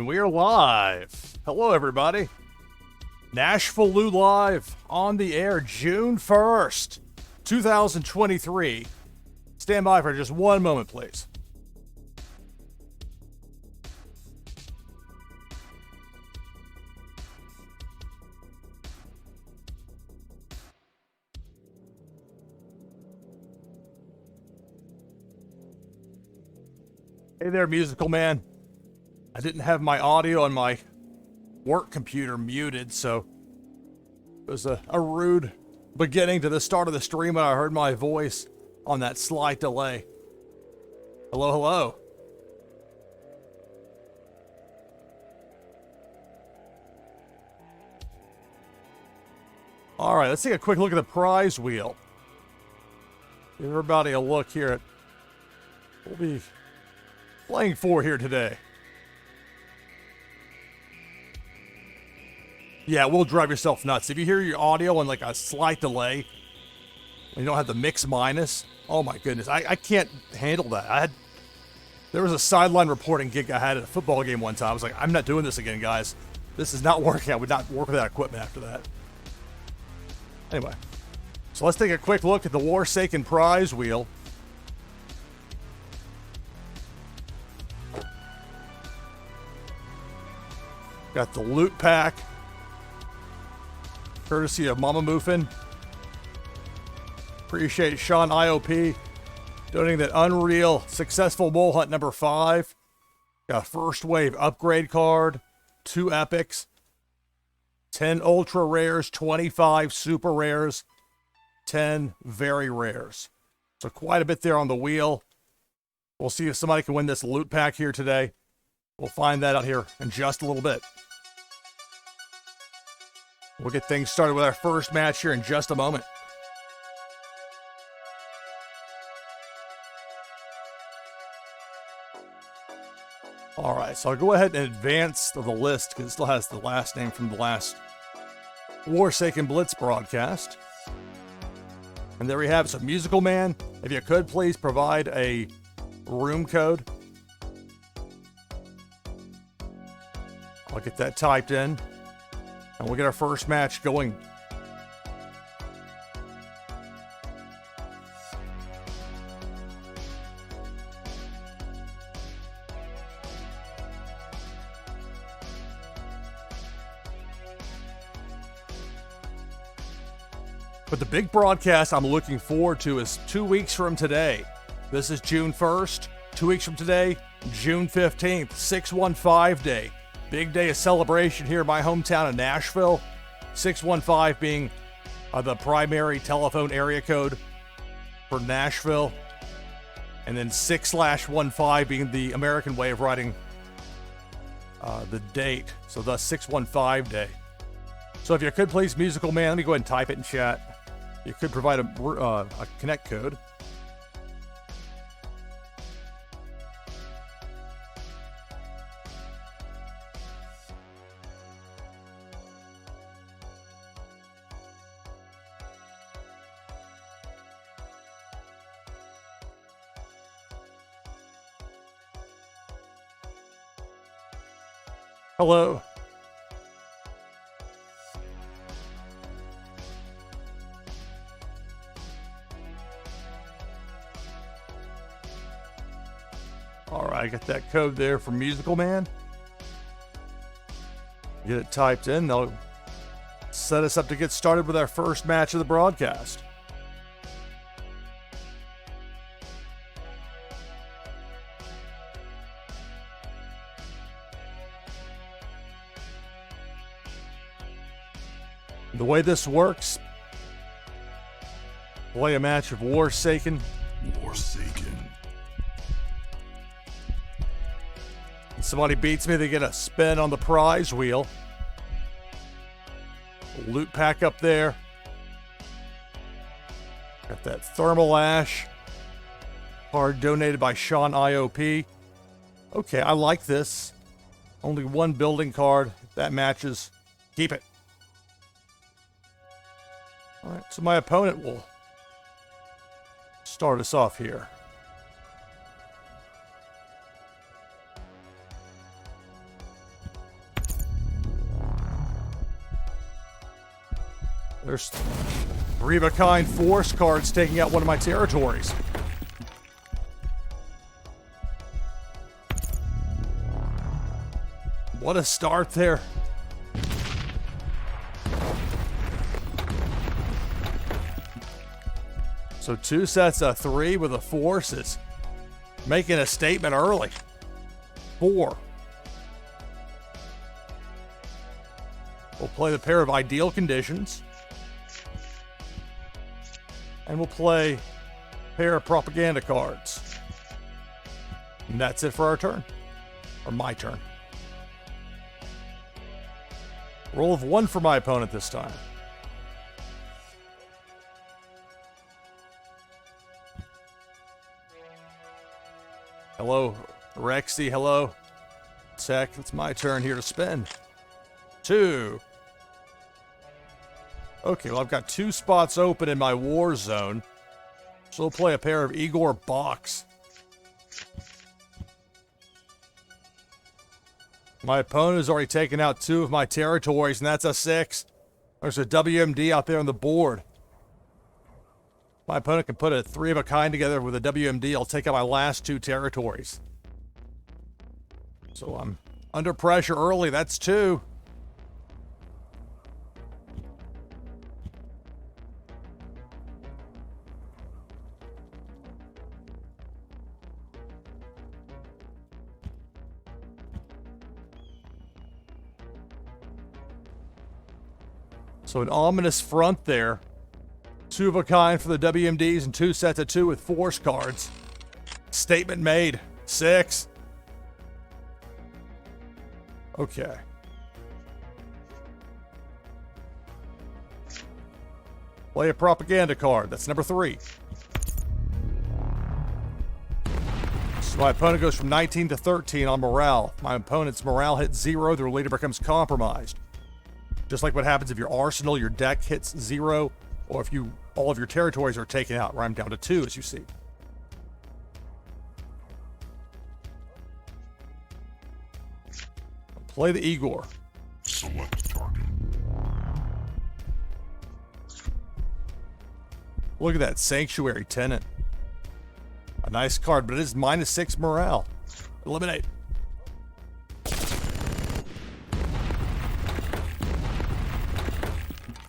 And we are live. Hello, everybody. NashvilleLou Live on the air June 1st, 2023. Stand by for just one moment, please. Hey there, musical man. I didn't have my audio on my work computer muted, so it was a rude beginning to the start of the stream when I heard my voice on that slight delay. Hello, hello. All right, let's take a quick look at the prize wheel. Give everybody a look here at what we'll be playing for here today. Yeah, it will drive yourself nuts. If you hear your audio on like a slight delay, and you don't have the mix minus, oh my goodness, I can't handle that. There was a sideline reporting gig I had at a football game one time. I was like, I'm not doing this again, guys. This is not working. I would not work with that equipment after that. Anyway, so let's take a quick look at the Warsaken prize wheel. Got the loot pack, courtesy of Mama Moofin. Appreciate Sean IOP donating that unreal successful mole hunt number 5. Got a first wave upgrade card, 2 epics, 10 ultra rares, 25 super rares, 10 very rares. So quite a bit there on the wheel. We'll see if somebody can win this loot pack here today. We'll find that out here in just a little bit. We'll get things started with our first match here in just a moment. All right, so I'll go ahead and advance to the list because it still has the last name from the last Warsaken Blitz broadcast. And there we have it. So, Musical Man, if you could please provide a room code. I'll get that typed in. And we'll get our first match going. But the big broadcast I'm looking forward to is 2 weeks from today. This is June 1st. 2 weeks from today, June 15th, 615 day. Big day of celebration here in my hometown of Nashville. 615 being the primary telephone area code for Nashville. And then 6/15 being the American way of writing the date. So thus 615 day. So if you could please, Musical Man, let me go ahead and type it in chat. You could provide a connect code. Hello. All right, I got that code there from Musical Man. Get it typed in. They'll set us up to get started with our first match of the broadcast. The way this works, play a match of Warsaken. Somebody beats me, they get a spin on the prize wheel. Loot pack up there. Got that thermal ash card donated by Sean IOP. Okay, I like this. Only one building card. If that matches, keep it. All right, so my opponent will start us off here. There's 3 of a kind force cards taking out one of my territories. What a start there. So 2 sets of 3 with the forces. Making a statement early. 4. We'll play the pair of ideal conditions. And we'll play a pair of propaganda cards. And that's it for our turn. Or my turn. Roll of 1 for my opponent this time. Hello, Rexy. Hello, Tech. It's my turn here to spin. 2. Okay, well, I've got 2 spots open in my war zone. So we'll play a pair of Igor Box. My opponent has already taken out 2 of my territories, and that's a 6. There's a WMD out there on the board. My opponent can put a 3 of a kind together with a WMD. I'll take out my last 2 territories. So I'm under pressure early. That's 2. So an ominous front there. 2 of a kind for the WMDs and 2 sets of 2 with force cards. Statement made. 6. Okay. Play a propaganda card. That's number 3. So my opponent goes from 19 to 13 on morale. My opponent's morale hits 0. Their leader becomes compromised. Just like what happens if your arsenal, your deck hits 0, or if all of your territories are taken out, where I'm down to 2, as you see. Play the Igor. Select target. Look at that Sanctuary Tenant. A nice card, but it is -6 morale. Eliminate.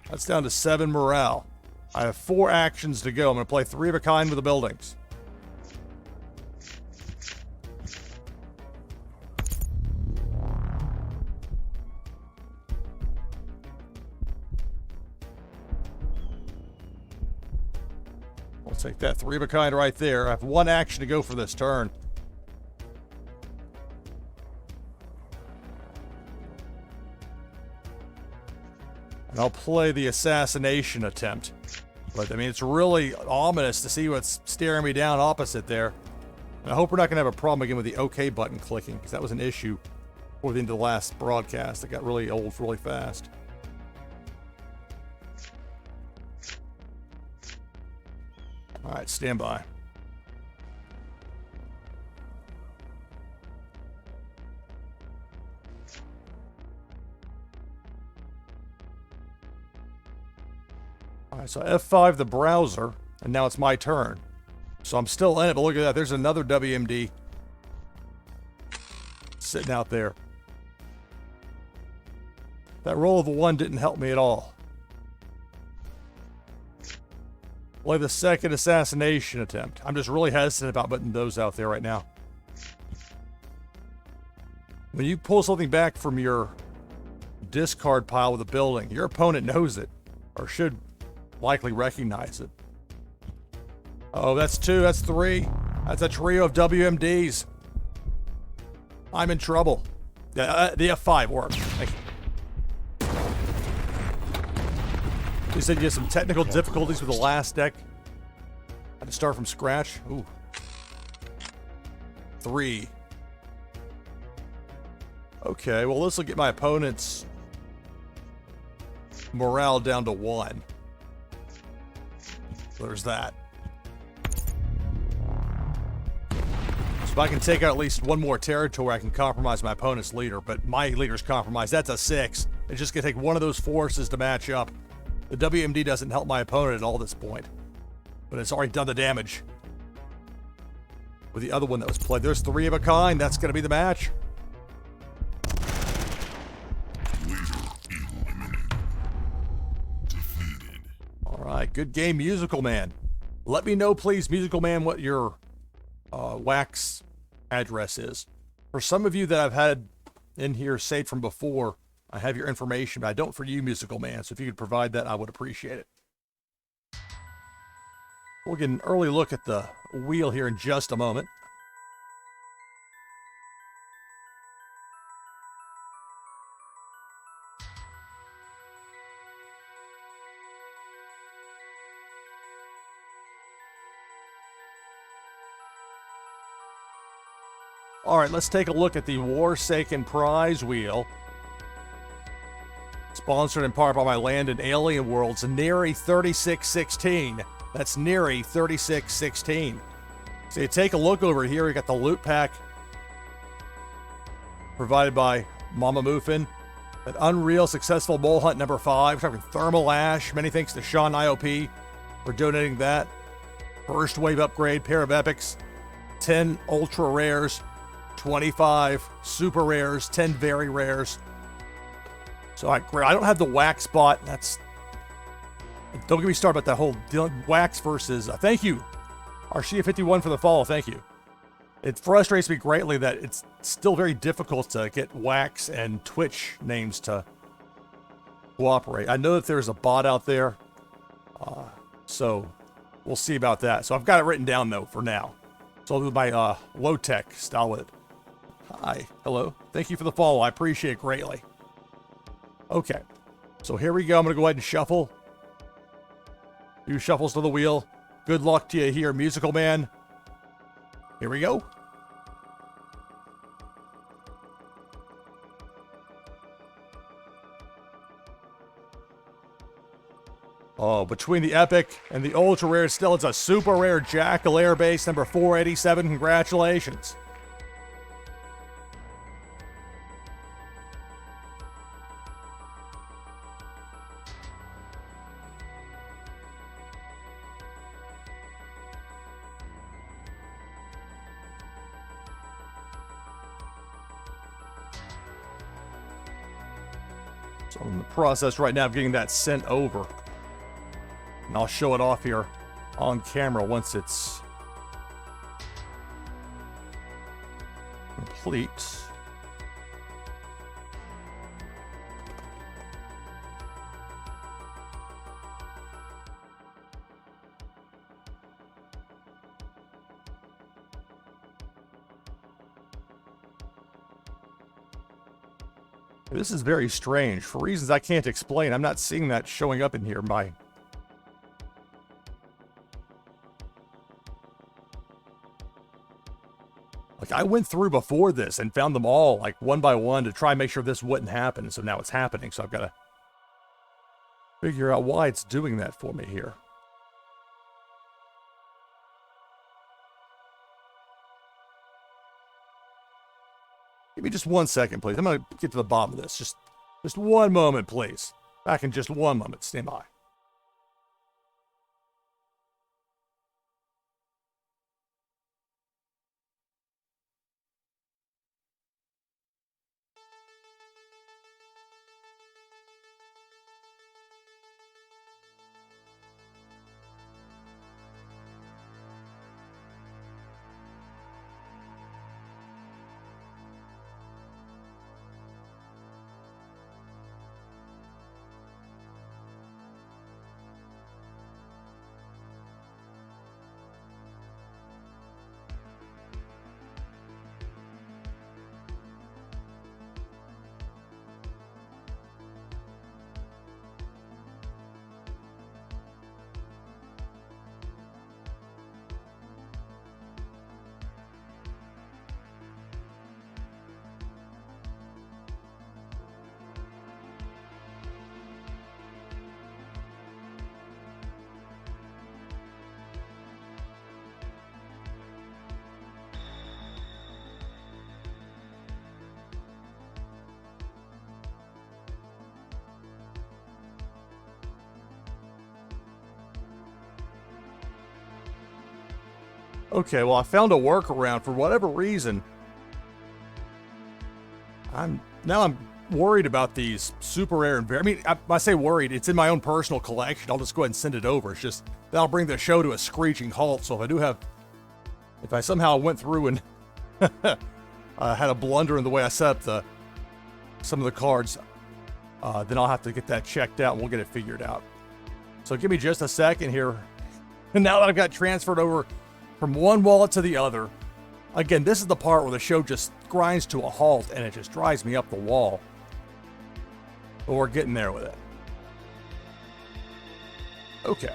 That's down to 7 morale. I have 4 actions to go. I'm going to play 3 of a kind with the buildings. I'll take that 3 of a kind right there. I have 1 action to go for this turn. And I'll play the assassination attempt. But, I mean, it's really ominous to see what's staring me down opposite there. And I hope we're not going to have a problem again with the OK button clicking, because that was an issue before the end of the last broadcast. It got really old really fast. All right, stand by. Alright, so F5 the browser, and now it's my turn. So I'm still in it, but look at that. There's another WMD sitting out there. That roll of a 1 didn't help me at all. Play the second assassination attempt. I'm just really hesitant about putting those out there right now. When you pull something back from your discard pile with a building, your opponent knows it, or should likely recognize it. Oh, that's 2, that's 3. That's a trio of WMDs. I'm in trouble. The F5 worked. Thank you. You said you had some technical difficulties with the last deck. Had to start from scratch. Ooh. 3. Okay, well, this will get my opponent's morale down to 1. There's that. So if I can take out at least 1 more territory, I can compromise my opponent's leader, but my leader's compromised. That's a 6. It's just going to take 1 of those forces to match up. The WMD doesn't help my opponent at all at this point, but it's already done the damage. With the other one that was played, there's 3 of a kind. That's going to be the match. All right, good game, Musical Man. Let me know, please, Musical Man, what your wax address is. For some of you that I've had in here saved from before, I have your information, but I don't for you, Musical Man. So if you could provide that, I would appreciate it. We'll get an early look at the wheel here in just a moment. All right, let's take a look at the Warsaken Prize Wheel. Sponsored in part by my Land and Alien Worlds, Neri 3616. That's Neri 3616. So you take a look over here, you got the loot pack provided by Mama Muffin. An Unreal Successful Mole Hunt number 5. We're talking Thermal Ash. Many thanks to Sean IOP for donating that. First Wave Upgrade, pair of epics, 10 Ultra Rares, 25 Super Rares, 10 Very Rares. So I don't have the wax bot. Don't get me started about that whole wax versus. Thank you, Arshia51 for the follow. Thank you. It frustrates me greatly that it's still very difficult to get wax and Twitch names to cooperate. I know that there's a bot out there, so we'll see about that. So I've got it written down though for now. So I'll do my low-tech style with it. Hi, hello. Thank you for the follow. I appreciate it greatly. Okay, so here we go. I'm going to go ahead and shuffle. 2 shuffles to the wheel. Good luck to you here, Musical Man. Here we go. Oh, between the epic and the ultra rare, still it's a super rare Jackal Airbase number 487. Congratulations. So I'm in the process right now of getting that sent over. And I'll show it off here on camera once it's complete. This is very strange. For reasons I can't explain, I'm not seeing that showing up in here. Like, I went through before this and found them all, like, one by one to try and make sure this wouldn't happen. So now it's happening. So I've got to figure out why it's doing that for me here. Give me just 1 second, please. I'm going to get to the bottom of this. Just one moment, please. Back in just 1 moment. Stand by. Okay, well, I found a workaround for whatever reason. I'm worried about these super rare and I mean, I say worried, it's in my own personal collection. I'll just go ahead and send it over. It's just that'll bring the show to a screeching halt. So if I somehow went through and had a blunder in the way I set up some of the cards, then I'll have to get that checked out and we'll get it figured out. So give me just a second here. And now that I've got transferred over from one wallet to the other, again, this is the part where the show just grinds to a halt and it just drives me up the wall. But we're getting there with it. Okay.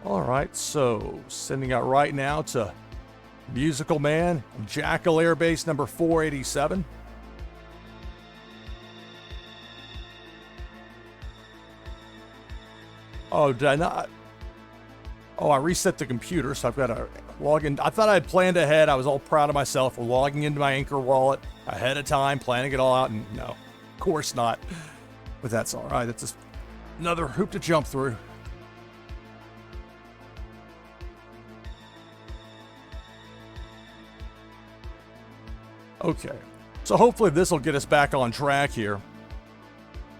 All right, so sending out right now to Musical Man, Jackal Airbase number 487. Oh, did I not? Oh, I reset the computer, so I've got to log in. I thought I had planned ahead. I was all proud of myself for logging into my Anchor wallet ahead of time, planning it all out, and no, of course not. But that's all right. That's just another hoop to jump through. Okay, so hopefully this will get us back on track here.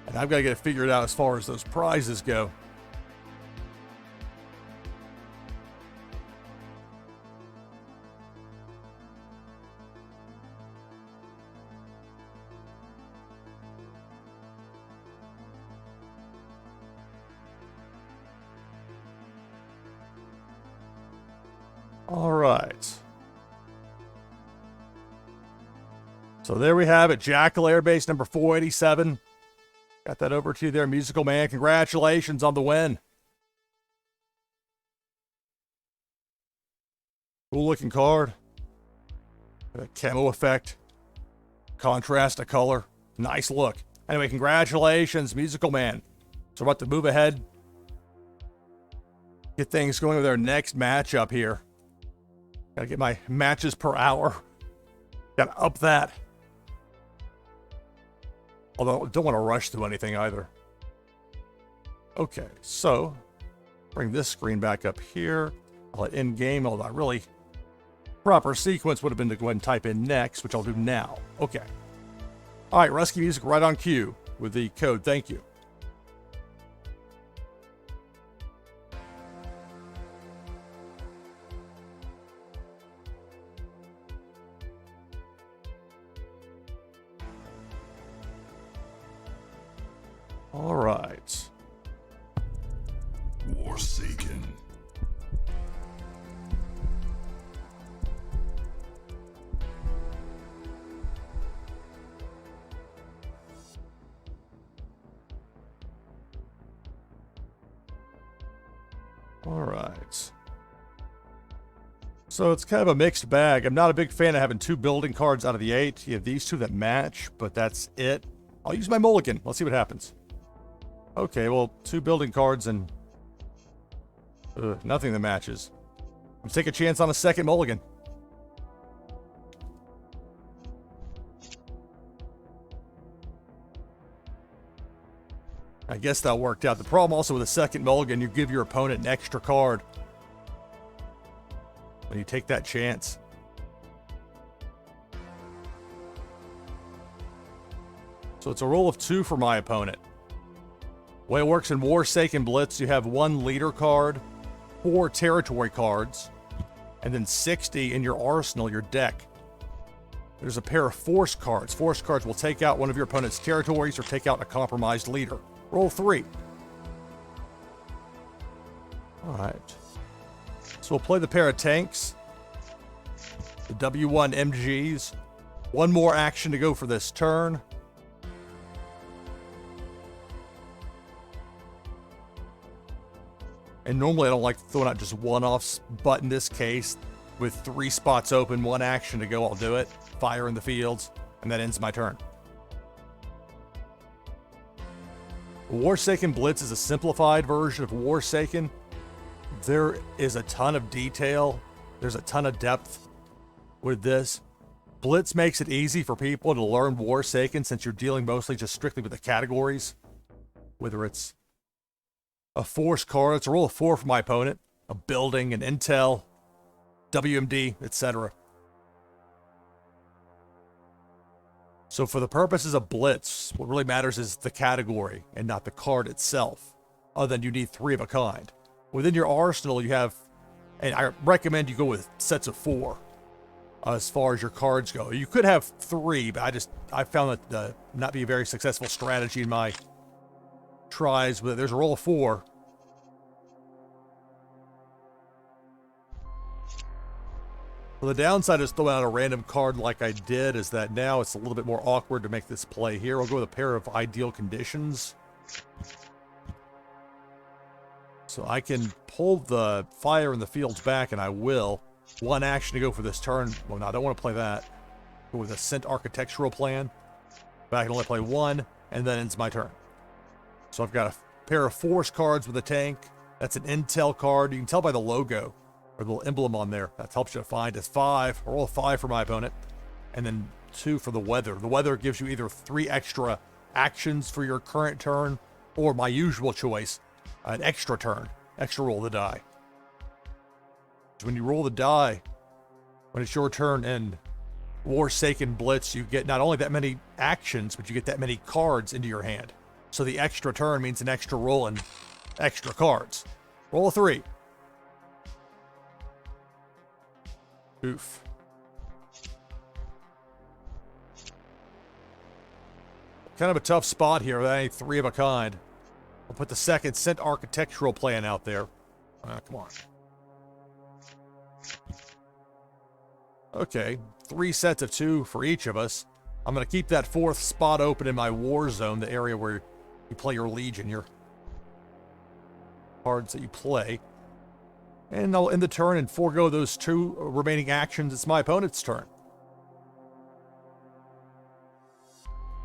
And I've got to get it figured out as far as those prizes go. All right. So there we have it, Jackal Airbase number 487. Got that over to you there, Musical Man. Congratulations on the win. Cool looking card. Got a camo effect. Contrast of color. Nice look. Anyway, congratulations, Musical Man. So we're about to move ahead. Get things going with our next matchup here. Gotta get my matches per hour. Gotta up that. Although I don't want to rush through anything either. Okay, so bring this screen back up here. I'll hit in game, although I really proper sequence would have been to go ahead and type in next, which I'll do now. Okay. All right, Rescue Music right on cue with the code. Thank you. All right. Warsaken. All right. So it's kind of a mixed bag. I'm not a big fan of having 2 building cards out of the 8. You have these 2 that match, but that's it. I'll use my mulligan. Let's see what happens. Okay, well, 2 building cards and nothing that matches. Let's take a chance on a second mulligan. I guess that worked out. The problem also with a second mulligan, you give your opponent an extra card when you take that chance. So it's a roll of 2 for my opponent. The way it works in Warsaken Blitz, you have 1 leader card, 4 territory cards, and then 60 in your arsenal, your deck. There's a pair of force cards. Force cards will take out one of your opponent's territories or take out a compromised leader. Roll 3. All right. So we'll play the pair of tanks, the W1 MGs. 1 more action to go for this turn. And normally I don't like throwing out just one-offs, but in this case, with 3 spots open, 1 action to go, I'll do it. Fire in the fields, and that ends my turn. Warsaken Blitz is a simplified version of Warsaken. There is a ton of detail. There's a ton of depth with this. Blitz makes it easy for people to learn Warsaken since you're dealing mostly just strictly with the categories. Whether it's a force card, it's a roll of 4 for my opponent, a building, an intel, WMD, etc. So for the purposes of Blitz, what really matters is the category and not the card itself. Other than you need 3 of a kind. Within your arsenal, you have, and I recommend you go with sets of 4 as far as your cards go. You could have 3, but I found that not be a very successful strategy in my tries. But there's a roll of 4. Well, the downside is throwing out a random card like I did is that now it's a little bit more awkward to make this play here. I'll go with a pair of ideal conditions. So I can pull the fire in the fields back, and I will. 1 action to go for this turn. Well, no, I don't want to play that. Go with a sent architectural plan. But I can only play 1, and then it's my turn. So I've got a pair of force cards with a tank. That's an intel card. You can tell by the logo. Or the little emblem on there. That helps you to find. It's 5. I roll a 5 for my opponent. And then 2 for the weather. The weather gives you either 3 extra actions for your current turn, or my usual choice, an extra turn. Extra roll the die. So when you roll the die, when it's your turn in Warsaken Blitz, you get not only that many actions, but you get that many cards into your hand. So the extra turn means an extra roll and extra cards. Roll a 3. Oof. Kind of a tough spot here. That ain't 3 of a kind. I'll put the second sent architectural plan out there. Come on. Okay, 3 sets of 2 for each of us. I'm going to keep that 4th spot open in my war zone, the area where you play your Legion, your cards that you play. And I'll end the turn and forego those 2 remaining actions. It's my opponent's turn.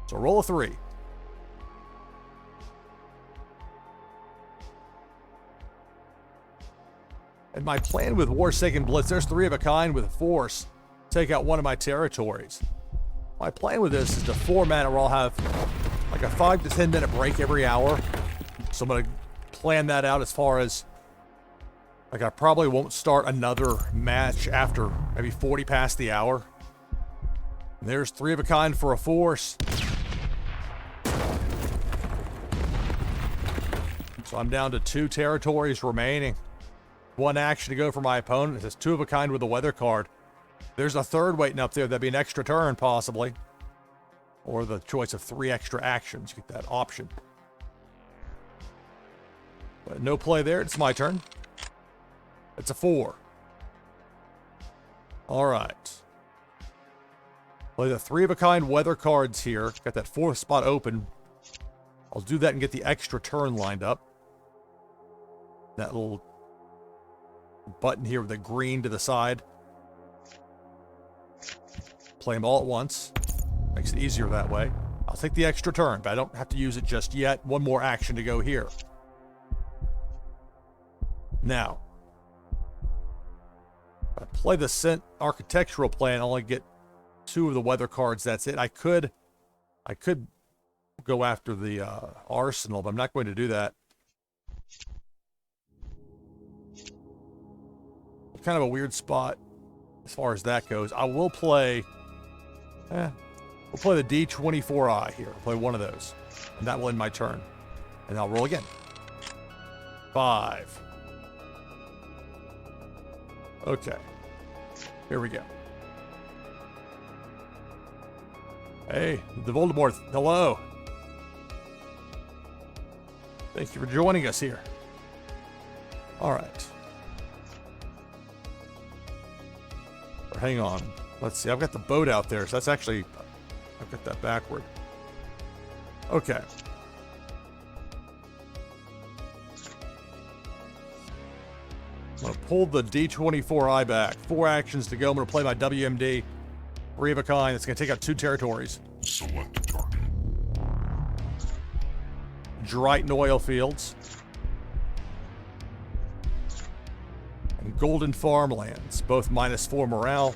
So roll a 3. And my plan with Warsaken Blitz, there's 3 of a kind with a force. Take out 1 of my territories. My plan with this is to format it where I'll have like a 5 to 10 minute break every hour. So I'm going to plan that out as far as, like, I probably won't start another match after maybe 40 past the hour. And there's 3 of a kind for a force. So I'm down to 2 territories remaining. 1 action to go for my opponent. It says 2 of a kind with a weather card. There's a 3rd waiting up there. That'd be an extra turn, possibly. Or the choice of 3 extra actions. You get that option. But no play there. It's my turn. It's a 4. All right. Play the 3 of a kind weather cards here. Got that 4th spot open. I'll do that and get the extra turn lined up. That little button here with the green to the side. Play them all at once. Makes it easier that way. I'll take the extra turn, but I don't have to use it just yet. 1 more action to go here. Now, if I play the sent architectural plan, I'll only get 2 of the weather cards. That's it. I could go after the arsenal, but I'm not going to do that. Kind of a weird spot as far as that goes. I will play. We'll play the D24I here. I'll play 1 of those, and that will end my turn. And I'll roll again. 5. Okay. Here we go. Hey, the Voldemort. Hello. Thank you for joining us here. All right. Hang on. Let's see. I've got the boat out there, so that's actually... I've got that backward. Okay. I'm going to pull the D24I back. 4 actions to go. I'm going to play my WMD. 3 of a kind. It's going to take out 2 territories. Select target. Dryton oil fields. And golden farmlands. Both -4 morale.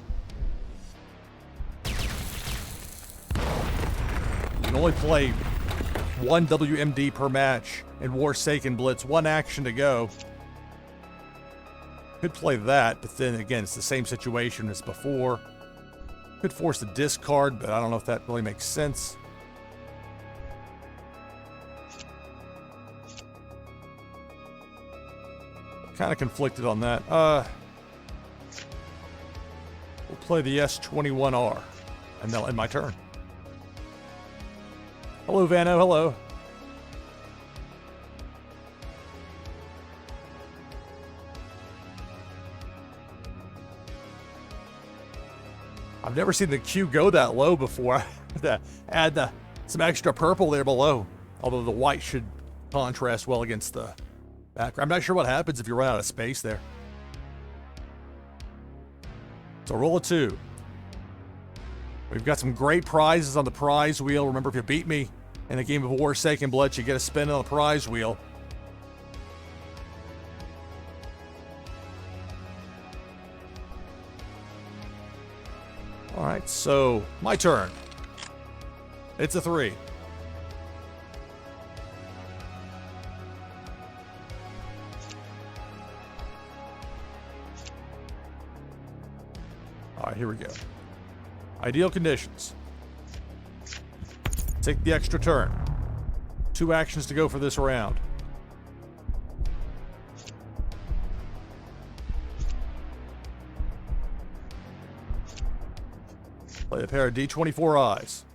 can only play one WMD per match in Warsaken Blitz. One action to go. Could play that, but then again, it's the same situation as before. Could force the discard, but I don't know if that really makes sense. Kind of conflicted on that. We'll play the S21R, and that'll end my turn. Hello, Vano. Hello. I've never seen the queue go that low before. Add some extra purple there below. Although the white should contrast well against the background. I'm not sure what happens if you run out of space there. So roll a 2. We've got some great prizes on the prize wheel. Remember, if you beat me in a game of Warsaken Blitz, you get a spin on the prize wheel. All right, so my turn. It's a 3. All right, here we go. Ideal conditions. Take the extra turn. 2 actions to go for this round. Play a pair of D24 eyes.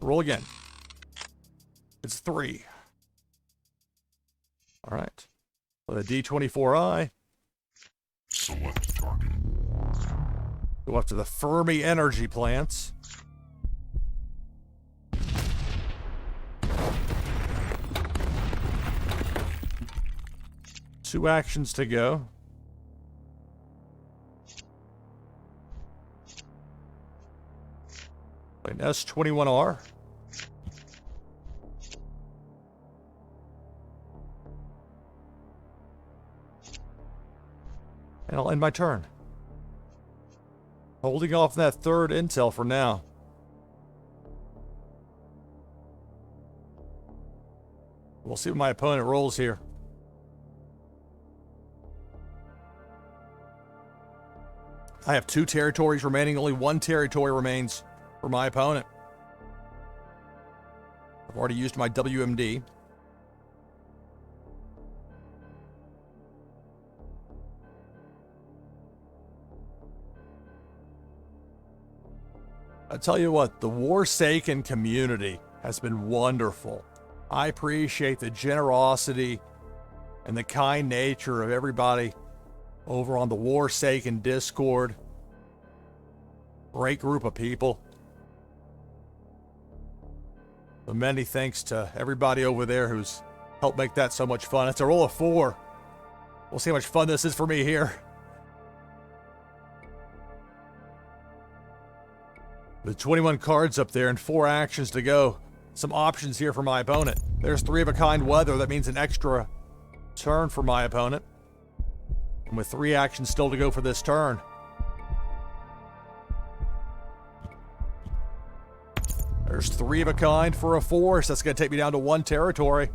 Roll again. It's 3. All right. Play a D24 eye. Select target. Go after the Fermi energy plants. Two actions to go. Play an S21R. And I'll end my turn. Holding off that third intel for now. We'll see what my opponent rolls here. I have 2 territories remaining. Only 1 territory remains for my opponent. I've already used my WMD. I tell you what, the Warsaken community has been wonderful. I appreciate the generosity and the kind nature of everybody over on the Warsaken Discord. Great group of people. So many thanks to everybody over there who's helped make that so much fun. It's a roll of 4. We'll see how much fun this is for me here. The 21 cards up there and 4 actions to go. Some options here for my opponent. There's 3 of a kind weather. That means an extra turn for my opponent. And with 3 actions still to go for this turn. There's 3 of a kind for a force. That's going to take me down to 1 territory.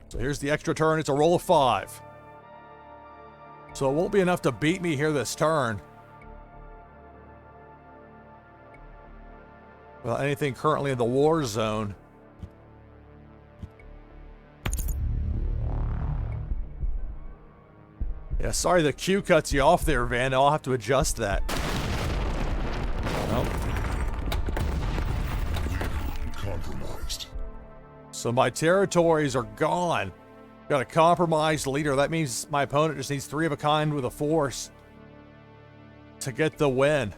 So here's the extra turn. It's a roll of 5. So it won't be enough to beat me here this turn. Well, anything currently in the war zone. Yeah, sorry the queue cuts you off there, Van. I'll have to adjust that. Nope. Compromised. So my territories are gone. Got a compromised leader. That means my opponent just needs 3 of a kind with a force to get the win.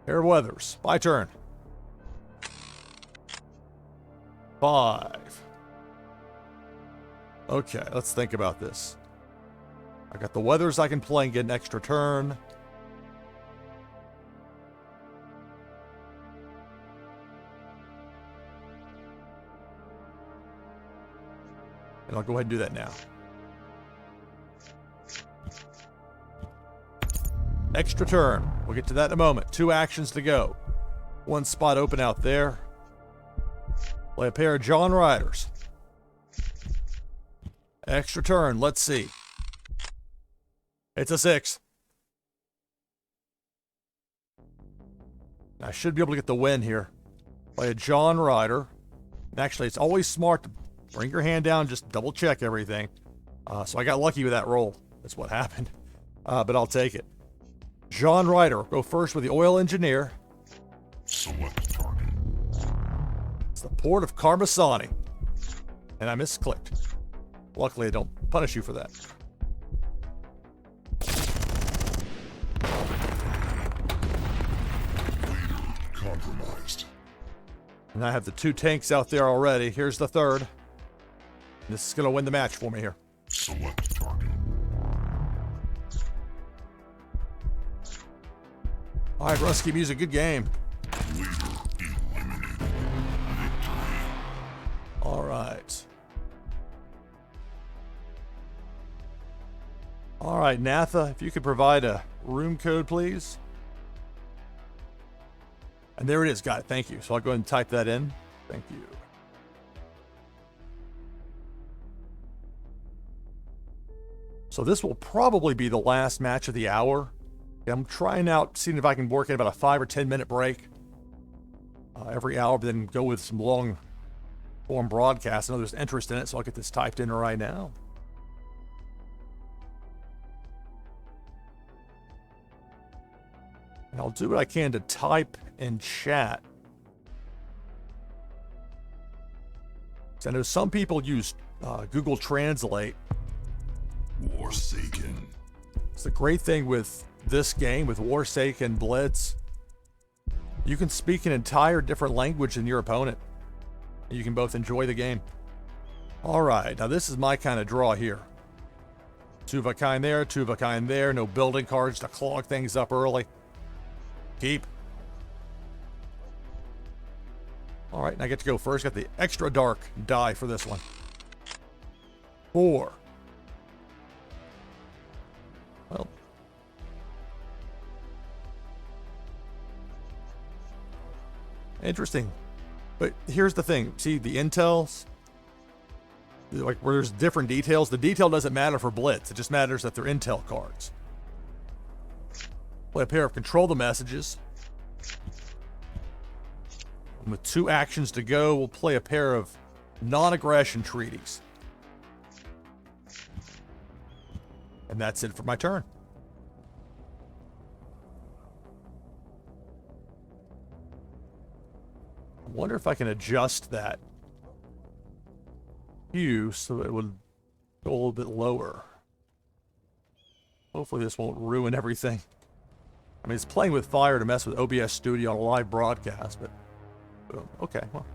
Air Weathers. My turn. 5. Okay, let's think about this. I got the Weathers I can play and get an extra turn. And I'll go ahead and do that now. Extra turn. We'll get to that in a moment. 2 actions to go. 1 spot open out there. Play a pair of John Riders. Extra turn. Let's see. It's a 6. I should be able to get the win here. Play a John Rider. And actually, it's always smart to bring your hand down, just double check everything. So I got lucky with that roll. That's what happened. But I'll take it. John Rider, go first with the Oil Engineer. Select target. It's the port of Carmasani. And I misclicked. Luckily, I don't punish you for that. Leader compromised. And I have the 2 tanks out there already. Here's the 3rd. This is going to win the match for me here. Select target. All right, Rusky Music, good game. Leader eliminated. Victory. All right. All right, Natha, if you could provide a room code, please. And there it is, got it. Thank you. So I'll go ahead and type that in. Thank you. So this will probably be the last match of the hour. I'm trying out, seeing if I can work in about a 5 or 10 minute break every hour, but then go with some long form broadcasts. I know there's interest in it, so I'll get this typed in right now. And I'll do what I can to type in chat. So I know some people use Google Translate. Warsaken. It's the great thing with this game, with Warsaken Blitz. You can speak an entire different language than your opponent. You can both enjoy the game. All right, now this is my kind of draw here. 2 of a kind there, 2 of a kind there. No building cards to clog things up early. Keep. All right, and I get to go first. Got the extra dark die for this one. 4. Well. Interesting. But here's the thing. See, the intels, like where there's different details, the detail doesn't matter for Blitz. It just matters that they're intel cards. Play a pair of Control the Messages. And with 2 actions to go, we'll play a pair of non-aggression treaties. And that's it for my turn. I wonder if I can adjust that hue so it would go a little bit lower. Hopefully this won't ruin everything. I mean, it's playing with fire to mess with OBS Studio on a live broadcast, but okay, well.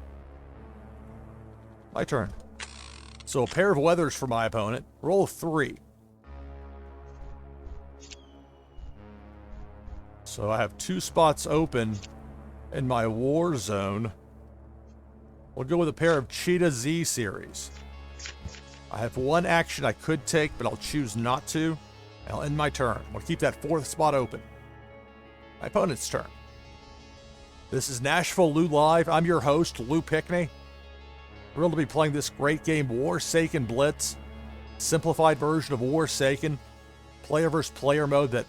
My turn. So a pair of weathers for my opponent. Roll 3. So I have 2 spots open in my war zone. We'll go with a pair of Cheetah Z series. I have 1 action I could take, but I'll choose not to. I'll end my turn. We'll keep that 4th spot open. My opponent's turn. This is NashvilleLou Live. I'm your host, Lou Pickney. Thrilled to be playing this great game, Warsaken Blitz. Simplified version of Warsaken. Player versus player mode that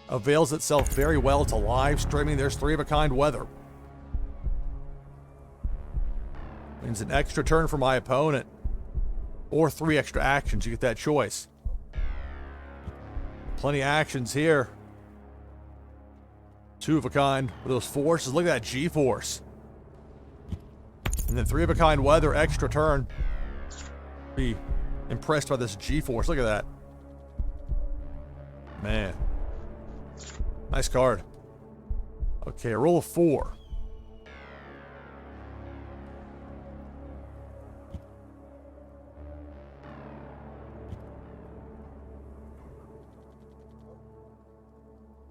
avails itself very well to live streaming. There's 3 of a kind weather. Means an extra turn for my opponent. Or 3 extra actions. You get that choice. Plenty of actions here. 2 of a kind with those forces. Look at that G-force. And then 3 of a kind weather, extra turn. Be impressed by this G-force. Look at that. Man. Nice card. Okay, a roll of 4.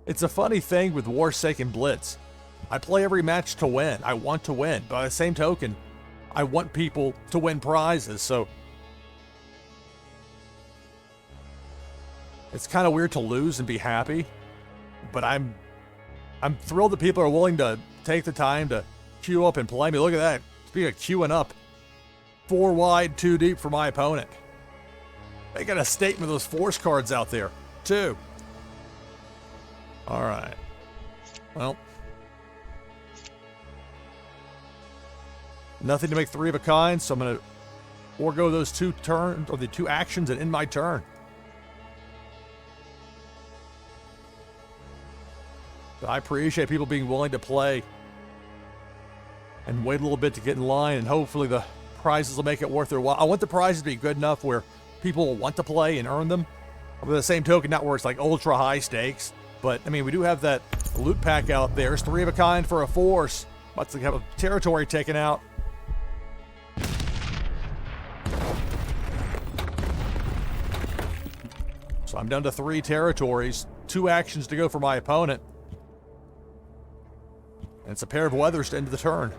It's a funny thing with Warsaken Blitz. I play every match to win. I want to win. But by the same token, I want people to win prizes. So It's kind of weird to lose and be happy, but I'm thrilled that people are willing to take the time to queue up and play me. Look at that. Speaking of queuing up, 4 wide, 2 deep for my opponent. They got a statement of those force cards out there, too. All right. Well, nothing to make 3 of a kind, so I'm going to forego those 2 turns, or the 2 actions, and end my turn. But I appreciate people being willing to play and wait a little bit to get in line, and hopefully the prizes will make it worth their while. I want the prizes to be good enough where people will want to play and earn them. But the same token, not where it's like ultra high stakes. But, I mean, we do have that loot pack out there. It's 3 of a kind for a force. About to have a territory taken out. So I'm down to 3 territories. 2 actions to go for my opponent. And it's a pair of weathers to end the turn.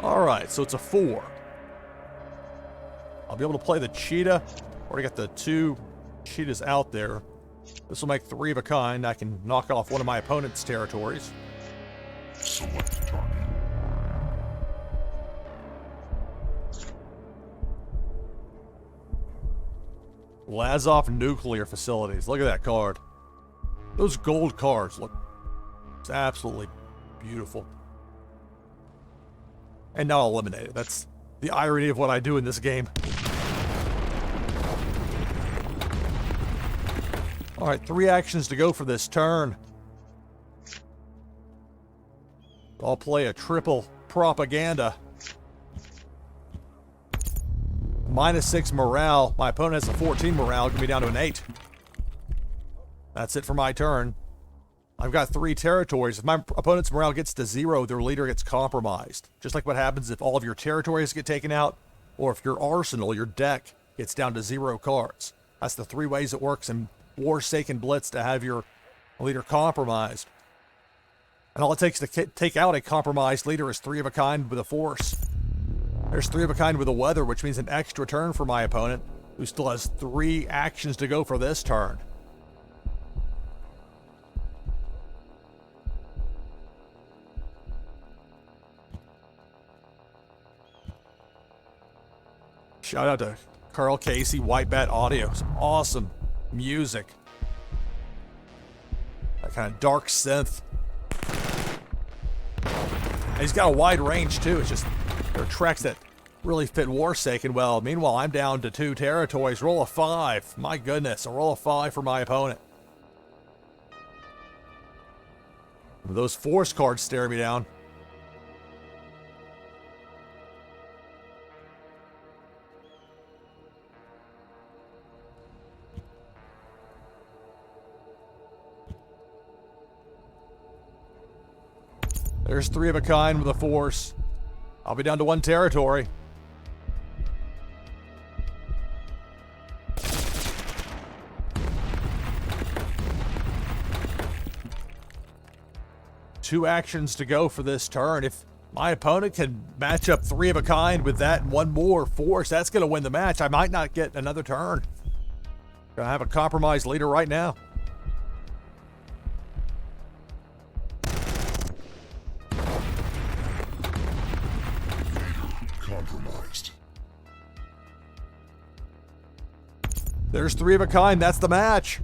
Alright, so it's a 4. I'll be able to play the cheetah. Already got the 2 cheetahs out there. This will make 3 of a kind. I can knock off one of my opponent's territories. Select target. Lazov nuclear facilities. Look at that card. Those gold cards look, it's absolutely beautiful. And now I'll eliminate it. That's the irony of what I do in this game. Alright, 3 actions to go for this turn. I'll play a triple propaganda. -6 morale. My opponent has a 14 morale. Gonna be down to an 8. That's it for my turn. I've got 3 territories. If my opponent's morale gets to 0, their leader gets compromised. Just like what happens if all of your territories get taken out, or if your arsenal, your deck, gets down to 0 cards. That's the 3 ways it works in Warsaken Blitz to have your leader compromised. And all it takes to take out a compromised leader is 3 of a kind with a force. There's 3 of a kind with a weather, which means an extra turn for my opponent, who still has 3 actions to go for this turn. Shout out to Carl Casey, White Bat Audio. Some awesome music. That kind of dark synth. And he's got a wide range too. It's just, there are tracks that really fit Warsaken well. Meanwhile, I'm down to 2 territories. Roll a 5. My goodness, a roll of 5 for my opponent. Those force cards stare me down. There's 3 of a kind with a force. I'll be down to 1 territory. Two actions to go for this turn. If my opponent can match up 3 of a kind with that and 1 more force, that's going to win the match. I might not get another turn. Gonna have a compromised leader right now. Compromised. There's 3 of a kind. That's the match.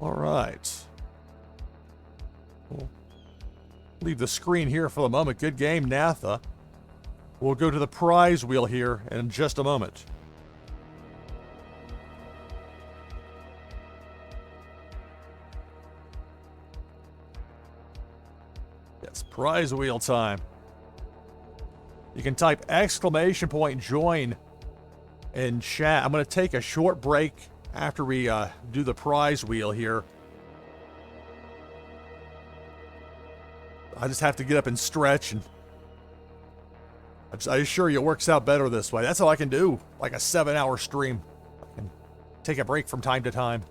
All right. We'll leave the screen here for the moment. Good game, Natha. We'll go to the prize wheel here in just a moment. Yes, prize wheel time. You can type !join in chat. I'm going to take a short break after we do the prize wheel here. I just have to get up and stretch and I assure you it works out better this way. That's how I can do like a 7-hour stream. I can take a break from time to time.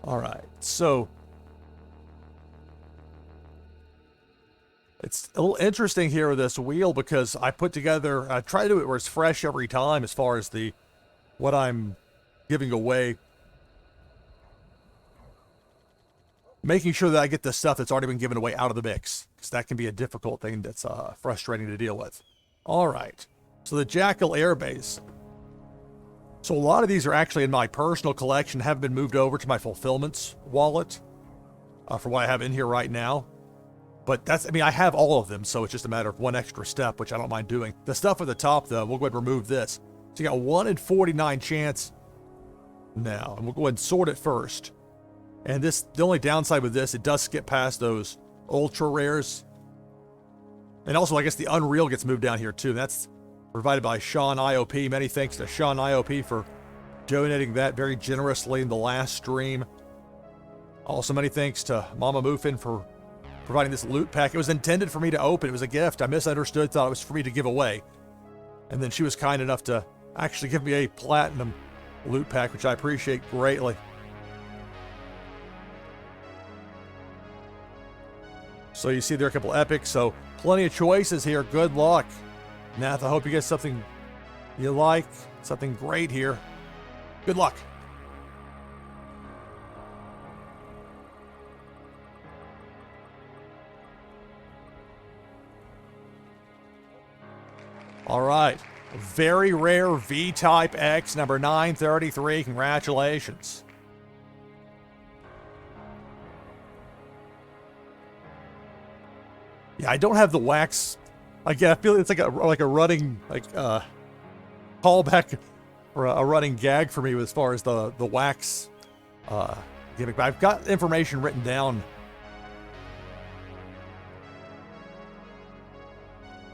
All right, so it's a little interesting here with this wheel because I put together, I try to do it where it's fresh every time as far as what I'm giving away. Making sure that I get the stuff that's already been given away out of the mix, because that can be a difficult thing that's frustrating to deal with. All right, so the Jackal Air Base. So a lot of these are actually in my personal collection, have been moved over to my fulfillments wallet for what I have in here right now. But I have all of them, so it's just a matter of one extra step, which I don't mind doing. The stuff at the top, though, we'll go ahead and remove this. So you got 1 in 49 chance now, and we'll go ahead and sort it first. And the only downside with this, it does skip past those ultra rares. And also, I guess the Unreal gets moved down here too. That's provided by Sean IOP. Many thanks to Sean IOP for donating that very generously in the last stream. Also, many thanks to Mama Moofin for providing this loot pack. It was intended for me to open. It was a gift. I misunderstood, thought it was for me to give away. And then she was kind enough to actually give me a platinum loot pack, which I appreciate greatly. So you see there are a couple epics, so plenty of choices here. Good luck. Nath, I hope you get something you like, something great here. Good luck. All right. Very rare V-Type X, number 933. Congratulations. Yeah, I don't have the wax. Again, I feel it's like a running callback or a running gag for me as far as the wax gimmick. But I've got information written down.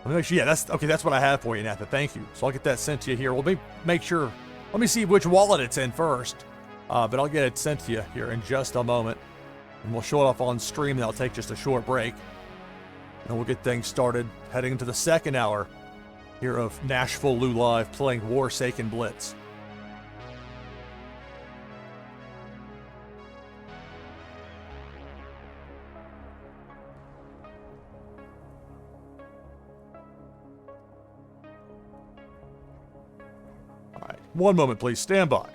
Let me make sure. Yeah, that's what I have for you, Nathan. Thank you. So I'll get that sent to you here. Let me see which wallet it's in first. But I'll get it sent to you here in just a moment, and we'll show it off on stream. Then I'll take just a short break. And we'll get things started heading into the second hour here of NashvilleLou Live playing Warsaken Blitz. All right, one moment, please. Stand by.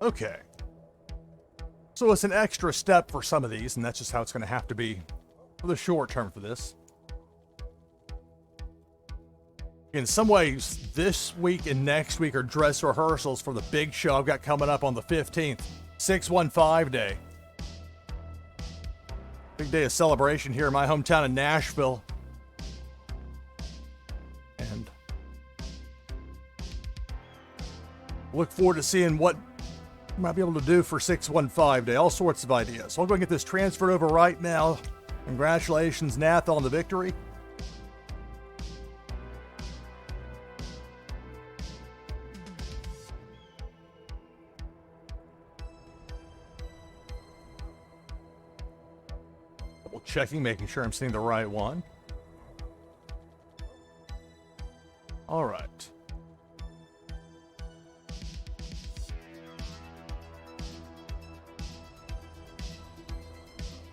Okay. So it's an extra step for some of these, and that's just how it's going to have to be for the short term for this. In some ways, this week and next week are dress rehearsals for the big show I've got coming up on the 15th, 615 Day. Big day of celebration here in my hometown of Nashville. And look forward to seeing what we might be able to do for 615 Day. All sorts of ideas. So I'll go and get this transferred over right now. Congratulations, Nath, on the victory. checking, making sure I'm seeing the right one. All right.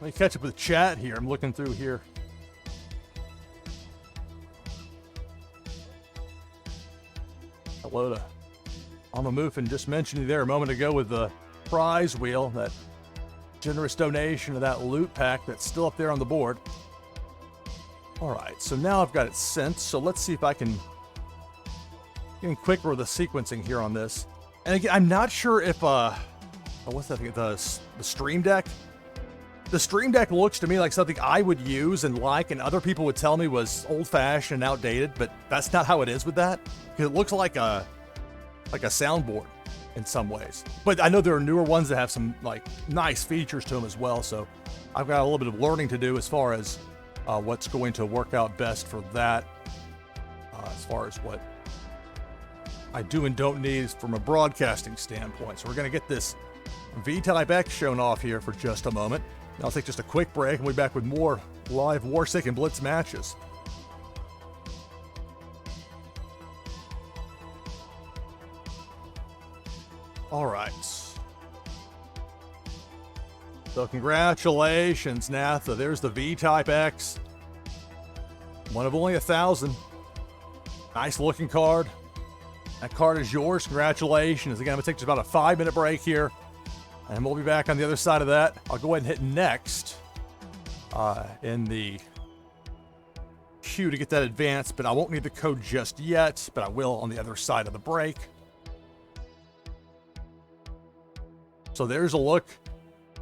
Let me catch up with the chat here. I'm looking through here. Hello to On the Move, and just mentioned you there a moment ago with the prize wheel, that generous donation of that loot pack that's still up there on the board. All right, so now I've got it sent. So let's see if I can get quicker with the sequencing here on this. And again, I'm not sure if what's that thing? The Stream Deck. The Stream Deck looks to me like something I would use and like, and other people would tell me was old-fashioned and outdated, but that's not how it is with that. It looks like a soundboard in some ways. But I know there are newer ones that have some like nice features to them as well, so I've got a little bit of learning to do as far as what's going to work out best for that, as far as what I do and don't need from a broadcasting standpoint. So we're going to get this V-Type X shown off here for just a moment. I'll take just a quick break and we'll be back with more live Warsaken Blitz matches. All right. So congratulations, Natha. There's the V-Type X. One of only 1,000. Nice looking card. That card is yours. Congratulations. Again, I'm going to take just about a 5-minute break here, and we'll be back on the other side of that. I'll go ahead and hit next in the queue to get that advanced, but I won't need the code just yet, but I will on the other side of the break. So there's a look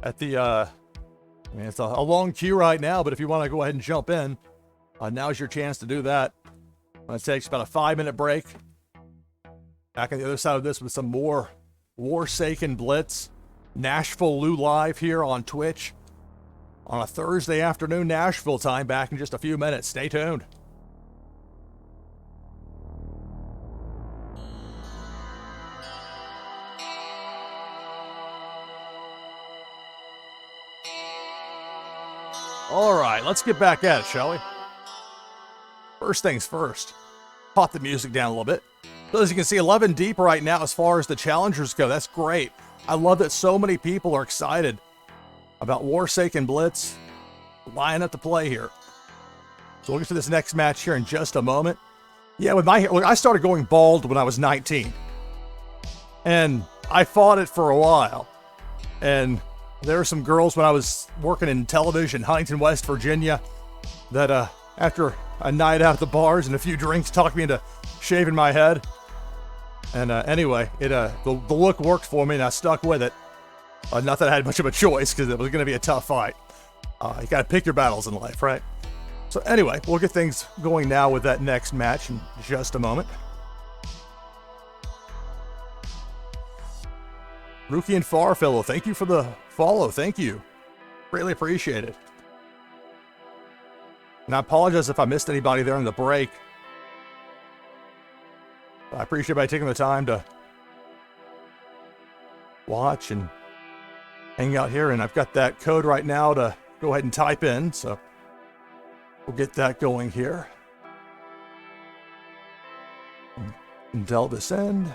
at the, I mean, it's a long queue right now, but if you want to go ahead and jump in, now's your chance to do that. I'm going to take about a 5-minute break. Back on the other side of this with some more Warsaken Blitz. NashvilleLou Live here on Twitch on a Thursday afternoon Nashville time, back in just a few minutes. Stay tuned. All right, let's get back at it, shall we? First things first, pop the music down a little bit. So as you can see, 11 deep right now as far as the challengers go. That's great. I love that so many people are excited about Warsaken Blitz lining up to play here. So we'll get to this next match here in just a moment. Yeah, with my hair, look, I started going bald when I was 19. And I fought it for a while. And there were some girls when I was working in television, Huntington, West Virginia, that after a night out at the bars and a few drinks talked me into shaving my head. And anyway, the look worked for me and I stuck with it. Not that I had much of a choice because it was going to be a tough fight. You got to pick your battles in life, right? So anyway, we'll get things going now with that next match in just a moment. Rookie and Farfellow, thank you for the follow. Thank you. Greatly appreciate it. And I apologize if I missed anybody there in the break. I appreciate everybody taking the time to watch and hang out here. And I've got that code right now to go ahead and type in. So we'll get that going here. Until this end.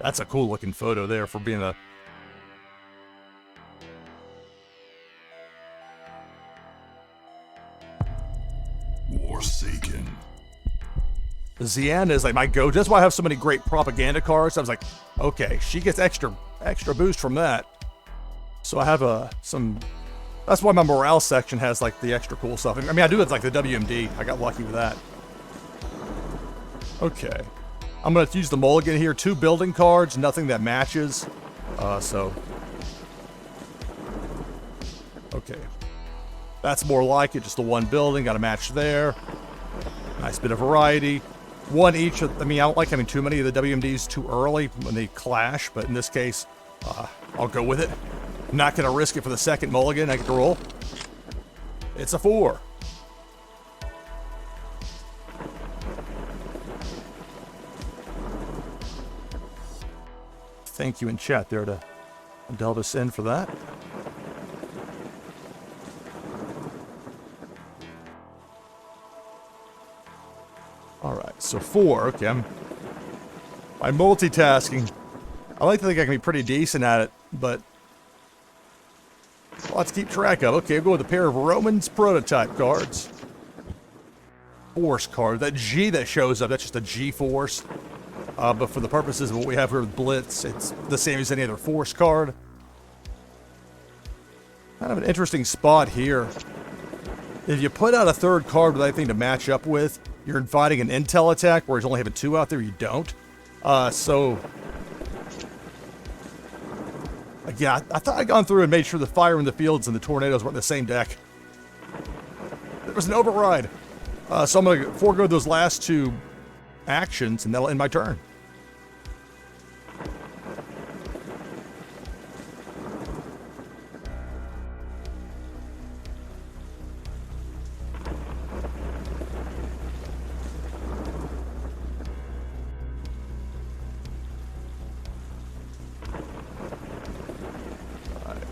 That's a cool looking photo there for being a... Warsaken. Zian is like my go. That's why I have so many great propaganda cards. I was like, okay, she gets extra boost from that. So I have some. That's why my morale section has like the extra cool stuff. I mean, I do it like the WMD. I got lucky with that. Okay, I'm gonna use the mulligan here. 2 building cards, nothing that matches. So okay, that's more like it. Just the 1 building, got a match there. Nice bit of variety. 1 each. I mean, I don't like having too many of the WMDs too early when they clash, but in this case, I'll go with it. I'm not going to risk it for the second mulligan. I get to roll. It's a 4. thank you in chat there to delve us in for that. Alright, so 4. Okay, I'm multitasking. I like to think I can be pretty decent at it, but lots to keep track of. Okay, I'll go with a pair of Romans prototype cards. Force card. That G that shows up, that's just a G-force. But for the purposes of what we have here with Blitz, it's the same as any other force card. Kind of an interesting spot here. If you put out a third card with anything to match up with, you're inviting an intel attack, whereas only having 2 out there, you don't. Yeah, I thought I'd gone through and made sure the fire in the fields and the tornadoes weren't in the same deck. There was an override. So I'm going to forego those last 2 actions, and that'll end my turn.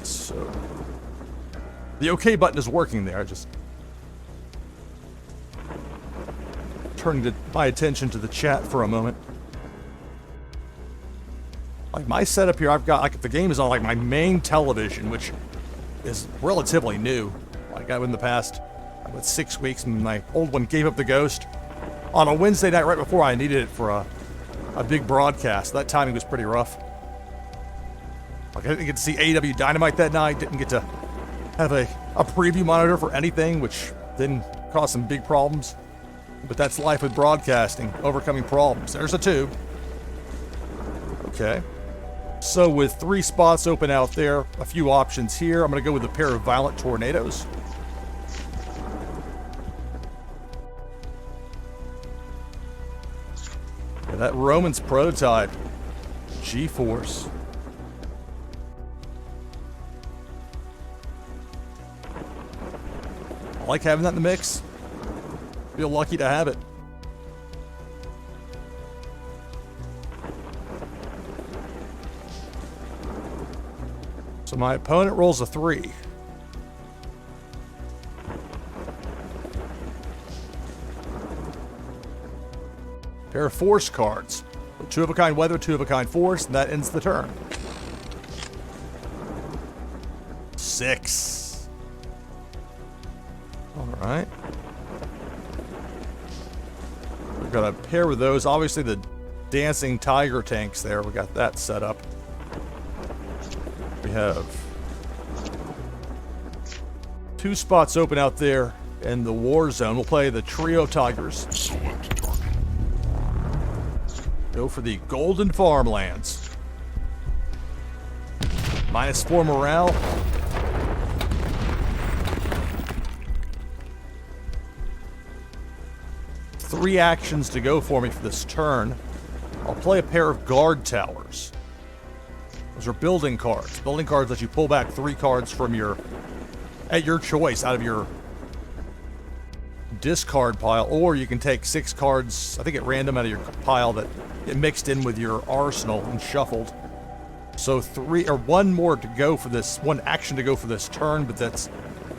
So the OK button is working there. Just turning my attention to the chat for a moment. Like my setup here, I've got, like, the game is on like my main television, which is relatively new. Like in the past, about 6 weeks, and my old one gave up the ghost on a Wednesday night right before I needed it for a big broadcast. That timing was pretty rough. Like, I didn't get to see AEW Dynamite that night, didn't get to have a preview monitor for anything, which then caused some big problems. But that's life with broadcasting, overcoming problems. There's a 2. Okay. So with 3 spots open out there, a few options here. I'm going to go with a pair of Violent Tornadoes. Yeah, that Romans prototype. G-Force. I like having that in the mix. Feel lucky to have it. So my opponent rolls a 3. Pair of force cards. 2 of a kind weather, 2 of a kind force, and that ends the turn. 6. Alright. We've got a pair of those. Obviously the dancing tiger tanks there. We got that set up. We have 2 spots open out there in the war zone. We'll play the trio tigers. Select target. Go for the golden farmlands. -4 morale. Three actions to go for me for this turn. I'll play a pair of guard towers. Those are building cards. Building cards let you pull back 3 cards from at your choice, out of your discard pile, or you can take 6 cards, I think at random, out of your pile that get mixed in with your arsenal and shuffled. So 1 more to go for this, 1 action to go for this turn, but that's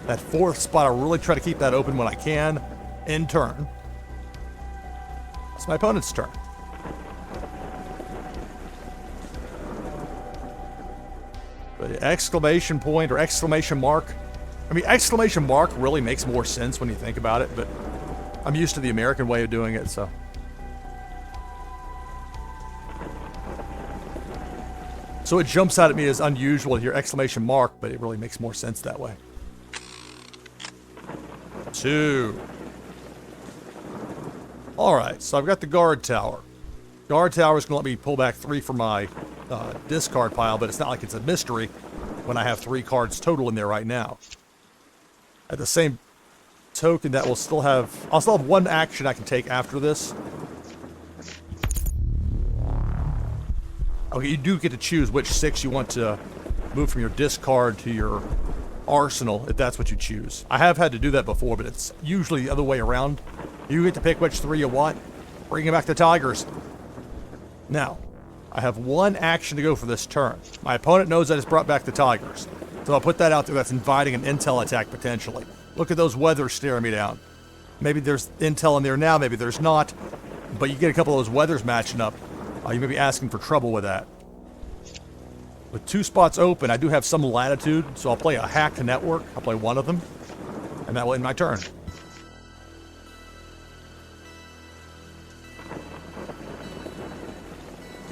that 4th spot. I really try to keep that open when I can. End turn. It's my opponent's turn. The exclamation point or exclamation mark. I mean, exclamation mark really makes more sense when you think about it, but I'm used to the American way of doing it, so. So it jumps out at me as unusual to hear exclamation mark, but it really makes more sense that way. 2. Alright, so I've got the guard tower. Guard tower is going to let me pull back 3 from my discard pile, but it's not like it's a mystery when I have 3 cards total in there right now. At the same token, that will still have... I'll still have 1 action I can take after this. Okay, you do get to choose which 6 you want to move from your discard to your arsenal, if that's what you choose. I have had to do that before, but it's usually the other way around. You get to pick which 3 you want. Bringing back the tigers. Now, I have one action to go for this turn. My opponent knows I just brought back the Tigers. So I'll put that out there. That's inviting an intel attack potentially. Look at those weathers staring me down. Maybe there's intel in there now, maybe there's not. But you get a couple of those weathers matching up. You may be asking for trouble with that. With 2 spots open, I do have some latitude, so I'll play a hacked network. I'll play one of them, and that will end my turn.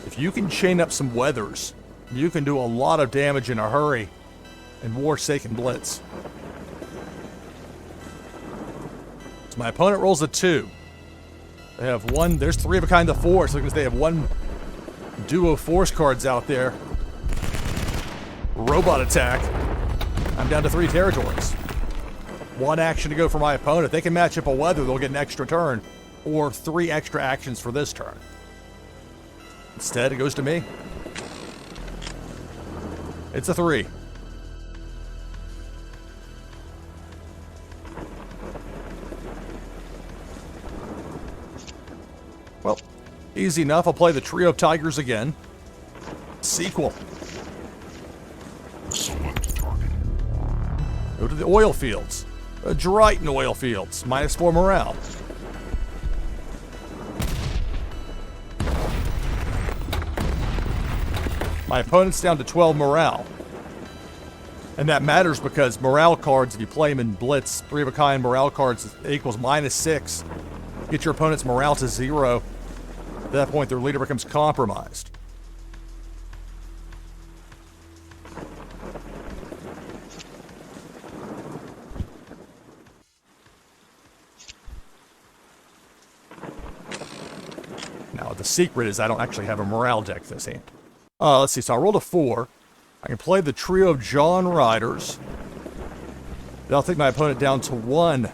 If you can chain up some weathers, you can do a lot of damage in a hurry in Warsaken Blitz. So my opponent rolls a 2. They have one, there's 3 of a kind of force, so they have one duo force cards out there. Robot attack. I'm down to 3 territories. One action to go for my opponent. If they can match up a weather, they'll get an extra turn, or 3 extra actions for this turn. Instead, it goes to me. It's a 3. Well, easy enough. I'll play the Trio of Tigers again. Sequel. Select target. Go to the oil fields. Dryton oil fields. -4 morale. My opponent's down to 12 morale. And that matters because morale cards, if you play them in Blitz, 3 of a kind morale cards equals -6. Get your opponent's morale to 0. At that point, their leader becomes compromised. Now, the secret is I don't actually have a morale deck this hand. Let's see, so I rolled a 4. I can play the Trio of John Riders. That'll take my opponent down to 1.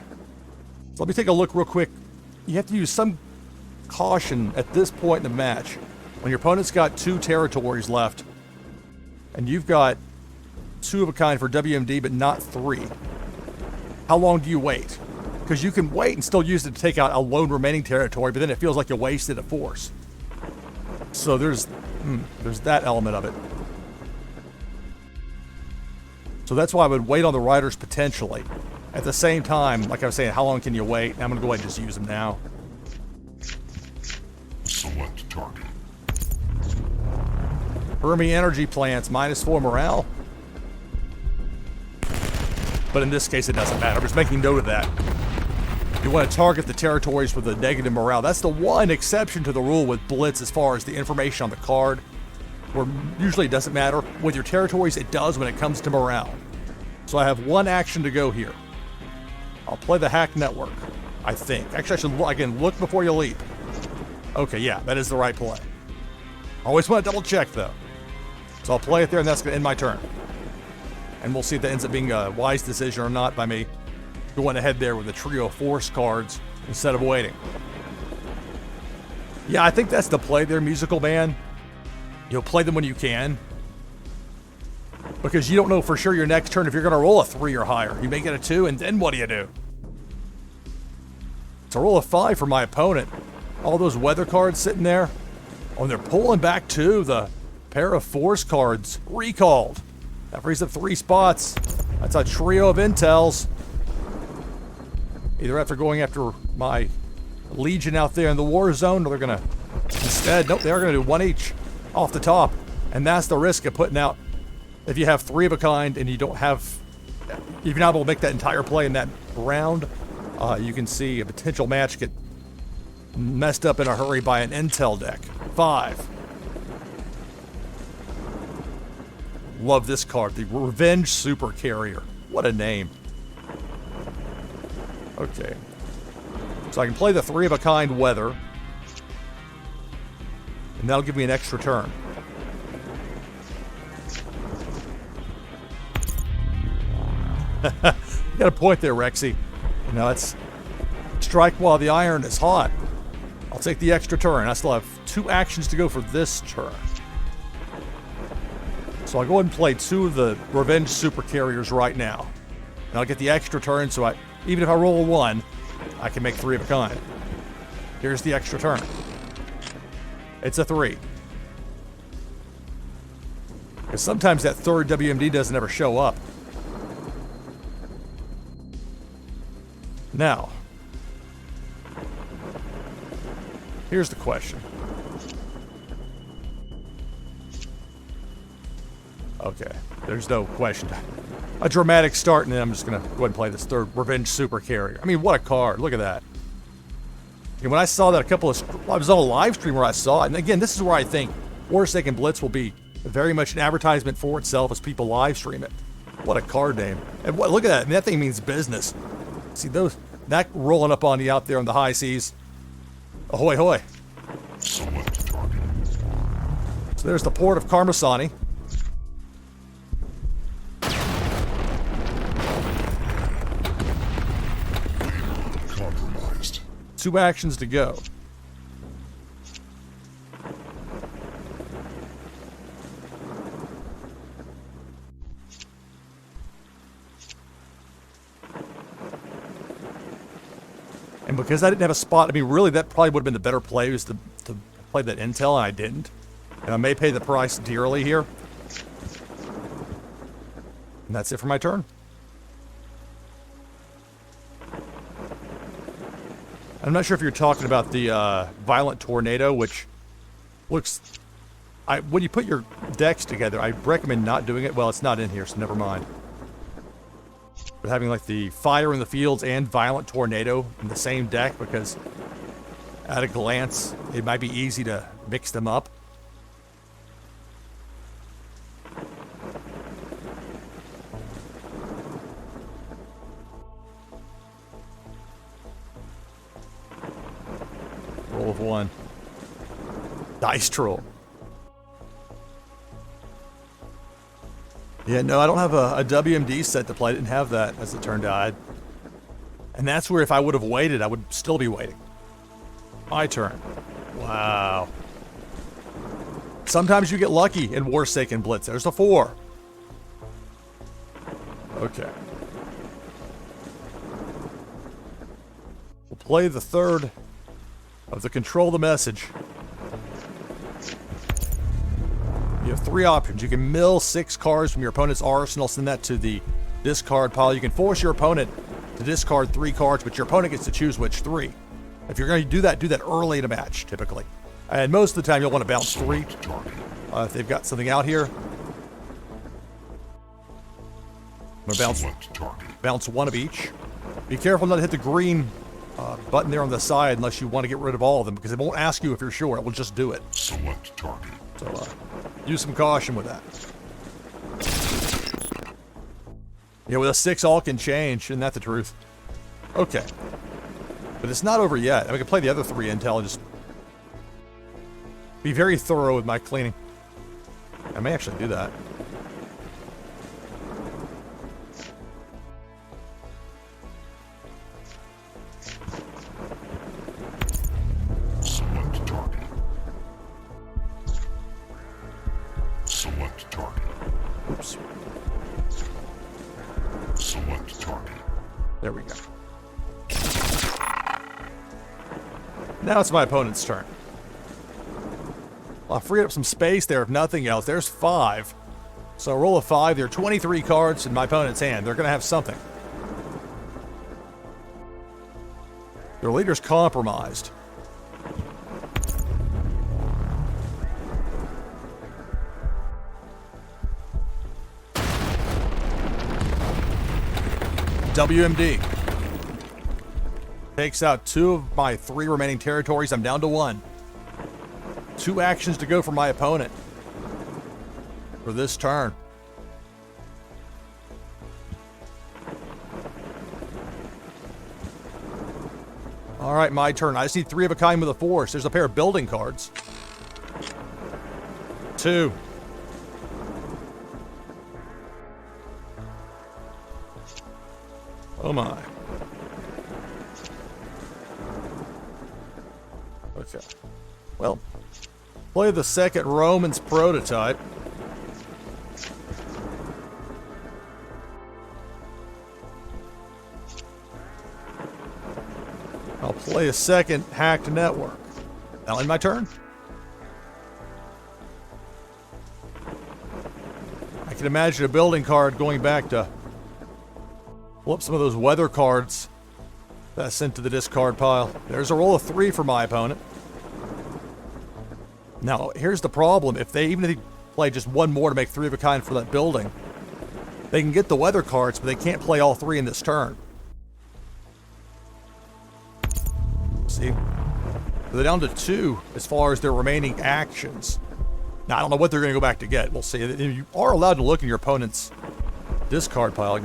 So let me take a look real quick. You have to use some caution at this point in the match. When your opponent's got 2 territories left, and you've got 2 of a kind for WMD, but not 3. How long do you wait? Because you can wait and still use it to take out a lone remaining territory, but then it feels like you wasted a force. So there's that element of it. So that's why I would wait on the riders potentially. At the same time, like I was saying, how long can you wait? I'm going to go ahead and just use them now. Select target. Hermy energy plants, -4 morale. But in this case, it doesn't matter. I'm just making note of that. You want to target the territories with a negative morale. That's the one exception to the rule with Blitz as far as the information on the card, where usually it doesn't matter. With your territories, it does when it comes to morale. So I have one action to go here. I'll play the hack network, I think. Actually, I can look before you leap. Okay, yeah, that is the right play. Always want to double check, though. So I'll play it there, and that's going to end my turn. And we'll see if that ends up being a wise decision or not by me going ahead there with the Trio of Force cards instead of waiting. Yeah, I think that's the play there, Musical Man. You'll play them when you can. Because you don't know for sure your next turn if you're going to roll a 3 or higher. You may get a 2, and then what do you do? To roll a 5 for my opponent. All those weather cards sitting there. Oh, and they're pulling back too. The pair of Force cards recalled. That frees up 3 spots. That's a trio of intels. Either after going after my Legion out there in the war zone, or they're going to instead, nope, they're going to do 1 each off the top. And that's the risk of putting out, if you have 3 of a kind and you don't have, if you're not able to make that entire play in that round, you can see a potential match get messed up in a hurry by an intel deck. 5. Love this card, the Revenge Super Carrier. What a name. Okay. So I can play the 3 of a kind weather. And that'll give me an extra turn. You got a point there, Rexy. You know, it's strike while the iron is hot. I'll take the extra turn. I still have 2 actions to go for this turn. So I'll go ahead and play 2 of the Revenge Super Carriers right now. And I'll get the extra turn, so even if I roll a 1, I can make 3 of a kind. Here's the extra turn. It's a 3. Because sometimes that third WMD doesn't ever show up. Now, here's the question. Okay, there's no question. A dramatic start, and then I'm just going to go ahead and play this third Revenge Super Carrier. I mean, what a card. Look at that. And when I saw that I was on a live stream where I saw it, and again, this is where I think Warsaken Blitz will be very much an advertisement for itself as people live stream it. What a card name. And look at that. I mean, that thing means business. See that rolling up on you out there on the high seas. Ahoy, hoy. Select target. So there's the port of Karmasani. Compromised. 2 actions to go. And because I didn't have a spot, I mean, really, that probably would have been the better play, was to play that intel, and I didn't. And I may pay the price dearly here. And that's it for my turn. I'm not sure if you're talking about the Violent Tornado, which looks... when you put your decks together, I recommend not doing it. Well, it's not in here, so never mind. But having like the Fire in the Fields and Violent Tornado in the same deck, because at a glance, it might be easy to mix them up. Roll of 1. Dice troll. Yeah, no, I don't have a WMD set to play. I didn't have that, as it turned out. And that's where if I would have waited, I would still be waiting. My turn. Wow. Sometimes you get lucky in Warsaken Blitz. There's a 4. Okay. We'll play the third of the Control the Message. You have 3 options. You can mill 6 cards from your opponent's arsenal, send that to the discard pile. You can force your opponent to discard 3 cards, but your opponent gets to choose which 3. If you're going to do that early in a match, typically. And most of the time, you'll want to bounce 3. If they've got something out here. I'm going to bounce 1 of each. Be careful not to hit the green button there on the side unless you want to get rid of all of them, because it won't ask you if you're sure. It will just do it. Select target. So, use some caution with that. Yeah, with a 6, all can change. Isn't that the truth? Okay. But it's not over yet. I can play the other 3 intel and just be very thorough with my cleaning. I may actually do that. Select target. Select target. Oops. Select target. There we go. Now it's my opponent's turn. I'll free up some space there if nothing else. There's 5. So roll a 5. There are 23 cards in my opponent's hand. They're going to have something. Their leader's compromised. WMD. Takes out 2 of my 3 remaining territories. I'm down to 1. 2 actions to go for my opponent for this turn. All right, my turn. I just need 3 of a kind with a force. There's a pair of building cards. 2. Oh my. Okay. Well, play the second Romans prototype. I'll play a second hacked network. Now in my turn. can imagine a building card going back to pull up some of those weather cards that I sent to the discard pile. There's a roll of 3 for my opponent. Now, here's the problem. Even if they play just one more to make 3 of a kind for that building, they can get the weather cards, but they can't play all 3 in this turn. See? They're down to 2 as far as their remaining actions. Now, I don't know what they're going to go back to get. We'll see. You are allowed to look in your opponent's discard pile.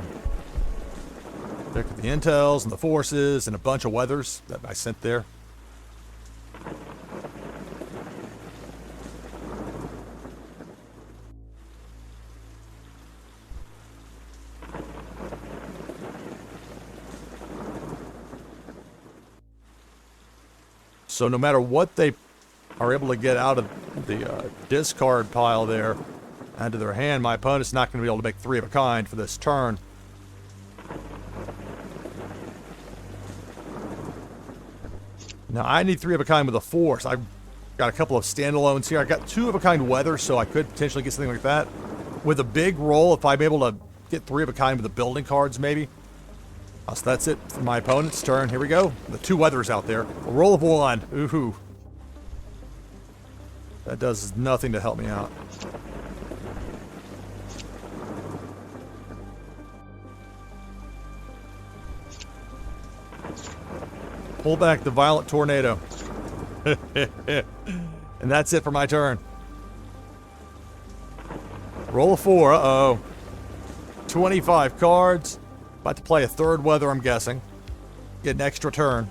Check the intels and the forces and a bunch of weathers that I sent there. So no matter what they are able to get out of the discard pile there into their hand, my opponent's not going to be able to make 3 of a kind for this turn. Now, I need 3 of a kind with a force. I've got a couple of standalones here. I got 2 of a kind weather, so I could potentially get something like that. With a big roll, if I'm able to get 3 of a kind with the building cards, maybe. So that's it for my opponent's turn. Here we go. The 2 weathers out there. A roll of 1. Ooh. That does nothing to help me out. Pull back the violent tornado. And that's it for my turn. Roll of 4. Uh-oh. 25 cards. About to play a 3rd weather, I'm guessing. Get an extra turn.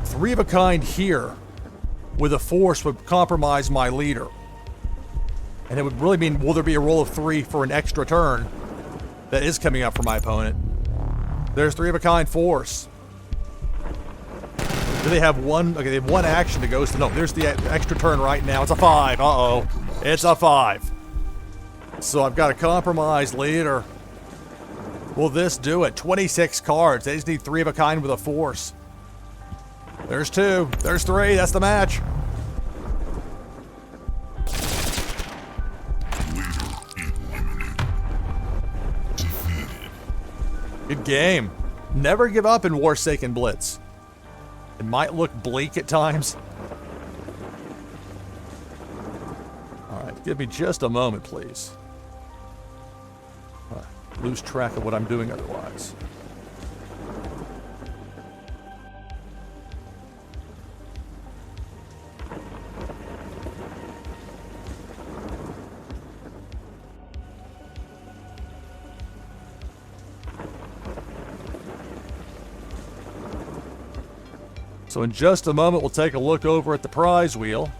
3 of a kind here with a force would compromise my leader. And it would really mean, will there be a roll of 3 for an extra turn that is coming up for my opponent? There's 3 of a kind force. Do they have one? Okay, they have 1 action that goes to... No, there's the extra turn right now. It's a 5. Uh-oh. It's a 5. So I've got a compromised leader. Will this do it? 26 cards. They just need 3 of a kind with a force. There's 2. There's 3. That's the match. Good game. Never give up in Warsaken Blitz. It might look bleak at times. Alright, give me just a moment, please. Lose track of what I'm doing otherwise. So in just a moment, we'll take a look over at the prize wheel.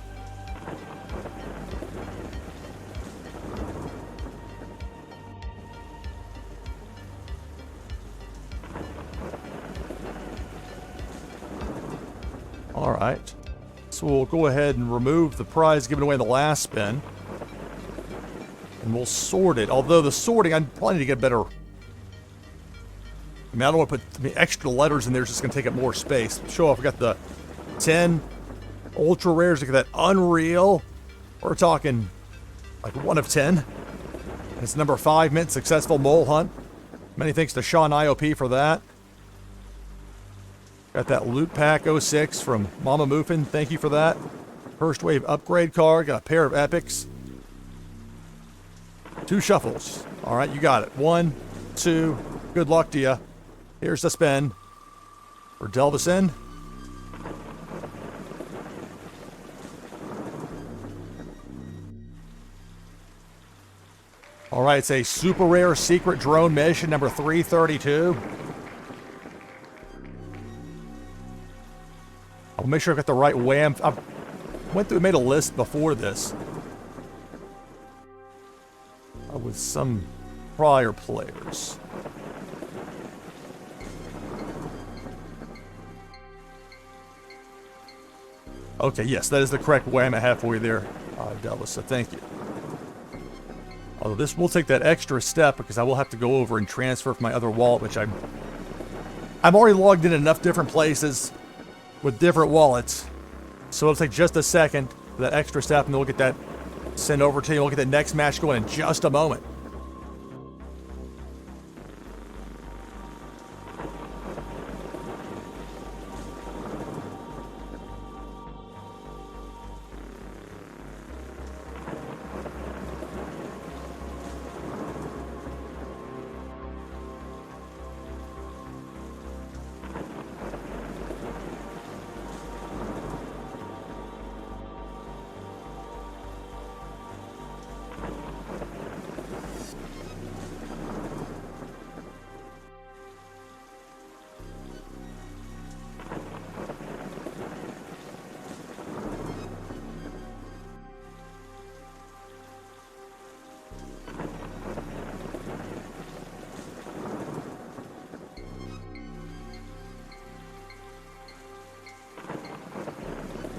All right. So we'll go ahead and remove the prize given away in the last spin. And we'll sort it. Although the sorting, I'm planning to get better. I mean, I don't want to put extra letters in there. It's just going to take up more space. Show off. We got the 10 ultra rares. Look at that. Unreal. We're talking like 1 of 10. And it's number 5 mint successful mole hunt. Many thanks to Sean IOP for that. Got that loot pack 06 from Mama Moofin. Thank you for that. First wave upgrade card. Got a pair of epics. 2 shuffles. All right, you got it. 1, 2. Good luck to you. Here's the spin for Delvison. All right, it's a super rare secret drone mission number 332. I'll make sure I got the right WAM. I went through and made a list before this with some prior players. Okay, yes, that is the correct WAM I have for you there, Delvis, so thank you. Although this will take that extra step because I will have to go over and transfer from my other wallet, which I'm already logged in enough different places with different wallets. So it'll take just a second for that extra step, and then we'll get that send over to you. We'll get the next match going in just a moment.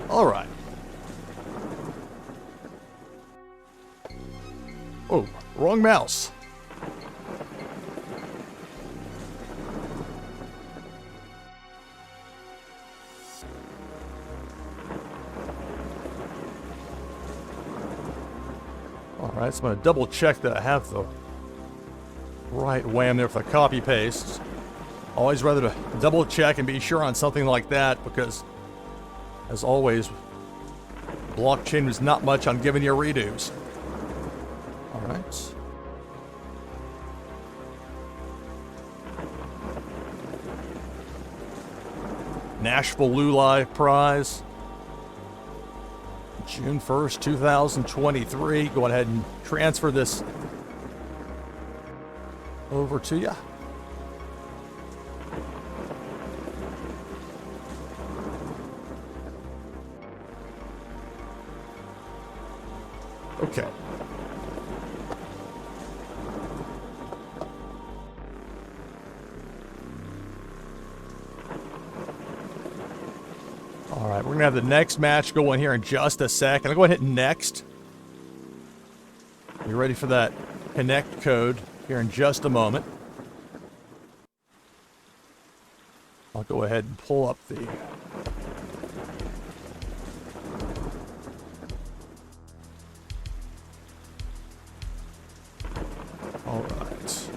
All right. Oh, wrong mouse. All right, so I'm going to double check that I have the right wham there for the copy paste. Always rather to double check and be sure on something like that because, as always, blockchain is not much on giving you redos. All right. NashvilleLou Prize. June 1st, 2023. Go ahead and transfer this over to you. Okay. All right, we're going to have the next match going here in just a second. I'll go ahead and hit next. You ready for that connect code here in just a moment. I'll go ahead and pull up the... All right.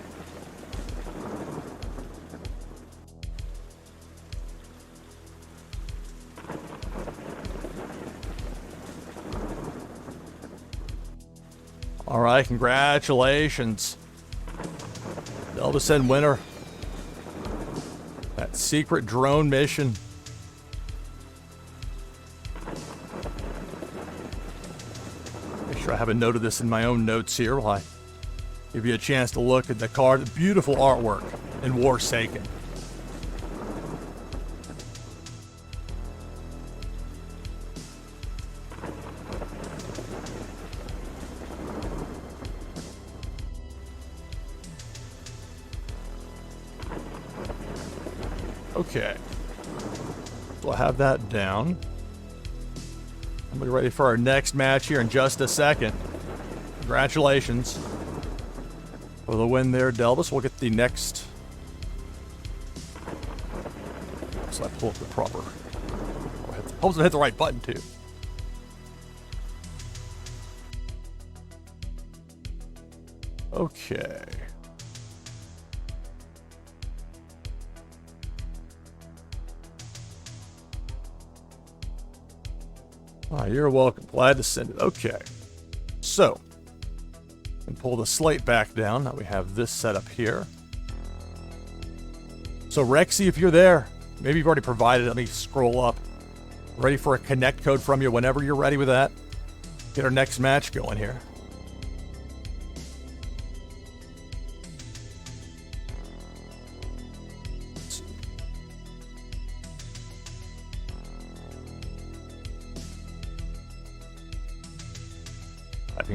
All right, congratulations. Delvison winner. That secret drone mission. Make sure I have a note of this in my own notes here while I give you a chance to look at the card. The beautiful artwork in Warsaken. Okay. So I have that down. I'm gonna be ready for our next match here in just a second. Congratulations for the win there, Delvis. We'll get the next. So I pull up the proper. Hopefully I hit the right button too. Okay. Oh, you're welcome. Glad to send it. Okay. So, and pull the slate back down. Now we have this set up here. So, Rexy, if you're there, maybe you've already provided it. Let me scroll up. Ready for a connect code from you whenever you're ready with that. Get our next match going here.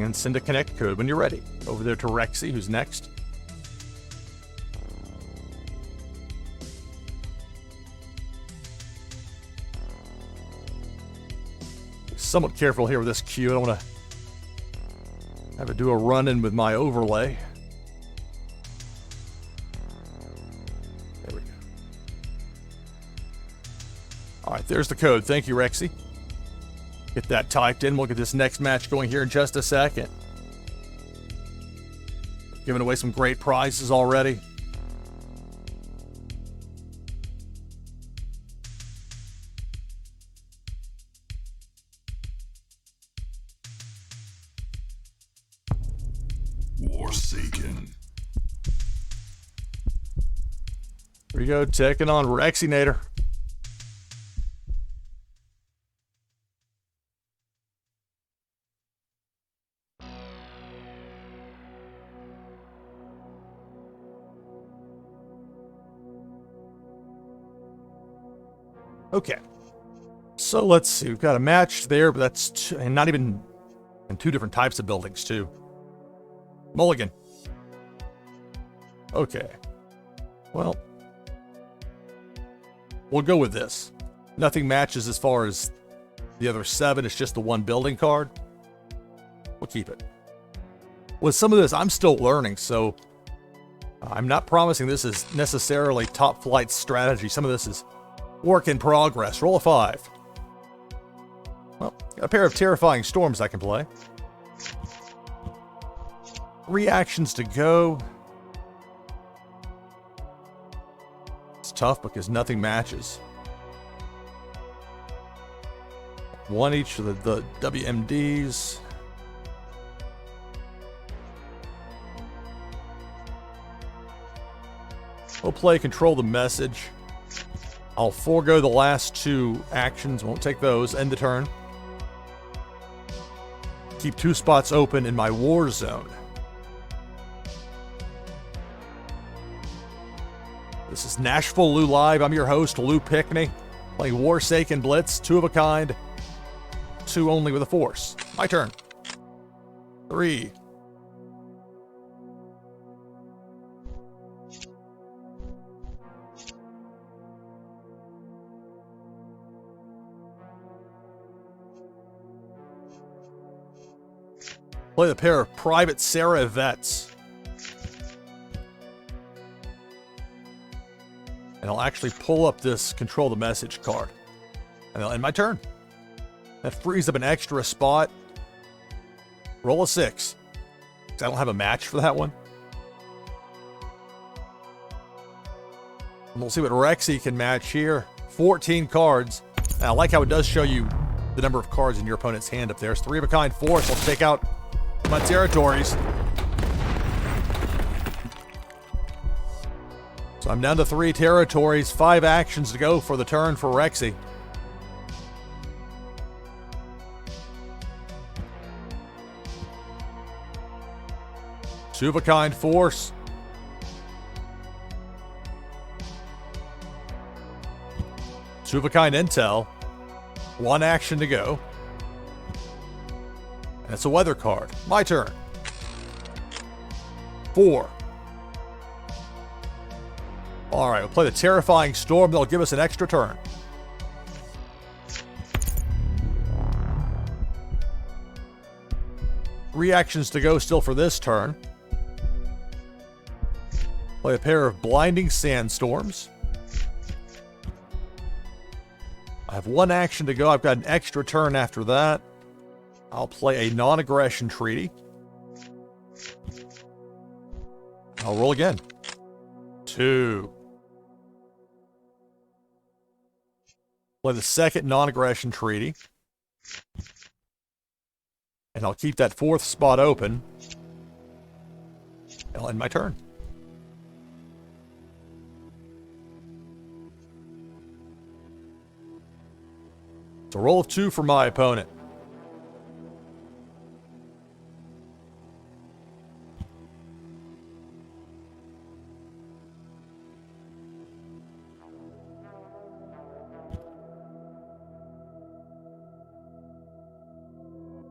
And send a connect code when you're ready. Over there to Rexy, who's next. Somewhat careful here with this queue. I don't want to have to do a run-in with my overlay. There we go. All right, there's the code. Thank you, Rexy. Get that typed in. We'll get this next match going here in just a second. Giving away some great prizes already. Warsaken. Here we go, taking on Rexinator. Okay, so let's see. We've got a match there, but that's and not even in two different types of buildings too. Mulligan. Okay. Well, we'll go with this. Nothing matches as far as the other 7. It's just the one building card. We'll keep it. With some of this, I'm still learning, so I'm not promising this is necessarily top flight strategy. Some of this is work in progress. Roll a 5. Well, got a pair of terrifying storms I can play. 3 actions to go. It's tough because nothing matches. 1 each of the WMDs. We'll play Control the Message. I'll forego the last 2 actions. Won't take those. End the turn. Keep 2 spots open in my war zone. This is NashvilleLou Live. I'm your host, Lou Pickney. Playing Warsaken Blitz, 2 of a kind. 2 only with a force. My turn. 3. Play the pair of Private Sarah vets. And I'll actually pull up this Control the Message card. And I'll end my turn. That frees up an extra spot. Roll a 6. I don't have a match for that one. And we'll see what Rexy can match here. 14 cards. And I like how it does show you the number of cards in your opponent's hand up there. It's 3 of a kind force. I'll take out my territories. So I'm down to 3 territories, 5 actions to go for the turn for Rexy. Two of a kind force. Two of a kind intel. 1 action to go. And it's a weather card. My turn. 4. All right, we'll play the Terrifying Storm. That'll give us an extra turn. Three actions to go still for this turn. Play a pair of Blinding Sandstorms. I have 1 action to go. I've got an extra turn after that. I'll play a non-aggression treaty. I'll roll again. 2. Play the second non-aggression treaty. And I'll keep that 4th spot open. I'll end my turn. It's a roll of 2 for my opponent.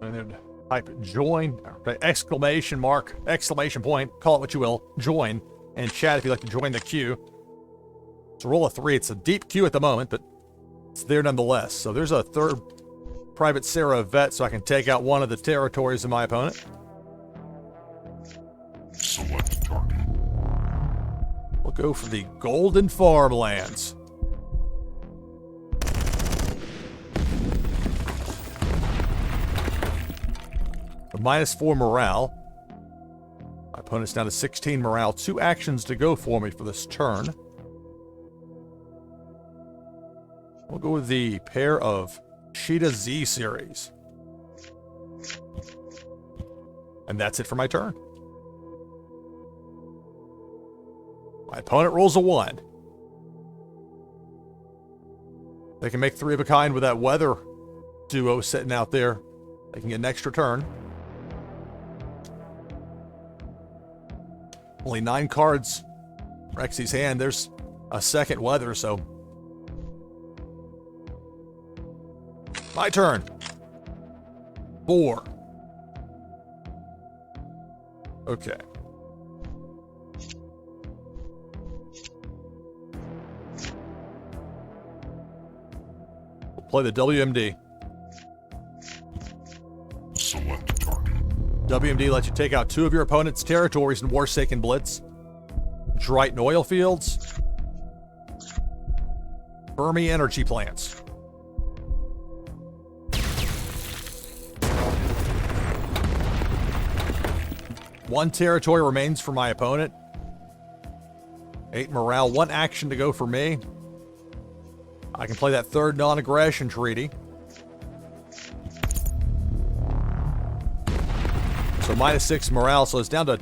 And then type join, exclamation mark, exclamation point, call it what you will, join, and chat if you'd like to join the queue. It's a roll of 3. It's a deep queue at the moment, but it's there nonetheless. So there's a 3rd Private Sarah vet, so I can take out 1 of the territories of my opponent. Select target. We'll go for the Golden Farmlands. -4 morale. My opponent's down to 16 morale. 2 actions to go for me for this turn. We'll go with the pair of Cheetah Z series. And that's it for my turn. My opponent rolls a 1. They can make 3 of a kind with that weather duo sitting out there. They can get an extra turn. Only 9 cards. Rexy's hand. There's a second weather, so. My turn. 4. Okay. We'll play the WMD. Select target. WMD lets you take out 2 of your opponent's territories in Warsaken Blitz. Drighton oil fields. Fermi energy plants. One territory remains for my opponent. 8 morale, 1 action to go for me. I can play that 3rd non-aggression treaty. So -6 morale, so it's down to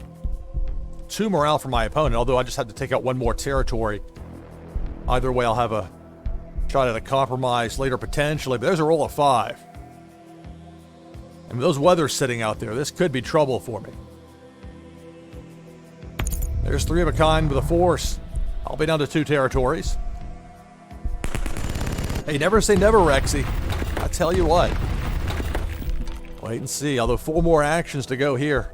2 morale for my opponent, although I just have to take out 1 more territory. Either way, I'll have a shot at a compromise later potentially, but there's a roll of 5. And with those weathers sitting out there, this could be trouble for me. There's 3 of a kind with a force. I'll be down to 2 territories. Hey, never say never, Rexy. I tell you what. Wait and see, although 4 more actions to go here.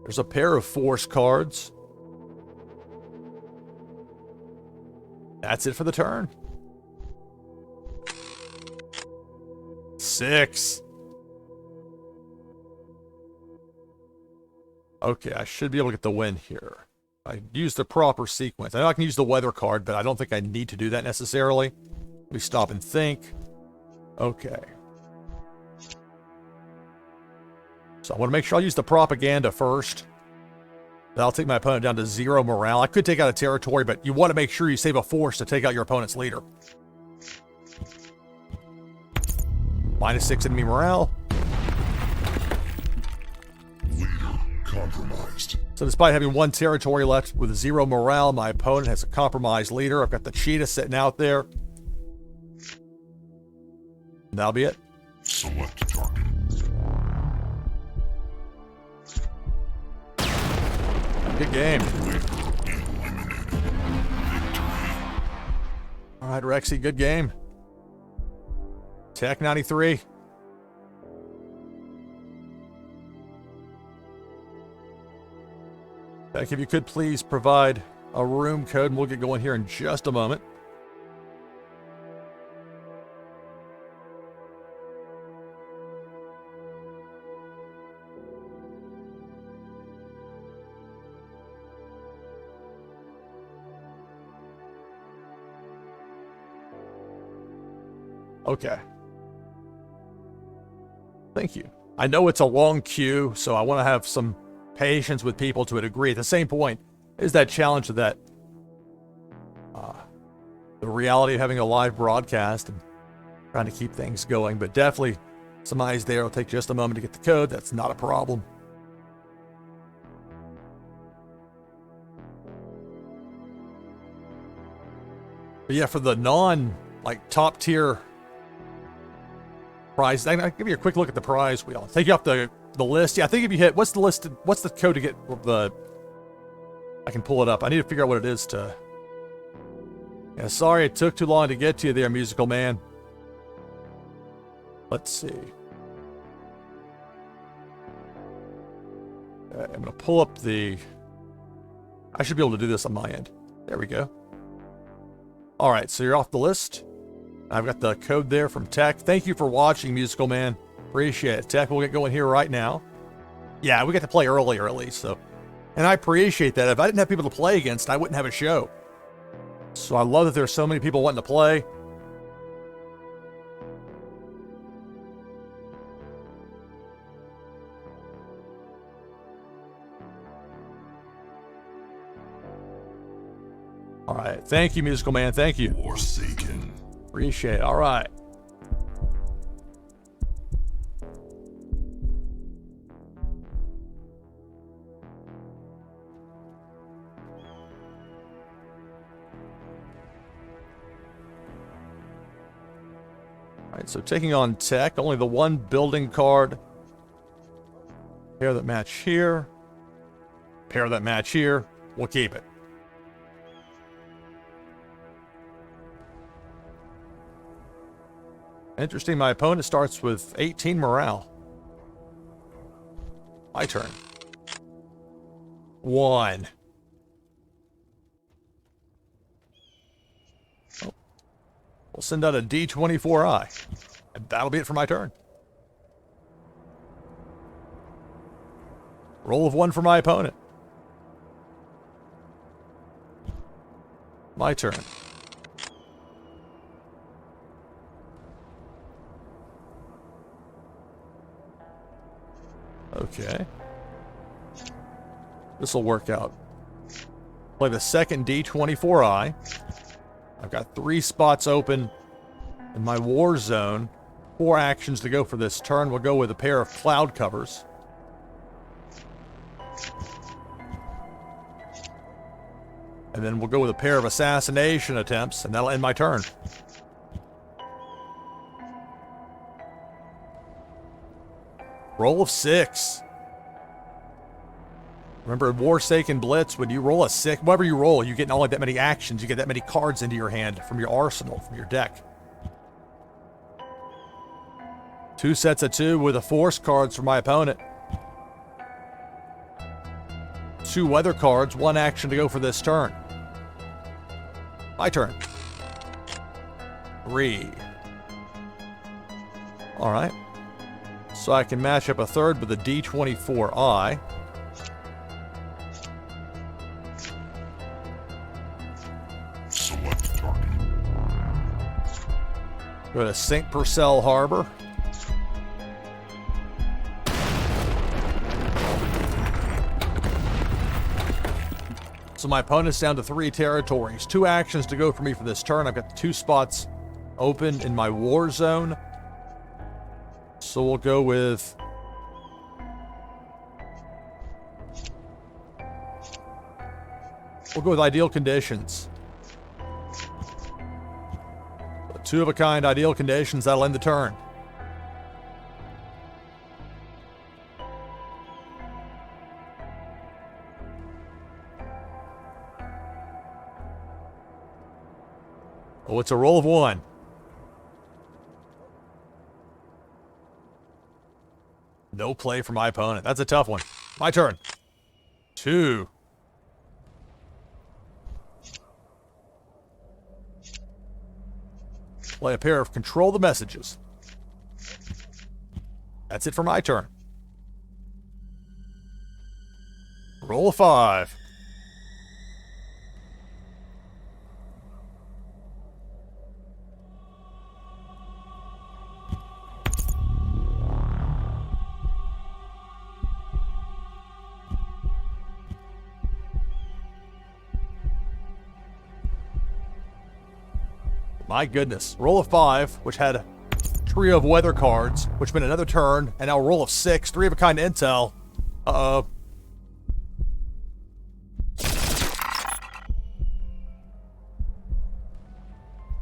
There's a pair of force cards. That's it for the turn. 6. Okay, I should be able to get the win here. I use the proper sequence. I know I can use the weather card, but I don't think I need to do that necessarily. We stop and think. Okay. So I want to make sure I use the propaganda first. That'll take my opponent down to 0 morale. I could take out a territory, but you want to make sure you save a force to take out your opponent's leader. -6 enemy morale. Leader compromised. So despite having 1 territory left with 0 morale, my opponent has a compromised leader. I've got the cheetah sitting out there. And that'll be it. Select target. Good game. All right, Rexy, good game. Tech 93. Tech, if you could please provide a room code, and we'll get going here in just a moment. Okay. Thank you. I know it's a long queue, so I want to have some patience with people to a degree. At the same point, is that challenge of that the reality of having a live broadcast and trying to keep things going. But definitely some eyes there. It'll take just a moment to get the code. That's not a problem. But yeah, for the top tier prize, I'll give you a quick look at the prize wheel. Take you off the list. Yeah, I think if you hit, what's the code to get the, I can pull it up. I need to figure out what it is to, yeah, sorry it took too long to get to you there, musical man. Let's see. I'm going to pull up I should be able to do this on my end. There we go. All right, so you're off the list. I've got the code there from Tech. Thank you for watching, musical man. Appreciate it. Tech, we'll get going here right now. Yeah, we get to play earlier at least, so. And I appreciate that. If I didn't have people to play against, I wouldn't have a show. So I love that there's so many people wanting to play. All right. Thank you, Musical Man. Thank you. Warsaken. Appreciate it. All right. Alright, so taking on tech, only the one building card. Pair that match here. Pair that match here. We'll keep it. Interesting, my opponent starts with 18 morale. My turn. 1. Oh. We'll send out a D24I. And that'll be it for my turn. Roll of 1 for my opponent. My turn. Okay. This will work out. Play the second D24I. I've got 3 spots open in my war zone. 4 actions to go for this turn. We'll go with a pair of cloud covers. And then we'll go with a pair of assassination attempts, and that'll end my turn. Roll of 6. Remember, in Warsaken Blitz, when you roll a 6, whatever you roll, you get not only that many actions, you get that many cards into your hand from your arsenal, from your deck. 2 sets of 2 with the force cards for my opponent. 2 weather cards, 1 action to go for this turn. My turn. 3. Alright. So I can match up a third with a D24I. Select target. Go to St. Purcell Harbor. So my opponent's down to 3 territories. 2 actions to go for me for this turn. I've got 2 spots open in my war zone. So we'll go with... We'll go with ideal conditions. 2 of a kind ideal conditions. That'll end the turn. Oh, it's a roll of 1. No play for my opponent. That's a tough one. My turn. 2. Play a pair of control the messages. That's it for my turn. Roll a 5. My goodness. Roll of 5, which had a trio of weather cards, which meant another turn, and now roll of 6, 3 of a kind intel. Uh-oh.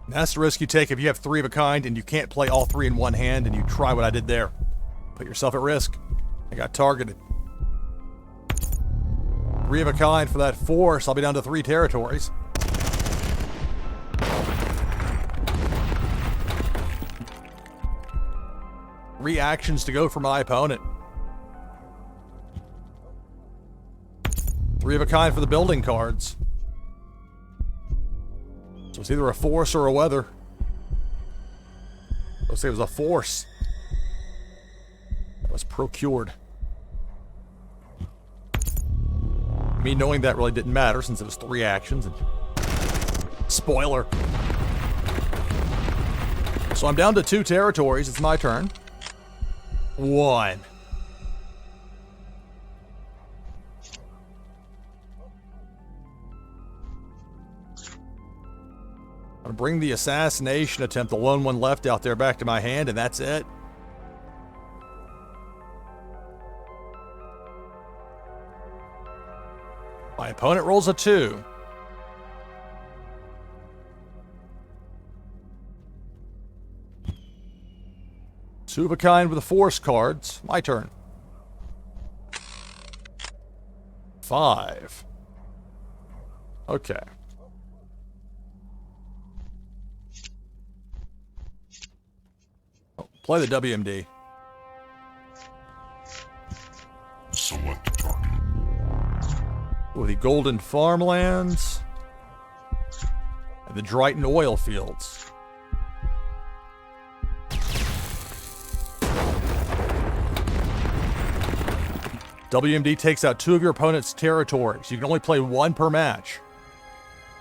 That's the risk you take if you have 3 of a kind and you can't play all 3 in one hand and you try what I did there. Put yourself at risk. I got targeted. 3 of a kind for that force. I'll be down to 3 territories. Reactions to go for my opponent. 3 of a kind for the building cards. So it's either a force or a weather. Let's say it was a force that was procured. Me knowing that really didn't matter since it was 3 actions. And Spoiler. So I'm down to 2 territories. It's my turn. 1. I'm gonna bring the assassination attempt, the lone one left out there, back to my hand, and that's it. My opponent rolls a 2. Two of a kind with the force cards. My turn. 5. Okay. Oh, play the WMD. Select target. With the golden farmlands and the Drighton oil fields. WMD takes out 2 of your opponent's territories. You can only play 1 per match.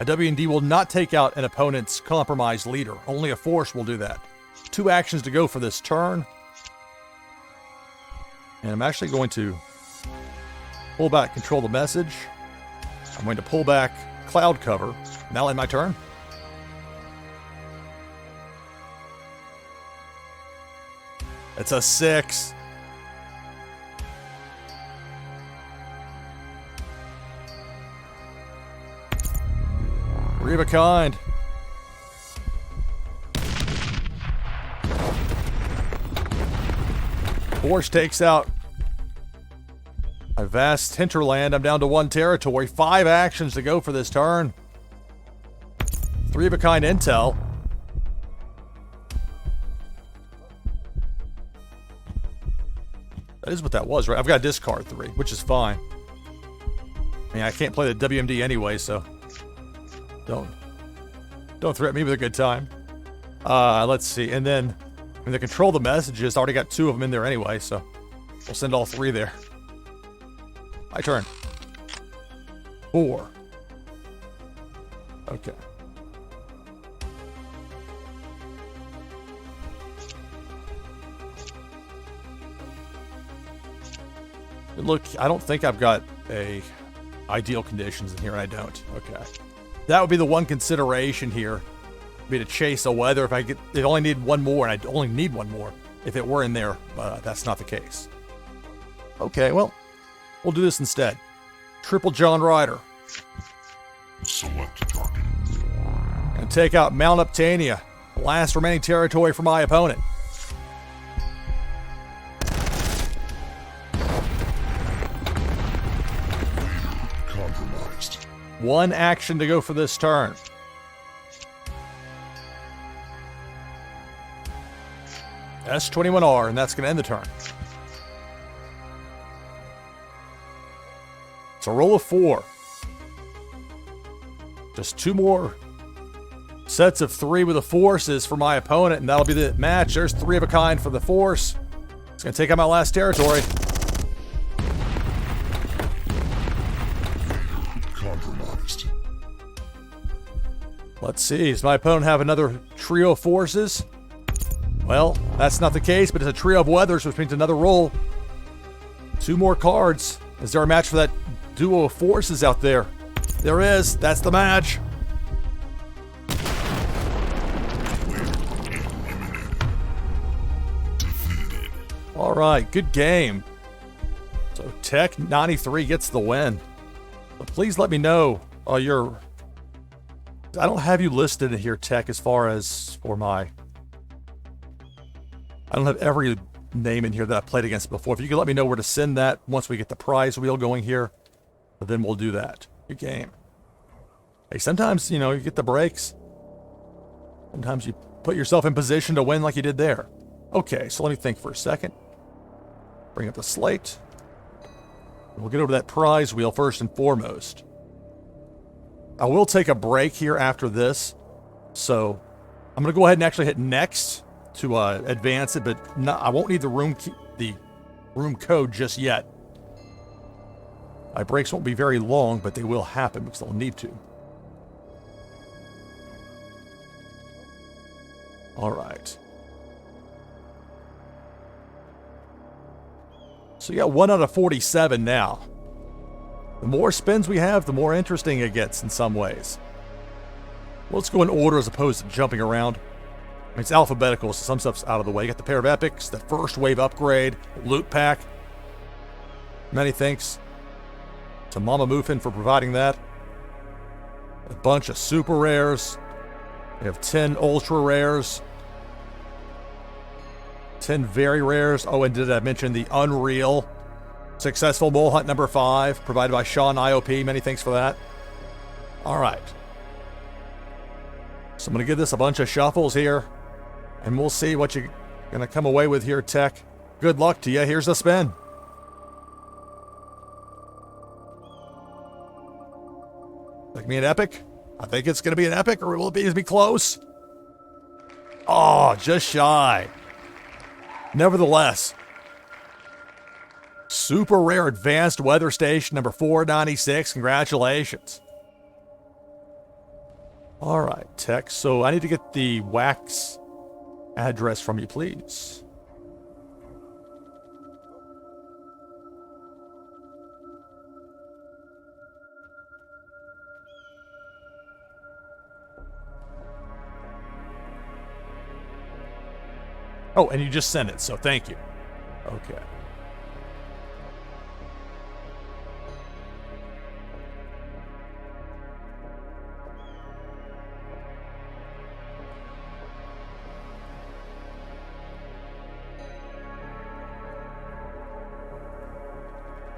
A WMD will not take out an opponent's compromised leader. Only a force will do that. 2 actions to go for this turn. And I'm actually going to pull back, control the message. I'm going to pull back cloud cover. Now in my turn. It's a 6. Three of a kind. Force takes out a vast hinterland. I'm down to 1 territory. 5 actions to go for this turn. 3 of a kind intel. That is what that was, right? I've got to discard 3, which is fine. I mean, I can't play the WMD anyway, so don't threaten me with a good time. Let's see. And then when they control the messages, I already got 2 of them in there anyway, so we'll send all 3 there. My turn. 4. Okay. Look, I don't think I've got a ideal conditions in here, and I don't. Okay. That would be the one consideration here. Be to chase a weather if I only need 1 more, and I only need 1 more if it were in there. That's not the case. Okay, well, we'll do this instead. Triple John Ryder. Select target. And take out Mount Uptania, the last remaining territory for my opponent. Compromised. 1 action to go for this turn. S21R, and that's going to end the turn. It's a roll of 4. Just 2 more sets of 3 with the forces for my opponent, and that'll be the match. There's 3 of a kind for the force. It's going to take out my last territory. Compromised. Let's see. Does my opponent have another trio of forces? Well, that's not the case, but it's a trio of weathers, which means another roll. 2 more cards. Is there a match for that duo of forces out there? There is. That's the match. All right, good game. So Tech 93 gets the win. But please let me know your... I don't have you listed in here, Tech, as far as for my... I don't have every name in here that I played against before. If you could let me know where to send that once we get the prize wheel going here, then we'll do that. Good game. Hey, sometimes, you get the breaks. Sometimes you put yourself in position to win like you did there. Okay, so let me think for a second. Bring up the slate. We'll get over that prize wheel first and foremost. I will take a break here after this. So I'm going to go ahead and actually hit next to advance it, but I won't need the room code just yet. My breaks won't be very long, but they will happen because I'll need to. All right. So you got 1 out of 47 now. The more spins we have, the more interesting it gets in some ways. Let's go in order as opposed to jumping around. I mean, it's alphabetical, so some stuff's out of the way. You got the pair of epics, the first wave upgrade, loot pack. Many thanks to Mama Muffin for providing that. A bunch of super rares. We have 10 ultra rares. 10 very rares. Oh, and did I mention the Unreal Successful Mole Hunt number 5, provided by Sean IOP. Many thanks for that. All right. So I'm going to give this a bunch of shuffles here, and we'll see what you're going to come away with here, Tech. Good luck to you. Here's the spin. Like me an epic? I think it's going to be an epic, or will it be close? Oh, just shy. Nevertheless, super rare advanced weather station number 496. Congratulations. All right, Tech. So I need to get the wax address from you, please. Oh, and you just sent it, so thank you. Okay.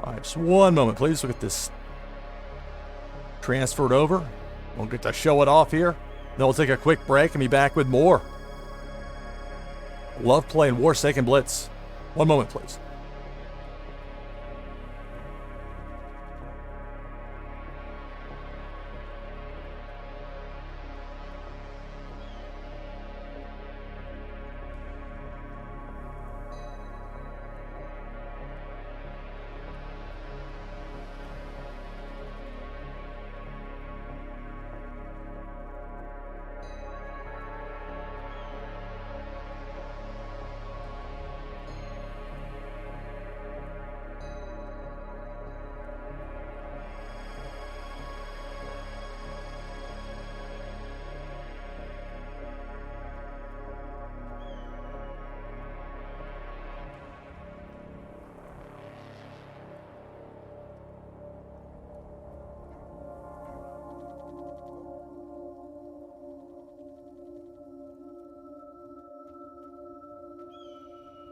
All right, just one moment, please. Look at this. Transferred over. We'll get to show it off here. Then we'll take a quick break and be back with more. Love playing Warsaken Blitz. One moment, please.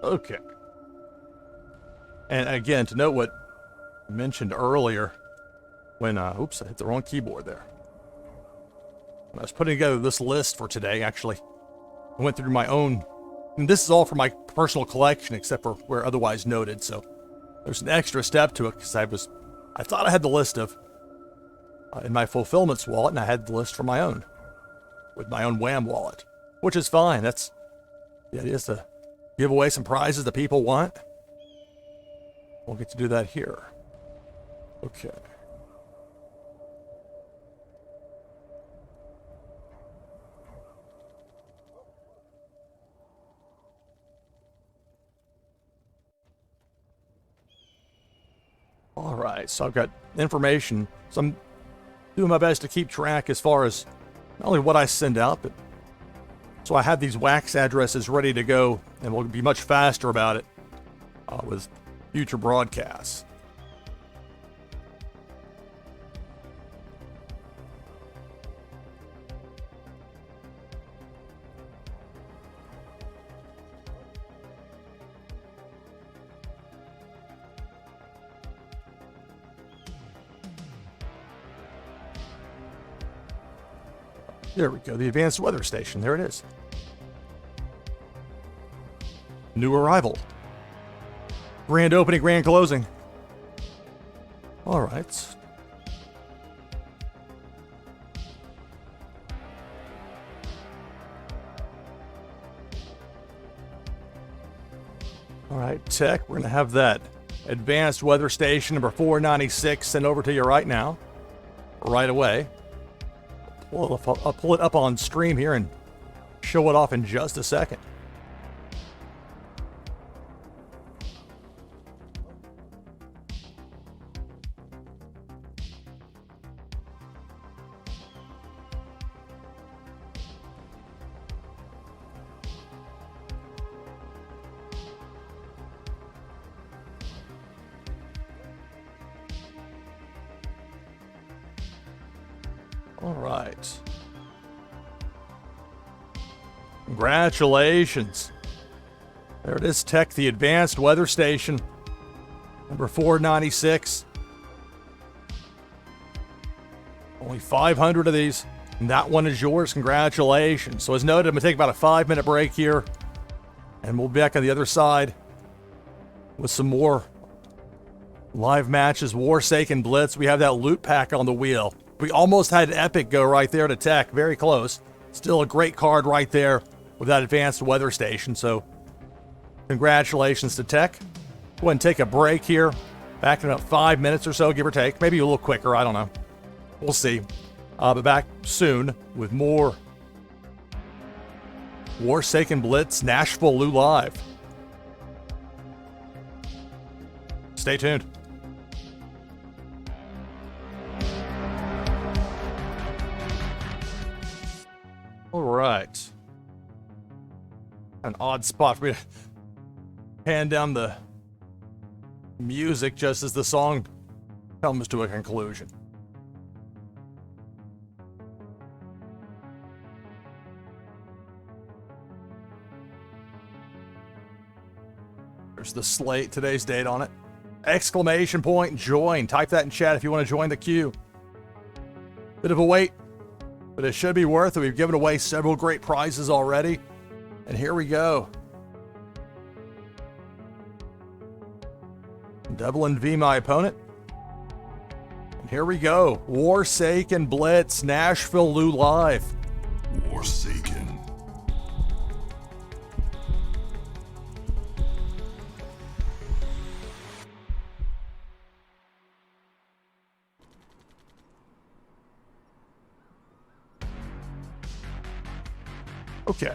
Okay. And again, to note what I mentioned earlier when, oops, I hit the wrong keyboard there. When I was putting together this list for today, actually, I went through my own, and this is all for my personal collection, except for where otherwise noted, so there's an extra step to it, because I thought I had the list of, in my fulfillments wallet, and I had the list for my own, with my own Wham wallet, which is fine. That's, the idea is to give away some prizes that people want. We'll get to do that here. Okay. All right, so I've got information. So I'm doing my best to keep track as far as not only what I send out, but so I have these wax addresses ready to go, and we'll be much faster about it with future broadcasts. There we go, the advanced weather station. There it is. New arrival. Grand opening, grand closing. All right. All right, Tech, we're going to have that advanced weather station number 496 sent over to you right now. Right away. I'll pull it up on stream here and show it off in just a second. All right. Congratulations. There it is, Tech, the Advanced Weather Station. Number 496. Only 500 of these. And that one is yours. Congratulations. So as noted, I'm going to take about a 5-minute break here. And we'll be back on the other side with some more live matches. Warsaken Blitz. We have that loot pack on the wheel. We almost had Epic go right there to Tech. Very close. Still a great card right there with that Advanced Weather Station. So congratulations to Tech. Go ahead and take a break here. Back in about 5 minutes or so, give or take. Maybe a little quicker. I don't know. We'll see. But back soon with more Warsaken Blitz NashvilleLou Live. Stay tuned. All right. An odd spot for me to hand down the music just as the song comes to a conclusion. There's the slate, today's date on it. Exclamation point, join. Type that in chat if you want to join the queue. Bit of a wait, but it should be worth it. We've given away several great prizes already. And here we go. Double and V my opponent. And here we go. Warsaken Blitz, NashvilleLou Live. Warsaken. Okay.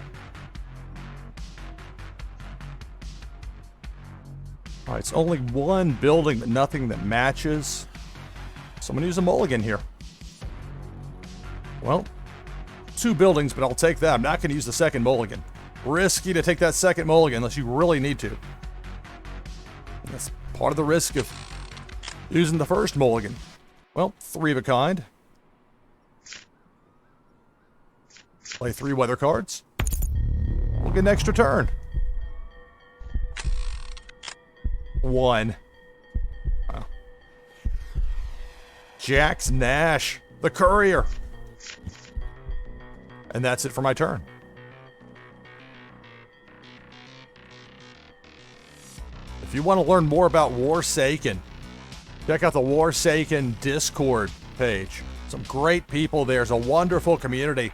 All right, it's only one building, but nothing that matches. So I'm going to use a mulligan here. Well, 2 buildings, but I'll take that. I'm not going to use the second mulligan. Risky to take that second mulligan unless you really need to. And that's part of the risk of using the first mulligan. Well, 3 of a kind. Play 3 weather cards. We'll get an extra turn. 1. Wow. Jack's Nash, the courier. And that's it for my turn. If you want to learn more about Warsaken, check out the Warsaken Discord page. Some great people there. It's a wonderful community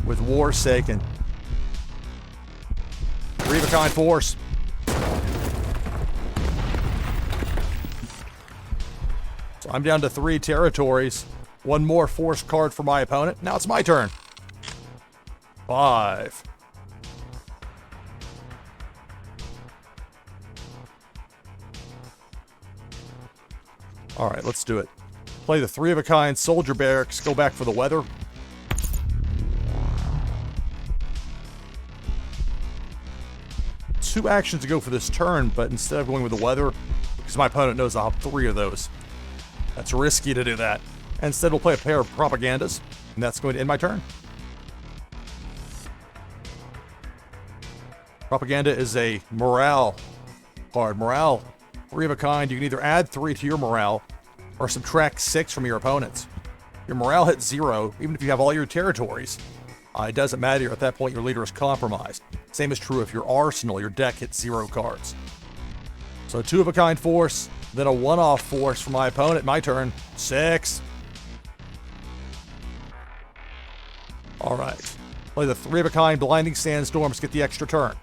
with Warsaken. 3 of a kind force. So I'm down to 3 territories. 1 more force card for my opponent. Now it's my turn. 5. All right, let's do it. Play the 3 of a kind soldier barracks. Go back for the weather. Two actions to go for this turn, but instead of going with the weather, because my opponent knows I'll have 3 of those. That's risky to do that. Instead, we'll play a pair of propagandas, and that's going to end my turn. Propaganda is a morale card. Morale, 3 of a kind. You can either add 3 to your morale or subtract 6 from your opponent's. Your morale hits 0, even if you have all your territories. It doesn't matter. At that point, your leader is compromised. Same is true if your arsenal, your deck hits 0 cards. So 2 of a kind force, then a 1-off force for my opponent. My turn. 6. All right. Play the 3 of a kind blinding sandstorms. Get the extra turn.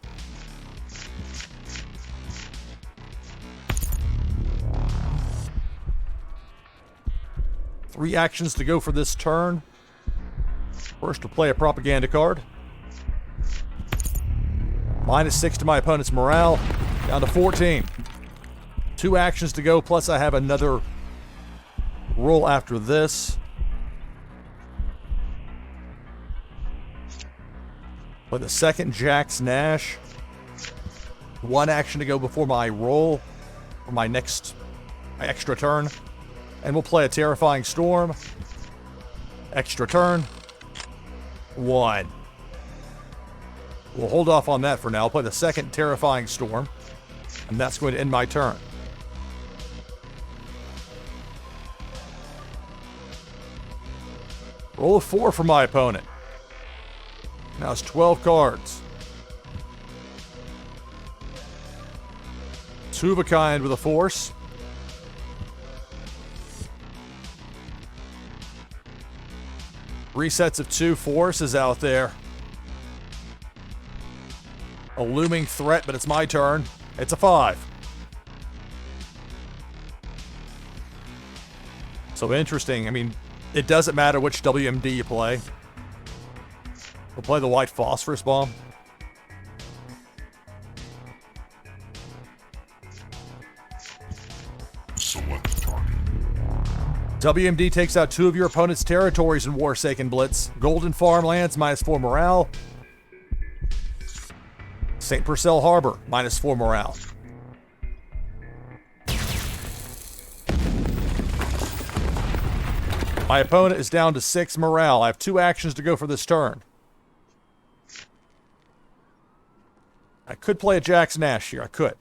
Three actions to go for this turn. First, we'll play a propaganda card. -6 to my opponent's morale. Down to 14. 2 actions to go, plus I have another roll after this. Play the second Jack's Nash. 1 action to go before my roll for my extra turn. And we'll play a Terrifying Storm. Extra turn. 1. We'll hold off on that for now. I'll play the second Terrifying Storm. And that's going to end my turn. Roll a 4 for my opponent. Now it's 12 cards. 2 of a kind with a force. Three sets of 2 forces out there. A looming threat, but it's my turn. It's a 5. So interesting. I mean, it doesn't matter which WMD you play. We'll play the white phosphorus bomb. Select target. WMD takes out 2 of your opponent's territories in Warsaken Blitz. Golden Farmlands, -4 morale. St. Purcell Harbor, -4 morale. My opponent is down to 6 morale. I have 2 actions to go for this turn. I could play a Jack's Nash here. I could.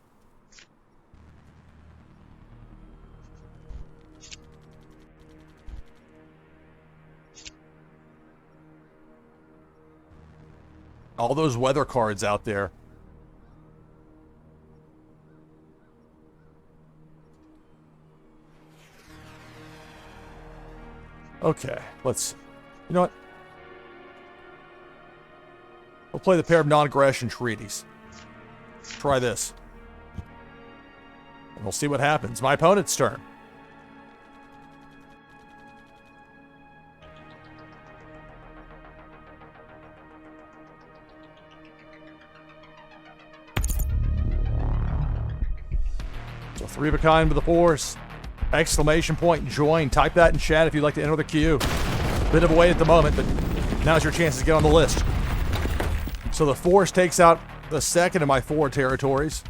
All those weather cards out there. Okay, let's... You know what? We'll play the pair of non-aggression treaties. Try this. And we'll see what happens. My opponent's turn. So 3 of a kind with a force. Exclamation point, join. Type that in chat if you'd like to enter the queue. Bit of a wait at the moment, but now's your chance to get on the list. So the force takes out the second of my 4 territories.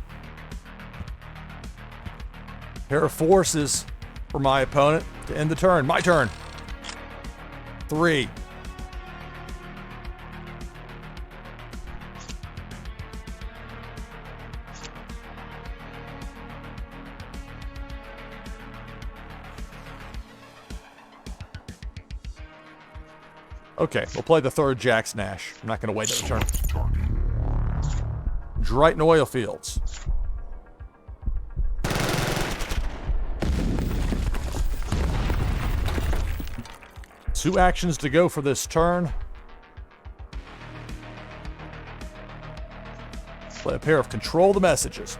Pair of forces for my opponent to end the turn. My turn. 3. Okay, we'll play the third Jack's Nash. I'm not going to wait a turn. Drighton oil fields. Two actions to go for this turn. Play a pair of Control the Messages.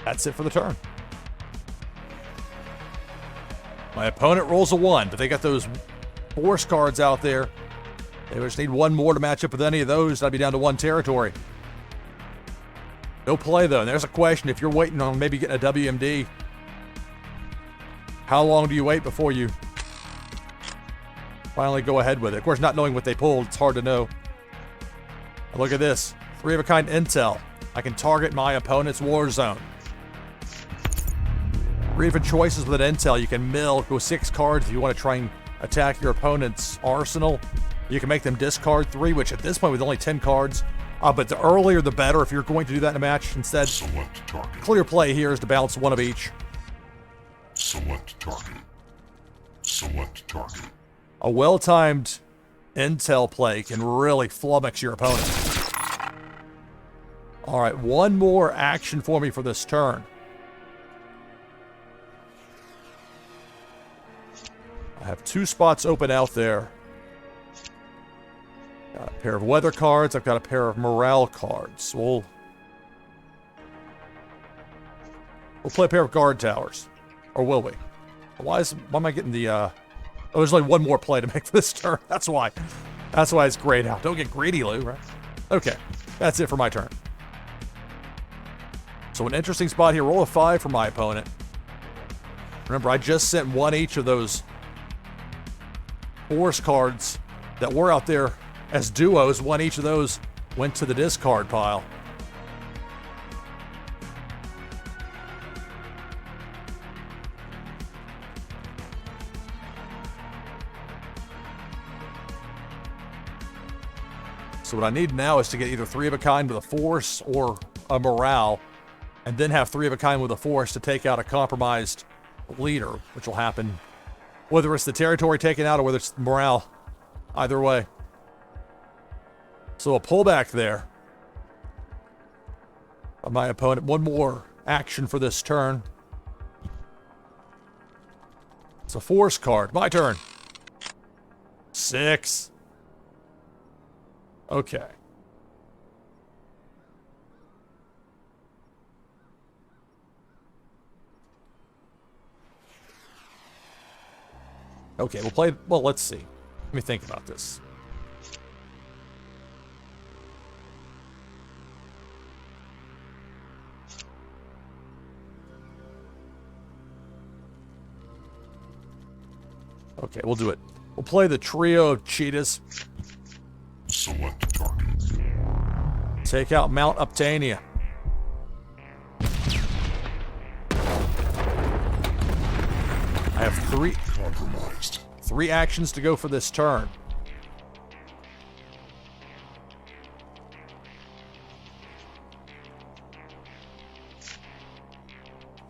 That's it for the turn. My opponent rolls a 1, but they got those force cards out there. They just need 1 more to match up with any of those. I'd be down to 1 territory. No play, though. And there's a question. If you're waiting on maybe getting a WMD, how long do you wait before you finally go ahead with it? Of course, not knowing what they pulled, it's hard to know. Look at this. 3 of a kind intel. I can target my opponent's war zone. 3 different choices with an intel. You can mill, go 6 cards if you want to try and attack your opponent's arsenal. You can make them discard 3, which at this point with only 10 cards. But the earlier the better if you're going to do that in a match. Instead, Select target. clear play here is to balance 1 of each. Select target. Select target. A well-timed intel play can really flummox your opponent. All right, 1 more action for me for this turn. I have 2 spots open out there. Got a pair of weather cards. I've got a pair of morale cards. We'll play a pair of guard towers. Or will we? Why am I getting the Oh, there's only one more play to make for this turn. That's why. That's why it's grayed out. Don't get greedy, Lou, right? Okay, that's it for my turn. So an interesting spot here. Roll a 5 for my opponent. Remember, I just sent one each of those force cards that were out there as duos. One each of those went to the discard pile. So what I need now is to get either 3 of a kind with a force or a morale, and then have 3 of a kind with a force to take out a compromised leader, which will happen whether it's the territory taken out or whether it's morale. Either way. So a pullback there by my opponent. One more action for this turn. It's a force card. My turn. 6. Okay. Okay, we'll play... Well, let's see. Let me think about this. Okay, we'll do it. We'll play the trio of cheetahs. Select target. Take out Mount Uptania. I have Compromised. 3 actions to go for this turn.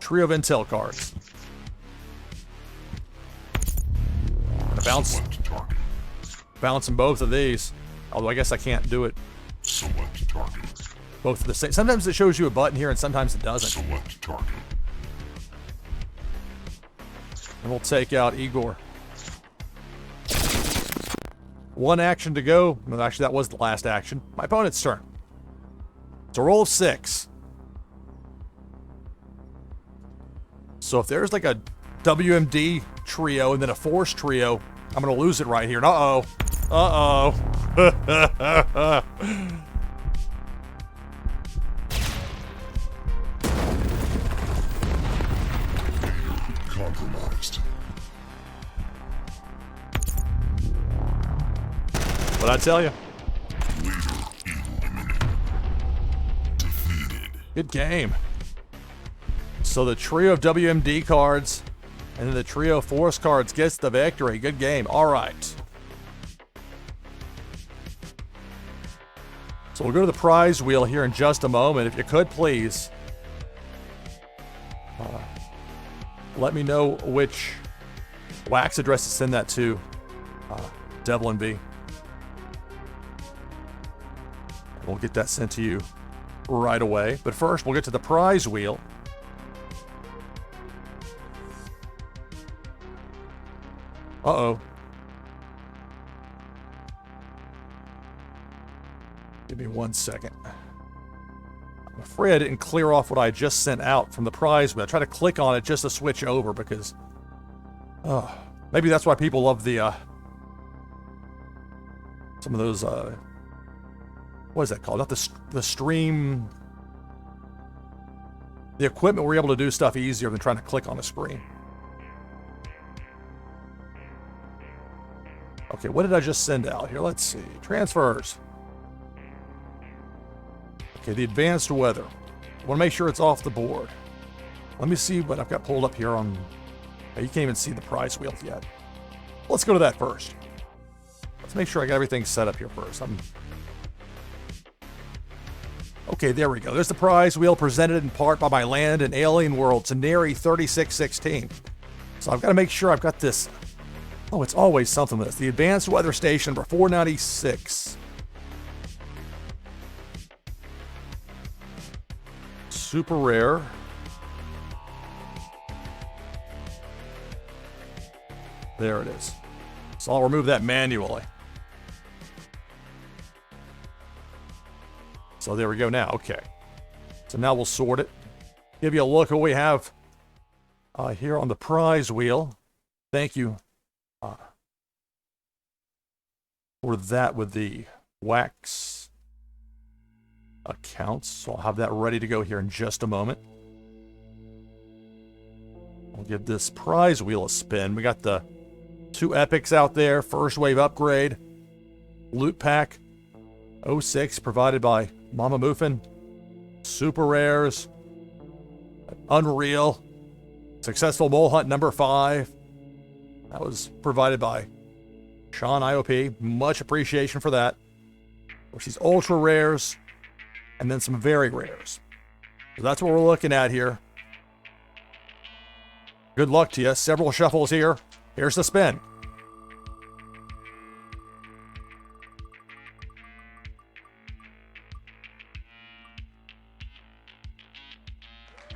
Trio of intel cards. Select target. Bouncing both of these. Although I guess I can't do it Select target. both of the same. Sometimes it shows you a button here and sometimes it doesn't. Select target. And we'll take out Igor. 1 action to go. No, actually, that was the last action. My opponent's turn. It's a roll of 6. So if there's like a WMD trio and then a force trio, I'm going to lose it right here. Uh-oh. Uh-oh. Compromised. What'd I tell you? Leader eliminated. Defeated. Good game. So the trio of WMD cards and then the trio of force cards gets the victory. Good game. All right. So we'll go to the prize wheel here in just a moment. If you could, please. Let me know which wax address to send that to. Devlin B. We'll get that sent to you right away. But first, we'll get to the prize wheel. Uh-oh. Give me 1 second. I'm afraid I didn't clear off what I just sent out from the prize wheel. I tried to click on it just to switch over because... maybe that's why people love the, some of those, what is that called? Not the stream... The equipment where you're able to do stuff easier than trying to click on a screen. Okay, what did I just send out here? Let's see. Transfers. Okay, the advanced weather. I want to make sure it's off the board. Let me see what I've got pulled up here on... You can't even see the prize wheel yet. Let's go to that first. Let's make sure I got everything set up here first. Okay, there we go. There's the prize wheel presented in part by my Land and Alien World, Teneri 3616. So I've got to make sure I've got this... Oh, it's always something with this. The Advanced Weather Station number 496. Super rare. There it is. So I'll remove that manually. So there we go now. Okay. So now we'll sort it. Give you a look at what we have here on the prize wheel. Thank you for that with the wax accounts. So I'll have that ready to go here in just a moment. I'll give this prize wheel a spin. We got the 2 epics out there. First wave upgrade. Loot pack 06 provided by Mama Muffin. Super rares. Unreal. Successful mole hunt number 5. That was provided by Sean IOP. Much appreciation for that. Of course, these ultra rares. And then some very rares. So that's what we're looking at here. Good luck to you. Several shuffles here. Here's the spin.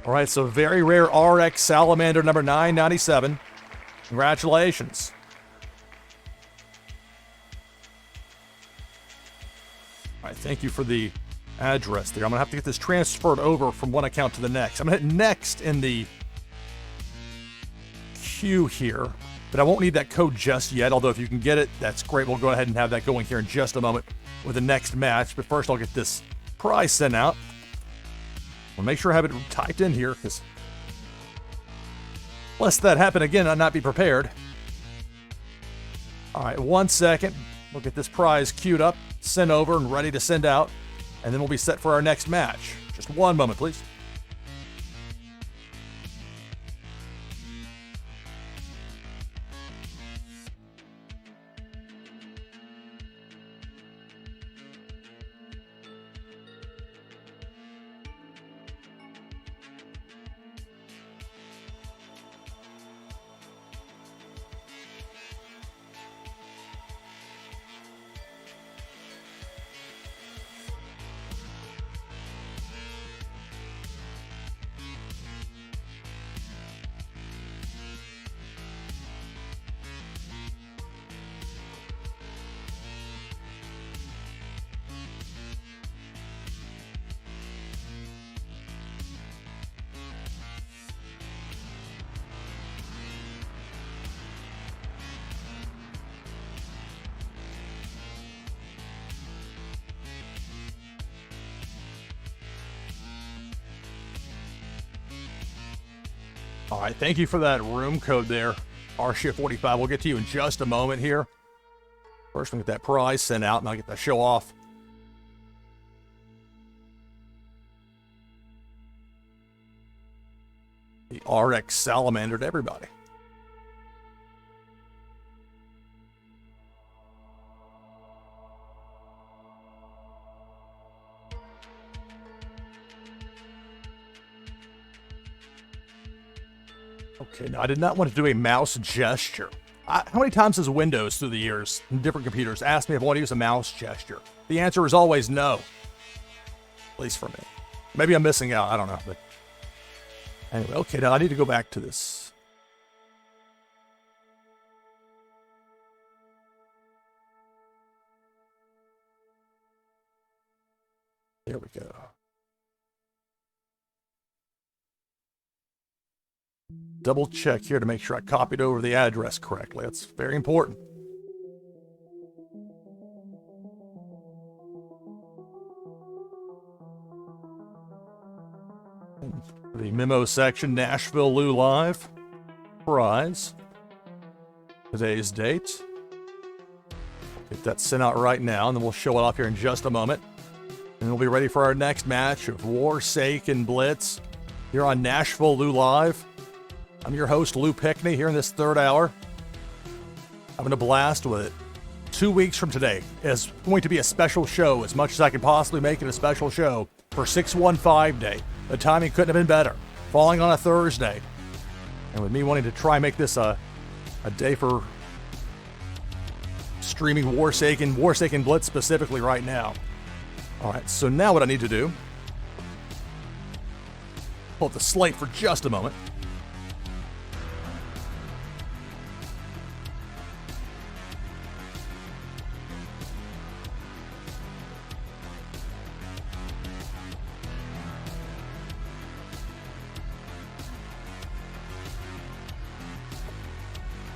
All right, so very rare RX Salamander number 997. Congratulations. All right, thank you for the address there. I'm going to have to get this transferred over from one account to the next. I'm going to hit next in the queue here, but I won't need that code just yet, although if you can get it, that's great. We'll go ahead and have that going here in just a moment with the next match, but first I'll get this prize sent out. I'll make sure I have it typed in here, because lest that happen again, I'd not be prepared. All right, 1 second. We'll get this prize queued up, sent over, and ready to send out, and then we'll be set for our next match. Just 1 moment, please. All right, thank you for that room code there, RShift45. We'll get to you in just a moment here. First, we'll get that prize sent out, and I'll get that show off. The RX Salamander to everybody. Okay, now I did not want to do a mouse gesture. How many times has Windows through the years, in different computers, asked me if I want to use a mouse gesture? The answer is always no. At least for me. Maybe I'm missing out, I don't know. But anyway, okay, now I need to go back to this. There we go. Double check here to make sure I copied over the address correctly. That's very important. The memo section, NashvilleLou Live Prize. Today's date. Get that sent out right now, and then we'll show it off here in just a moment. And we'll be ready for our next match of Warsaken Blitz here on NashvilleLou Live. I'm your host, Lou Pickney, here in this third hour. Having a blast with it. 2 weeks from today is going to be a special show, as much as I can possibly make it a special show, for 615 Day. The timing couldn't have been better, falling on a Thursday. And with me wanting to try and make this a day for streaming Warsaken Blitz specifically right now. All right, so now what I need to do, pull up the slate for just a moment.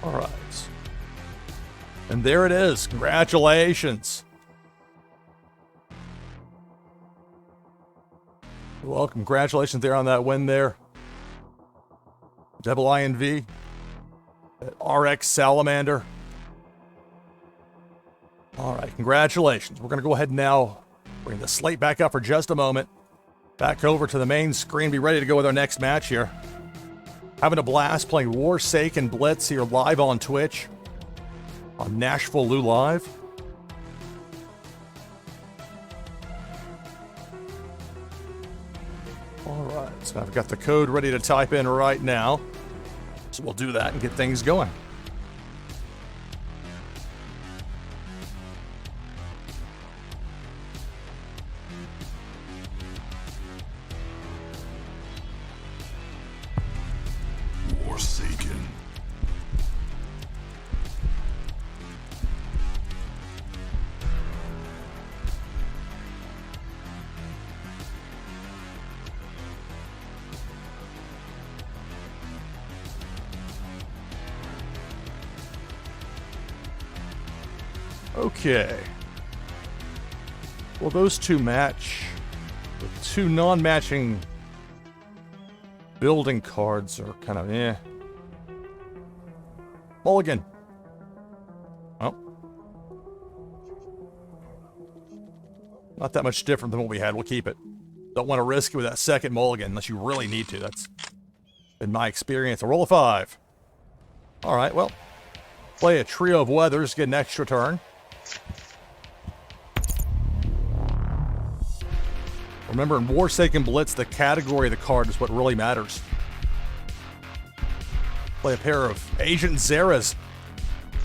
All right. And there it is. Congratulations. Well, congratulations there on that win there. Devil INV. RX Salamander. All right, congratulations. We're going to go ahead and now bring the slate back up for just a moment. Back over to the main screen. Be ready to go with our next match here. Having a blast playing Warsaken Blitz here live on Twitch. On NashvilleLou Live. All right, so I've got the code ready to type in right now. So we'll do that and get things going. Warsaken. Okay. Well, those two match. The two non-matching building cards are kind of Mulligan. Oh. Not that much different than what we had. We'll keep it. Don't want to risk it with that second mulligan unless you really need to. That's been my experience. A roll of 5. All right, well. Play a trio of weathers, get an extra turn. Remember, in Warsaken Blitz, the category of the card is what really matters. Play a pair of Agent Zera's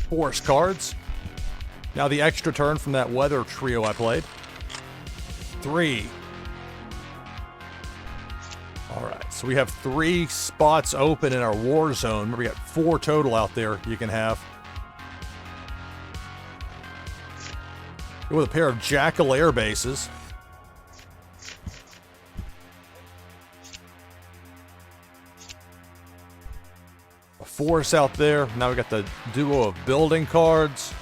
forest cards. Now the extra turn from that weather trio I played. 3. All right, so we have 3 spots open in our war zone. Remember, we got 4 total out there you can have. Go with a pair of Jackal air bases. A force out there. Now we got the duo of building cards.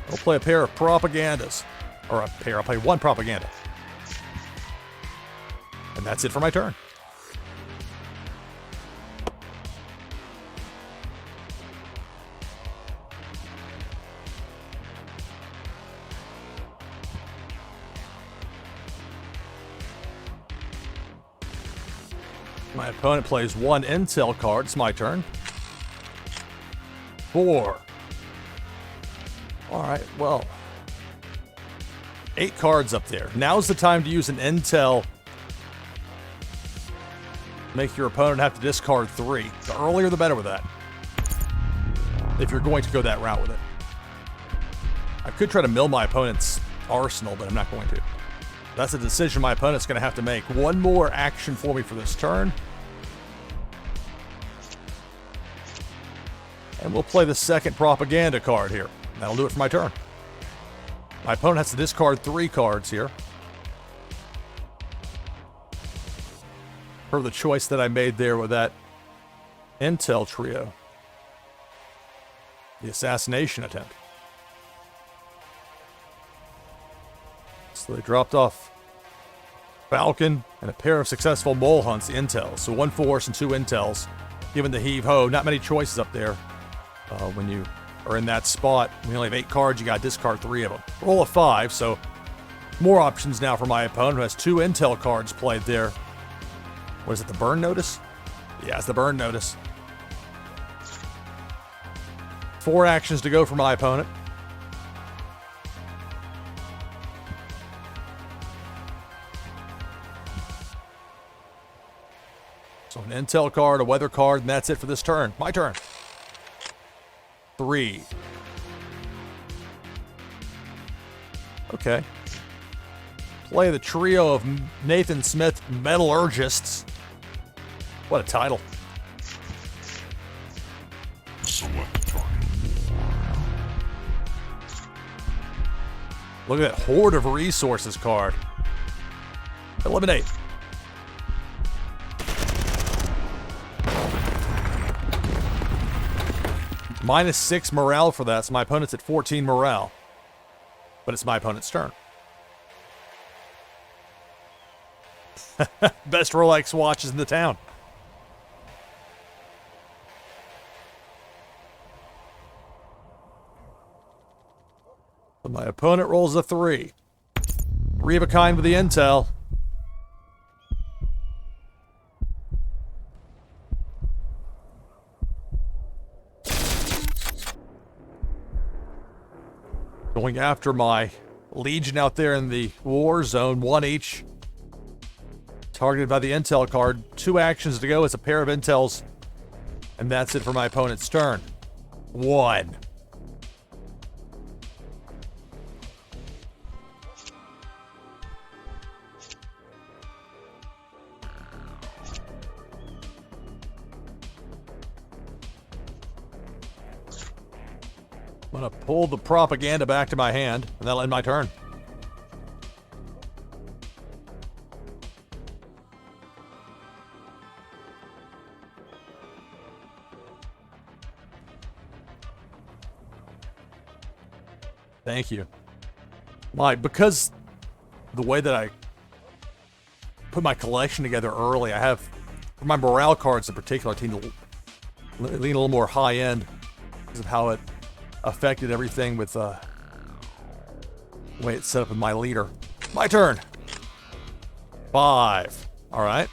We'll play a pair of propagandas. Or a pair, I'll play 1 propaganda. And that's it for my turn. My opponent plays 1 intel card. It's my turn. 4. All right, well. 8 cards up there. Now's the time to use an intel. Make your opponent have to discard 3. The earlier the better with that. If you're going to go that route with it. I could try to mill my opponent's arsenal, but I'm not going to. That's a decision my opponent's going to have to make. 1 more action for me for this turn. And we'll play the second propaganda card here. That'll do it for my turn. My opponent has to discard 3 cards here. Per the choice that I made there with that intel trio. The assassination attempt. So they dropped off Falcon and a pair of successful mole hunts, intels. So 1 force and 2 intels. Given the heave-ho, not many choices up there. When you are in that spot, we only have 8 cards, you got to discard 3 of them. Roll of 5, so more options now for my opponent who has 2 intel cards played there. What is it, the burn notice? Yeah, it's the burn notice. 4 actions to go for my opponent. So an intel card, a weather card, and that's it for this turn. My turn. 3. Okay. Play the trio of Nathan Smith Metallurgists. What a title. Select target. Look at that Horde of Resources card. Eliminate. -6 morale for that, so my opponent's at 14 morale. But it's my opponent's turn. Best Rolex watches in the town. So my opponent rolls a 3. 3 of a kind with the intel. Going after my Legion out there in the war zone, 1 each. Targeted by the intel card. 2 actions to go. It's a pair of intels. And that's it for my opponent's turn. 1. I'm going to pull the propaganda back to my hand, and that'll end my turn. Thank you. Because the way that I put my collection together early, I have, for my morale cards in particular, I tend to lean a little more high-end because of how it affected everything with the way it's set up with my leader. My turn. 5. All right.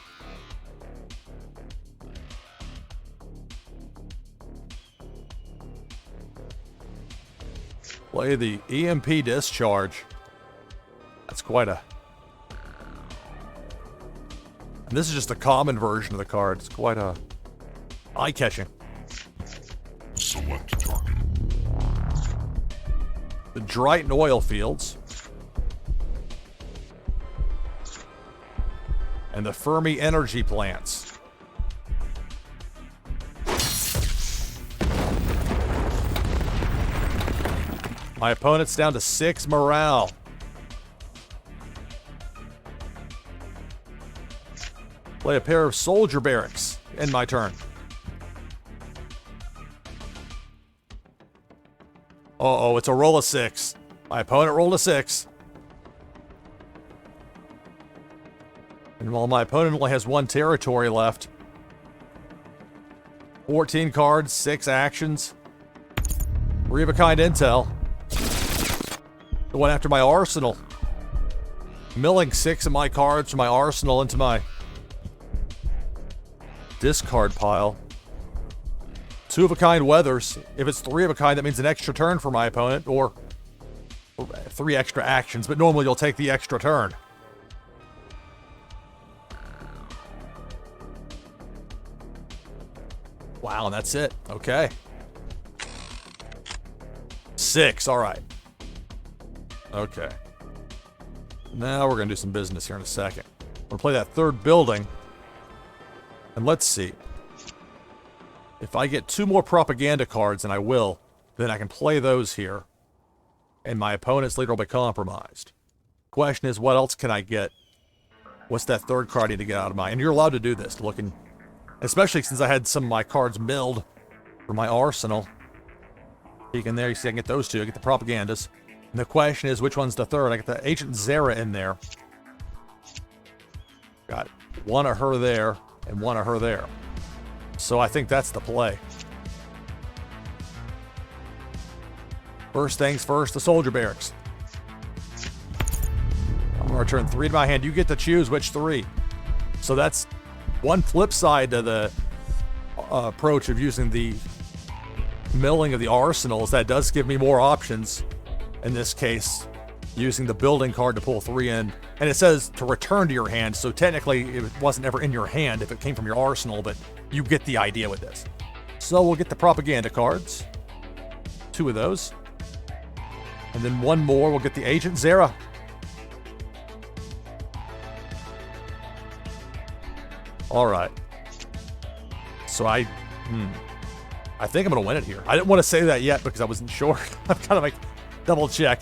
Play the EMP discharge. That's quite a... And this is just a common version of the card. It's quite a eye-catching. Select target. The Drighton oil fields. And the Fermi energy plants. My opponent's down to 6 morale. Play a pair of soldier barracks. End my turn. Uh-oh, it's a roll of 6. My opponent rolled a 6. And while my opponent only has 1 territory left, 14 cards, 6 actions, 3 of a kind intel. The one after my arsenal. Milling 6 of my cards from my arsenal into my discard pile. 2 of a kind weathers. If it's 3 of a kind, that means an extra turn for my opponent, or 3 extra actions, but normally you'll take the extra turn. Wow, and that's it. Okay. 6, all right. Okay. Now we're going to do some business here in a second. I'm going to play that 3rd building. And let's see. If I get 2 more propaganda cards, and I will, then I can play those here. And my opponent's leader will be compromised. Question is, what else can I get? What's that 3rd card I need to get out of mine? And you're allowed to do this, looking... Especially since I had some of my cards milled for my arsenal. Peek in there, you see I can get those 2. I get the propagandas. And the question is, which one's the 3rd? I get the Agent Zera in there. Got 1 of her there, and 1 of her there. So I think that's the play. First things first, the soldier barracks. I'm going to return 3 to my hand. You get to choose which 3. So that's one flip side to the approach of using the milling of the arsenals. That does give me more options. In this case, using the building card to pull 3 in. And it says to return to your hand, so technically it wasn't ever in your hand if it came from your arsenal, but you get the idea with this. So we'll get the propaganda cards. 2 of those. And then 1 more, we'll get the Agent Zera. Alright. So I think I'm going to win it here. I didn't want to say that yet because I wasn't sure. I'm kind of like double check.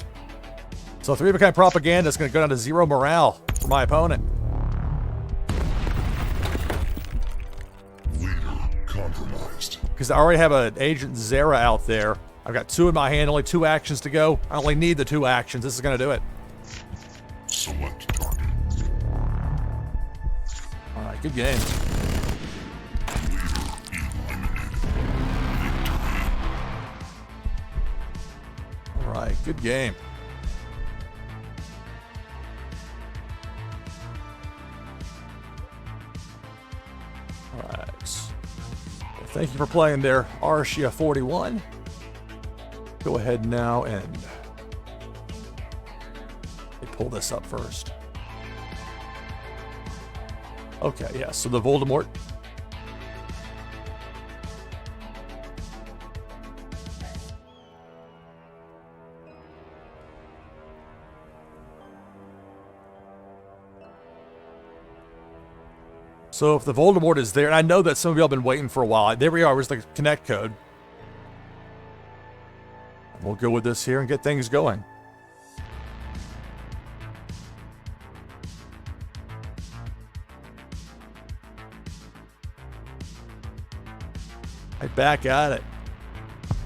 So 3 of a kind propaganda is going to go down to 0 morale for my opponent. Leader compromised. Because I already have an Agent Zera out there. I've got 2 in my hand, only 2 actions to go. I only need the 2 actions. This is going to do it. Select target. All right, good game. All right, good game. All right. Well, thank you for playing there, Arshia41. Go ahead now and pull this up first. Okay, yeah, so the Voldemort. So if the Voldemort is there, and I know that some of y'all have been waiting for a while. There we are, where's the connect code? We'll go with this here and get things going. Right back at it.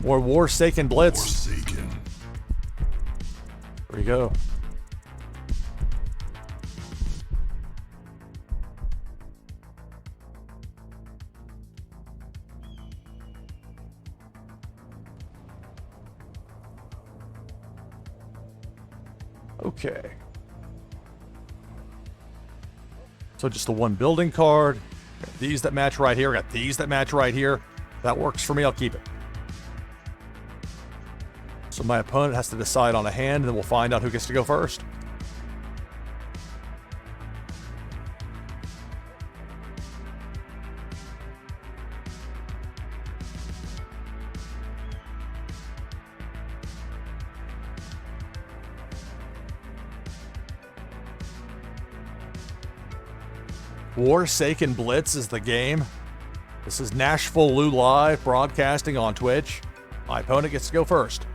More Warsaken Blitz. Warsaken. There we go. Okay. So just the 1 building card. Got these that match right here. Got these that match right here. That works for me. I'll keep it. So my opponent has to decide on a hand, and then we'll find out who gets to go first. Warsaken Blitz is the game. This is NashvilleLou Live broadcasting on Twitch. My opponent gets to go first.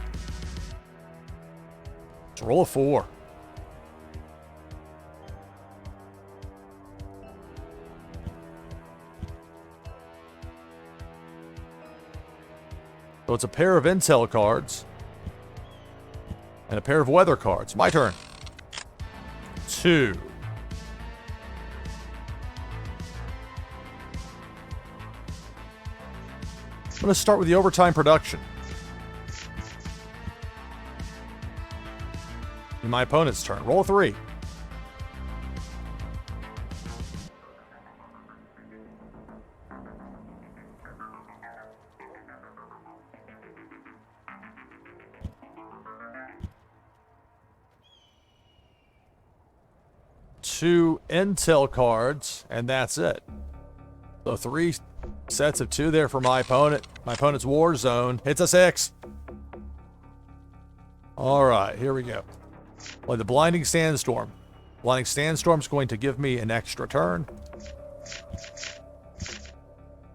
Let's roll a 4. So it's a pair of intel cards and a pair of weather cards. My turn. 2. I'm going to start with the overtime production. In my opponent's turn. Roll a 3. Two intel cards, and that's it. So 3 sets of 2 there for my opponent. My opponent's war zone. Hits a 6. All right, here we go. Play the Blinding Sandstorm. Blinding Sandstorm's going to give me an extra turn.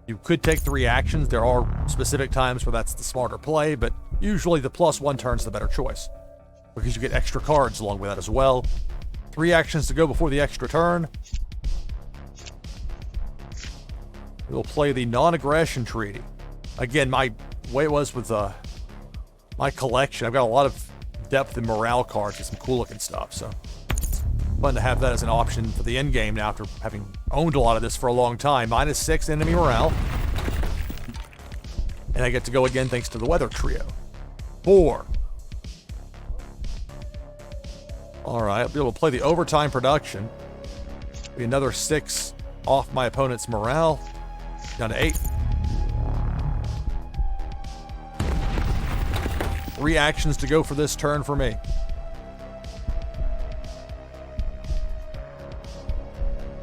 You could take 3 actions. There are specific times where that's the smarter play, but usually the +1 turn's the better choice because you get extra cards along with that as well. 3 actions to go before the extra turn. We'll play the Non-Aggression Treaty. Again, my way it was with my collection, I've got a lot of depth and morale cards and some cool looking stuff, so it's fun to have that as an option for the end game now after having owned a lot of this for a long time. -6 enemy morale. And I get to go again thanks to the weather trio. 4. All right, I'll be able to play the overtime production. Be another 6 off my opponent's morale. Down to 8. 3 actions to go for this turn for me.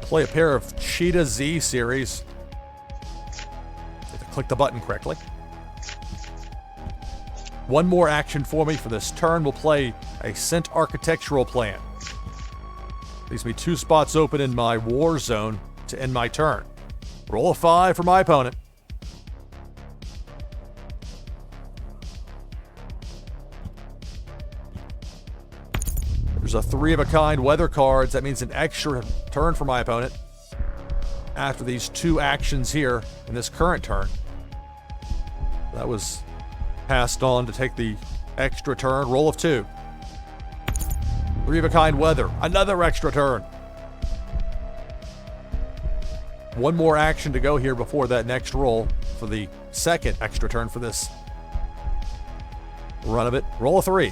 Play a pair of Cheetah Z series. Have to click the button correctly. 1 more action for me for this turn. We'll play a Scent Architectural Plan. Leaves me 2 spots open in my war zone to end my turn. Roll a 5 for my opponent. There's a 3 of a kind weather cards. That means an extra turn for my opponent. after these 2 actions here in this current turn. That was passed on to take the extra turn. Roll of 2. 3 of a kind weather. Another extra turn. 1 more action to go here before that next roll for the second extra turn for this run of it. Roll of 3.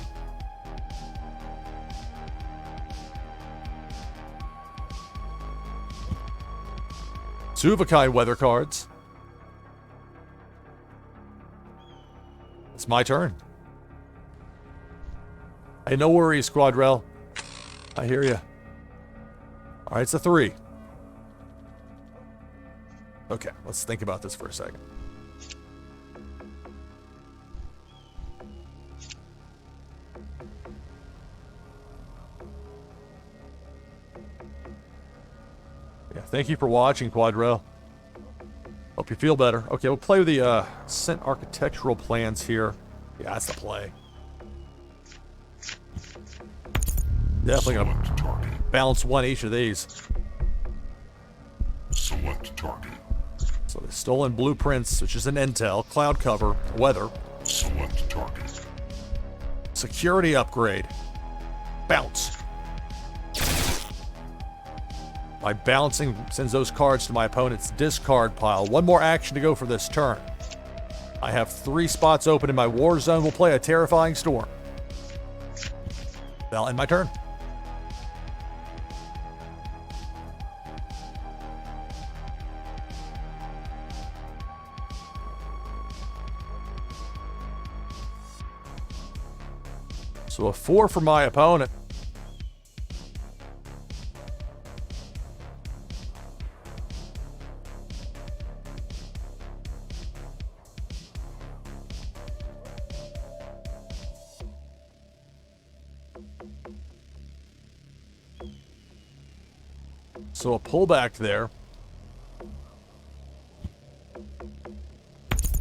Two of a kind weather cards. It's my turn. Hey, no worries, Quadrell. I hear you. All right, it's a 3. Okay, let's think about this for a second. Yeah, thank you for watching, Quadrell. Hope you feel better. Okay, we'll play with the Scent Architectural Plans here. Yeah, that's the play. Definitely gonna balance 1 each of these. Select target. So the stolen blueprints, which is an intel, cloud cover, weather. Select target. Security upgrade. Bounce. My bouncing sends those cards to my opponent's discard pile. 1 more action to go for this turn. I have 3 spots open in my war zone. We'll play a Terrifying Storm. That'll end my turn. So a 4 for my opponent. So a pullback there.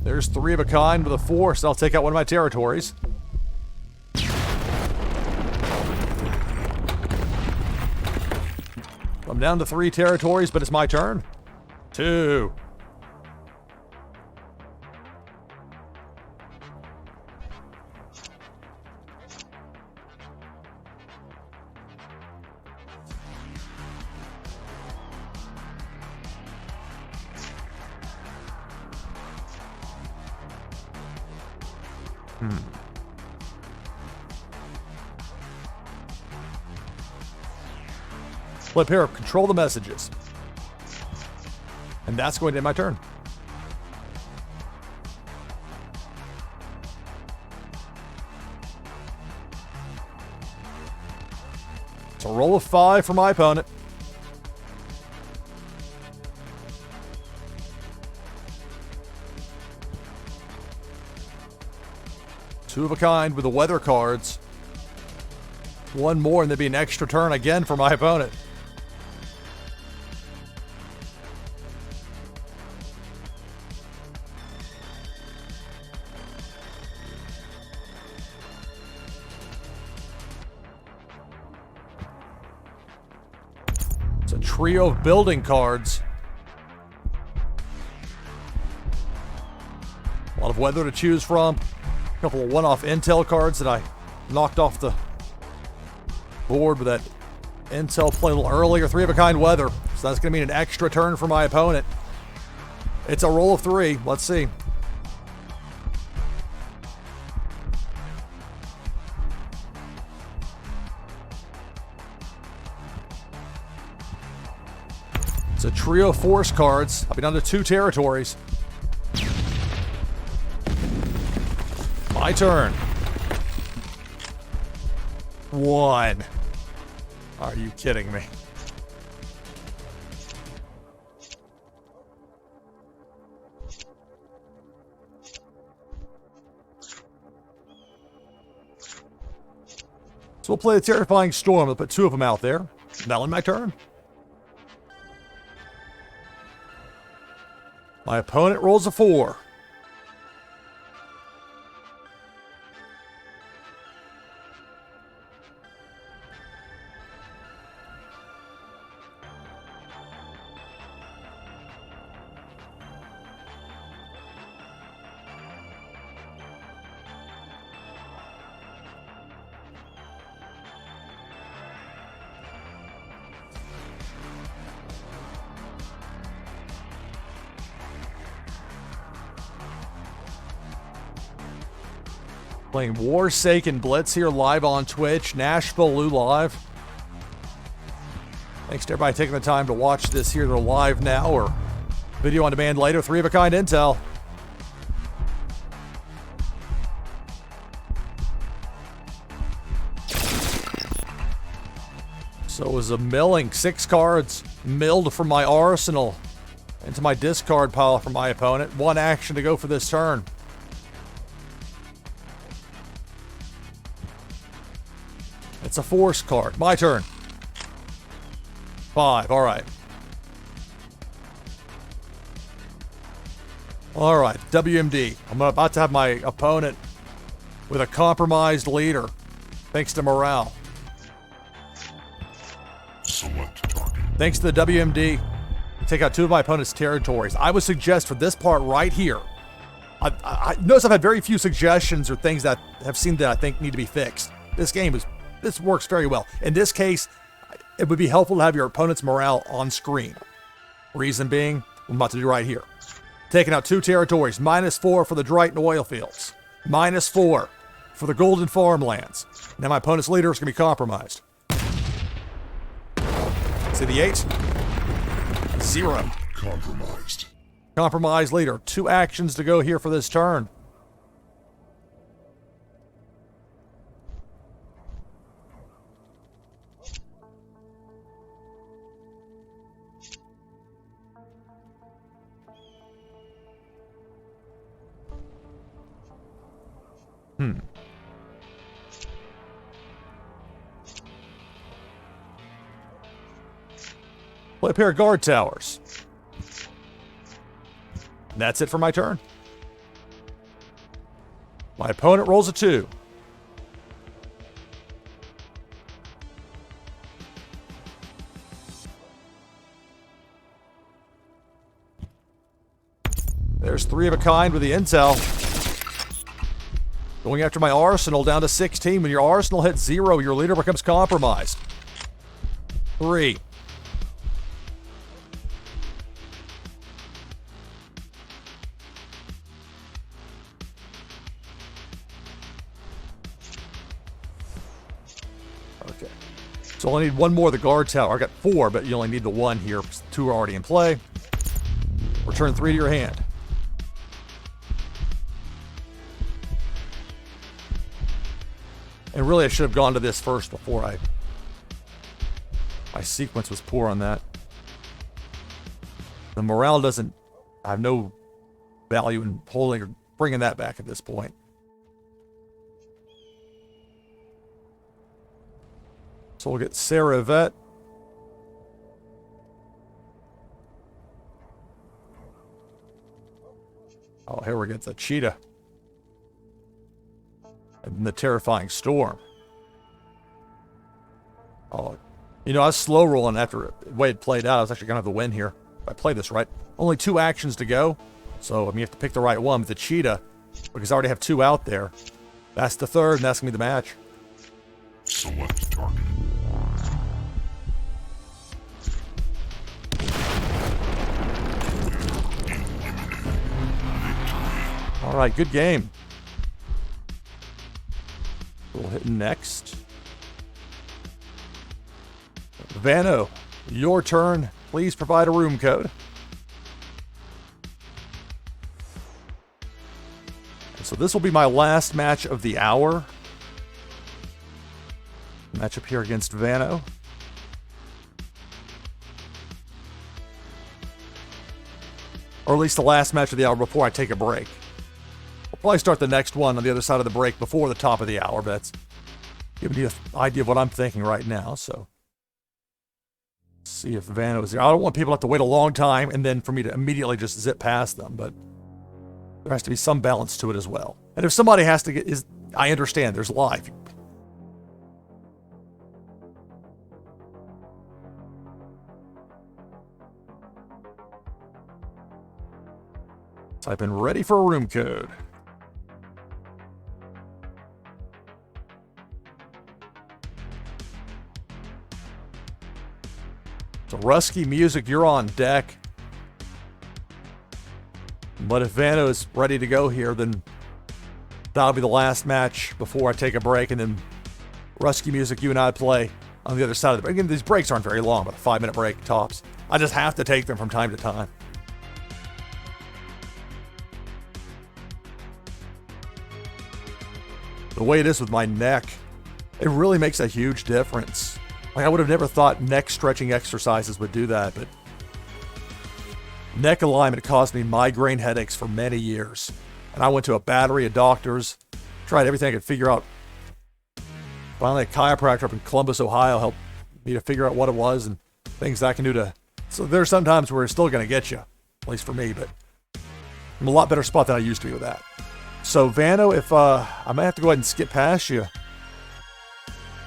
There's 3 of a kind with a 4, so I'll take out 1 of my territories. I'm down to 3 territories, but it's my turn. 2. Flip here, control the messages. And that's going to end my turn. So roll of 5 for my opponent. Two of a kind with the weather cards. 1 more and there'd be an extra turn again for my opponent. It's a trio of building cards. A lot of weather to choose from. A couple of one-off intel cards that I knocked off the board with that intel play a little earlier. 3 of a kind weather. So that's going to mean an extra turn for my opponent. It's a roll of 3. Let's see. It's a trio of force cards. I'll be down to 2 territories. My turn. 1. Are you kidding me? So we'll play the Terrifying Storm. I'll put 2 of them out there. Now in my turn. My opponent rolls a 4. Playing Warsaken Blitz here live on Twitch, NashvilleLou Live. Thanks to everybody taking the time to watch this here. They're live now or video on demand later. 3-of-a-kind intel. So it was a milling. 6 cards milled from my arsenal into my discard pile from my opponent. 1 action to go for this turn. It's a force card. My turn. 5. All right. All right. WMD. I'm about to have my opponent with a compromised leader, thanks to morale. Select target. Thanks to the WMD, take out 2 of my opponent's territories. I would suggest for this part right here, I notice I've had very few suggestions or things that have seen that I think need to be fixed. This works very well. In this case, it would be helpful to have your opponent's morale on screen. Reason being, what I'm about to do right here. Taking out 2 territories, -4 for the Drighton oil fields, -4 for the golden farmlands. Now my opponent's leader is going to be compromised. See the 8? 0. Compromised. Compromised leader. 2 actions to go here for this turn. Play a pair of guard towers. And that's it for my turn. My opponent rolls a 2. There's 3-of-a-kind with the intel. Going after my arsenal down to 16. When your arsenal hits 0, your leader becomes compromised. 3. Okay. So I need 1 more of the guard tower. I got 4, but you only need the 1 here. 2 are already in play. Return 3 to your hand. And really, I should have gone to this first before my sequence was poor on that. The morale doesn't... I have no value in holding or bringing that back at this point. So we'll get Sarah Yvette. Oh, here we get the cheetah. And the terrifying storm. Oh, you know, I was slow rolling after the way it played out. I was actually going to have the win here. If I play this right. Only 2 actions to go. So, I mean, you have to pick the right one with the cheetah. Because I already have 2 out there. That's the 3rd, and that's going to be the match. Select target. All right, good game. We'll hit next. Vano, your turn. Please provide a room code. So this will be my last match of the hour. Matchup here against Vano. Or at least the last match of the hour before I take a break. We'll probably start the next one on the other side of the break before the top of the hour, but that's giving you an idea of what I'm thinking right now, so. Let's see if Vano is there. I don't want people to have to wait a long time and then for me to immediately just zip past them, but there has to be some balance to it as well. And if somebody has to get, I understand, there's live. Type in ready for a room code. So Rusky Music, you're on deck. But if Vano is ready to go here, then That'll be the last match before I take a break, and then Rusky Music, you and I play on the other side of the break. Again, these breaks aren't very long, but a 5-minute break tops. I just have to take them from time to time. The way it is with my neck, it really makes a huge difference. Like, I would have never thought neck stretching exercises would do that, but neck alignment caused me migraine headaches for many years. And I went to a battery of doctors, tried everything I could figure out. Finally, a chiropractor up in Columbus, Ohio helped me to figure out what it was and things I can do to... So there's some times where it's still going to get you, at least for me, but I'm in a lot better spot than I used to be with that. So, Vano, if I might have to go ahead and skip past you.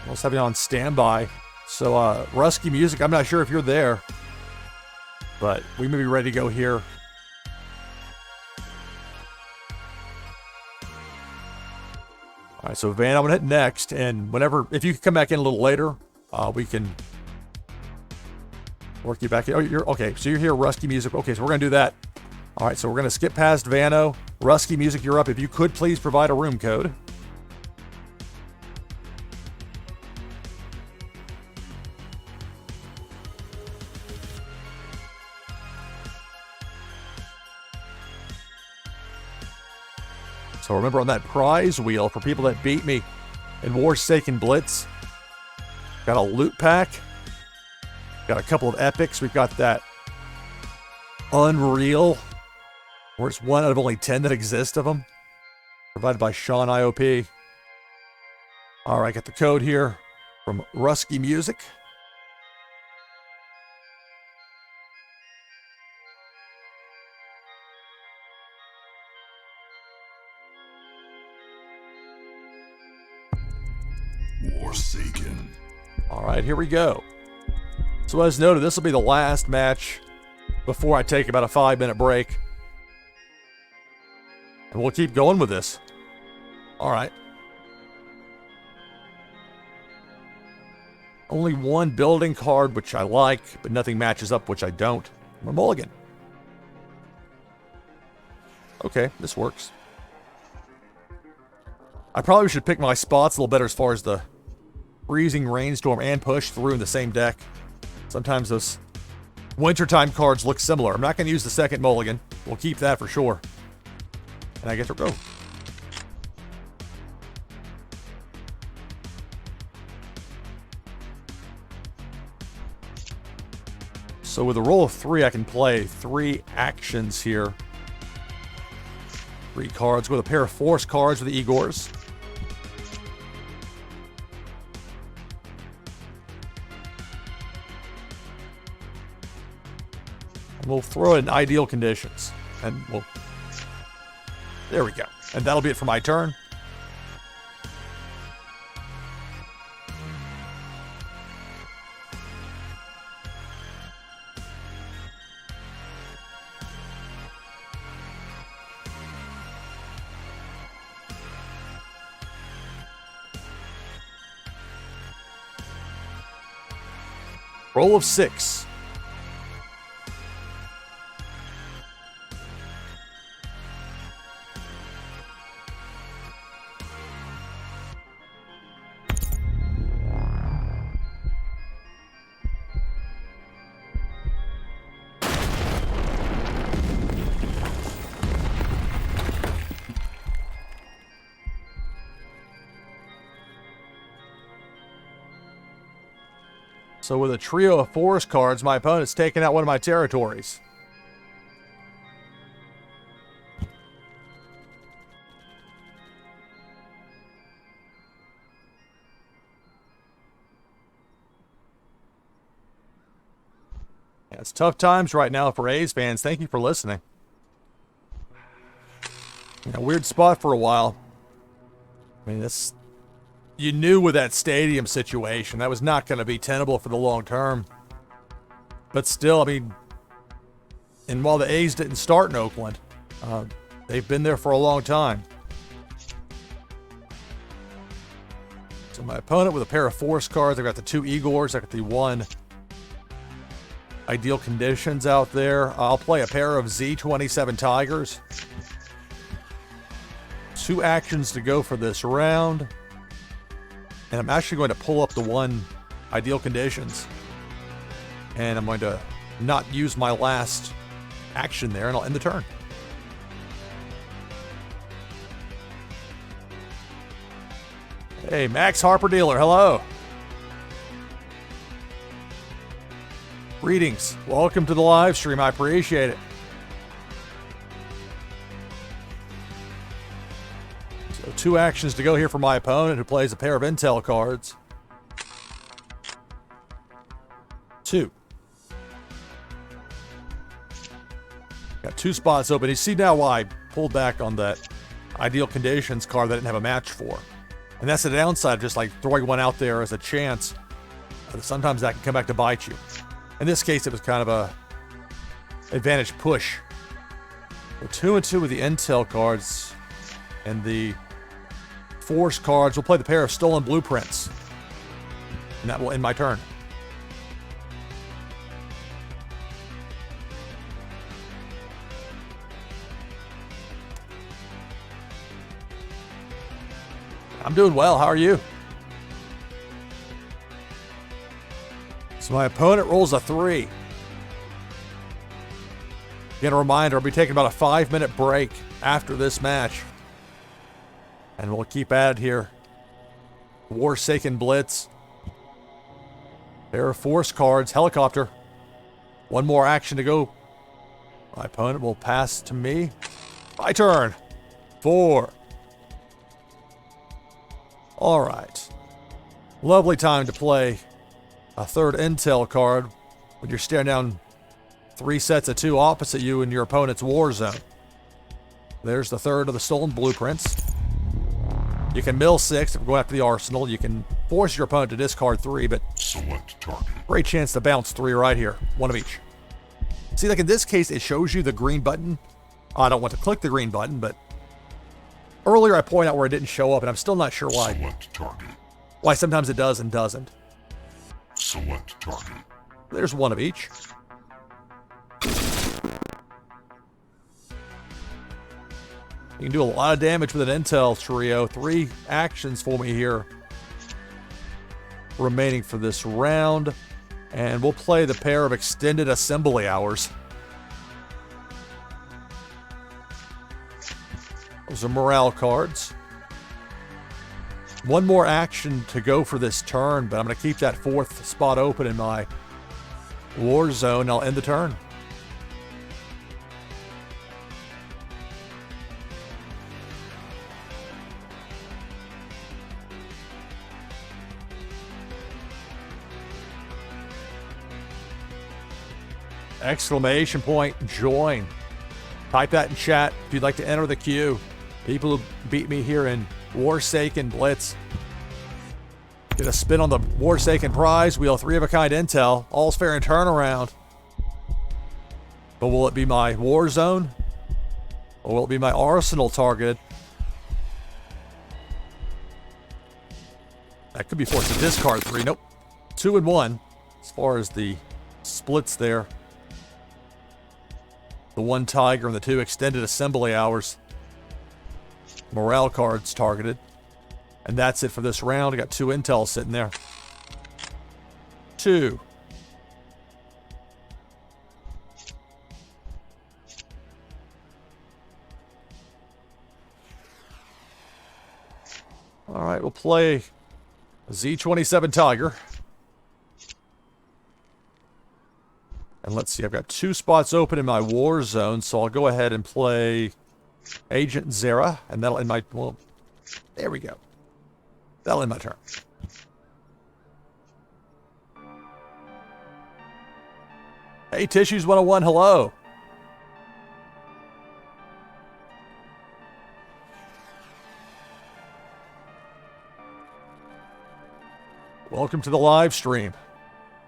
I'll just have you on standby. So, Rusky Music, I'm not sure if you're there, but we may be ready to go here. All right, so Van, I'm gonna hit next, and if you can come back in a little later, we can work you back in. Oh, you're okay. So you're here, Rusky Music. Okay, so we're gonna do that. All right, so we're gonna skip past Vano. Rusky Music, you're up. If you could please provide a room code. So remember, on that prize wheel, for people that beat me in Warsaken Blitz, got a loot pack, got a couple of epics. We've got that Unreal, where it's 1 out of only 10 that exist of them, provided by Sean IOP. All right, got the code here from Rusky Music. Warsaken. All right, here we go. So as noted, this will be the last match before I take about a 5-minute break. And we'll keep going with this. All right. Only one building card, which I like, but nothing matches up, which I don't. I'm a mulligan. Okay, this works. I probably should pick my spots a little better as far as the freezing rainstorm and push through in the same deck. Sometimes those wintertime cards look similar. I'm not going to use the second mulligan. We'll keep that for sure. And I get to go. So with a roll of 3, I can play 3 actions here. 3 cards with a pair of force cards with the Igors. And we'll throw it in ideal conditions. And we'll... There we go. And that'll be it for my turn. Roll of 6. So with a trio of forest cards, my opponent's taking out one of my territories. Yeah, it's tough times right now for A's fans. Thank you for listening. A weird spot for a while. I mean, this... You knew with that stadium situation, that was not going to be tenable for the long term. But still, I mean, and while the A's didn't start in Oakland, they've been there for a long time. So my opponent with a pair of force cards, I've got the 2 Igors, I've got the 1 ideal conditions out there. I'll play a pair of Z27 Tigers. 2 actions to go for this round. And I'm actually going to pull up the one ideal conditions. And I'm going to not use my last action there, and I'll end the turn. Hey, Max Harper Dealer, hello. Greetings. Welcome to the live stream. I appreciate it. So 2 actions to go here for my opponent, who plays a pair of intel cards. 2. Got 2 spots open. You see now why I pulled back on that ideal conditions card that I didn't have a match for. And that's the downside of just like throwing one out there as a chance. Sometimes that can come back to bite you. In this case, it was kind of a advantage push. We're 2 and 2 with the intel cards, and the force cards. We'll play the pair of stolen blueprints, and that will end my turn. I'm doing well. How are you? So my opponent rolls a 3. Again, a reminder, I'll be taking about a 5-minute break after this match. And we'll keep at it here. Warsaken Blitz. Pair of force cards. Helicopter. 1 more action to go. My opponent will pass to me. My turn. 4. All right. Lovely time to play a 3rd intel card when you're staring down 3 sets of 2 opposite you in your opponent's war zone. There's the 3rd of the stolen blueprints. You can mill 6 if we're going after the arsenal. You can force your opponent to discard 3, but Select target. great chance to bounce 3 right here. 1 of each. See, like in this case, it shows you the green button. I don't want to click the green button, but earlier I pointed out where it didn't show up, and I'm still not sure why. Select target. Why sometimes it does and doesn't. Select target. There's 1 of each. You can do a lot of damage with an intel trio. 3 actions for me here remaining for this round. And we'll play the pair of extended assembly hours. Those are morale cards. 1 more action to go for this turn, but I'm going to keep that 4th spot open in my war zone. I'll end the turn. Exclamation point, join. Type that in chat if you'd like to enter the queue. People who beat me here in Warsaken Blitz. Get a spin on the Warsaken Prize Wheel, 3-of-a-kind intel. All's fair in turnaround. But will it be my war zone? Or will it be my arsenal target? That could be forced to discard 3. Nope. 2 and 1 as far as the splits there. The 1 tiger and the 2 extended assembly hours. Morale cards targeted. And that's it for this round. I got 2 intel sitting there. 2. All right, we'll play a Z27 Tiger. And let's see, I've got 2 spots open in my war zone, so I'll go ahead and play Agent Zera, and that'll end my, well, there we go. That'll end my turn. Hey, Tissues 101, hello. Welcome to the live stream.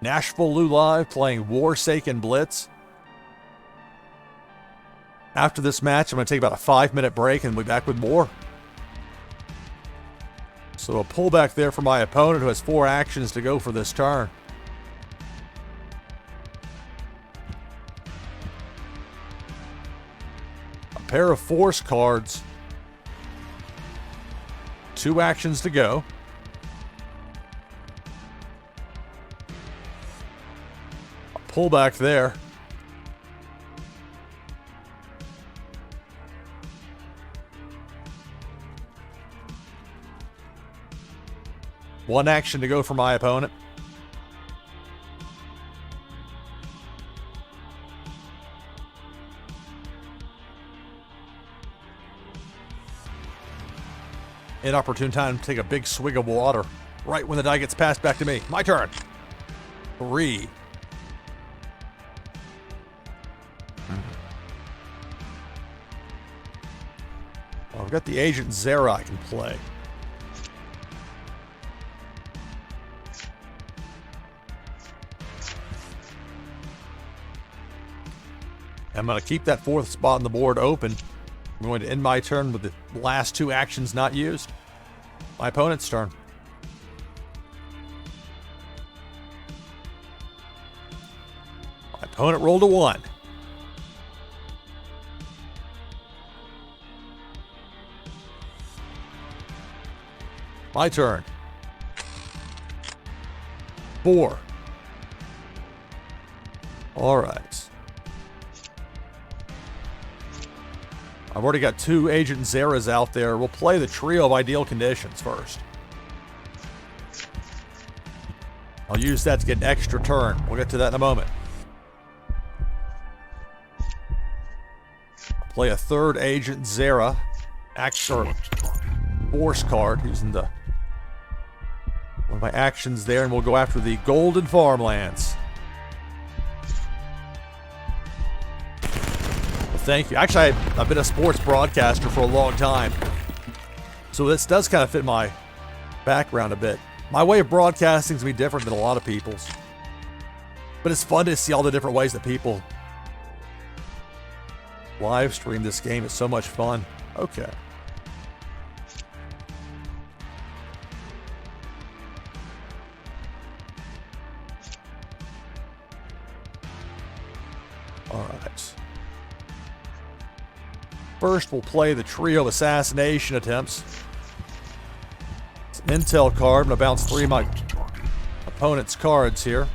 NashvilleLou Live playing Warsaken Blitz. After this match, I'm going to take about a 5-minute break and we'll be back with more. So a pullback there for my opponent who has 4 actions to go for this turn. A pair of force cards. 2 actions to go. Pull back there. One action to go for my opponent. Inopportune time to take a big swig of water right when the die gets passed back to me. My turn. 3. Well, I've got the Agent Zera I can play. I'm going to keep that 4th spot on the board open. I'm going to end my turn with the last 2 actions not used. My opponent's turn. My opponent rolled a 1. My turn. 4. All right. I've already got 2 Agent Zeras out there. We'll play the trio of ideal conditions first. I'll use that to get an extra turn. We'll get to that in a moment. I'll play a 3rd Agent Zera. Extra force card using the one of my actions there, and we'll go after the Golden Farmlands. Thank you. Actually, I've been a sports broadcaster for a long time, so this does kind of fit my background a bit. My way of broadcasting is going to be different than a lot of people's, but it's fun to see all the different ways that people live stream this game. It's so much fun. Okay. All right. First, we'll play the trio of assassination attempts. It's an intel card. I'm going to bounce 3 of my opponent's cards here.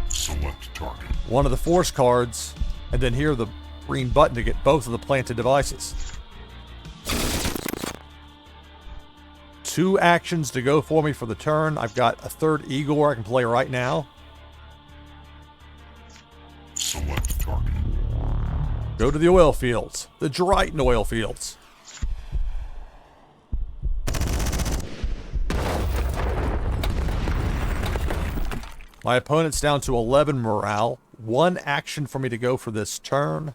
Select target. 1 of the force cards, and then here the green button to get both of the planted devices. 2 actions to go for me for the turn. I've got a 3rd Igor I can play right now. Select target. Go to the oil fields. The Dryton oil fields. My opponent's down to 11 morale. 1 action for me to go for this turn.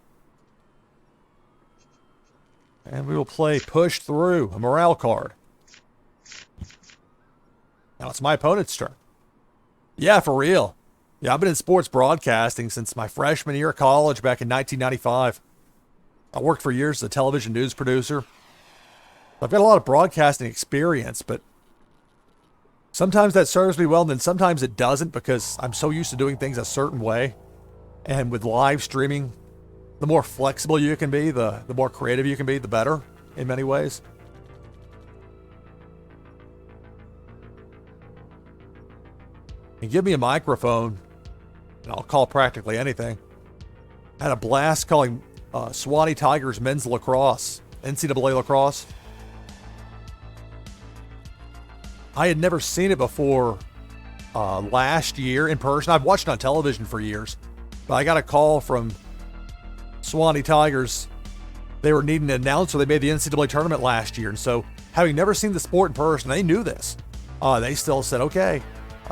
And we will play Push Through, a morale card. Now it's my opponent's turn. Yeah, for real. Yeah, I've been in sports broadcasting since my freshman year of college back in 1995. I worked for years as a television news producer. I've got a lot of broadcasting experience, but sometimes that serves me well, and then sometimes it doesn't because I'm so used to doing things a certain way. And with live streaming, the more flexible you can be, the more creative you can be, the better in many ways. And give me a microphone, and I'll call practically anything. I had a blast calling Swanee Tigers men's lacrosse, NCAA lacrosse. I had never seen it before last year in person. I've watched it on television for years, but I got a call from Swanee Tigers. They were needing an announcer. They made the NCAA tournament last year, and so having never seen the sport in person, they knew this. They still said, okay,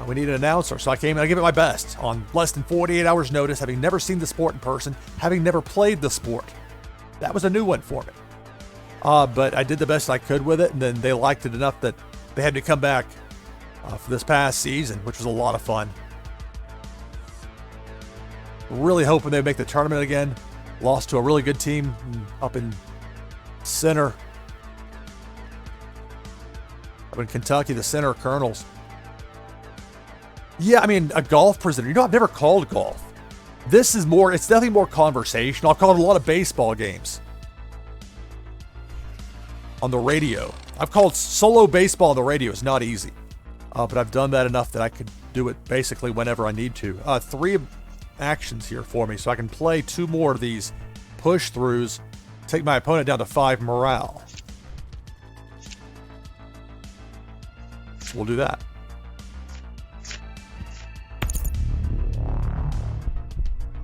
we need an announcer. So I came and I gave it my best on less than 48 hours notice, having never seen the sport in person, having never played the sport. That was a new one for me. But I did the best I could with it, and then they liked it enough that they had me come back for this past season, which was a lot of fun. Really hoping they'd make the tournament again. Lost to a really good team up in Center. Up in Kentucky, the Center Colonels. Yeah, I mean, a golf presenter. You know, I've never called golf. This is more, it's definitely more conversational. I've called a lot of baseball games. on the radio. I've called solo baseball on the radio. It's not easy, but I've done that enough that I could do it basically whenever I need to. 3 actions here for me, so I can play 2 more of these push-throughs, take my opponent down to 5 morale. So we'll do that.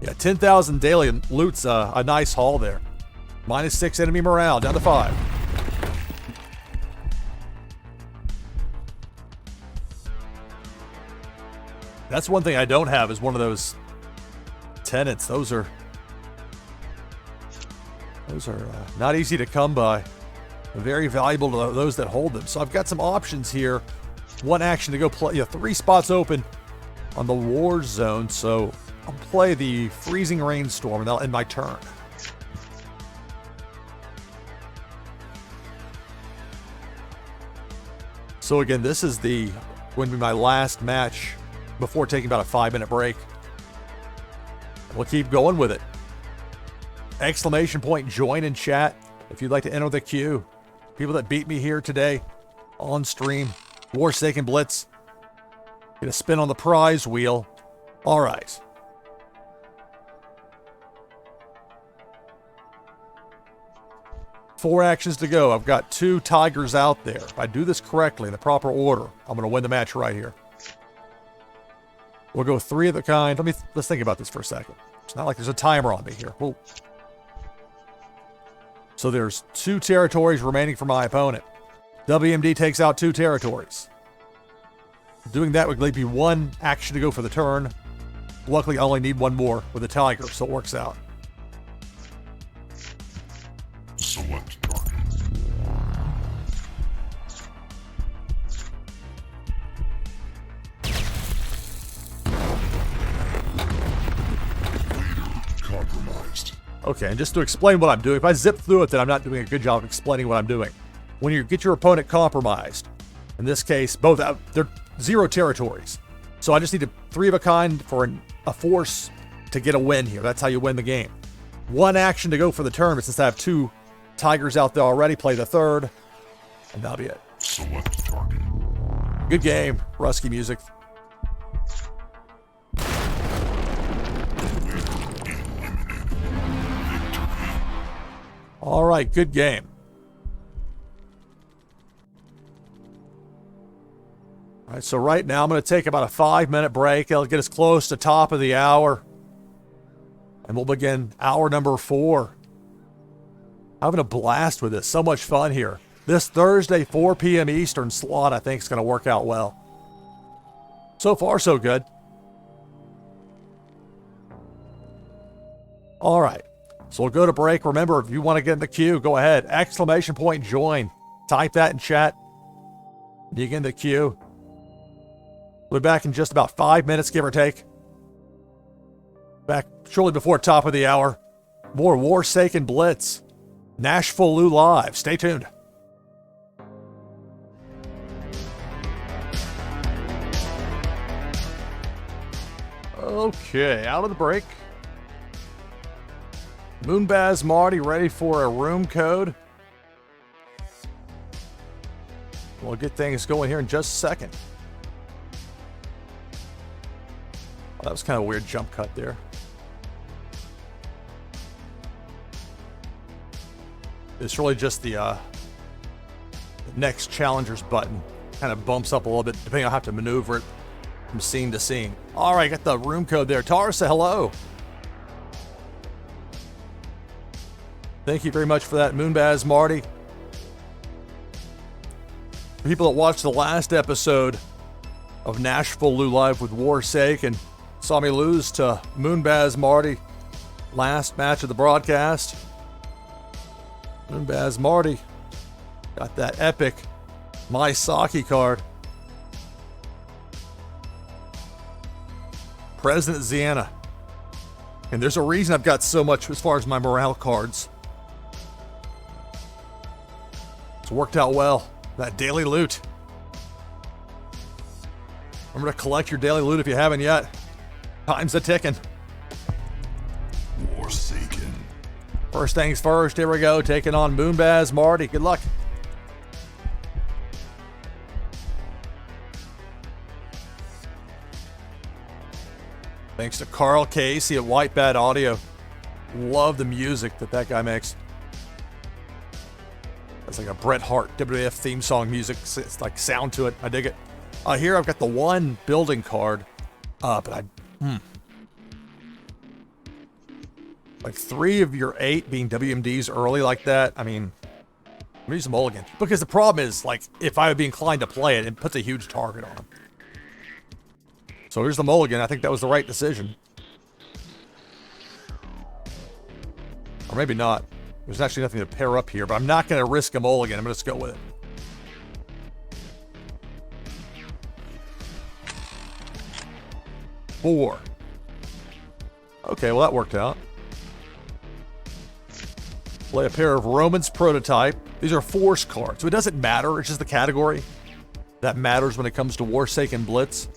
Yeah, 10,000 daily loot's a nice haul there. -6 enemy morale, down to 5. That's one thing I don't have, is one of those tenants. Those are not easy to come by. Very valuable to those that hold them. So I've got some options here. 1 action to go play. 3 spots open on the war zone. So I'll play the freezing rainstorm, and that'll end my turn. So again, this is going to be my last match before taking about a 5-minute break. We'll keep going with it. Exclamation point join in chat if you'd like to enter the queue. People that beat me here today on stream. Warsaken Blitz. Get a spin on the prize wheel. All right. Four actions to go. I've got 2 tigers out there. If I do this correctly in the proper order, I'm going to win the match right here. We'll go 3 of the kind. Let's think about this for a second. It's not like there's a timer on me here. Whoa. So there's 2 territories remaining for my opponent. WMD takes out 2 territories. Doing that would leave me 1 action to go for the turn. Luckily, I only need 1 more with a tiger, so it works out. Select target. Leader compromised. Okay, and just to explain what I'm doing, if I zip through it, then I'm not doing a good job of explaining what I'm doing. When you get your opponent compromised, in this case, both they're 0 territories. So I just need 3 of a kind for a force to get a win here. That's how you win the game. 1 action to go for the turn, but since I have 2 tigers out there already, play the 3rd, and that'll be it. Select target. Good game, Rusky music. All right, good game. All right, so right now I'm going to take about a 5-minute break. It'll get us close to top of the hour. And we'll begin hour number 4. Having a blast with this. So much fun here. This Thursday, 4 p.m. Eastern slot, I think, is going to work out well. So far, so good. All right. So we'll go to break. Remember, if you want to get in the queue, go ahead. Exclamation point join. Type that in chat. You get in the queue. We'll be back in just about 5 minutes, give or take. Back shortly before top of the hour. More Warsaken Blitz. NashvilleLou Live. Stay tuned. Okay, out of the break. Moonbaz Marty ready for a room code. We'll get things going here in just a second. Oh, that was kind of a weird jump cut there. It's really just the next challenger's button. Kind of bumps up a little bit, depending on how I have to maneuver it from scene to scene. All right, got the room code there. Tara, say hello. Thank you very much for that, Moonbaz Marty. For people that watched the last episode of NashvilleLou Live with Warsaken and saw me lose to Moonbaz Marty last match of the broadcast. Moonbaz Marty got that epic My Saki card. President Ziana. And there's a reason I've got so much as far as my morale cards. It's worked out well. That daily loot. Remember to collect your daily loot if you haven't yet. Time's a ticking. Warsaken. First things first, here we go. Taking on Moonbaz Marty. Good luck. Thanks to Carl Casey at White Bat Audio. Love the music that guy makes. It's like a Bret Hart WWF theme song music. It's like sound to it. I dig it. Here I've got the one building card. But like 3 of your 8 being WMDs early like that. I mean, I'm gonna use a mulligan. Because the problem is, like, if I would be inclined to play it, it puts a huge target on him. So here's the mulligan. I think that was the right decision. Or maybe not. There's actually nothing to pair up here, but I'm not going to risk a mulligan. I'm going to just go with it. Four. Okay, well that worked out. Play a pair of Roman's Prototype. These are force cards, so it doesn't matter. It's just the category that matters when it comes to Warsaken Blitz.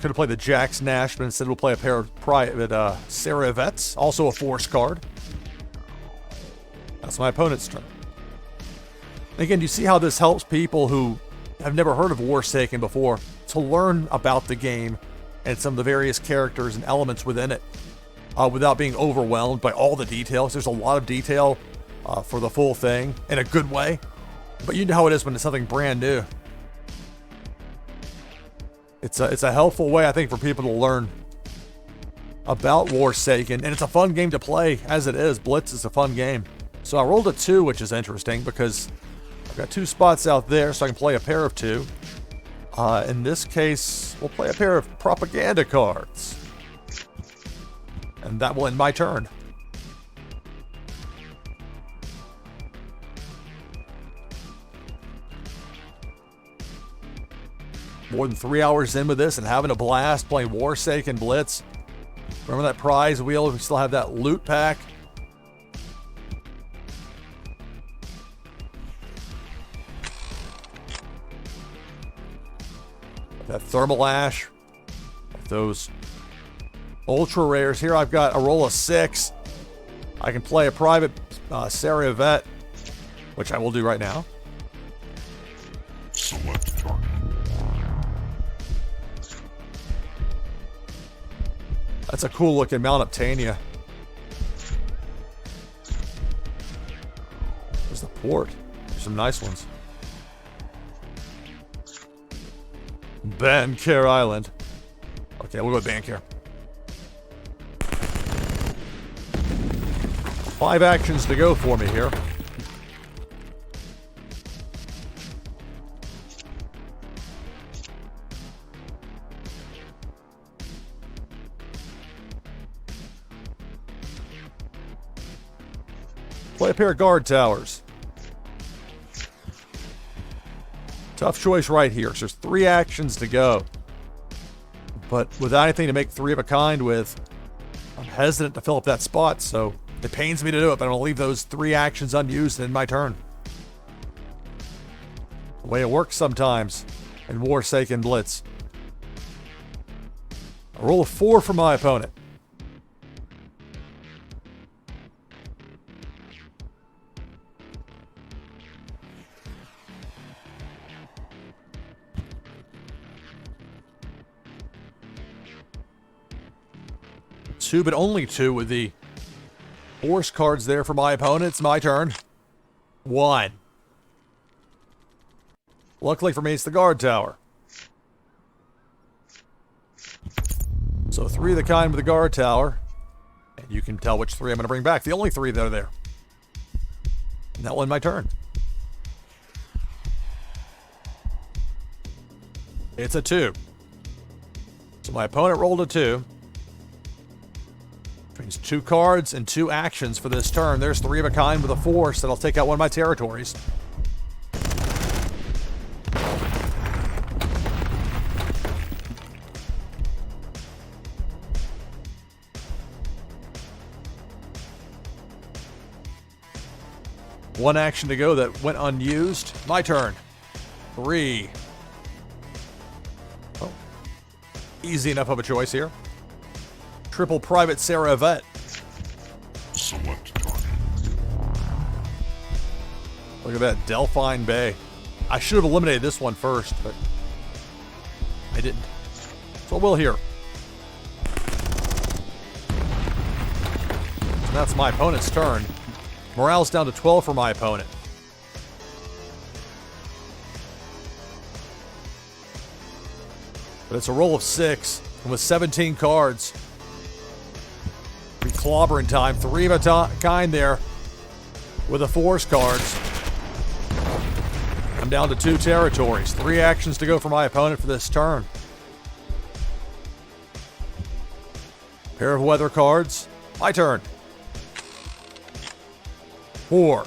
Could have played the Jax Nash, but instead we'll play a pair of private Sarah Vets, also a force card. That's my opponent's turn. Again, you see how this helps people who have never heard of Warsaken before to learn about the game and some of the various characters and elements within it without being overwhelmed by all the details. There's a lot of detail for the full thing in a good way, but you know how it is when it's something brand new. It's a helpful way, I think, for people to learn about Warsaken, and it's a fun game to play as it is. Blitz is a fun game. So I rolled a 2, which is interesting because I've got 2 spots out there, so I can play a pair of 2. In this case, we'll play a pair of propaganda cards, and that will end my turn. More than 3 hours in with this and having a blast playing Warsaken Blitz. Remember that prize wheel? We still have that loot pack. That thermal ash. Those ultra rares. Here I've got a roll of 6. I can play a private Sarah Vet, which I will do right now. Select target. That's a cool looking Mount Uptania. There's the port. There's some nice ones. Bancare Island. Okay, we'll go with Bancare. 5 actions to go for me here. Play a pair of guard towers. Tough choice right here. So there's 3 actions to go. But without anything to make 3 of a kind with, I'm hesitant to fill up that spot, so it pains me to do it, but I'm going to leave those 3 actions unused and end my turn. The way it works sometimes in Warsaken Blitz. A roll of 4 for my opponent. Two, but only 2 with the force cards there for my opponent. It's my turn. 1. Luckily for me, it's the guard tower. So 3 of the kind with the guard tower. And you can tell which 3 I'm going to bring back. The only 3 that are there. And that will end my turn. It's a 2. So my opponent rolled a 2. Brings 2 cards and 2 actions for this turn. There's 3 of a kind with a force that'll take out one of my territories. One action to go that went unused. My turn. 3. Oh. Easy enough of a choice here. Triple private Sarah Vet. Select target. Look at that, Delphine Bay. I should have eliminated this one first, but I didn't. So we'll hear. So that's my opponent's turn. Morale's down to 12 for my opponent. But it's a roll of 6, and with 17 cards, be clobbering time. 3 of a kind there with the force cards. I'm down to 2 territories. 3 actions to go for my opponent for this turn. Pair of weather cards. My turn. 4.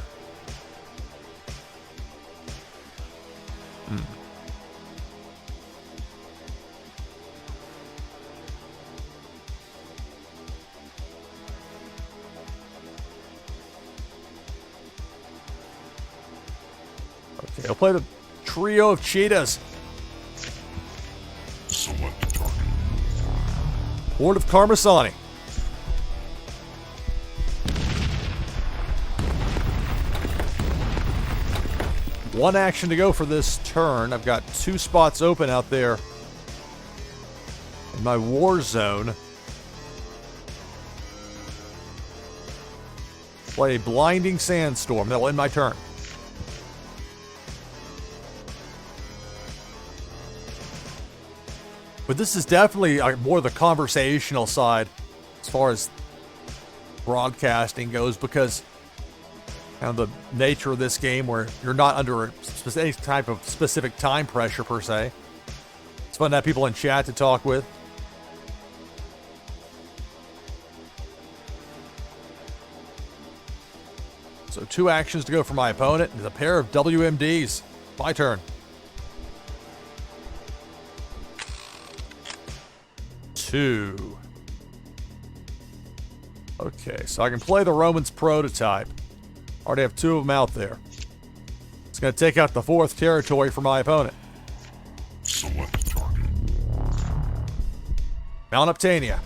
Okay, I'll play the trio of cheetahs. Select target. Horde of Carmasani. One action to go for this turn. I've got 2 spots open out there in my war zone. Play a blinding sandstorm. That'll end my turn. But this is definitely more the conversational side as far as broadcasting goes, because kind of the nature of this game where you're not under any type of specific time pressure per se. It's fun to have people in chat to talk with. So 2 actions to go for my opponent. There's a pair of WMDs. My turn. 2. Okay, so I can play the Romans prototype. Already have 2 of them out there. It's going to take out the 4th territory for my opponent. Select target. Mount Uptania.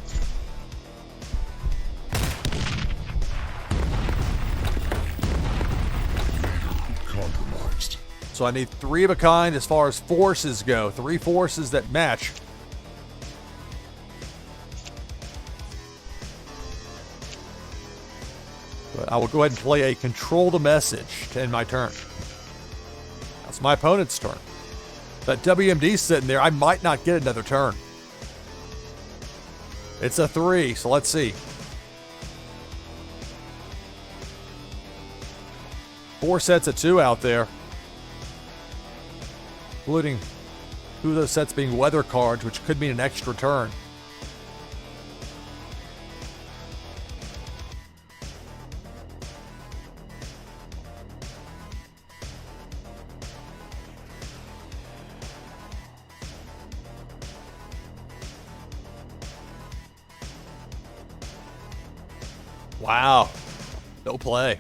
Compromised. So I need 3 of a kind as far as forces go. 3 forces that match. But I will go ahead and play a control the message to end my turn. That's my opponent's turn. That WMD's sitting there. I might not get another turn. It's a 3, so let's see. 4 sets of 2 out there, including 2 of those sets being weather cards, which could mean an extra turn. Wow. No play.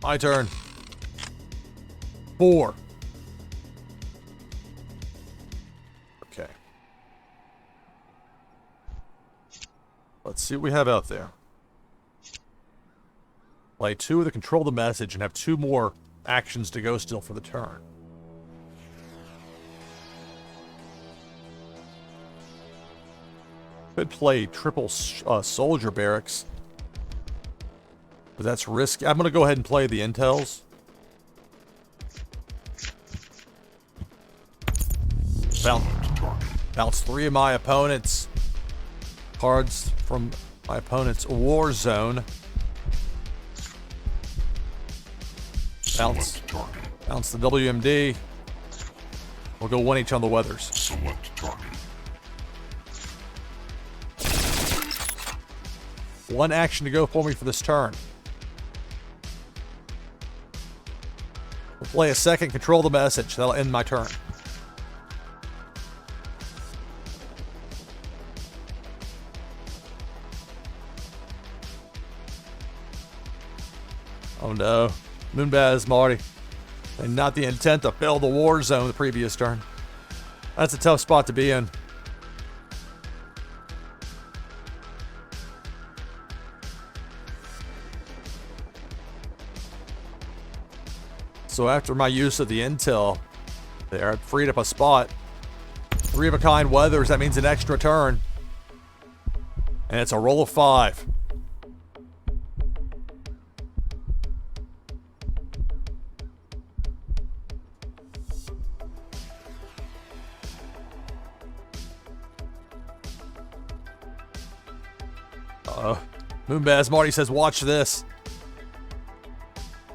My turn. 4. Okay. Let's see what we have out there. Play 2 of the control the message and have 2 more actions to go still for the turn. Could play triple soldier barracks. But that's risky. I'm going to go ahead and play the intels. Bounce 3 of my opponent's cards from my opponent's war zone. Bounce the WMD. We'll go 1 each on the weathers. Select target. 1 action to go for me for this turn. We'll play a second control the message. That'll end my turn. Oh no. Moonbaz, Marty. And not the intent to fill the war zone the previous turn. That's a tough spot to be in. So after my use of the intel there, I freed up a spot. 3 of a kind weathers. That means an extra turn. And it's a roll of 5. Moonbaz Marty says, watch this.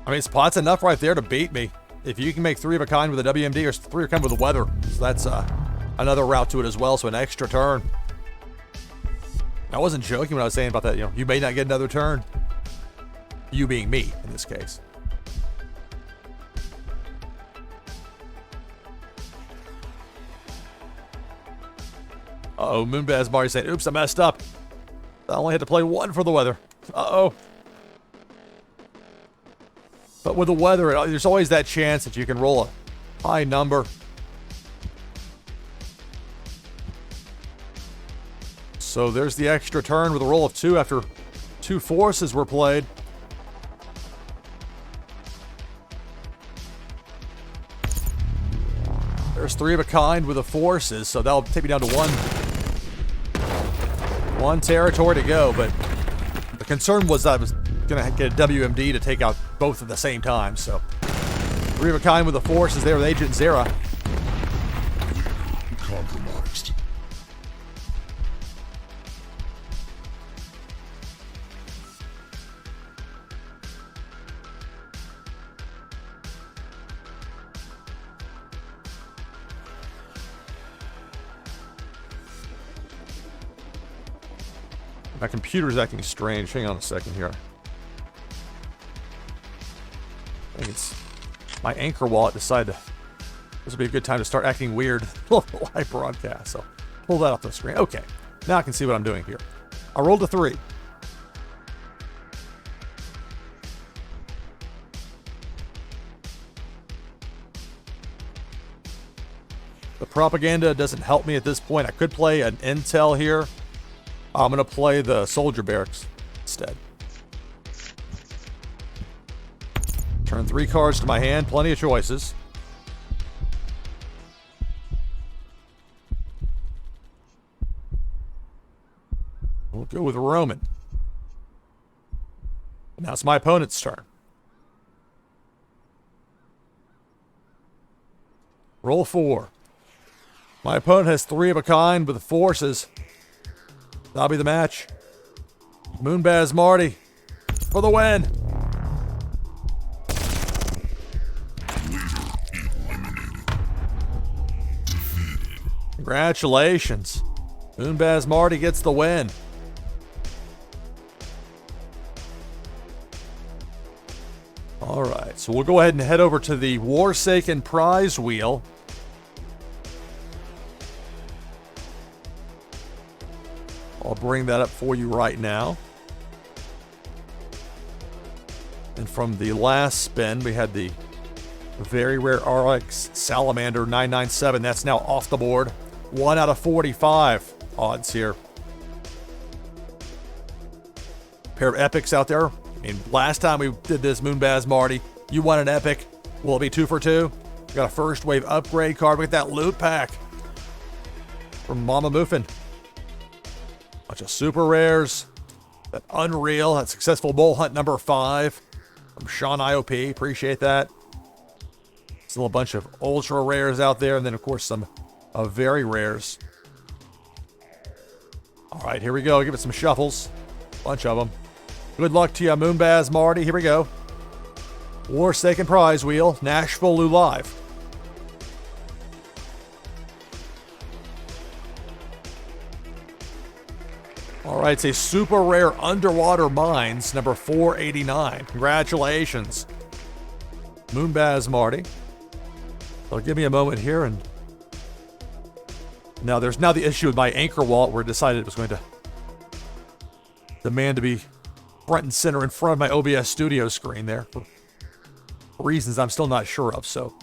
I mean, spot's enough right there to beat me. If you can make 3 of a kind with a WMD or 3 of a kind with a weather, so that's another route to it as well, so an extra turn. I wasn't joking when I was saying about that, you know, you may not get another turn. You being me, in this case. Uh-oh, Moonbaz Marty saying, oops, I messed up. I only had to play 1 for the weather. Uh-oh. But with the weather, there's always that chance that you can roll a high number. So there's the extra turn with a roll of 2 after 2 forces were played. There's 3 of a kind with the forces, so that'll take me down to 1 territory to go, but the concern was that I was going to get a WMD to take out both at the same time, so 3 of a kind with the forces there with Agent Zera. Compromised. My computer's acting strange. Hang on a second here. I think it's my Anchor wallet decided this would be a good time to start acting weird. Live broadcast. So pull that off the screen. Okay. Now I can see what I'm doing here. I rolled a 3. The propaganda doesn't help me at this point. I could play an intel here. I'm going to play the soldier barracks instead. Turn 3 cards to my hand. Plenty of choices. We'll go with Roman. Now it's my opponent's turn. Roll 4. My opponent has 3 of a kind with the forces. That'll be the match. Moonbaz Marty for the win. Congratulations. Moonbaz Marty gets the win. All right, so we'll go ahead and head over to the Warsaken Prize Wheel. I'll bring that up for you right now. And from the last spin, we had the very rare RX Salamander 997. That's now off the board. 1 out of 45 odds here. Pair of epics out there. I mean, last time we did this, Moonbaz Marty, you won an epic. Will it be 2 for 2? We got a first wave upgrade card. We got that loot pack from Mama Muffin. Bunch of super rares. That Unreal, that successful mole hunt number 5 from Sean IOP. Appreciate that. Still a bunch of ultra rares out there, and then of course some very rares. All right, here we go. Give it some shuffles. Bunch of them. Good luck to you, Moonbaz Marty. Here we go. Warsaken Prize Wheel, NashvilleLou Live. All right, it's a super rare Underwater Mines, number 489. Congratulations, Moonbaz Marty. So give me a moment here, and now there's now the issue with my Anchor wallet where it decided it was going to demand to be front and center in front of my OBS studio screen there for reasons I'm still not sure of. So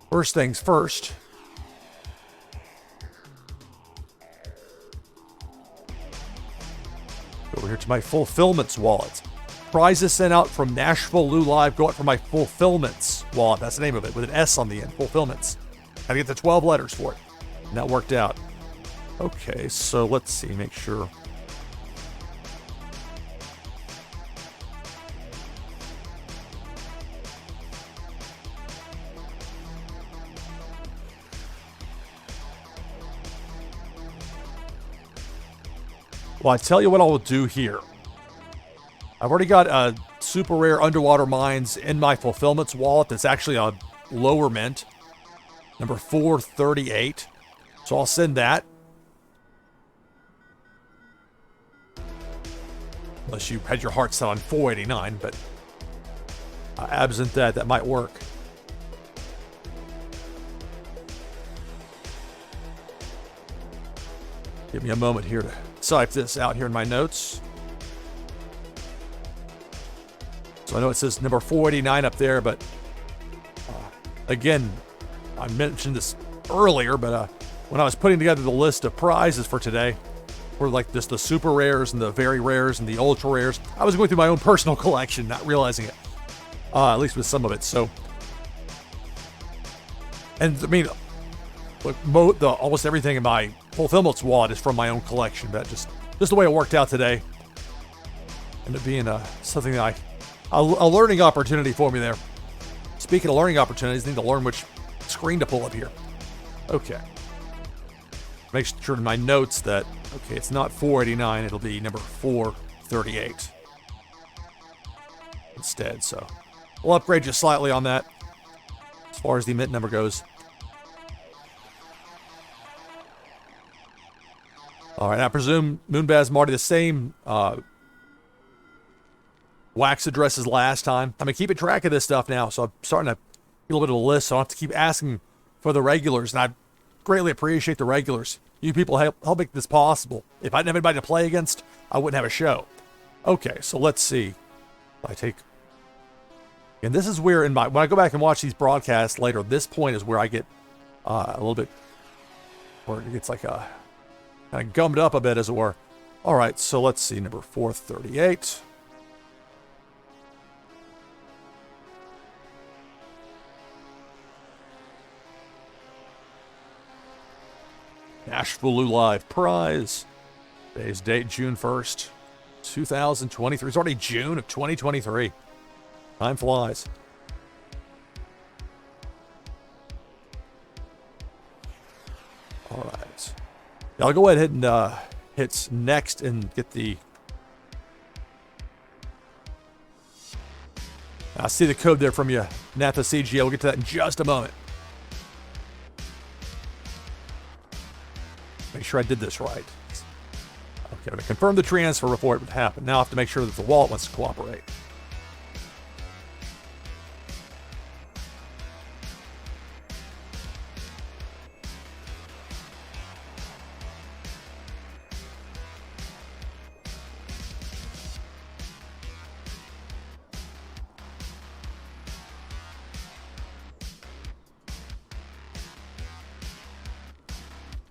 first things first. Over here to my Fulfillments wallet. Prizes sent out from NashvilleLou Live go out for my Fulfillments wallet. That's the name of it, with an S on the end. Fulfillments. Gotta get the 12 letters for it. And that worked out. Okay, so let's see, make sure. Well, I tell you what I will do here. I've already got super rare underwater mines in my fulfillments wallet that's actually a lower mint, number 438. So I'll send that. Unless you had your heart set on 489, but absent that, that might work. Give me a moment here to type this out here in my notes. So I know it says number 489 up there, but again, I mentioned this earlier, but when I was putting together the list of prizes for today, for like just the super rares and the very rares and the ultra rares, I was going through my own personal collection, not realizing it, at least with some of it. So, and I mean, look, almost everything in my fulfillments wallet is from my own collection, but just the way it worked out today, and it being something that a learning opportunity for me there. Speaking of learning opportunities, I need to learn which screen to pull up here. Okay. Make sure in my notes that, okay, it's not 489, it'll be number 438 instead. So we'll upgrade just slightly on that as far as the mint number goes. All right, I presume Moonbaz Marty the same wax address as last time. I'm keeping track of this stuff now, so I'm starting to get a little bit of a list, so I don't have to keep asking for the regulars, and I greatly appreciate the regulars. You people help make this possible. If I didn't have anybody to play against, I wouldn't have a show. Okay, so let's see. And this is where when I go back and watch these broadcasts later, this point is where I get a little bit, where it gets like kind of gummed up a bit, as it were. All right, so let's see, number 438. NashvilleLou Live Prize. Today's date, June 1st, 2023. It's already June of 2023. Time flies. All right. Now I'll go ahead and hit next and get the... I see the code there from you, Natha CG. We'll get to that in just a moment. Make sure I did this right. Okay, to confirm the transfer before it would happen. Now I have to make sure that the wallet wants to cooperate.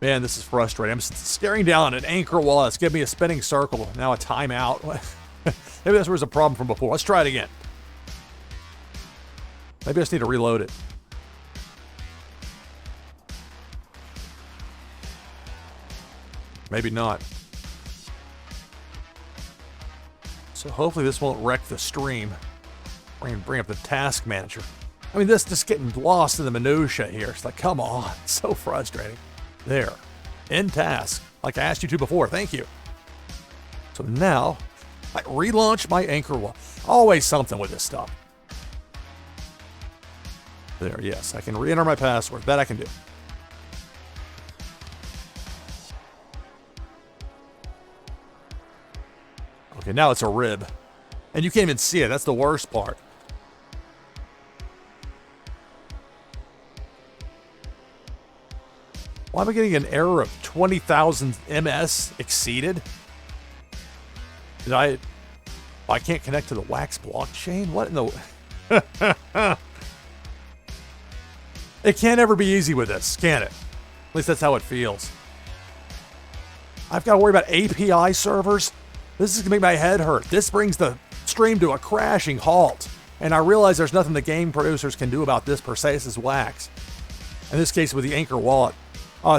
Man, this is frustrating. I'm staring down at an anchor wall. It's giving me a spinning circle. Now a timeout. Maybe that's where there's a problem from before. Let's try it again. Maybe I just need to reload it. Maybe not. So hopefully this won't wreck the stream. Bring up the task manager. I mean, this just getting lost in the minutia here. It's like, come on. It's so frustrating. There. In task. Like I asked you to before. Thank you. So now, I relaunch my anchor wall. Always something with this stuff. There, yes. I can re-enter my password. That I can do. Okay, now it's a rib. And you can't even see it. That's the worst part. Why am I getting an error of 20,000 MS exceeded? I can't connect to the Wax blockchain? What in the... It can't ever be easy with this, can it? At least that's how it feels. I've got to worry about API servers. This is going to make my head hurt. This brings the stream to a crashing halt. And I realize there's nothing the game producers can do about this per se. This is Wax. In this case with the Anchor wallet.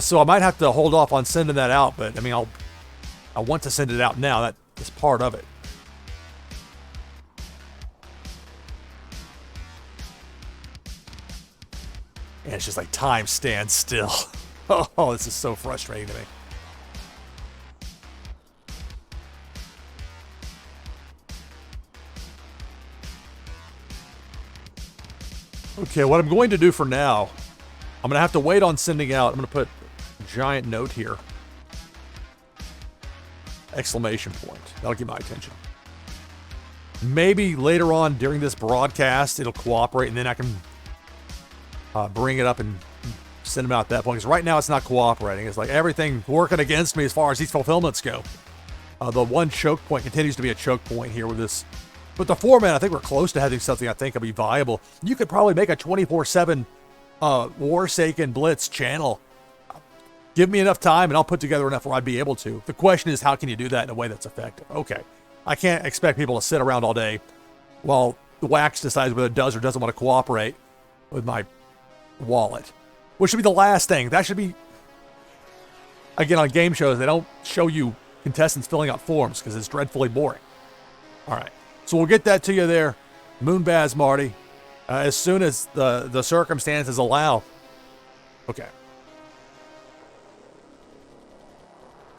So I might have to hold off on sending that out, but I mean, I want to send it out now. That is part of it. And it's just like time stands still. Oh, this is so frustrating to me. Okay, what I'm going to do for now, I'm going to have to wait on sending out. I'm going to put a giant note here. Exclamation point. That'll get my attention. Maybe later on during this broadcast, it'll cooperate, and then I can bring it up and send them out at that point. Because right now, it's not cooperating. It's like everything working against me as far as these fulfillments go. The one choke point continues to be a choke point here with this. But the format, I think we're close to having something I think will be viable. You could probably make a 24/7 Warsaken Blitz channel. Give me enough time and I'll put together enough where I'd be able to. The question is, how can you do that in a way that's effective? Okay. I can't expect people to sit around all day while the wax decides whether it does or doesn't want to cooperate with my wallet. Which should be the last thing. That should be, again, on game shows, they don't show you contestants filling out forms because it's dreadfully boring. All right. So we'll get that to you there, Moonbaz Marty, as soon as the circumstances allow. Okay.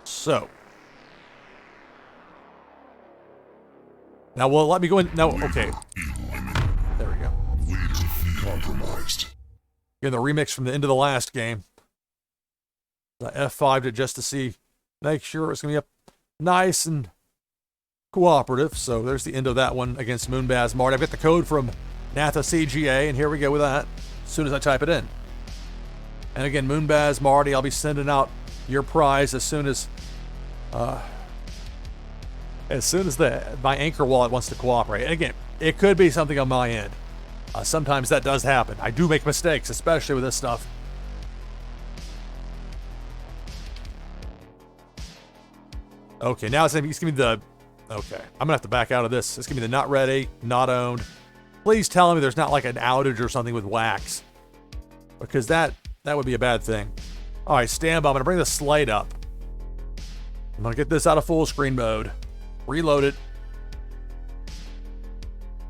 So. Now, will it let me go in? No, okay. There we go. Compromised. Again, the remix from the end of the last game. I F5'd it just to see, make sure it's going to be up nice and cooperative. So there's the end of that one against Moonbaz Mart. I've got the code from Natha CGA, and here we go with that as soon as I type it in. And again, Moonbaz Marty, I'll be sending out your prize as soon as my Anchor wallet wants to cooperate. And again, it could be something on my end. Sometimes that does happen. I do make mistakes, especially with this stuff. Okay, now it's gonna be the. Okay, I'm gonna have to back out of this. It's gonna be the not ready, not owned. Please tell me there's not like an outage or something with wax, because that would be a bad thing. All right, stand by. I'm gonna bring the slate up. I'm gonna get this out of full screen mode. Reload it.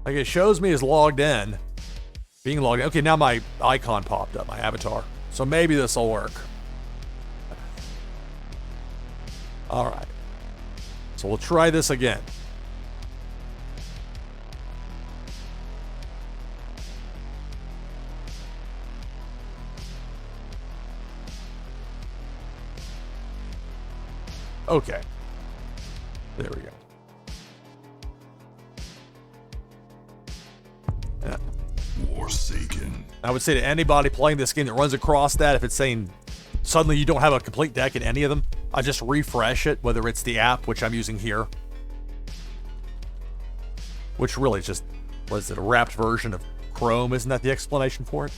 Like it shows me as logged in. Being logged in. Okay, now my icon popped up, my avatar. So maybe this will work. All right. So we'll try this again. Okay. There we go. Yeah. Warsaken. I would say to anybody playing this game that runs across that, if it's saying suddenly you don't have a complete deck in any of them, I just refresh it, whether it's the app, which I'm using here, which really just, was it a wrapped version of Chrome? Isn't that the explanation for it?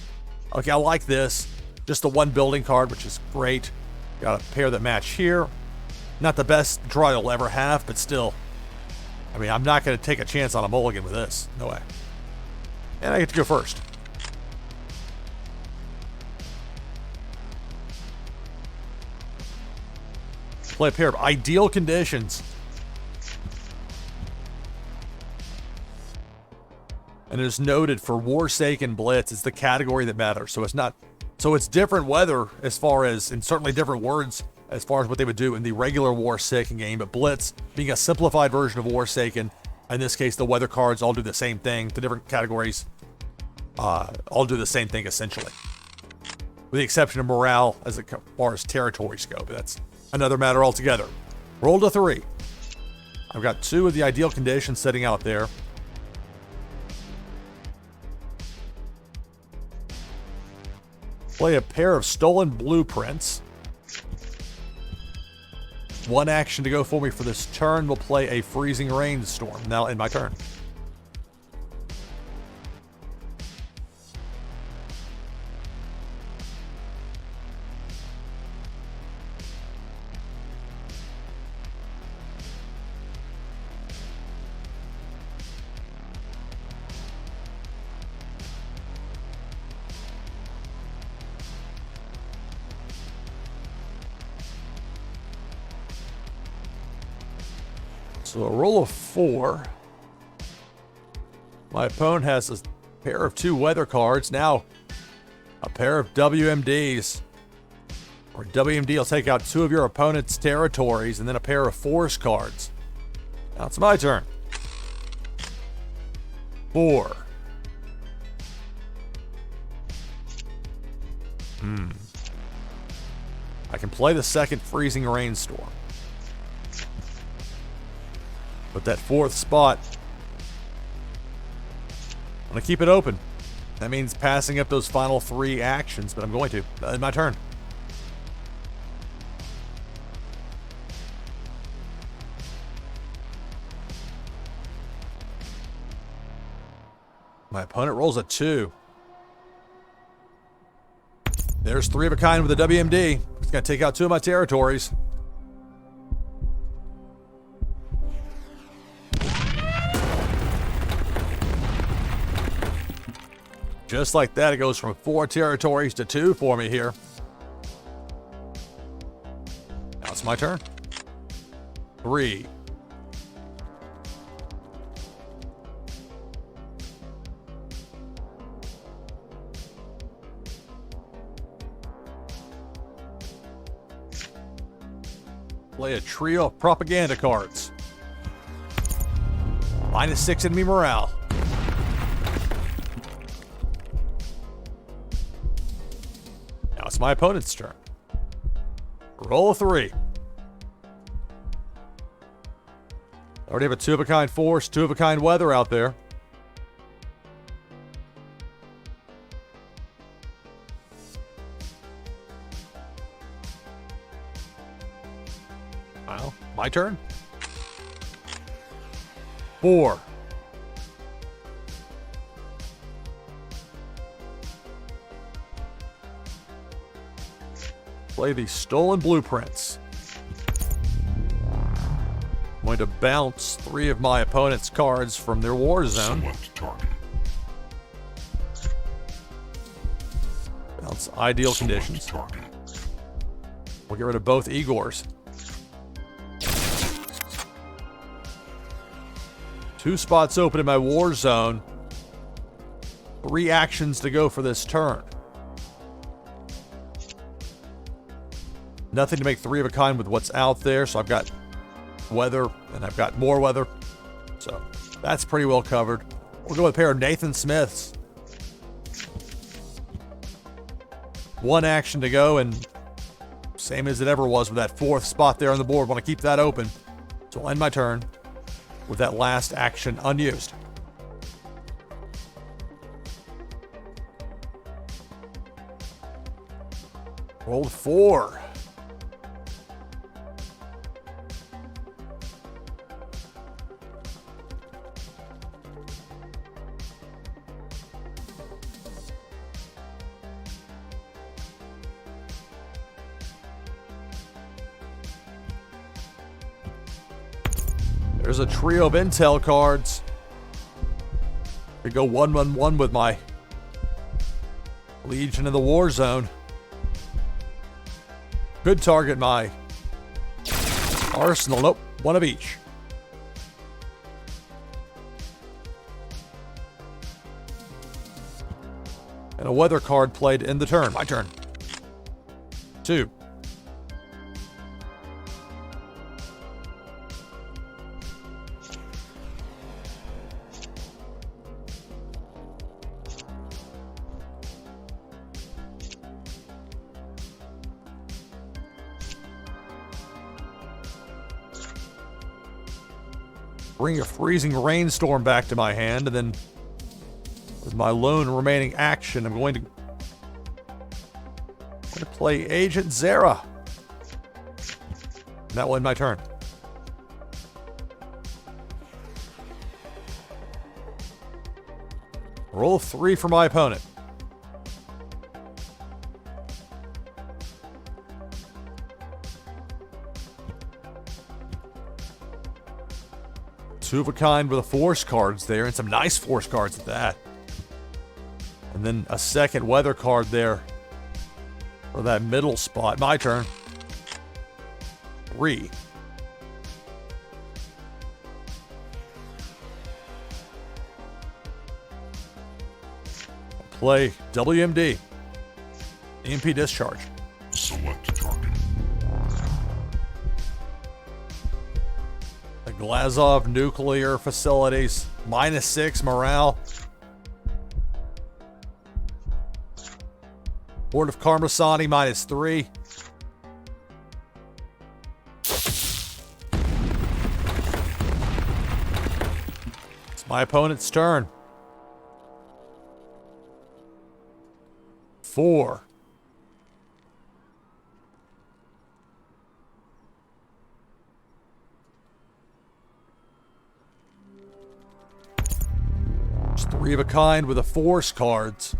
Okay, I like this. Just the one building card, which is great. Got a pair that match here. Not the best draw you'll ever have, but still. I mean, I'm not going to take a chance on a mulligan with this. No way. And I get to go first. Play a pair of ideal conditions. And it is noted for Warsaken Blitz, it's the category that matters. So it's not, so it's different weather as far as, and certainly different words as far as what they would do in the regular Warsaken game. But Blitz, being a simplified version of Warsaken, in this case, the weather cards all do the same thing. The different categories all do the same thing essentially, with the exception of morale as far as territories go. But that's another matter altogether. Roll to 3. I've got 2 of the ideal conditions sitting out there. Play a pair of stolen blueprints. 1 action to go for me for this turn. We'll play a freezing rainstorm. Now in my turn. So a roll of 4. My opponent has a pair of 2 weather cards. Now, a pair of WMDs. Or WMD will take out 2 of your opponent's territories and then a pair of force cards. Now it's my turn. 4. I can play the second freezing rainstorm. But that 4th spot, I'm going to keep it open. That means passing up those final 3 actions, but I'm going to. My turn. My opponent rolls a 2. There's 3 of a kind with a WMD. It's going to take out 2 of my territories. Just like that, it goes from 4 territories to 2 for me here. Now it's my turn. 3. Play a trio of propaganda cards. -6 enemy morale. Now it's my opponent's turn. Roll a 3. I already have a 2 of a kind force, 2 of a kind weather out there. Well, my turn. 4. Play the stolen blueprints. I'm going to bounce 3 of my opponent's cards from their war zone. Select target. Bounce ideal conditions. Select target. We'll get rid of both Igors. 2 spots open in my war zone. 3 actions to go for this turn. Nothing to make 3 of a kind with what's out there, so I've got weather, and I've got more weather. So that's pretty well covered. We'll go with a pair of Nathan Smiths. 1 action to go, and same as it ever was with that 4th spot there on the board. Want to keep that open. So I'll end my turn with that last action unused. Rolled 4. There's a trio of intel cards. We go 1-1-1 with my Legion of the War Zone. Could target my arsenal. Nope, 1 of each. And a weather card played in the turn. My turn. 2. Bring a freezing rainstorm back to my hand, and then with my lone remaining action, I'm going to play Agent Zera. And that will end my turn. Roll 3 for my opponent. Two of a kind with the force cards there, and some nice force cards at that. And then a second weather card there for that middle spot. My turn. 3. Play WMD. EMP discharge. Select target. The Glazov nuclear facilities. -6 morale. Port of Karmasani -3. It's my opponent's turn. 4. There's 3 of a kind with the force cards.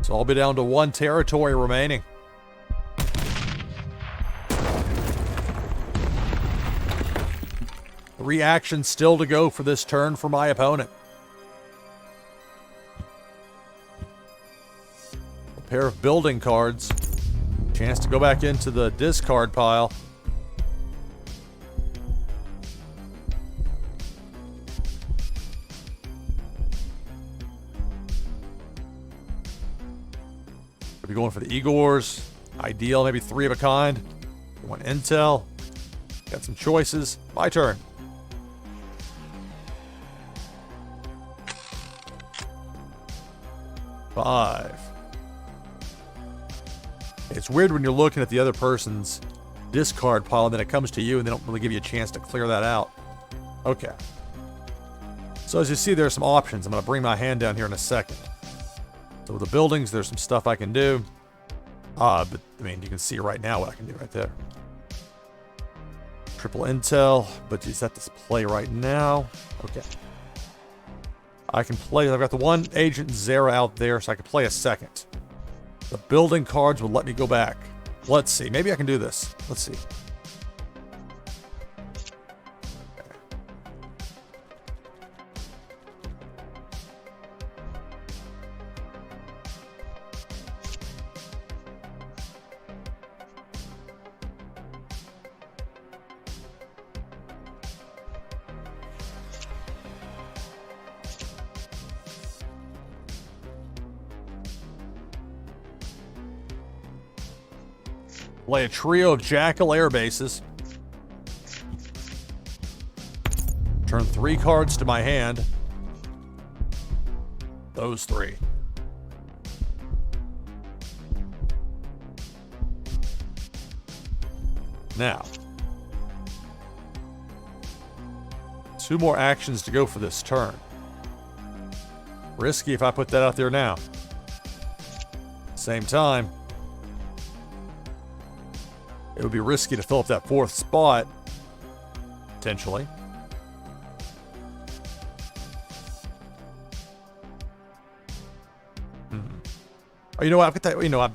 So I'll be down to 1 territory remaining. Three actions still to go for this turn for my opponent. A pair of building cards. Chance to go back into the discard pile. Be going for the Igors. Ideal, maybe 3 of a kind. You want intel. Got some choices. My turn. Five. It's weird when you're looking at the other person's discard pile and then it comes to you and they don't really give you a chance to clear that out. Okay. So as you see, there's some options. I'm going to bring my hand down here in a second. So with the buildings, there's some stuff I can do. But I mean, you can see right now what I can do right there. Triple intel, but you set this play right now. Okay. I can play, I've got the 1 Agent Zera out there, so I can play a second. The building cards will let me go back. Let's see, maybe I can do this. Let's see. Play a trio of Jackal air bases. Turn 3 cards to my hand. Those 3. Now, 2 more actions to go for this turn. Risky if I put that out there now. Same time, it would be risky to fill up that 4th spot, potentially. Oh, you know what? I've got that. You know, I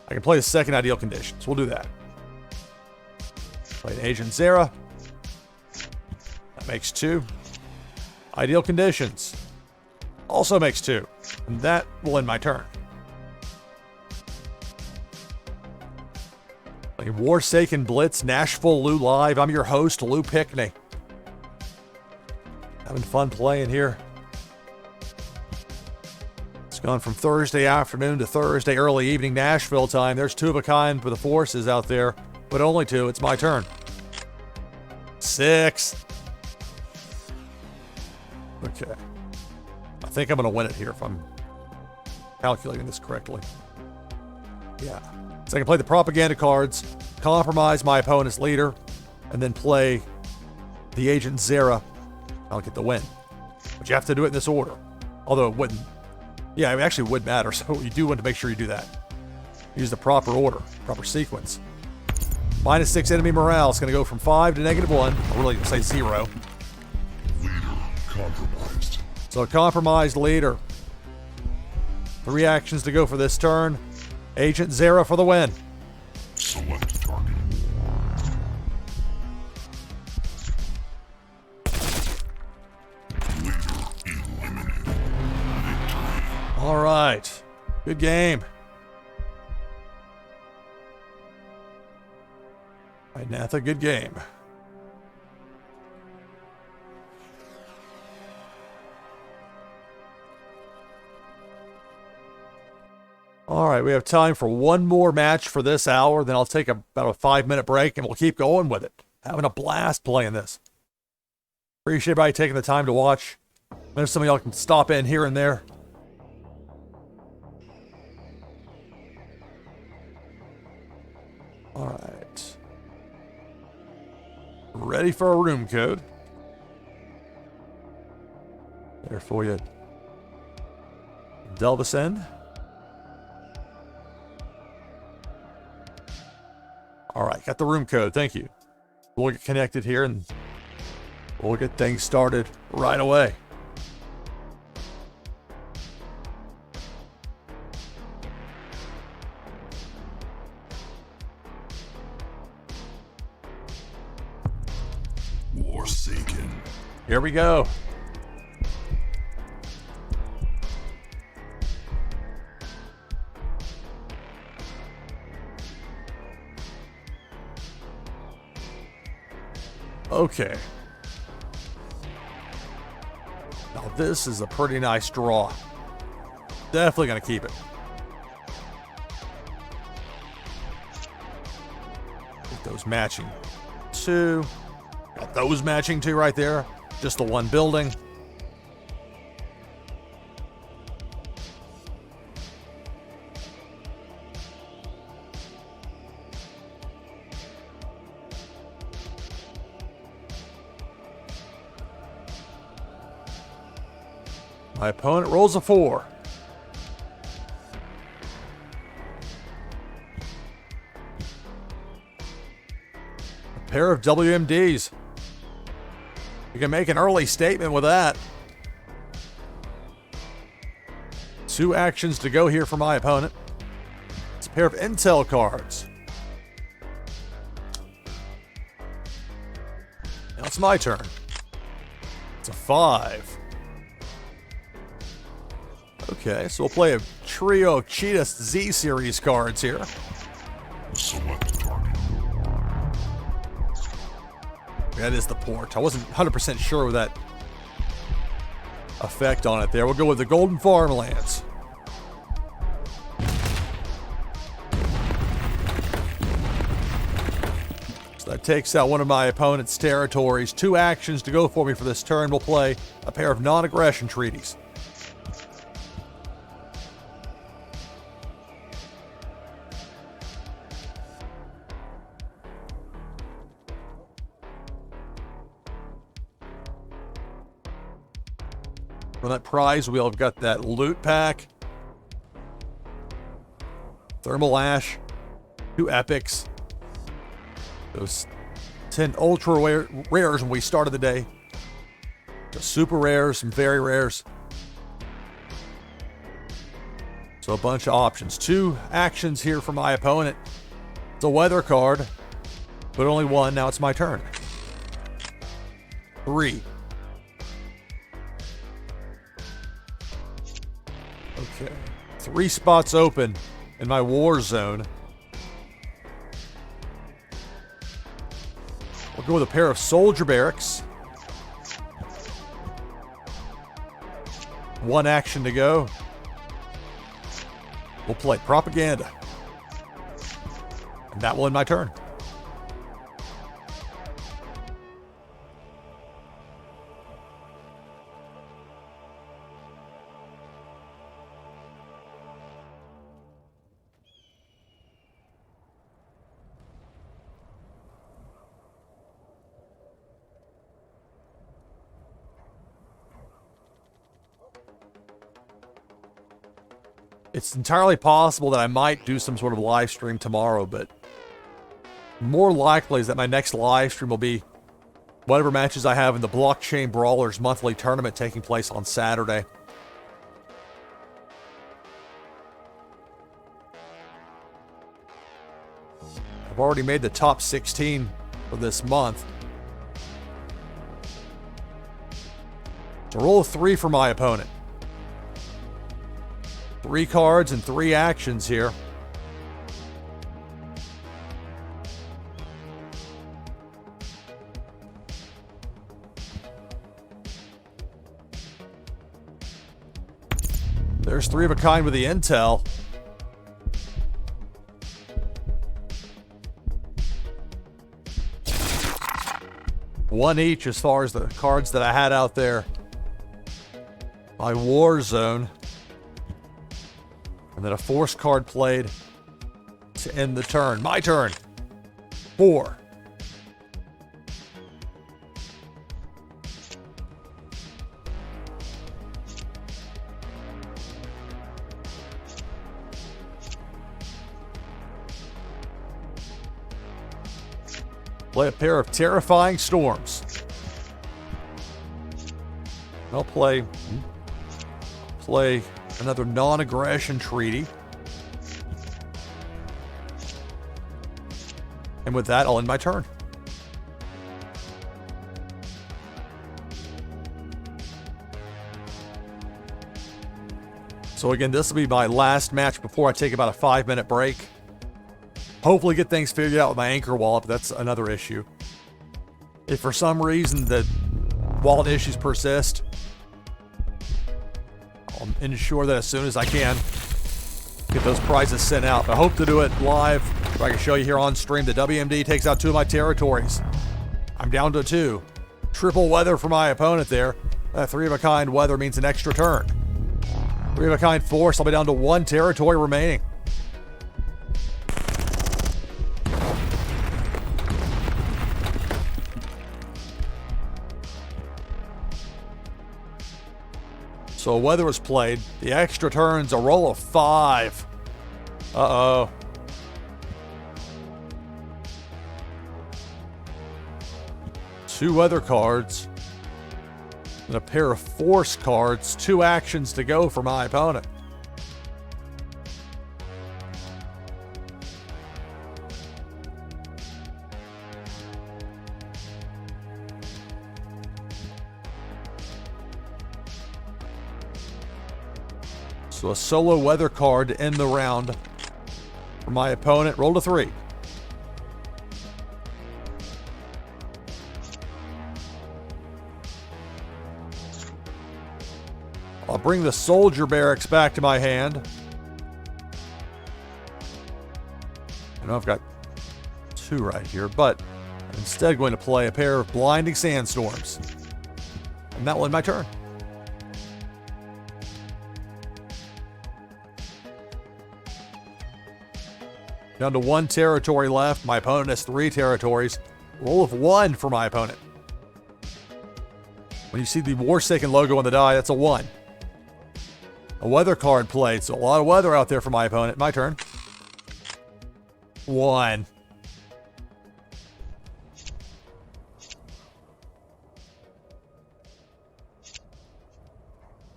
can play the second ideal conditions. We'll do that. Play an Agent Zera. That makes 2. Ideal conditions also makes 2, and that will end my turn. Warsaken Blitz, NashvilleLou Live. I'm your host, Lou Pickney. Having fun playing here. It's gone from Thursday afternoon to Thursday early evening Nashville time. There's 2 of a kind for the forces out there, but only 2. It's my turn. 6. Okay. I think I'm going to win it here if I'm calculating this correctly. Yeah. So I can play the propaganda cards, compromise my opponent's leader, and then play the Agent Zera. I'll get the win. But you have to do it in this order. Although it wouldn't. Yeah, it actually would matter, so you do want to make sure you do that. Use the proper order, proper sequence. -6 enemy morale. It's going to go from 5 to -1. I'll really say 0. Leader compromised. So a compromised leader. 3 actions to go for this turn. Agent Zera for the win. Select target. Leader eliminated. Victory. All right. Good game. All right, Natha, good game. All right, we have time for one more match for this hour. Then I'll take about a 5-minute break and we'll keep going with it. Having a blast playing this. Appreciate everybody taking the time to watch. Maybe some of y'all can stop in here and there. All right. Ready for a room code. There for you. Delve us in. All right, got the room code. Thank you. We'll get connected here and we'll get things started right away. Warsaken. Here we go. Okay. Now this is a pretty nice draw. Definitely gonna keep it. Get those matching two. Got those matching two right there. Just the one building. My opponent rolls a 4. A pair of WMDs. You can make an early statement with that. 2 actions to go here for my opponent. It's a pair of intel cards. Now it's my turn. It's a 5. Okay, so we'll play a trio of Cheetah's Z-Series cards here. Select target. That is the port. I wasn't 100% sure with that effect on it there. We'll go with the Golden Farmlands. So that takes out one of my opponent's territories. 2 actions to go for me for this turn. We'll play a pair of non-aggression treaties. On that prize wheel, I've got that loot pack, thermal ash, 2 epics, those 10 ultra rares when we started the day, the super rares, some very rares. So a bunch of options. 2 actions here for my opponent. It's a weather card, but only 1. Now it's my turn. 3. Okay. 3 spots open in my war zone. We'll go with a pair of soldier barracks. 1 action to go. We'll play propaganda. And that will end my turn. It's entirely possible that I might do some sort of live stream tomorrow, but more likely is that my next live stream will be whatever matches I have in the Blockchain Brawlers monthly tournament taking place on Saturday. I've already made the top 16 for this month. So roll a 3 for my opponent. 3 cards and 3 actions here. There's 3 of a kind with the intel. One each as far as the cards that I had out there by Warzone. And then a force card played to end the turn. My turn. 4. Play a pair of terrifying storms. I'll play another non-aggression treaty. And with that, I'll end my turn. So again, this will be my last match before I take about a 5-minute break. Hopefully get things figured out with my Anchor wallet, but that's another issue. If for some reason the wallet issues persist, I'll ensure that as soon as I can, get those prizes sent out. But I hope to do it live, so I can show you here on stream. The WMD takes out 2 of my territories. I'm down to 2. Triple weather for my opponent there. 3 of a kind weather means an extra turn. 3 of a kind force, I'll be down to 1 territory remaining. So weather was played. The extra turn's a roll of 5. Uh-oh. Two weather cards. And a pair of force cards. 2 actions to go for my opponent. So a solo weather card to end the round for my opponent. Roll to 3. I'll bring the soldier barracks back to my hand. I know I've got 2 right here, but I'm instead going to play a pair of blinding sandstorms. And that will end my turn. Down to 1 territory left. My opponent has 3 territories. Roll of 1 for my opponent. When you see the Warsaken logo on the die, that's a 1. A weather card played, so a lot of weather out there for my opponent. My turn. 1.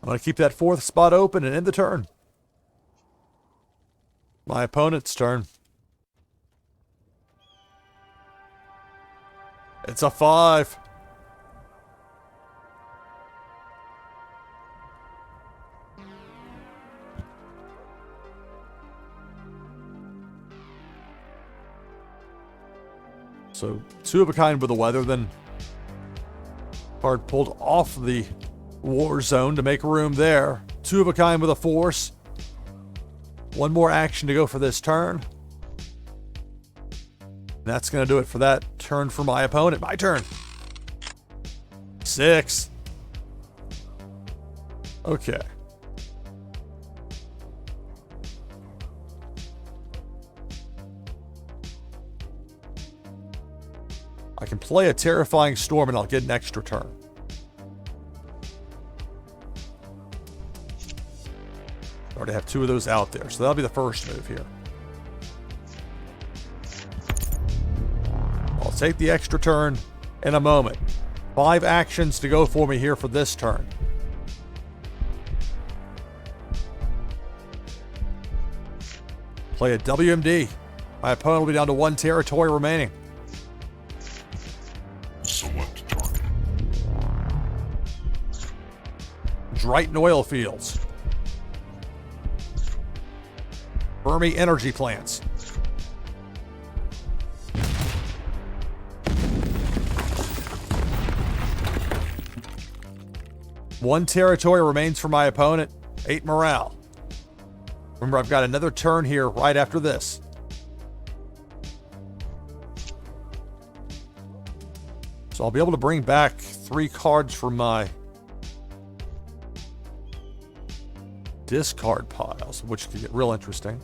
I'm going to keep that 4th spot open and end the turn. My opponent's turn. It's a 5. So 2 of a kind with the weather, then card pulled off the war zone to make room there. 2 of a kind with a force. 1 more action to go for this turn. And that's going to do it for that turn for my opponent. My turn. 6. Okay. I can play a terrifying storm and I'll get an extra turn. I already have 2 of those out there, so that'll be the first move here. I'll take the extra turn in a moment. 5 actions to go for me here for this turn. Play a WMD. My opponent will be down to 1 territory remaining. Select target. Dryton oil fields. Fermi energy plants. One territory remains for my opponent. 8 morale. Remember, I've got another turn here right after this. So I'll be able to bring back 3 cards from my discard piles, which could get real interesting.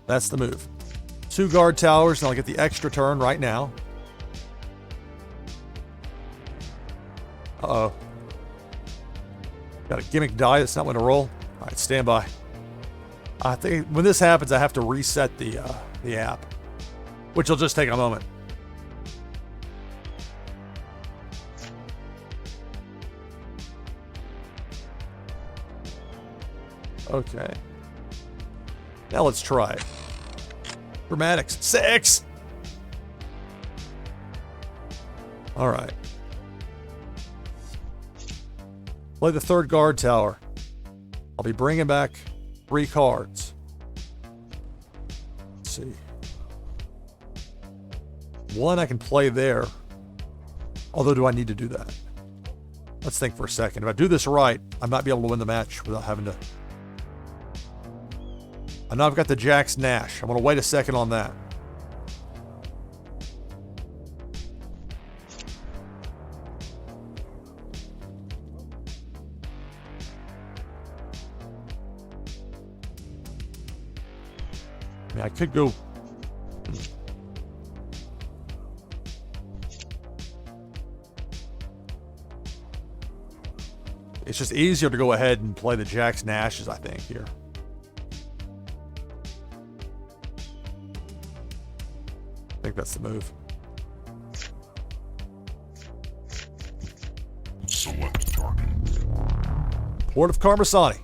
That's the move. 2 guard towers, and I'll get the extra turn right now. Uh-oh. Got a gimmick die that's not going to roll. All right, stand by. I think when this happens, I have to reset the app, which will just take a moment. Okay. Now let's try it. Dramatics. 6! All right. Play the 3rd guard tower. I'll be bringing back 3 cards. Let's see. 1 I can play there. Although, do I need to do that? Let's think for a second. If I do this right, I might be able to win the match without having to... I know I've got the Jack's Nash. I'm going to wait a second on that. I mean, I could go... It's just easier to go ahead and play the Jack's Nashes, I think, here. I think that's the move. Select target. Port of Carmasani.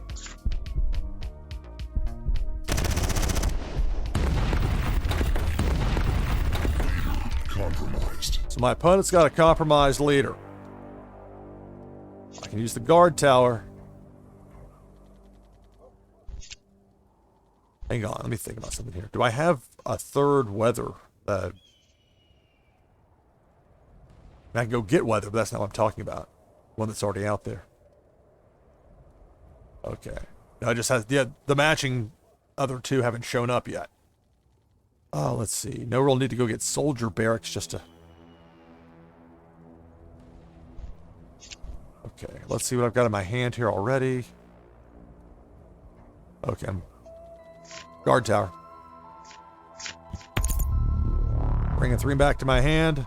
Compromised. So my opponent's got a compromised leader. I can use the guard tower. Hang on, let me think about something here. Do I have a 3rd weather? I can go get weather, but that's not what I'm talking about. One that's already out there. Okay. No, I just have the matching other 2 haven't shown up yet. Oh, let's see. No real need to go get soldier barracks just to... Okay, let's see what I've got in my hand here already. Okay, guard tower. Bringing 3 back to my hand.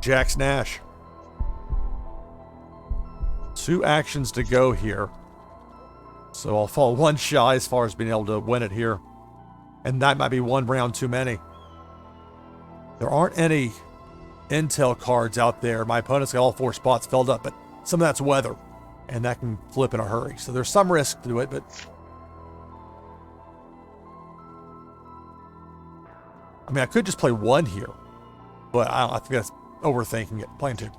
Jack's Nash. 2 actions to go here. So I'll fall 1 shy as far as being able to win it here. And that might be 1 round too many. There aren't any intel cards out there. My opponent's got all 4 spots filled up, but some of that's weather. And that can flip in a hurry. So there's some risk to it, but... I mean, I could just play 1 here. But I think that's overthinking it. Playing 2.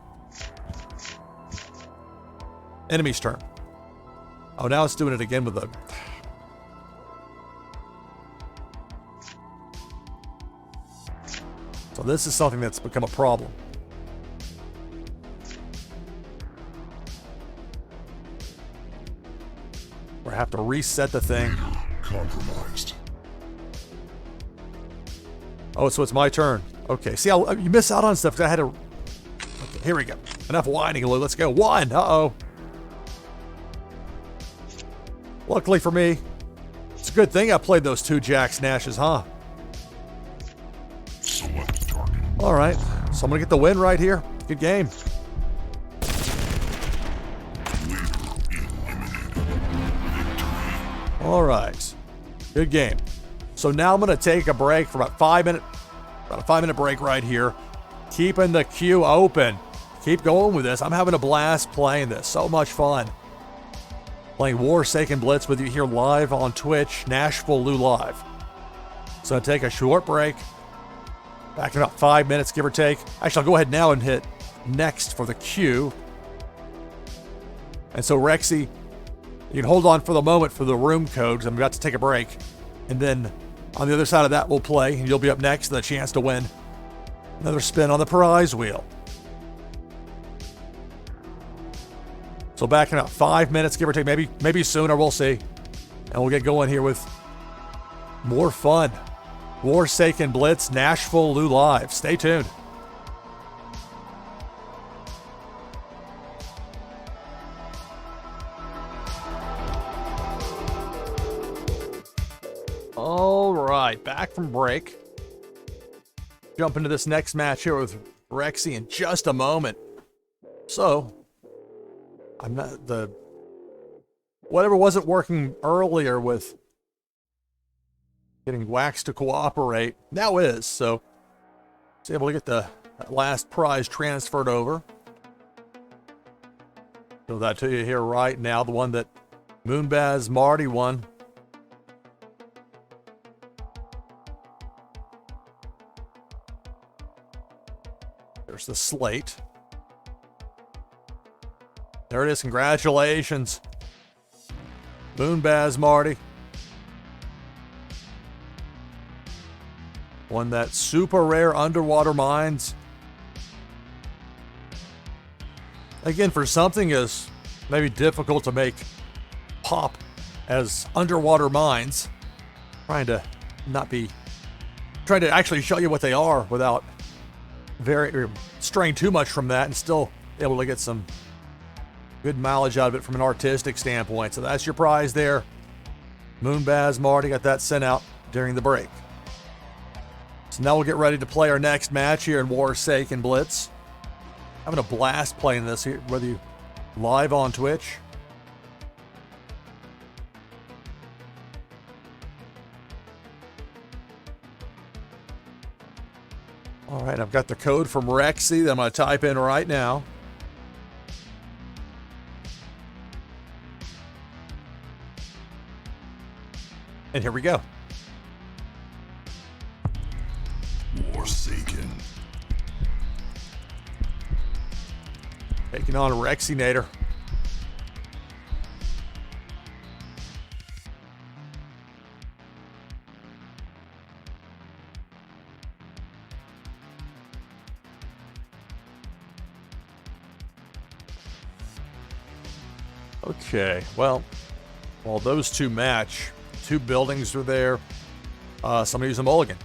Enemy's turn. Oh, now it's doing it again with a... So this is something that's become a problem. Or have to reset the thing. Compromised. Oh, so it's my turn. Okay, see how you miss out on stuff because I had to... Okay, here we go. Enough whining, Lou. Let's go. 1. Uh-oh. Luckily for me, it's a good thing I played those 2 Jack's Nashes, huh? Select target. All right, so I'm going to get the win right here. Good game. All right, good game. So now I'm going to take a break for about a 5-minute break right here. Keeping the queue open. Keep going with this. I'm having a blast playing this. So much fun. Playing Warsaken Blitz with you here live on Twitch, NashvilleLou Live. So I'll take a short break. Back in about 5 minutes, give or take. Actually, I'll go ahead now and hit next for the queue. And so, Rexy, you can hold on for the moment for the room code because I'm about to take a break. And then on the other side of that, we'll play, and you'll be up next with a chance to win another spin on the prize wheel. So back in about 5 minutes, give or take, maybe sooner, we'll see. And we'll get going here with more fun. Warsaken Blitz, NashvilleLou Live. Stay tuned. All right, back from break. Jump into this next match here with Rexy in just a moment. So, whatever wasn't working earlier with getting Wax to cooperate, now is. So, it's able to get that last prize transferred over. Show that to you here right now, the one that Moonbaz Marty won. There's the slate. There it is. Congratulations, Moonbaz Marty. Won that super rare underwater mines. Again, for something as maybe difficult to make pop as underwater mines, trying to actually show you what they are without straying too much from that, and still able to get some good mileage out of it from an artistic standpoint. So that's your prize there. Moonbaz Marty got that sent out during the break. So now we'll get ready to play our next match here in Warsaken Blitz. Having a blast playing this here, whether you live on Twitch. All right, I've got the code from Rexy that I'm going to type in right now. And here we go. Warsaken. Taking on Rexinator. Okay, well, while those two match, two buildings are there. Somebody use a mulligan.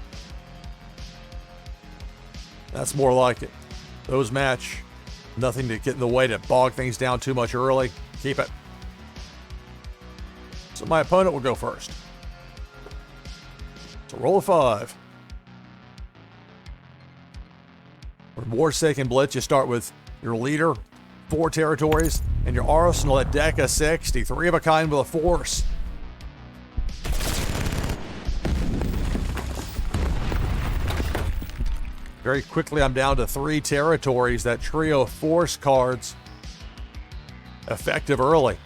That's more like it. Those match. Nothing to get in the way to bog things down too much early. Keep it. So my opponent will go first. So roll a 5. For Warsaken Blitz, you start with your leader, 4 territories, and your arsenal at deck of 60. 3 of a kind with a force. Very quickly, I'm down to 3 territories. That trio of force cards effective early.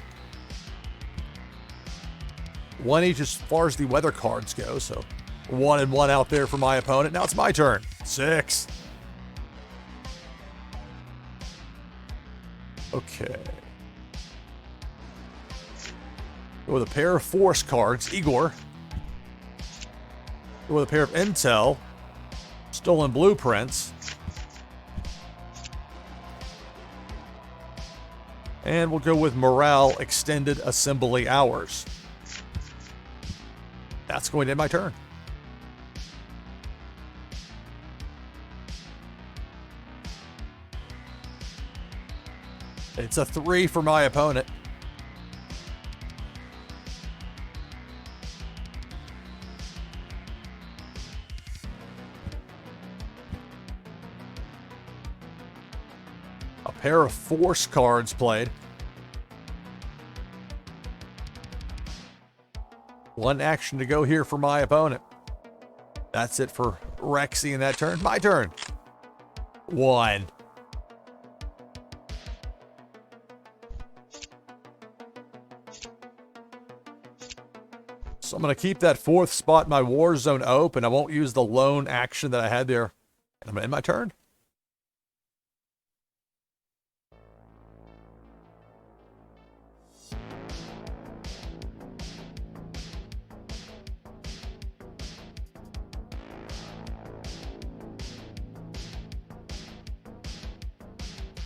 1 each as far as the weather cards go. So 1 and 1 out there for my opponent. Now it's my turn. 6. Okay. Go with a pair of force cards. Igor. Go with a pair of intel. Stolen blueprints. And we'll go with morale extended assembly hours. That's going to end my turn. It's a 3 for my opponent. A pair of force cards played. 1 action to go here for my opponent. That's it for Rexy in that turn. My turn. 1. So I'm going to keep that 4th spot in my war zone open. I won't use the lone action that I had there. And I'm going to end my turn.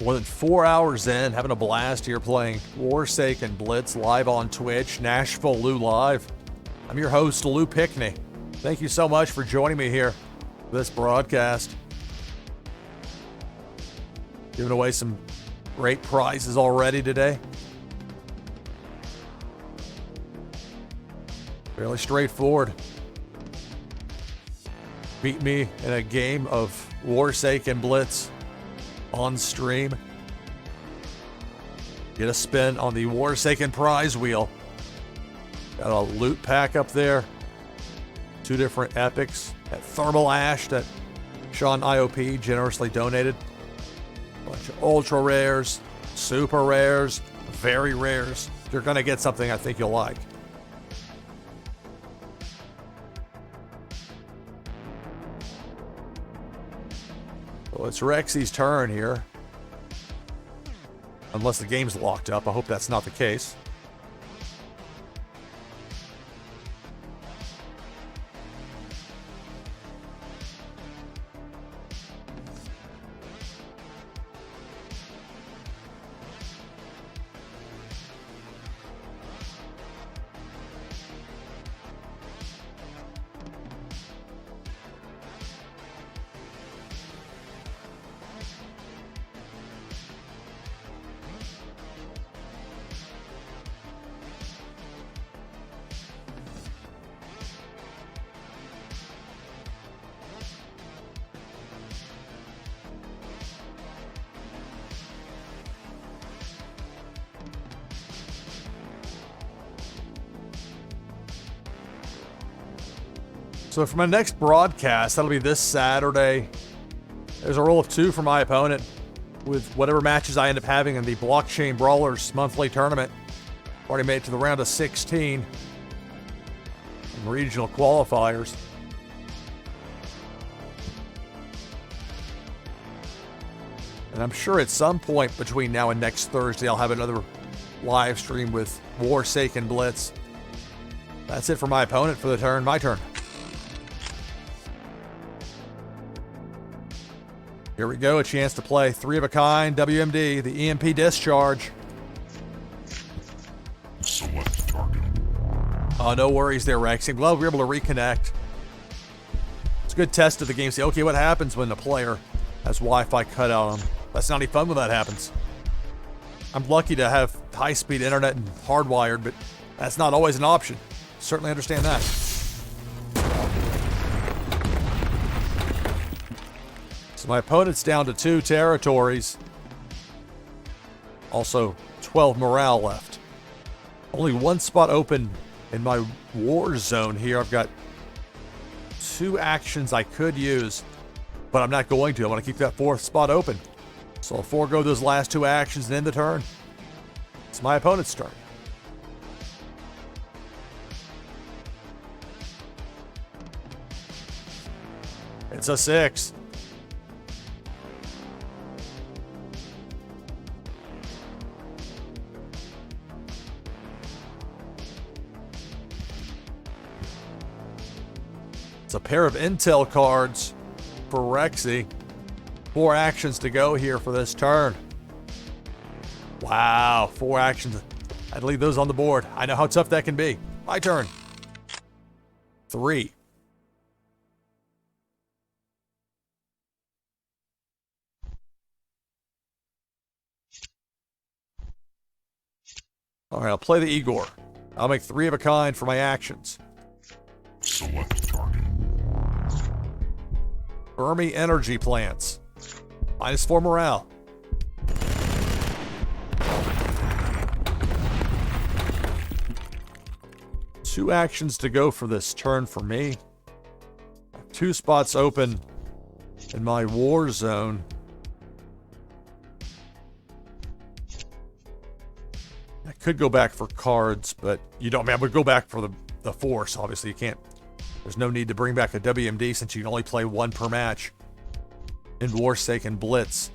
More than 4 hours in, having a blast here playing Warsaken Blitz live on Twitch, NashvilleLou Live. I'm your host, Lou Pickney. Thank you so much for joining me here for this broadcast. Giving away some great prizes already today. Fairly straightforward. Beat me in a game of Warsaken Blitz on stream. Get a spin on the Warsaken Prize Wheel. Got a loot pack up there. 2 different epics. That Thermal Ash that Sean IOP generously donated. A bunch of ultra rares, super rares, very rares. You're going to get something I think you'll like. So it's Rexy's turn here. Unless the game's locked up. I hope that's not the case. So for my next broadcast, that'll be this Saturday. There's a roll of 2 for my opponent with whatever matches I end up having in the Blockchain Brawlers monthly tournament. Already made it to the round of 16 in regional qualifiers. And I'm sure at some point between now and next Thursday, I'll have another live stream with Warsaken Blitz. That's it for my opponent for the turn. My turn. Here we go, a chance to play 3 of a kind WMD, the EMP discharge. Select target. Oh, no worries there, Rex. I'm glad we were able to reconnect. It's a good test of the game. See, okay, what happens when the player has Wi-Fi cut out on them? That's not any fun when that happens. I'm lucky to have high-speed internet and hardwired, but that's not always an option. Certainly understand that. So my opponent's down to 2 territories. Also, 12 morale left. Only 1 spot open in my war zone here. I've got 2 actions I could use, but I'm not going to. I want to keep that 4th spot open. So I'll forego those last 2 actions and end the turn. It's my opponent's turn. It's a 6. It's a pair of intel cards for Rexy. 4 actions to go here for this turn. Wow, 4 actions. I'd leave those on the board. I know how tough that can be. My turn. 3. All right, I'll play the Igor. I'll make 3 of a kind for my actions. Select target. Fermi energy plants. -4 morale. Two actions to go for this turn for me. 2 spots open in my war zone. I could go back for cards, but you don't. I mean, I would go back for the force. Obviously, you can't. There's no need to bring back a WMD since you can only play 1 per match in Warsaken Blitz.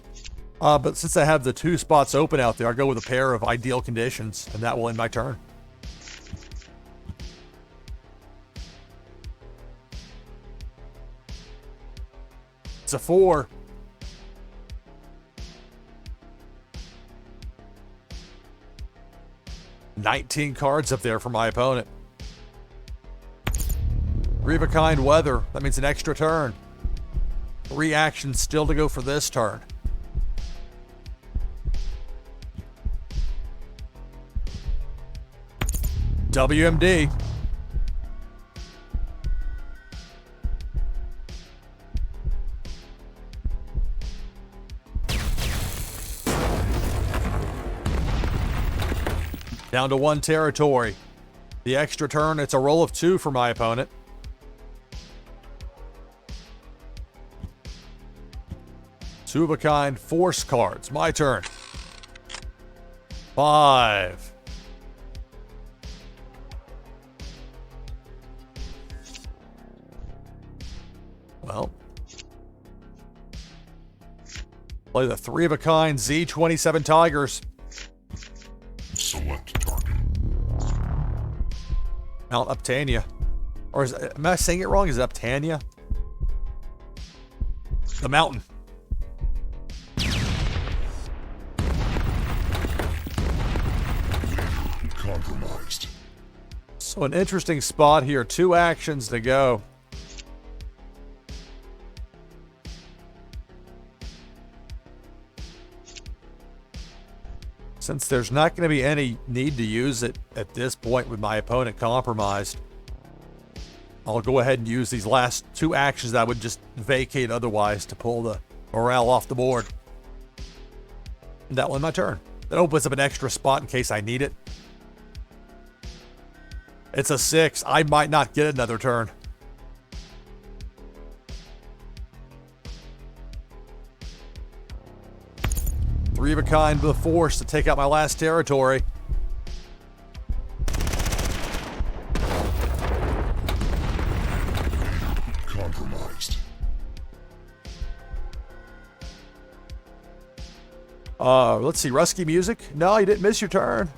But since I have the 2 spots open out there, I'll go with a pair of ideal conditions, and that will end my turn. It's a 4. 19 cards up there for my opponent. 3 of a kind weather. That means an extra turn. 3 actions still to go for this turn. WMD. Down to 1 territory. The extra turn, it's a roll of 2 for my opponent. Two of a kind force cards. My turn. 5. Well, play the 3 of a kind Z27 Tigers. Select target. Mount Uptania. Or am I saying it wrong? Is it Uptania? The mountain. Compromised. So an interesting spot here. 2 actions to go. Since there's not going to be any need to use it at this point with my opponent compromised, I'll go ahead and use these last 2 actions that I would just vacate otherwise to pull the morale off the board. And that one my turn. That opens up an extra spot in case I need it. It's a 6. I might not get another turn. Three of a kind with a force to take out my last territory. Compromised. Let's see. Rusky music? No, you didn't miss your turn.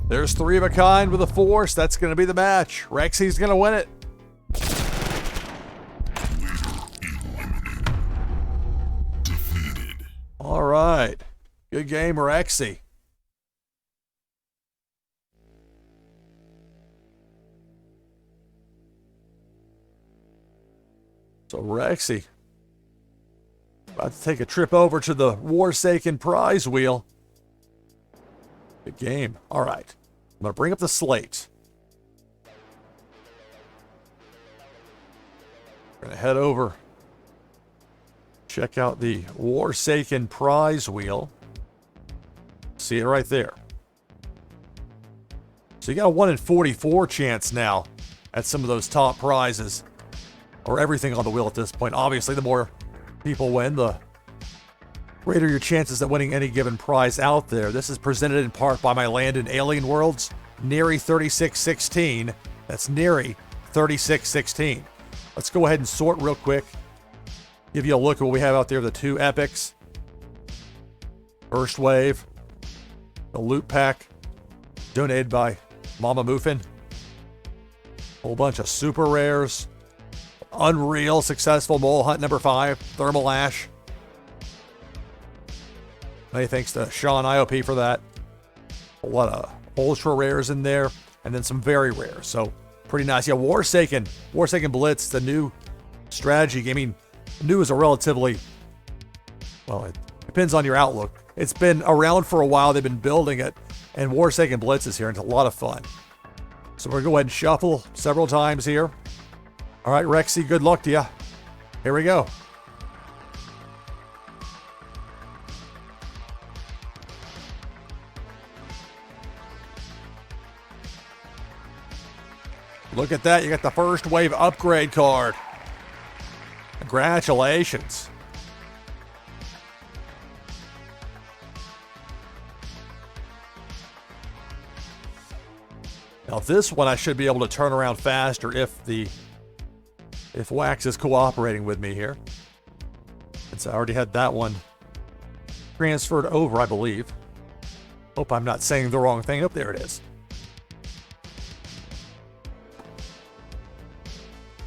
There's 3 of a kind with a force. That's going to be the match. Rexy's going to win it. Eliminated. Defeated. All right. Good game, Rexy. So Rexy about to take a trip over to the Warsaken Prize Wheel. Good game. All right. I'm going to bring up the slate. We're going to head over. Check out the Warsaken Prize Wheel. See it right there. So you got a 1 in 44 chance now at some of those top prizes. Or everything on the wheel at this point. Obviously, the more people win, the greater your chances at winning any given prize out there. This is presented in part by my land in Alien Worlds, Neri 3616. That's Neri 3616. Let's go ahead and sort real quick. Give you a look at what we have out there. The 2 epics. First wave. The loot pack. Donated by Mama Muffin. Whole bunch of super rares. Unreal successful mole hunt number 5. Thermal Ash. Many thanks to Sean IOP for that. A lot of ultra rares in there, and then some very rares. So pretty nice. Yeah, Warsaken Blitz, the new strategy game. I mean, new is a relatively, well, it depends on your outlook. It's been around for a while. They've been building it, and Warsaken Blitz is here, and it's a lot of fun. So we're going to go ahead and shuffle several times here. All right, Rexy, good luck to you. Here we go. Look at that. You got the first wave upgrade card. Congratulations. Now this one I should be able to turn around faster if Wax is cooperating with me here. Since I already had that one transferred over, I believe. Hope I'm not saying the wrong thing. Oh, there it is.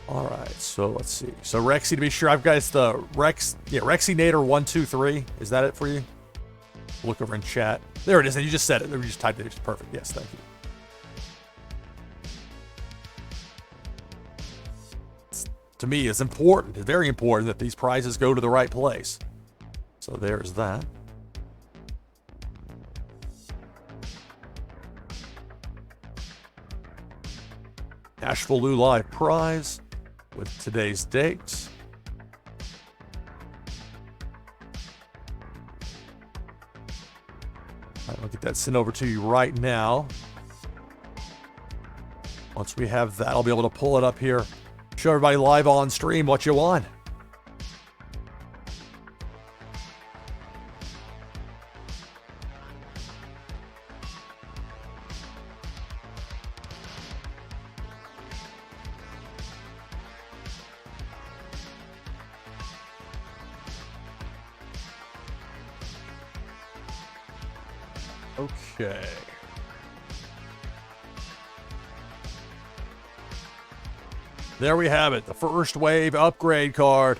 All right, so let's see. So Rexy, to be sure, I've got the Rexinator 123. Is that it for you? Look over in chat. There it is. And you just said it. You just typed it. It's perfect. Yes, thank you. To me, it's important. It's very important that these prizes go to the right place. So there's that. NashvilleLou Live Prize with today's date. I'll get that sent over to you right now. Once we have that, I'll be able to pull it up here, show everybody live on stream what you won. Okay. There we have it. The first wave upgrade card.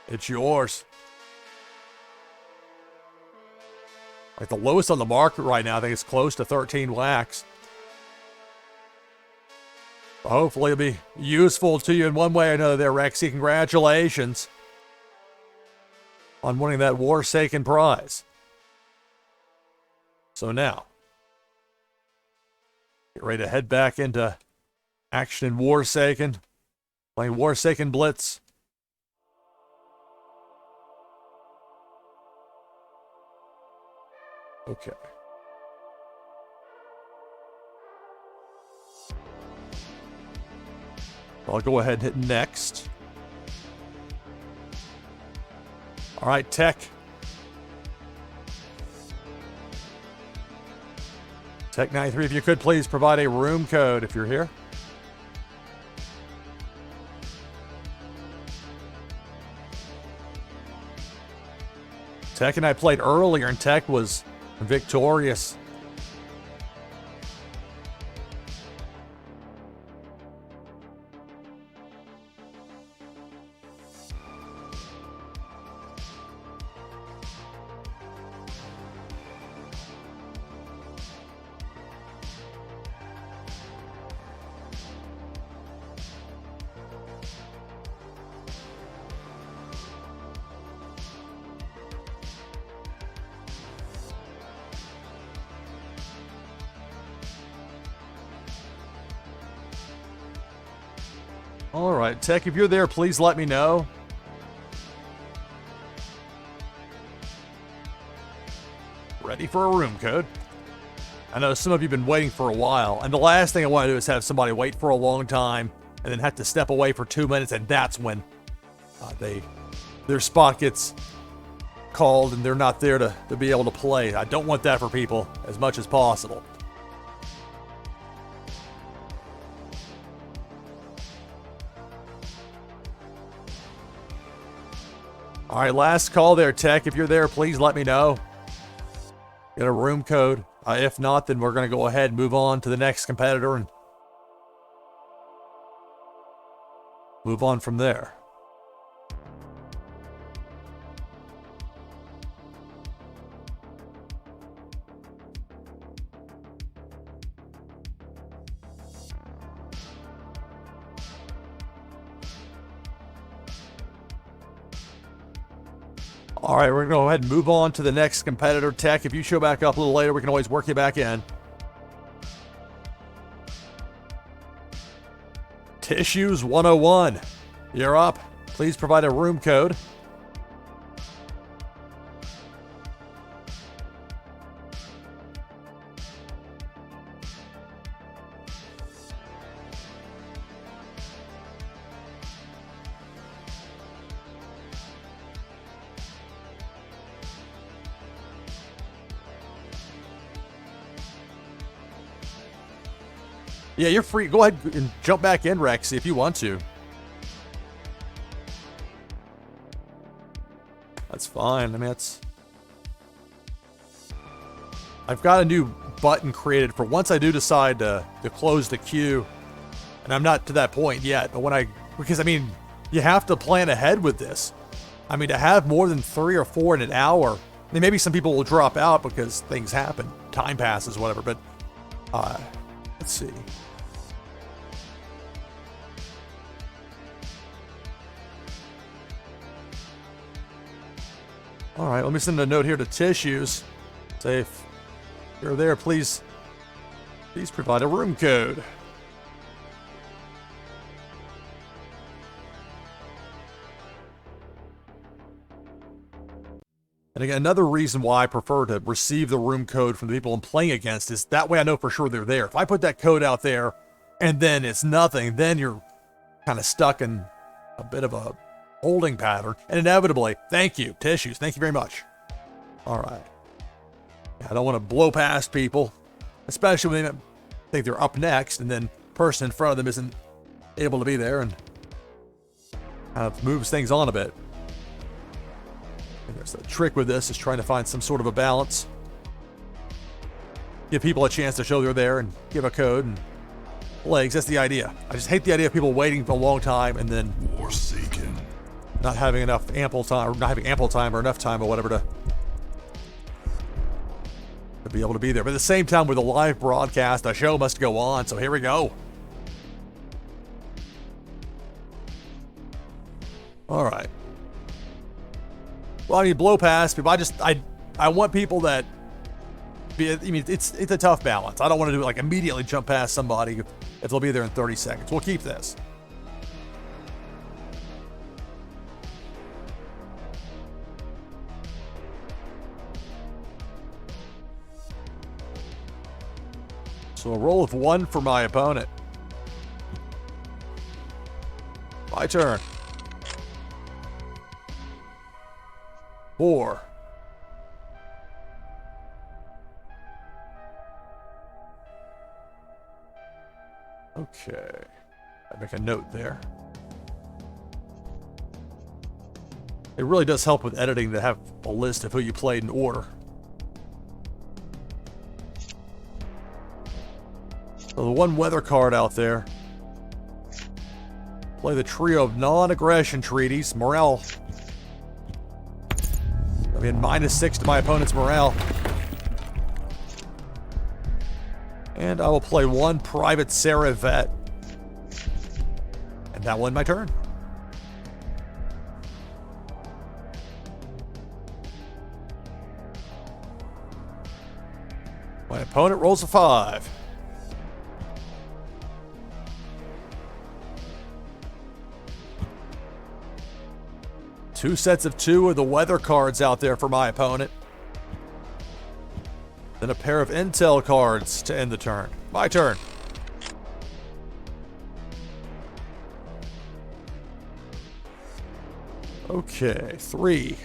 It's yours. Like the lowest on the market right now, I think it's close to 13 wax. Hopefully it'll be useful to you in one way or another there, Rexy. Congratulations on winning that Warsaken prize. So now, get ready to head back into action in Warsaken, playing Warsaken Blitz. Okay. I'll go ahead and hit next. All right, Tech. Tech 93, if you could please provide a room code if you're here. Tech and I played earlier, and Tech was victorious. All right, Tech, if you're there, please let me know. Ready for a room code. I know some of you have been waiting for a while, and the last thing I want to do is have somebody wait for a long time and then have to step away for 2 minutes, and that's when their spot gets called and they're not there to be able to play. I don't want that for people as much as possible. All right, last call there, Tech. If you're there, please let me know. Get a room code. If not, then we're going to go ahead and move on to the next competitor and move on from there. All right, we're going to go ahead and move on to the next competitor. Tech, if you show back up a little later, we can always work you back in. Tissues 101. You're up. Please provide a room code. Yeah, you're free. Go ahead and jump back in, Rexy, if you want to. That's fine. I mean, I've got a new button created for once I do decide to close the queue, and I'm not to that point yet, but because I mean, you have to plan ahead with this. I mean, to have more than 3 or 4 in an hour, I mean, maybe some people will drop out because things happen, time passes, whatever, but let's see. All right, let me send a note here to Tissues. Say if you're there, please provide a room code. And again, another reason why I prefer to receive the room code from the people I'm playing against is that way I know for sure they're there. If I put that code out there and then it's nothing, then you're kind of stuck in a bit of a holding pattern. And inevitably, thank you, Tissues. Thank you very much. All right. I don't want to blow past people, especially when they think they're up next and then the person in front of them isn't able to be there and kind of moves things on a bit. And there's a trick with this is trying to find some sort of a balance. Give people a chance to show they're there and give a code and legs. That's the idea. I just hate the idea of people waiting for a long time and then Warsaken. not having ample time or enough time or whatever to be able to be there. But at the same time, with a live broadcast, the show must go on. So here we go. All right. Well, I mean, blow past people. I want people that it's a tough balance. I don't want to do it like immediately jump past somebody if they'll be there in 30 seconds. We'll keep this. So a roll of 1 for my opponent. My turn. 4. Okay. I make a note there. It really does help with editing to have a list of who you played in order. So the 1 weather card out there. Play the trio of non-aggression treaties. Morale. I mean, -6 to my opponent's morale. And I will play 1 private Sarah vet. And that will end my turn. My opponent rolls a 5. Two sets of 2 of the weather cards out there for my opponent. Then a pair of intel cards to end the turn. My turn. Okay, 3.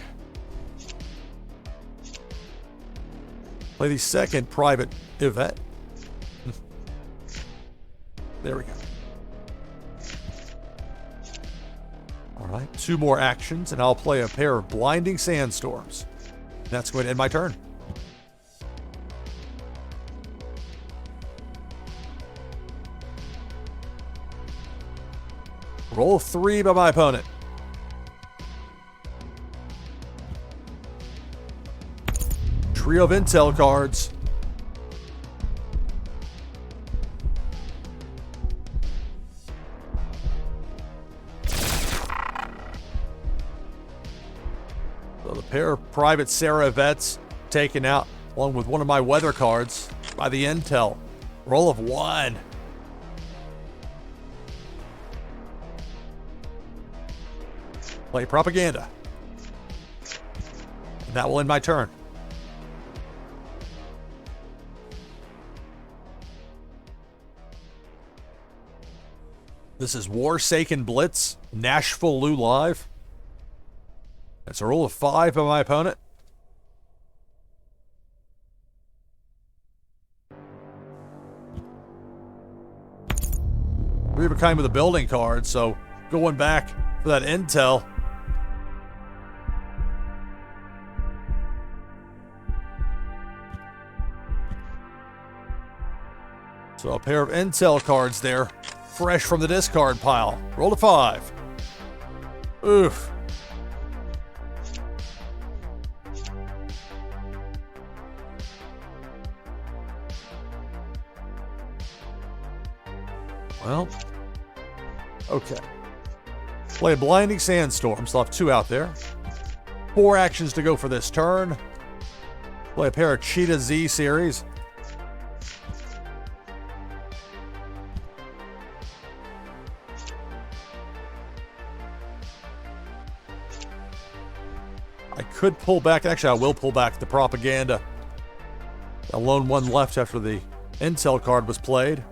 Play the second private event. There we go. All right, 2 more actions, and I'll play a pair of blinding sandstorms. That's going to end my turn. Roll 3 by my opponent. Trio of intel cards. So the pair of private Sarah vets taken out along with 1 of my weather cards by the intel. Roll of 1. Play propaganda. And that will end my turn. This is Warsaken Blitz, NashvilleLou Live. It's a roll of 5 by my opponent. We have a kind with a building card, so going back for that intel. So a pair of intel cards there, fresh from the discard pile. Roll a 5. Oof. Well, okay. Play a Blinding Sandstorm. Still have 2 out there. 4 actions to go for this turn. Play a pair of Cheetah Z series. I could pull back. Actually, I will pull back the propaganda. A lone one left after the intel card was played.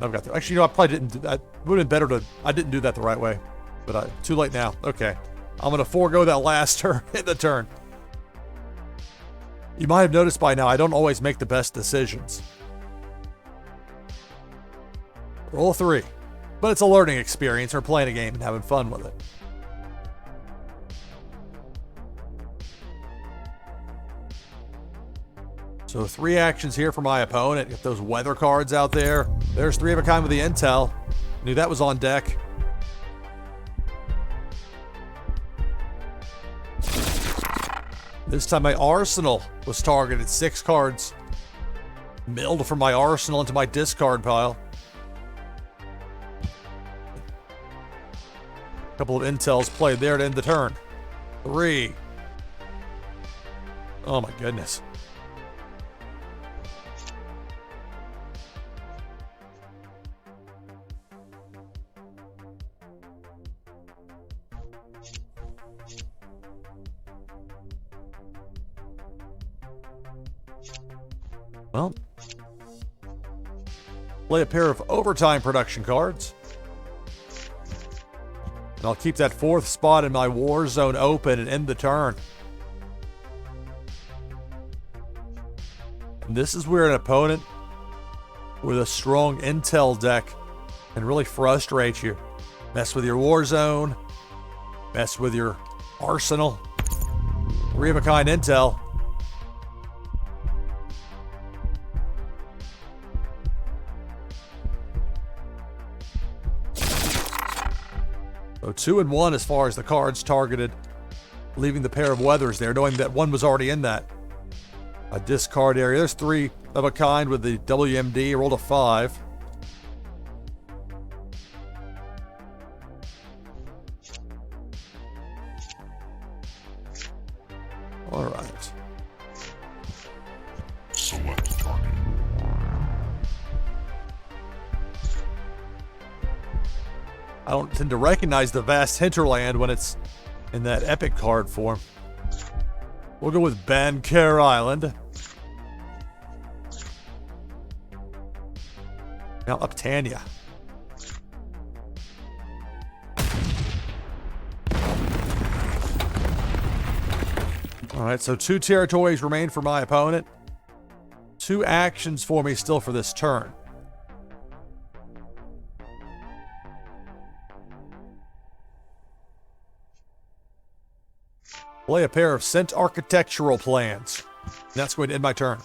I've got the, actually, you know, I probably didn't do that. It would have been better to, I didn't do that the right way. But too late now. Okay. I'm going to forego that last turn in the turn. You might have noticed by now, I don't always make the best decisions. Roll 3. But it's a learning experience, or playing a game and having fun with it. So 3 actions here for my opponent. Get those weather cards out there. There's 3 of a kind with the intel. Knew that was on deck. This time my arsenal was targeted. 6 cards milled from my arsenal into my discard pile. A couple of intels played there to end the turn. 3. Oh my goodness. Well, play a pair of overtime production cards. And I'll keep that 4th spot in my war zone open and end the turn. And this is where an opponent with a strong intel deck can really frustrate you. Mess with your war zone. Mess with your arsenal. 3 of a kind intel. So 2 and 1 as far as the cards targeted, leaving the pair of weathers there, knowing that 1 was already in that a discard area. There's 3 of a kind with the WMD. Rolled a 5. All right. Select target. I don't tend to recognize the vast hinterland when it's in that epic card form. We'll go with Banker Island. Now Uptania. All right, so 2 territories remain for my opponent. 2 actions for me still for this turn. Play a pair of Scent Architectural Plans. That's going to end my turn.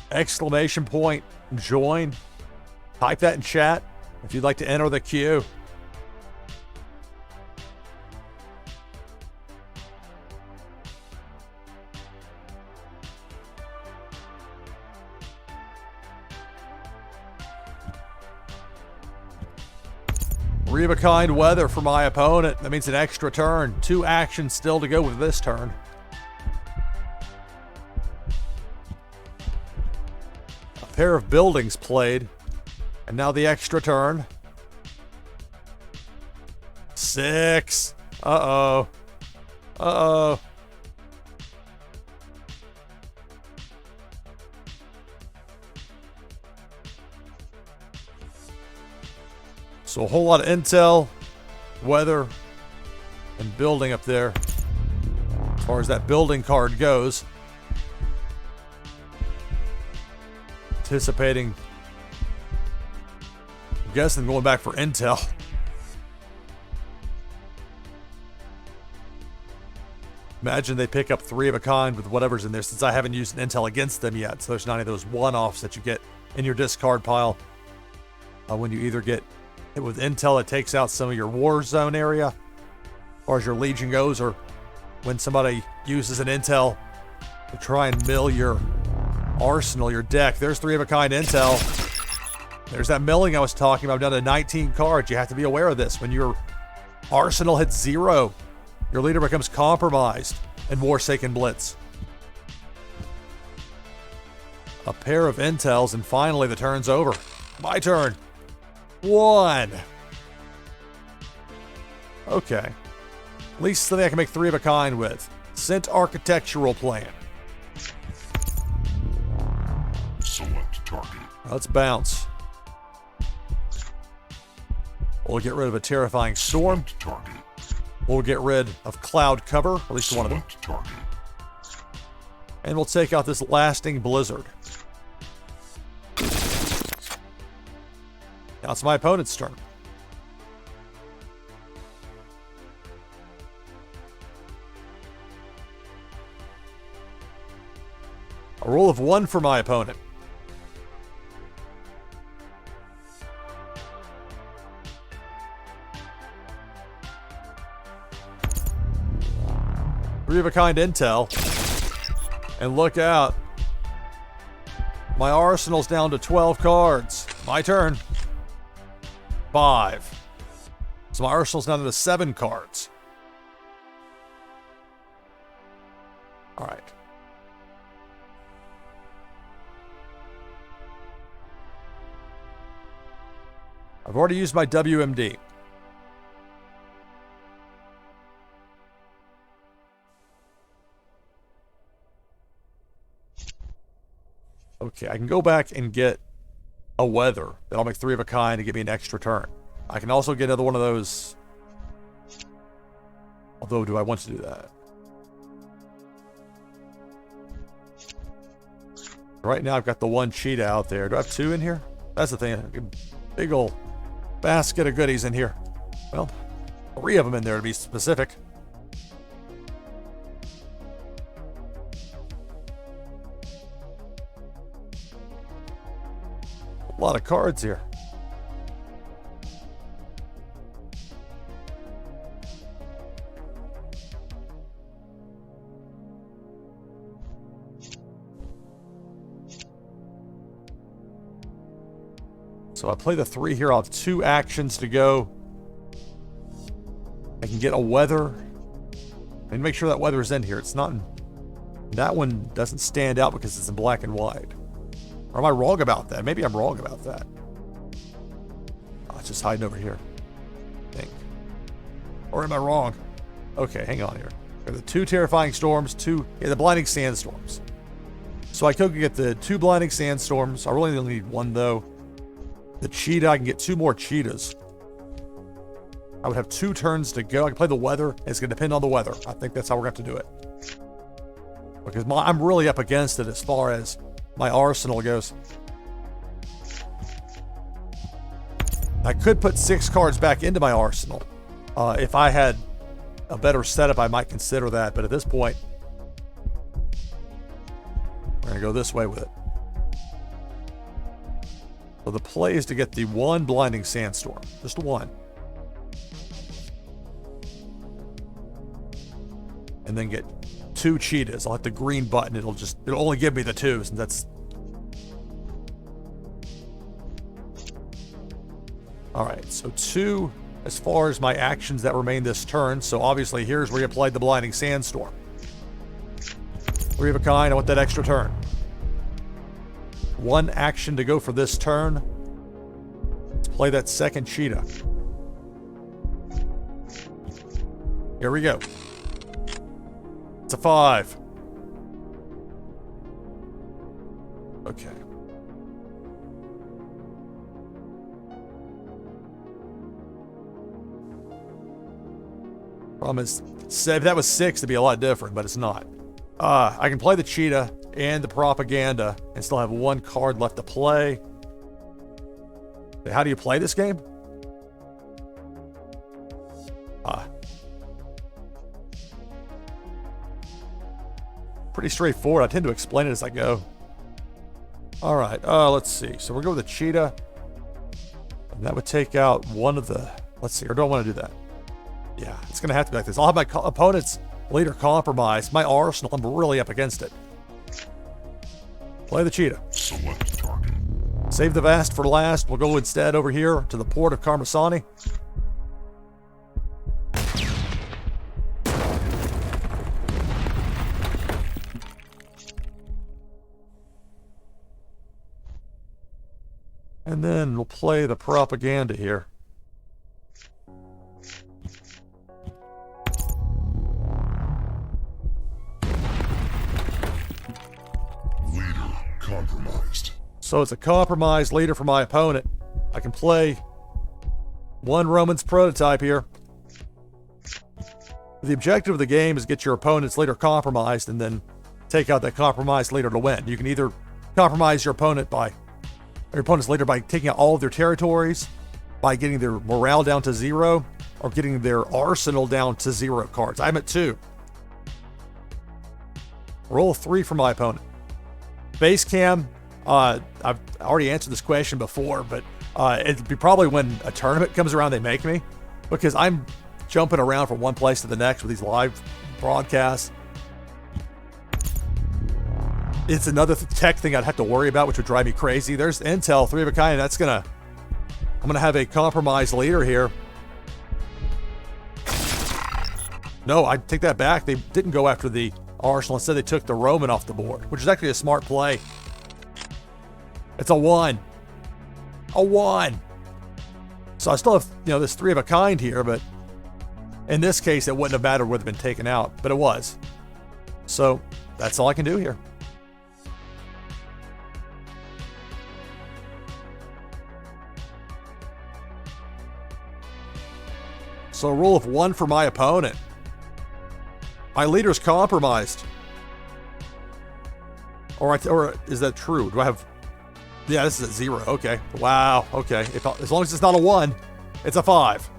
Exclamation point, join. Type that in chat if you'd like to enter the queue. Three of a kind weather for my opponent. That means an extra turn. 2 actions still to go with this turn. A pair of buildings played. And now the extra turn. 6. Uh-oh. Uh-oh. So a whole lot of intel, weather, and building up there. far as that building card goes. Anticipating, I'm guessing going back for intel. Imagine they pick up 3 of a kind with whatever's in there, since I haven't used an intel against them yet. So there's not any of those one-offs that you get in your discard pile. When you either get hit with intel that takes out some of your war zone area, as far as your Legion goes, or when somebody uses an intel to try and mill your arsenal, your deck. There's 3 of a kind intel. There's that milling I was talking about, down to 19 cards. You have to be aware of this. When your arsenal hits 0, your leader becomes compromised in Warsaken Blitz. A pair of intels, and finally the turn's over. My turn. 1. Okay. At least something I can make 3 of a kind with. Sent Architectural Plan. Select target. Let's bounce. We'll get rid of a Terrifying Storm. Select target. We'll get rid of Cloud Cover, at least one of them. Select target. And we'll take out this Lasting Blizzard. Now it's my opponent's turn. A roll of 1 for my opponent. Three of a kind intel. And look out. My arsenal's down to 12 cards. My turn. 5. So my arsenal's down to 7 cards. All right. I've already used my WMD. Okay, I can go back and get a weather that'll make 3 of a kind to give me an extra turn. I can also get another one of those. Although, do I want to do that? Right now, I've got the 1 cheetah out there. Do I have 2 in here? That's the thing. Big old basket of goodies in here. Well, 3 of them in there to be specific. A lot of cards here. So I play the 3 here. I'll have 2 actions to go. I can get a weather. And make sure that weather is in here. It's not in, that one doesn't stand out because it's in black and white. Or am I wrong about that? Maybe I'm wrong about that. Oh, it's just hiding over here, I think. Or am I wrong? Okay, hang on here. The 2 Terrifying Storms, the Blinding Sandstorms. So I could get the 2 Blinding Sandstorms. I really only need 1 though. The cheetah, I can get 2 more cheetahs. I would have 2 turns to go. I can play the weather. It's going to depend on the weather. I think that's how we're going to have to do it. Because I'm really up against it as far as my arsenal goes. I could put 6 cards back into my arsenal. If I had a better setup, I might consider that. But at this point, we're going to go this way with it. So the play is to get the 1 Blinding Sandstorm. Just 1. And then get 2 cheetahs. I'll hit the green button. It'll only give me the 2, since that's... Alright, so 2 as far as my actions that remain this turn. So obviously here's where you applied the Blinding Sandstorm. 3 of a kind, I want that extra turn. 1 action to go for this turn. Let's play that 2nd cheetah. Here we go. It's a 5. Okay. Problem is, if that was 6, it'd be a lot different, but it's not. I can play the cheetah and the propaganda and still have 1 card left to play. How do you play this game? Pretty straightforward. I tend to explain it as I go. All right, let's see. So we're going with the cheetah. And that would take out one of the... Let's see, or do I want to do that? Yeah, it's going to have to be like this. I'll have my opponent's leader compromised. My arsenal, I'm really up against it. Play the cheetah. Select target. Save the vast for last. We'll go instead over here to the port of Carmasani. And then we'll play the propaganda here. Leader compromised. So it's a compromised leader for my opponent. I can play 1 Roman's prototype here. The objective of the game is get your opponent's leader compromised and then take out that compromised leader to win. You can either compromise your opponent's leader by taking out all of their territories, by getting their morale down to 0, or getting their arsenal down to 0 cards. I'm at 2. Roll 3 for my opponent. Base cam, I've already answered this question before, but it'd be probably when a tournament comes around they make me, because I'm jumping around from one place to the next with these live broadcasts. It's another tech thing I'd have to worry about, which would drive me crazy. There's intel, 3 of a kind. I'm gonna have a compromised leader here. No, I take that back. They didn't go after the arsenal. Instead, they took the Roman off the board, which is actually a smart play. It's a 1. A 1. So I still have, this 3 of a kind here, but in this case, it wouldn't have mattered would have been taken out, but it was. So that's all I can do here. So a roll of 1 for my opponent. My leader's compromised. Or is that true? Do I have... Yeah, this is at 0. Okay. Wow. Okay. As long as it's not a 1, it's a 5.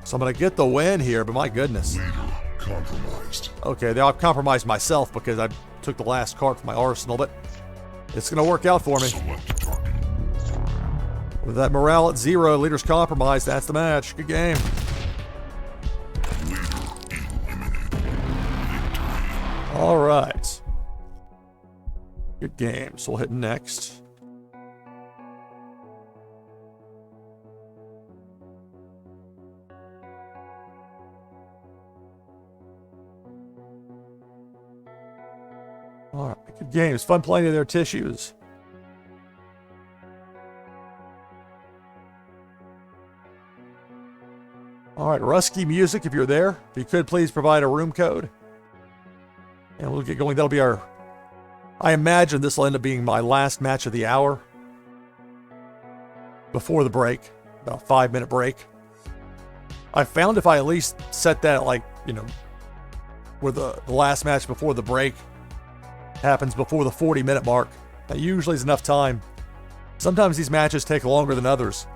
So I'm going to get the win here, but my goodness. Leader compromised. Okay, now I've compromised myself because I took the last card from my arsenal, but it's going to work out for me. Select target. With that morale at 0, leader's compromised. That's the match. Good game. Leader eliminated. Victory. All right. Good game. So we'll hit next. All right. Good game. It's fun playing in their tissues. All right, Rusky Music, if you're there, if you could please provide a room code. And we'll get going. That'll be I imagine this will end up being my last match of the hour. Before the break, about a 5-minute break. I found if I at least set that where the last match before the break happens before the 40-minute mark, that usually is enough time. Sometimes these matches take longer than others.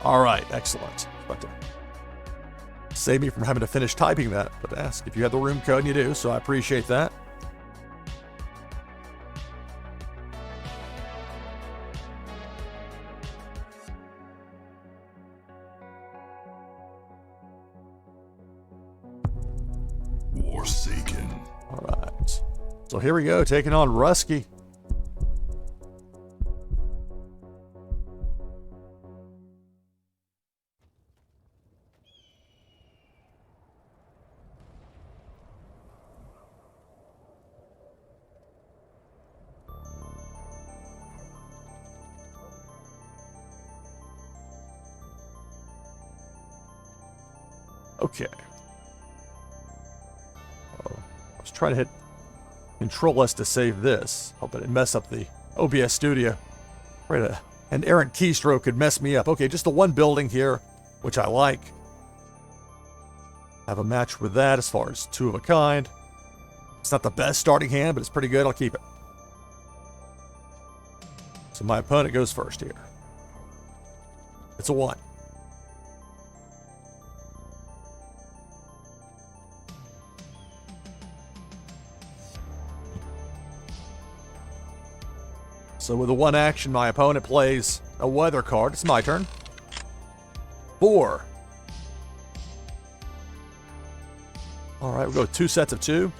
All right, excellent. About to save me from having to finish typing that, but ask if you have the room code, and you do, so I appreciate that. Warsaken. All right. So here we go, taking on Rusky. Okay. try to hit Control S to save this. Hope I didn't mess up the OBS studio. Right, an errant keystroke could mess me up. Okay, just the one building here, which I like. Have a match with that as far as two of a kind. It's not the best starting hand, but it's pretty good. I'll keep it. So my opponent goes first here. It's a 1. So with a 1 action, my opponent plays a weather card. It's my turn. 4. All right, we'll go 2 sets of 2.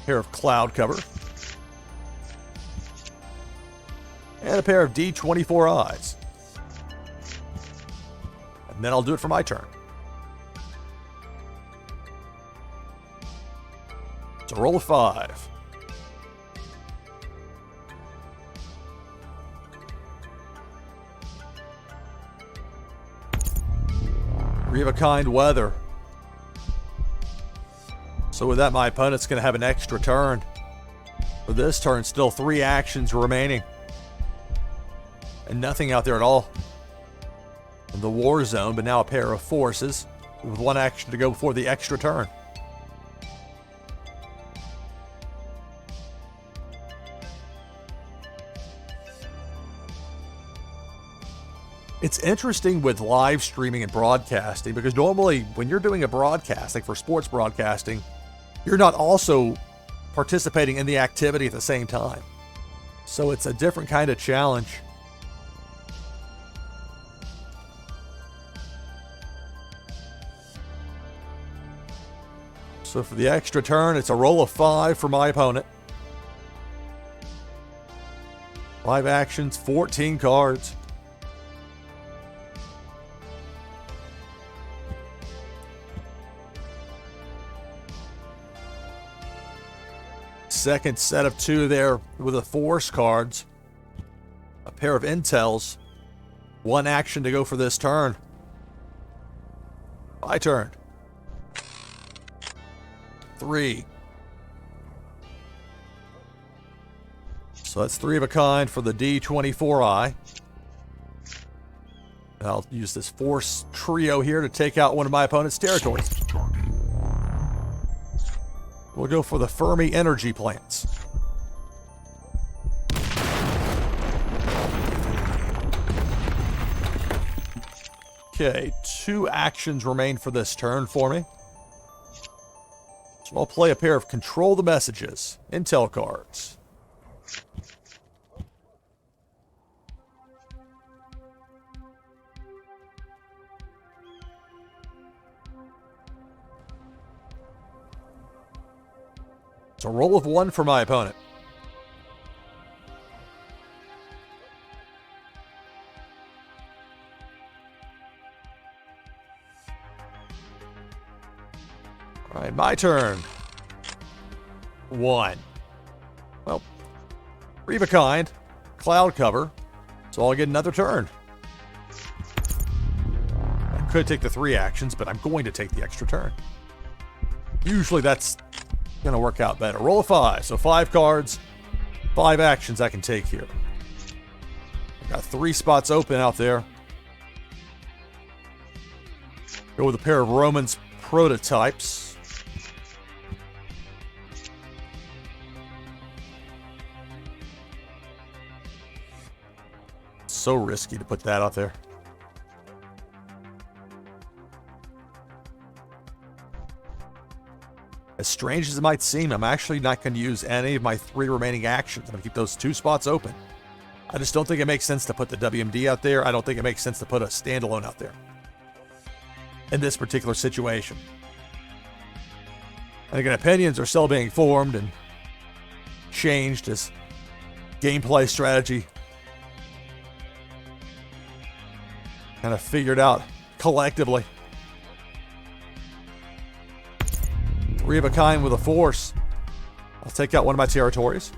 Pair of cloud cover. And a pair of D24 eyes. And then I'll do it for my turn. It's a roll of 5. Three of a kind weather. So with that, my opponent's going to have an extra turn. For this turn, still 3 actions remaining. And nothing out there at all in the war zone, but now a pair of forces with 1 action to go before the extra turn. It's interesting with live streaming and broadcasting because normally when you're doing a broadcast, like for sports broadcasting, you're not also participating in the activity at the same time. So it's a different kind of challenge. So for the extra turn, it's a roll of 5 for my opponent. 5 actions, 14 cards. Second set of 2 there with the force cards. A pair of intels. 1 action to go for this turn. My turn. 3. So that's 3 of a kind for the D24 eye. I'll use this force trio here to take out one of my opponent's territories. We'll go for the Fermi energy plants. Okay, 2 actions remain for this turn for me. So I'll play a pair of Control the Messages intel cards. It's a roll of 1 for my opponent. All right, my turn. 1. Well, 3 of a kind, cloud cover, so I'll get another turn. I could take the 3 actions, but I'm going to take the extra turn. Usually that's going to work out better. Roll of 5, so 5 cards, 5 actions I can take here. I've got 3 spots open out there. Go with a pair of Romans prototypes. So risky to put that out there. As strange as it might seem, I'm actually not going to use any of my 3 remaining actions. I'm going to keep those 2 spots open. I just don't think it makes sense to put the WMD out there. I don't think it makes sense to put a standalone out there in this particular situation. And again, opinions are still being formed and changed as gameplay strategy kind of figured out collectively. 3 of a kind with a force. I'll take out one of my territories.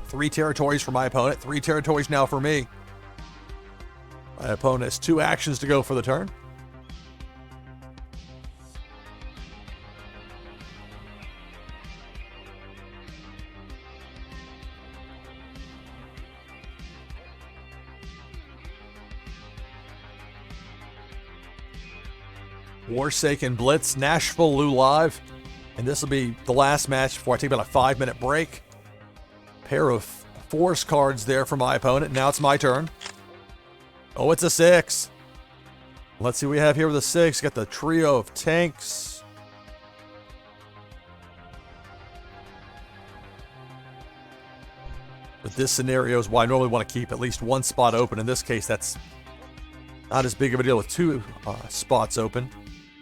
Three territories for my opponent. 3 territories now for me. My opponent has 2 actions to go for the turn. Warsaken Blitz, NashvilleLou Live. And this will be the last match before I take about a 5-minute break. Pair of force cards there for my opponent. Now it's my turn. Oh, it's a 6. Let's see what we have here with a 6. Got the trio of tanks. But this scenario is why I normally want to keep at least 1 spot open. In this case, that's not as big of a deal with 2 spots open.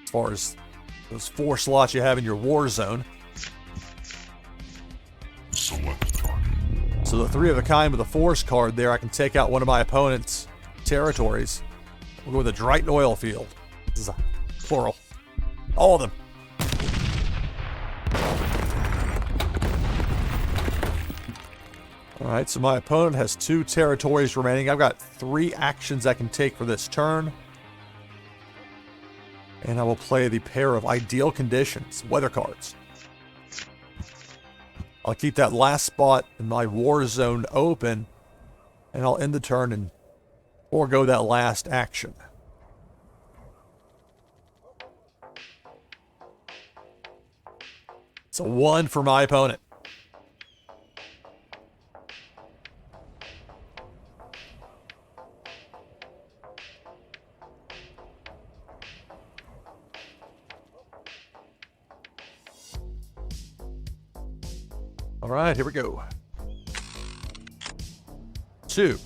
As far as those 4 slots you have in your war zone. Select target. So the 3 of a kind with a force card there, I can take out one of my opponent's territories. We'll go with a Dright oil field. This is a plural. All of them. All right, so my opponent has 2 territories remaining. I've got 3 actions I can take for this turn. And I will play the pair of ideal conditions, weather cards. I'll keep that last spot in my war zone open, and I'll end the turn and forego that last action. It's a 1 for my opponent. All right, here we go. 2.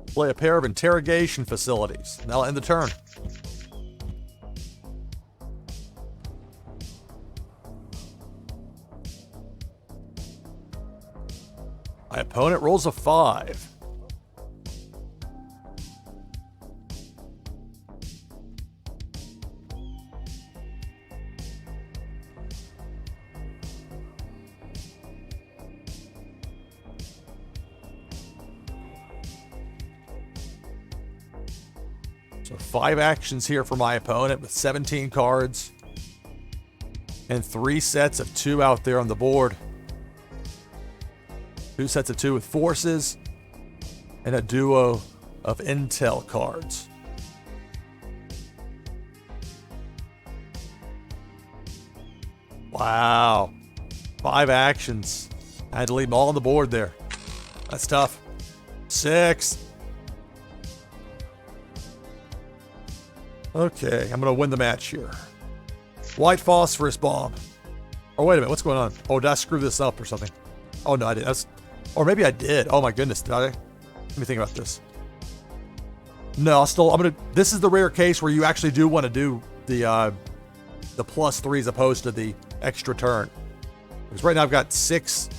Play a pair of interrogation facilities. Now I'll end the turn. My opponent rolls a 5. So 5 actions here for my opponent with 17 cards. And 3 sets of 2 out there on the board. 2 sets of 2 with forces. And a duo of intel cards. Wow. 5 actions. I had to leave them all on the board there. That's tough. 6. Okay, I'm going to win the match here. White phosphorus bomb. Oh, wait a minute. What's going on? Oh, did I screw this up or something? Oh, no, I didn't. Or maybe I did. Oh, my goodness. Did I? Let me think about this. No, this is the rare case where you actually do want to do the +3 as opposed to the extra turn. Because right now I've got 6,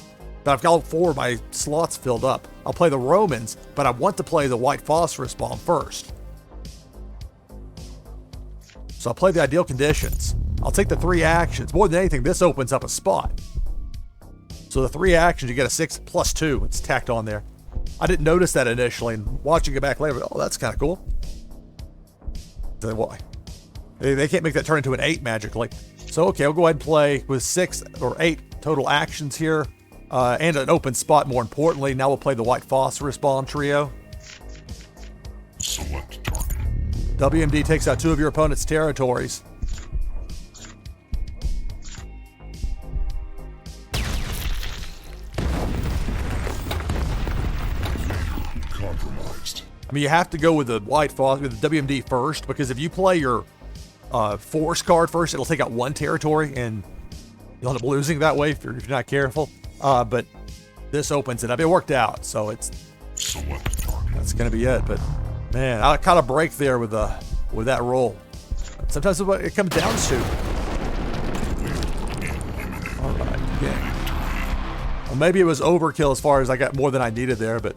but I've got 4 of my slots filled up. I'll play the Romans, but I want to play the white phosphorus bomb first. So I'll play the ideal conditions. I'll take the 3 actions. More than anything, this opens up a spot. So the 3 actions, you get a 6 + 2. It's tacked on there. I didn't notice that initially, and watching it back later, oh, that's kind of cool. Why? They can't make that turn into an 8 magically. So, okay, I'll go ahead and play with 6 or 8 total actions here, and an open spot, more importantly. Now we'll play the white phosphorus bomb trio. Select target. WMD takes out 2 of your opponent's territories. Compromised. I mean, you have to go with the white phosphorus, with the WMD first, because if you play your force card first, it'll take out 1 territory, and you'll end up losing that way if you're not careful. But this opens it up. It worked out, so Select target. that's going to be it. But man, I caught a break there with that roll. Sometimes it's what it comes down to. All right, yeah. Well, maybe it was overkill as far as I got more than I needed there, but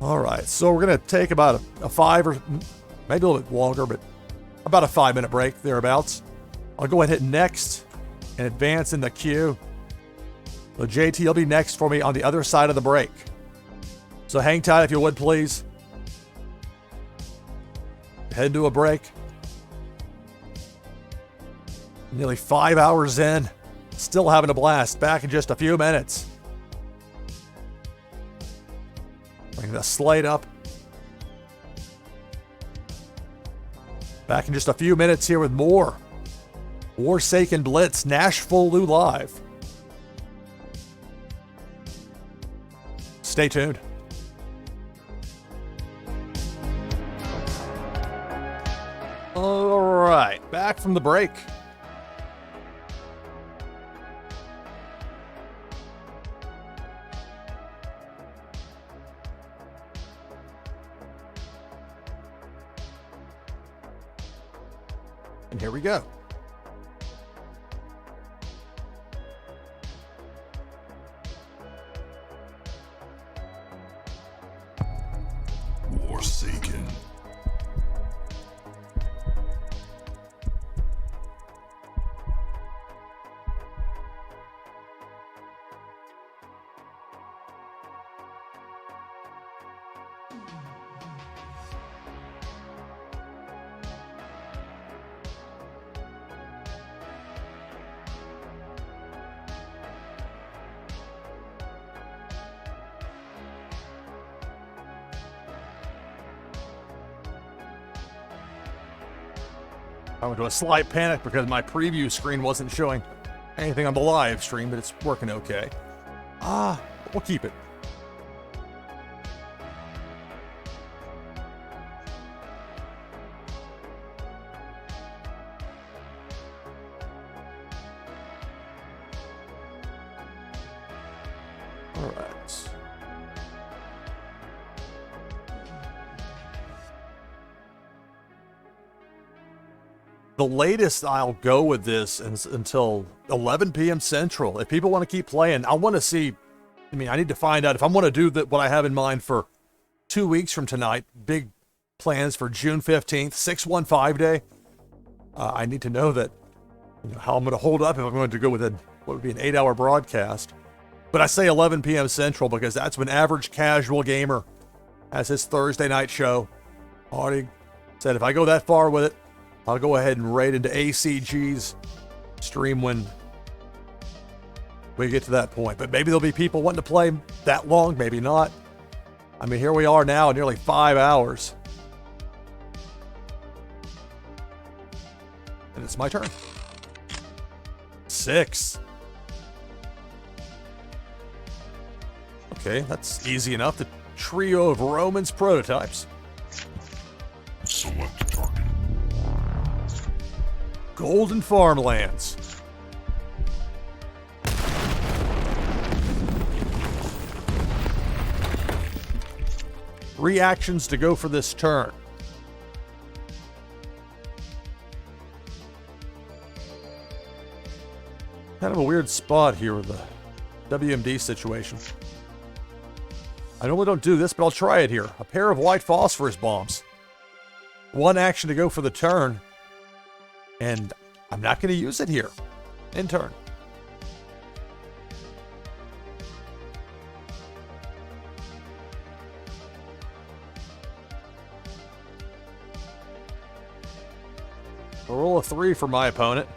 all right. So we're gonna take about a 5 or maybe a little bit longer, but about a 5-minute break thereabouts. I'll go ahead and hit next and advance in the queue. So JT will be next for me on the other side of the break. So hang tight if you would, please. Head to a break. Nearly 5 hours in. Still having a blast. Back in just a few minutes. Bring the slate up. Back in just a few minutes here with more Warsaken Blitz, NashvilleLou Live. Stay tuned. All right, back from the break. And here we go. Warsaken. I went to a slight panic because my preview screen wasn't showing anything on the live stream, but it's working okay. We'll keep it. All right. The latest I'll go with this until 11 p.m. Central. If people want to keep playing, I want to see. I mean, I need to find out if I'm going to do what I have in mind for 2 weeks from tonight. Big plans for June 15th, 615 day. I need to know that how I'm going to hold up if I'm going to go with what would be an 8-hour broadcast. But I say 11 p.m. Central because that's when average casual gamer has his Thursday night show. Already said if I go that far with it, I'll go ahead and raid into ACG's stream when we get to that point. But maybe there'll be people wanting to play that long, maybe not. I mean, here we are now, nearly 5 hours. And it's my turn. 6. Okay, that's easy enough. The trio of Romans prototypes. Select target. Golden farmlands. Reactions to go for this turn. Kind of a weird spot here with the WMD situation. I normally don't do this, but I'll try it here. A pair of white phosphorus bombs. One action to go for the turn. And I'm not going to use it here. In turn. A roll of 3 for my opponent.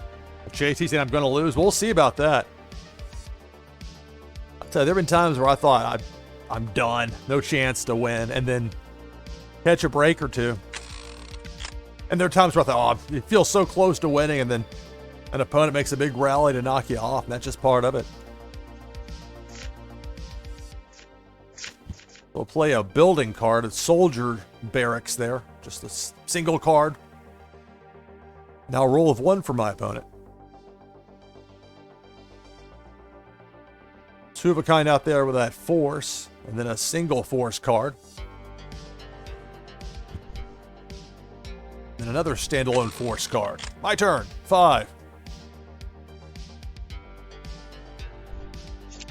If JT said I'm going to lose, we'll see about that. I'll tell you, there have been times where I thought I'm done. No chance to win. And then catch a break or two. And there are times where I thought, you feel so close to winning, and then an opponent makes a big rally to knock you off, and that's just part of it. We'll play a building card, a soldier barracks there. Just a single card. Now a roll of 1 for my opponent. 2 of a kind out there with that force, and then a single force card. And another standalone force card. My turn. 5.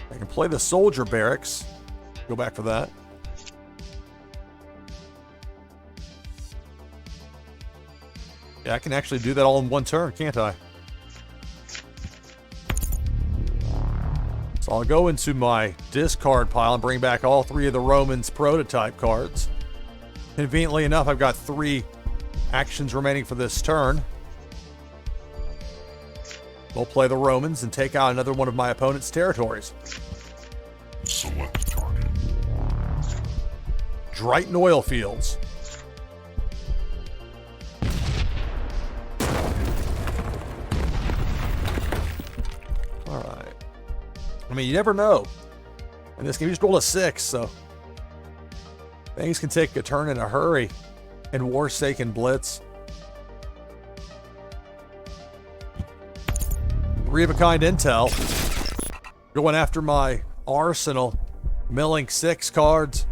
I can play the soldier barracks. Go back for that. Yeah, I can actually do that all in one turn, can't I? So I'll go into my discard pile and bring back all 3 of the Romans prototype cards. Conveniently enough, I've got 3 actions remaining for this turn. We'll play the Romans and take out another one of my opponent's territories. Select target. Drighton oil fields. All right. I mean, you never know. In this game, you just rolled a 6, so things can take a turn in a hurry in Warsaken Blitz. 3 of a kind intel. Going after my arsenal. Milling 6 cards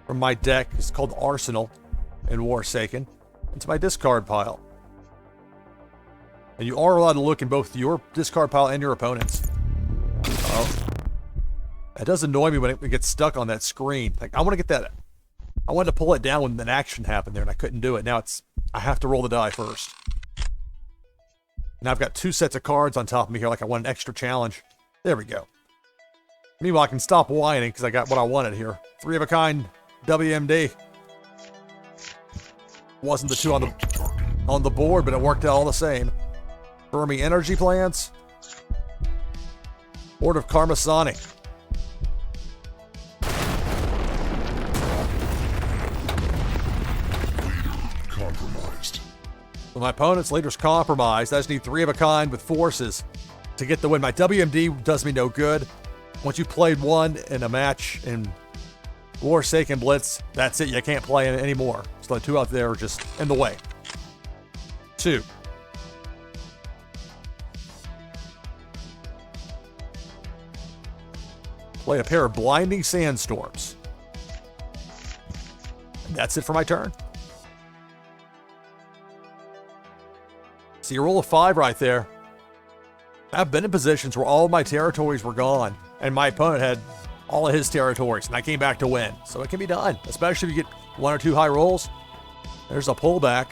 from my deck. It's called Arsenal in Warsaken. Into my discard pile. And you are allowed to look in both your discard pile and your opponent's. Oh. That does annoy me when it gets stuck on that screen. Like, I want to get that. I wanted to pull it down when an action happened there, and I couldn't do it. Now I have to roll the die first. Now I've got 2 sets of cards on top of me here, like I want an extra challenge. There we go. Meanwhile, I can stop whining because I got what I wanted here. 3 of a kind WMD. Wasn't the 2 on the board, but it worked out all the same. Fermi energy plants. Horde of Karmasani. Compromised. So my opponent's leader's compromised. I just need 3 of a kind with forces to get the win. My WMD does me no good. Once you played 1 in a match in Warsaken Blitz, that's it. You can't play it anymore. So the 2 out there are just in the way. 2. Play a pair of blinding sandstorms. And that's it for my turn. So you roll a 5 right there. I've been in positions where all of my territories were gone, and my opponent had all of his territories, and I came back to win. So it can be done, especially if you get 1 or 2 high rolls. There's a pullback.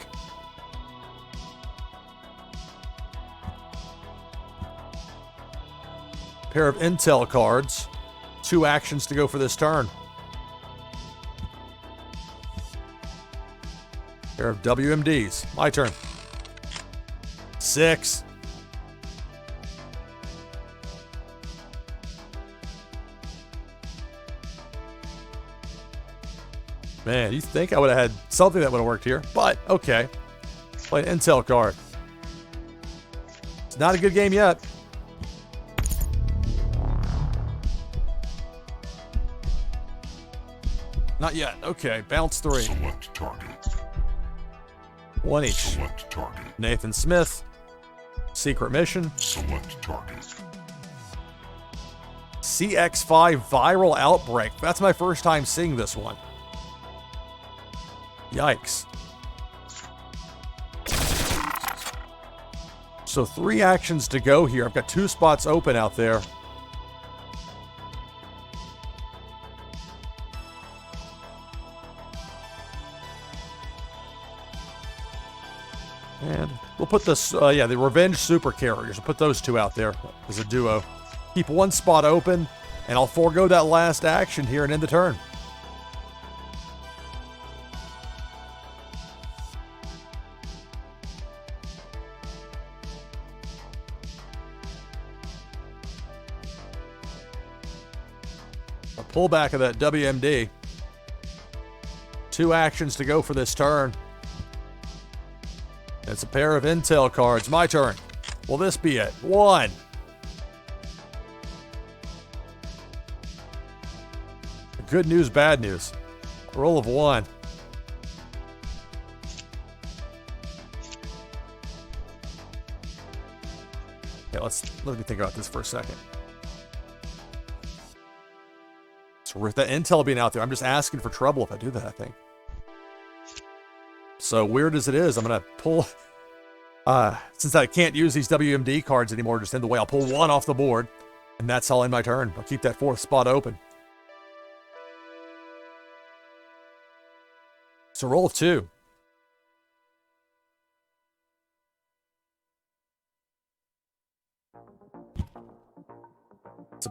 Pair of intel cards. 2 actions to go for this turn. Pair of WMDs. My turn. 6. Man, you think I would have had something that would have worked here, but okay. Play an intel card. It's not a good game yet. Not yet. Okay, bounce 3. Select target. 1 each. Select target. Nathan Smith. Secret mission. Select target. CX5 viral outbreak. That's my first time seeing this one. Yikes. So 3 actions to go here. I've got 2 spots open out there. And we'll put this, the Revenge Super Carriers. We'll put those 2 out there as a duo. Keep 1 spot open, and I'll forego that last action here and end the turn. A pullback of that WMD. 2 actions to go for this turn. It's a pair of intel cards. My turn. Will this be it? 1. Good news, bad news. Roll of 1. Okay, let me think about this for a second. So with that intel being out there, I'm just asking for trouble if I do that, I think. So weird as it is, I'm going to pull, since I can't use these WMD cards anymore, just in the way, I'll pull 1 off the board, and that's how I'll end my turn. I'll keep that 4th spot open. So roll of 2.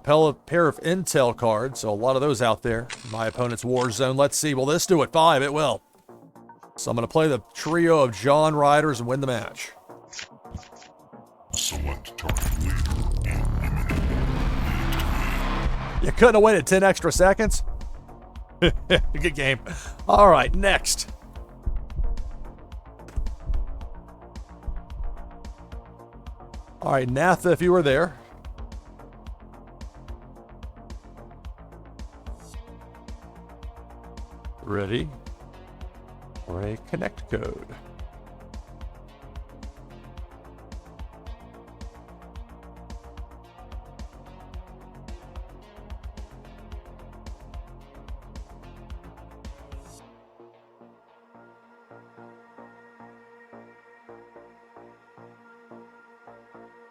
pair of intel cards, so a lot of those out there. My opponent's war zone. Let's see. Will this do it? 5. It will. So I'm going to play the trio of John Riders and win the match. Select target leader in imminent. You couldn't have waited 10 extra seconds? Good game. All right, next. All right, Natha, if you were there. Ready for a connect code.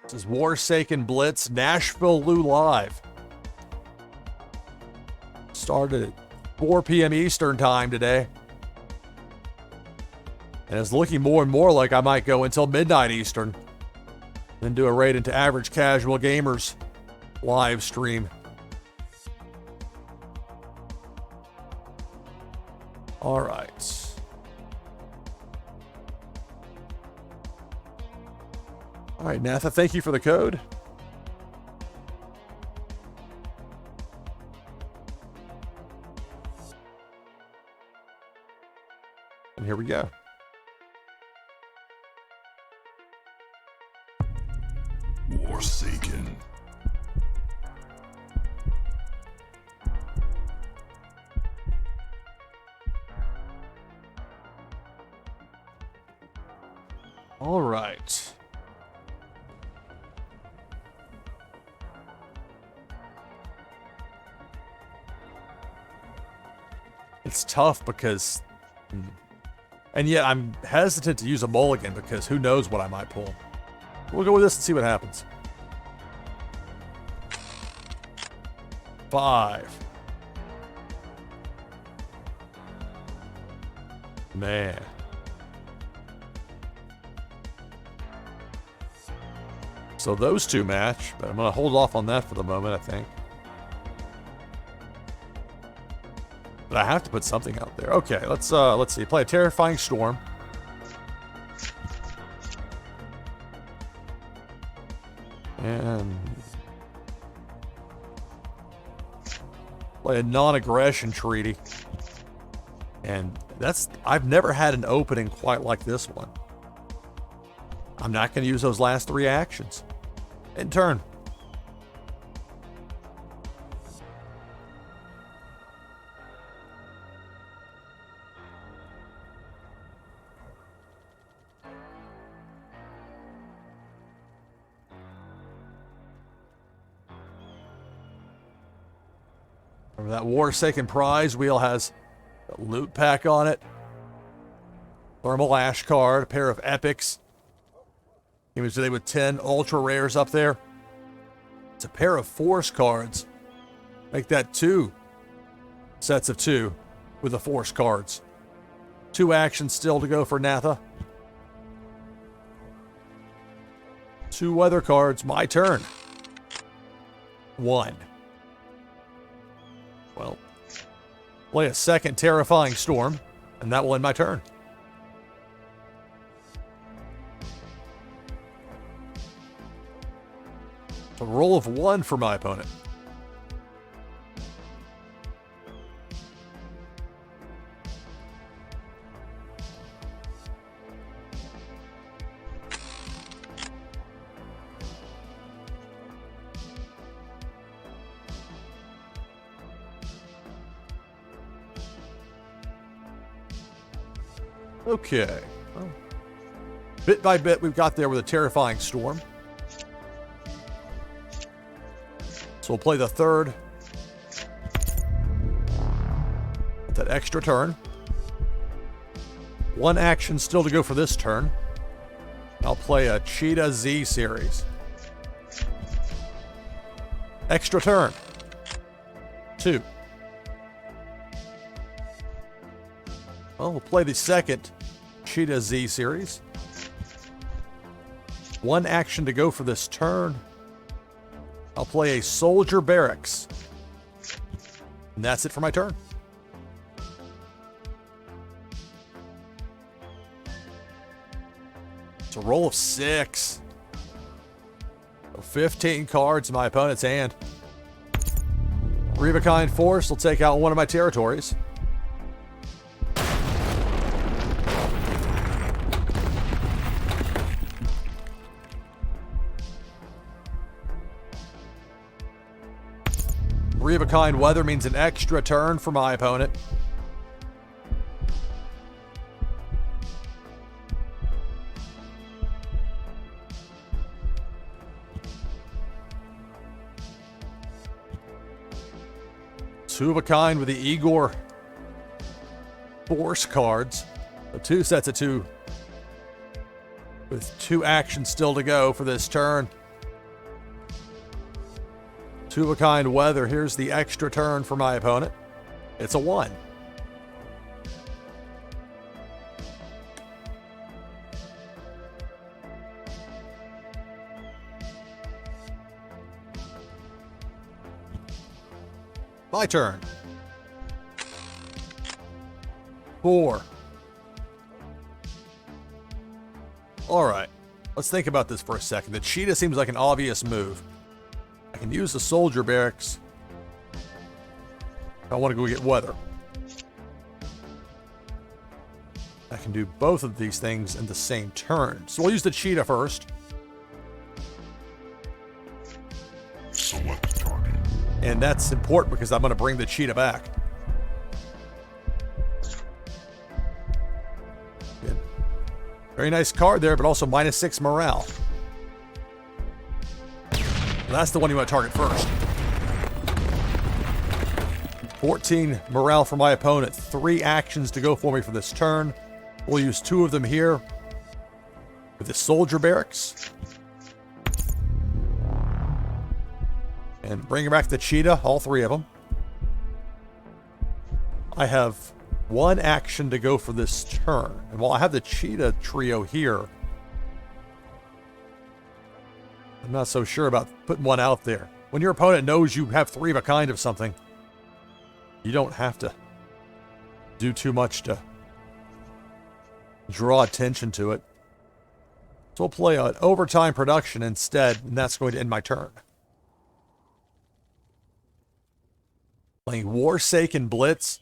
This is Warsaken Blitz, NashvilleLou Live. Started at 4 p.m. Eastern time today. And it's looking more and more like I might go until midnight Eastern. Then do a raid into Average Casual Gamers live stream. All right. All right, Natha, thank you for the code. And here we go. Warsaken. All right. It's tough because, and yet I'm hesitant to use a mulligan because who knows what I might pull. We'll go with this and see what happens. 5. Man. So those two match, but I'm going to hold off on that for the moment, I think. But I have to put something out there. Okay, let's see. Play a Terrifying Storm. And play a non-aggression treaty. And I've never had an opening quite like this one. I'm not going to use those last 3 actions. In turn. Remember that Warsaken Prize Wheel has a loot pack on it. Thermal Ash card, a pair of epics. Came in today with 10 ultra rares up there. It's a pair of force cards. Make that 2 sets of 2 with the force cards. 2 actions still to go for Natha. 2 weather cards. My turn. 1. Well, play a second Terrifying Storm, and that will end my turn. A roll of 1 for my opponent. Okay. Well, bit by bit, we've got there with a Terrifying Storm. So we'll play the third. That extra turn. 1 action still to go for this turn. I'll play a Cheetah Z series. Extra turn. 2. Well, we'll play the second Cheetah Z series. 1 action to go for this turn. I'll play a soldier barracks. And that's it for my turn. It's a roll of 6. So 15 cards in my opponent's hand. 3 of a kind force will take out one of my territories. Three of a kind weather means an extra turn for my opponent. Two of a kind with the Igor force cards. So 2 sets of 2 with 2 actions still to go for this turn. Two of a kind weather. Here's the extra turn for my opponent. It's a 1. My turn. 4. All right. Let's think about this for a second. The cheetah seems like an obvious move. I can use the soldier barracks if I want to go get weather. I can do both of these things in the same turn. So we'll use the cheetah first. Select target. And that's important because I'm going to bring the cheetah back. Good. Very nice card there, but also -6 morale. That's the one you want to target first. 14 morale for my opponent. 3 actions to go for me for this turn. We'll use 2 of them here with the soldier barracks. And bring back the cheetah, all 3 of them. I have 1 action to go for this turn. And while I have the cheetah trio here, I'm not so sure about putting 1 out there. When your opponent knows you have 3 of a kind of something, you don't have to do too much to draw attention to it. So we'll play an overtime production instead, and that's going to end my turn. Playing Warsaken Blitz,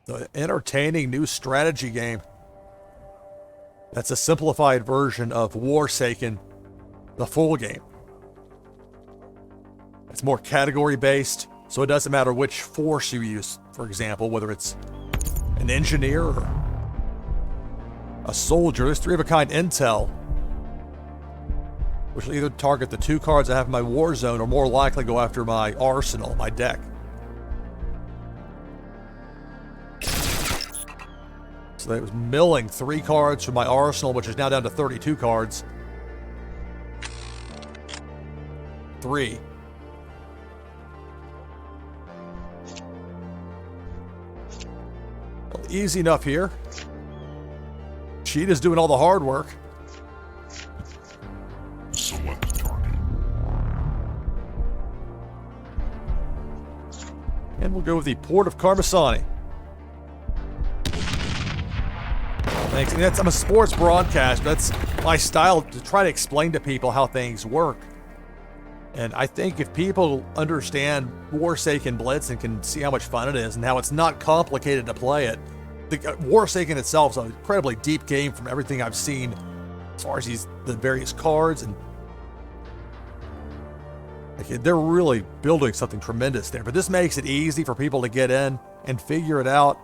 the entertaining new strategy game. That's a simplified version of Warsaken, the full game. It's more category based, so it doesn't matter which force you use, for example, whether it's an engineer or a soldier. There's 3 of a kind intel, which will either target the 2 cards I have in my war zone or more likely go after my arsenal, my deck. So it was milling 3 cards from my arsenal, which is now down to 32 cards. 3. Well, easy enough here. Cheetah's doing all the hard work. Select target. And we'll go with the Port of Carmasani. Thanks. And I'm a sports broadcast. That's my style, to try to explain to people how things work. And I think if people understand Warsaken Blitz and can see how much fun it is and how it's not complicated to play it, the Warsaken itself is an incredibly deep game from everything I've seen as far as the various cards, and they're really building something tremendous there. But this makes it easy for people to get in and figure it out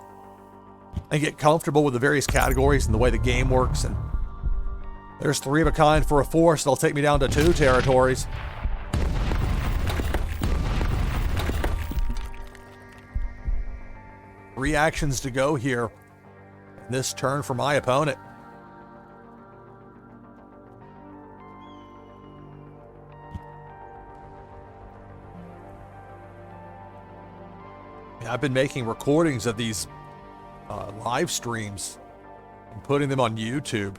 and get comfortable with the various categories and the way the game works. And there's 3 of a kind for a force. That'll take me down to 2 territories. Three actions to go here in this turn for my opponent. I've been making recordings of these live streams and putting them on YouTube.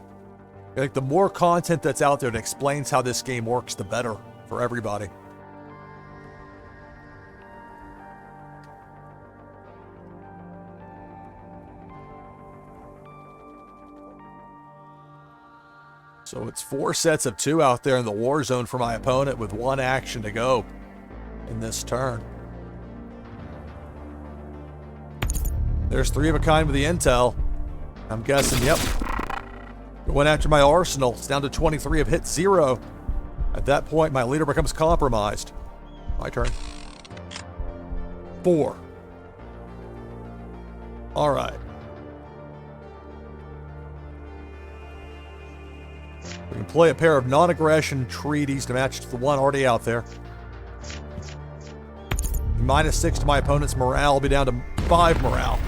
I think the more content that's out there that explains how this game works, the better for everybody. So it's 4 sets of 2 out there in the war zone for my opponent with 1 action to go in this turn. There's 3 of a kind with the intel. I'm guessing, yep. Going after my arsenal. It's down to 23. I've hit 0. At that point, my leader becomes compromised. My turn. 4. All right. We can play a pair of non-aggression treaties to match the one already out there. -6 to my opponent's morale. Will be down to 5 morale.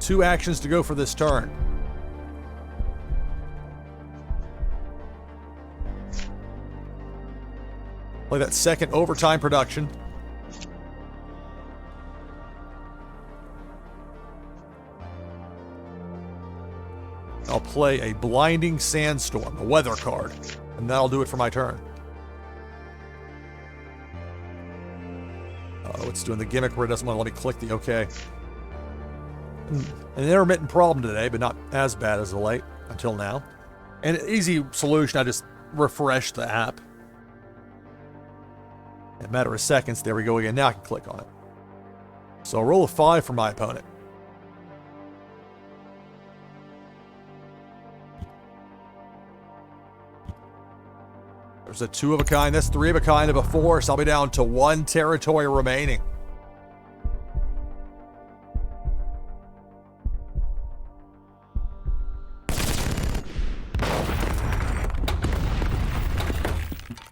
2 actions to go for this turn. Play that second overtime production. I'll play a blinding sandstorm, a weather card, and that'll do it for my turn. It's doing the gimmick where it doesn't want to let me click the OK. An intermittent problem today, but not as bad as the late until now. And an easy solution, I just refreshed the app. In a matter of seconds, there we go again. Now I can click on it. So a roll of 5 for my opponent. There's a 2 of a kind. That's 3 of a kind of a force. I'll be down to 1 territory remaining.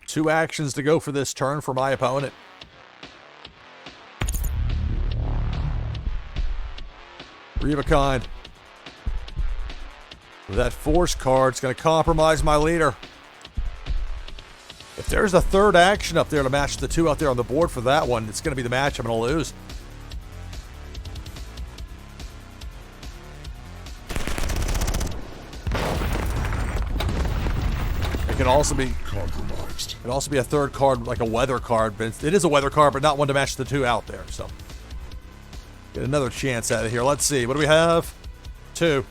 Two actions to go for this turn for my opponent. Three of a kind. That force card's going to compromise my leader. If there's a third action up there to match the 2 out there on the board for that one, it's going to be the match I'm going to lose. It can also be compromised. It can also be a third card, like a weather card, but it is a weather card, but not one to match the 2 out there. So get another chance out of here. Let's see. What do we have? 2.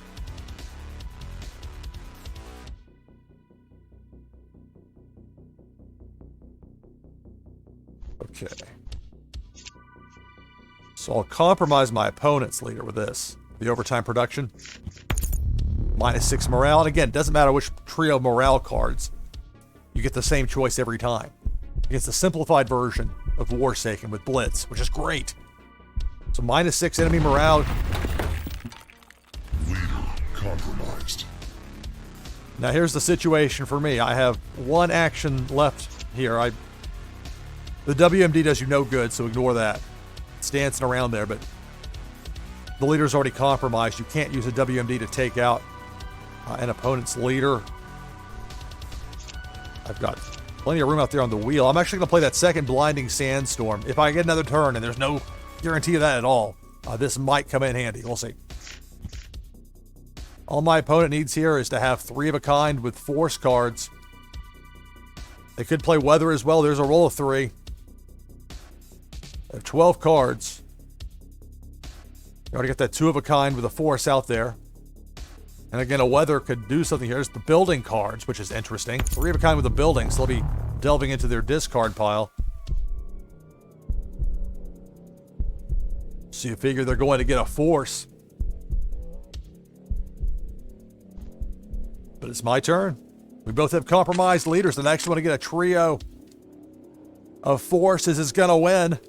Okay. So I'll compromise my opponent's leader with this. The overtime production. -6 morale. And again, it doesn't matter which trio of morale cards. You get the same choice every time. It's the simplified version of Warsaken with Blitz, which is great. So -6 enemy morale. Leader compromised. Now here's the situation for me. I have 1 action left here. The WMD does you no good, so ignore that. It's dancing around there, but the leader's already compromised. You can't use a WMD to take out an opponent's leader. I've got plenty of room out there on the wheel. I'm actually going to play that second blinding sandstorm. If I get another turn, and there's no guarantee of that at all, this might come in handy. We'll see. All my opponent needs here is to have 3 of a kind with force cards. They could play weather as well. There's a roll of 3. They have 12 cards. You already got that 2 of a kind with a force out there. And again, a weather could do something here. There's the building cards, which is interesting. 3 of a kind with a building, so they'll be delving into their discard pile. So you figure they're going to get a force. But it's my turn. We both have compromised leaders. The next one to get a trio of forces is going to win.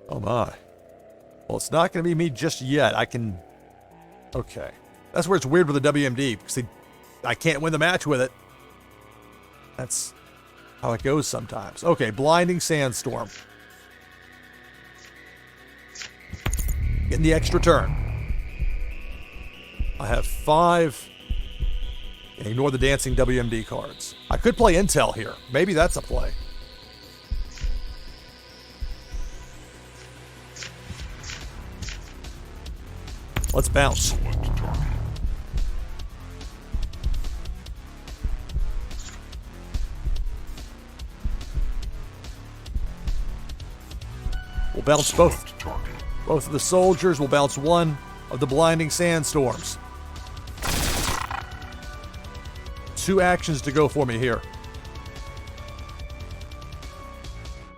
Oh my. Well, it's not going to be me just yet. I can... Okay. That's where it's weird with the WMD, because I can't win the match with it. That's how it goes sometimes. Okay, blinding sandstorm. Getting the extra turn. I have 5. Ignore the dancing WMD cards. I could play intel here. Maybe that's a play. Let's bounce. Select target. We'll bounce both. Select target. Both of the soldiers will bounce one of the blinding sandstorms. 2 actions to go for me here.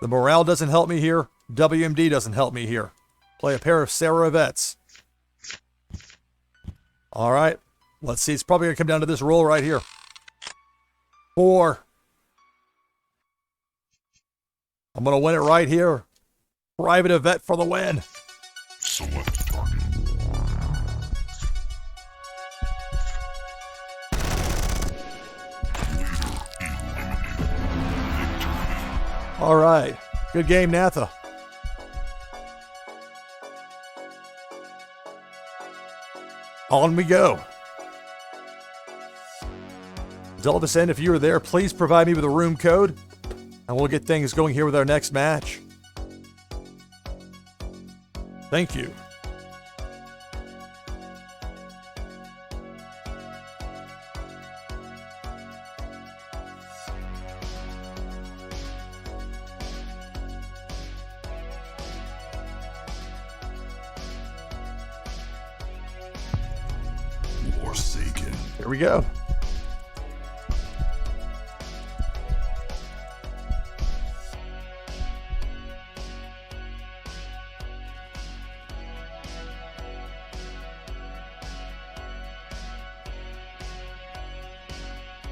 The morale doesn't help me here. WMD doesn't help me here. Play a pair of Saravettes. All right. Let's see. It's probably going to come down to this roll right here. 4. I'm going to win it right here. Private Yvette for the win. Select target. All right. Good game, Natha. On we go. Delvison, if you were there, please provide me with a room code, and we'll get things going here with our next match. Thank you. Warsaken. Here we go.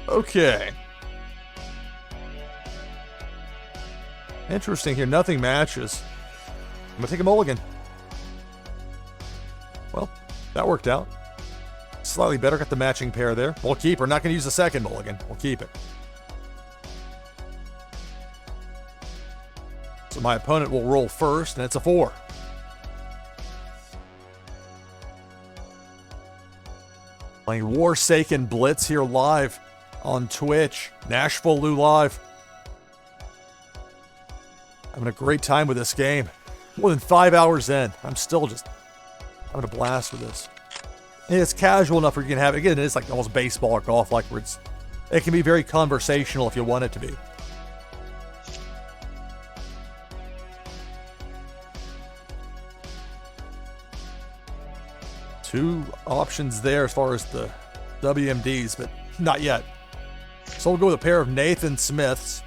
Okay. Interesting here. Nothing matches. I'm going to take a mulligan. Well, that worked out. Slightly better. Got the matching pair there. We'll keep her. Not going to use the second mulligan. We'll keep it. So my opponent will roll first, and it's a 4. Playing Warsaken Blitz here live on Twitch. NashvilleLou Live. Having a great time with this game. More than 5 hours in. I'm still just having a blast with this. And it's casual enough where you can have it. Again, it is like almost baseball or golf, like where it can be very conversational if you want it to be. Two options there as far as the WMDs, but not yet. So we'll go with a pair of Nathan Smiths.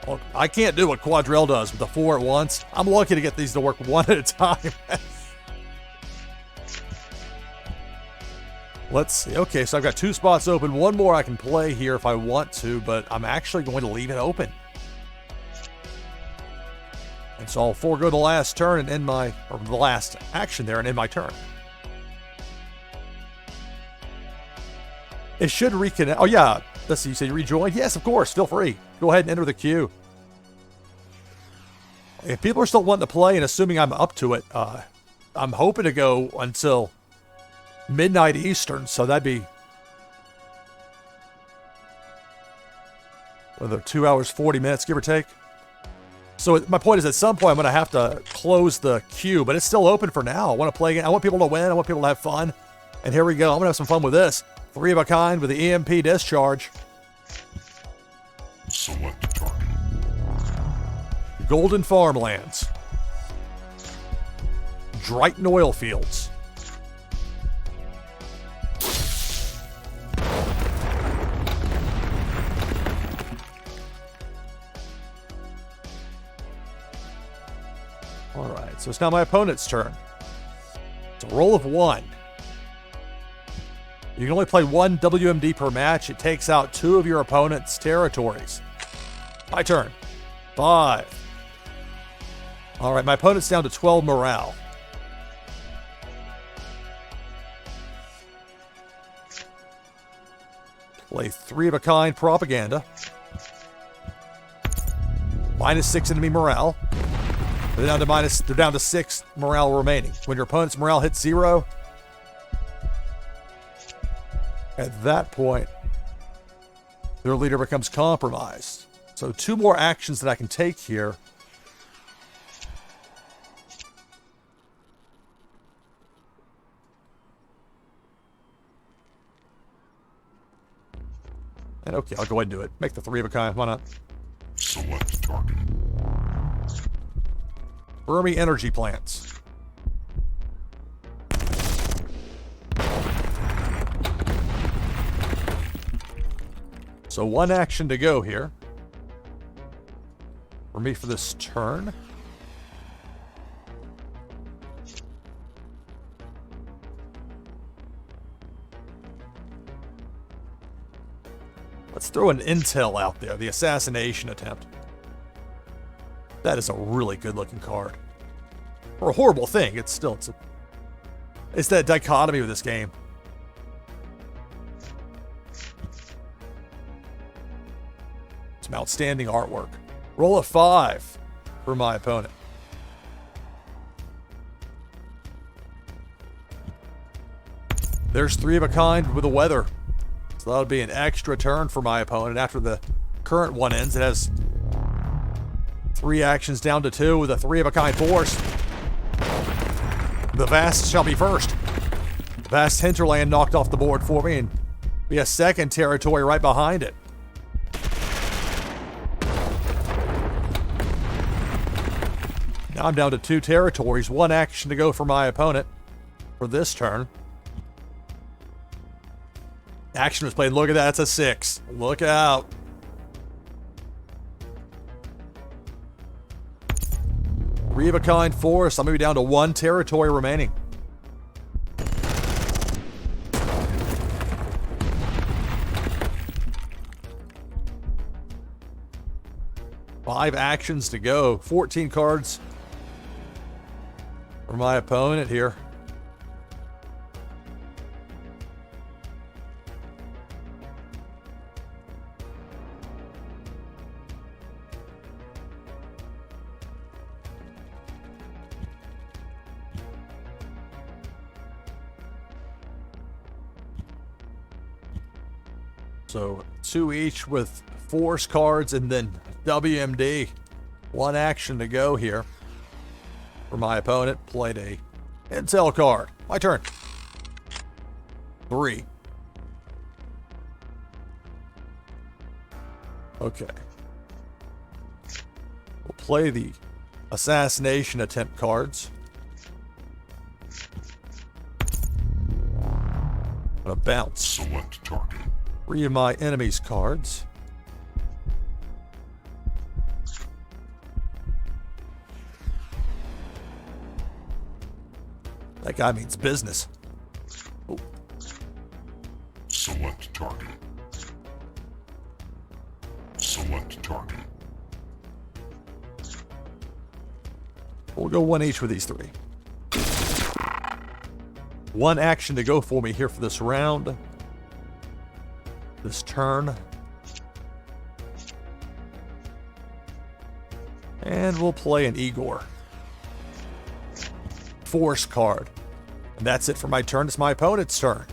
Well, I can't do what Quadrell does with the 4 at once. I'm lucky to get these to work one at a time. Let's see. Okay, so I've got 2 spots open. One more I can play here if I want to, but I'm actually going to leave it open. And so I'll forego the last turn and end the last action there and end my turn. It should reconnect. Oh, yeah. Let's see. You said you rejoined? Yes, of course. Feel free. Go ahead and enter the queue. If people are still wanting to play and assuming I'm up to it, I'm hoping to go until midnight Eastern, so that'd be whether 2 hours, 40 minutes, give or take. So my point is at some point I'm going to have to close the queue, but it's still open for now. I want to play again. I want people to win. I want people to have fun. And here we go. I'm going to have some fun with this. 3 of a kind with the EMP discharge. Select target. Golden Farmlands. Drighton Oil Fields. All right, so it's now my opponent's turn. It's a roll of 1. You can only play 1 WMD per match. It takes out 2 of your opponent's territories. My turn. 5. All right, my opponent's down to 12 morale. Play 3 of a kind propaganda. -6 enemy morale. They're down to 6 morale remaining. When your opponent's morale hits 0, at that point, their leader becomes compromised. So 2 more actions that I can take here. And okay, I'll go ahead and do it. Make the 3 of a kind. Why not? Select target. Fermi energy plants. So 1 action to go here. For me for this turn. Let's throw an intel out there, the assassination attempt. That is a really good looking card. For a horrible thing, it's that dichotomy with this game. Some outstanding artwork. Roll a 5 for my opponent. There's 3 of a kind with the weather. So that'll be an extra turn for my opponent. After the current one ends, it has 3 actions down to 2 with a 3 of a kind force. The Vast shall be first. The Vast Hinterland knocked off the board for me, and be a second territory right behind it. Now I'm down to 2 territories, 1 action to go for my opponent for this turn. Action was played. Look at that. That's a 6. Look out. Three of a kind force. I'm going to be down to 1 territory remaining. Five actions to go. 14 cards for my opponent here. So 2 each with force cards and then WMD. 1 action to go here for my opponent. Played a intel card. My turn. 3. Okay. We'll play the assassination attempt cards. I'm gonna bounce. Select target. 3 of my enemy's cards. That guy means business. Oh. Select target. Select target. We'll go 1 each with these 3. 1 action to go for me here for this round. This turn. And we'll play an Igor. Force card. And that's it for my turn. It's my opponent's turn.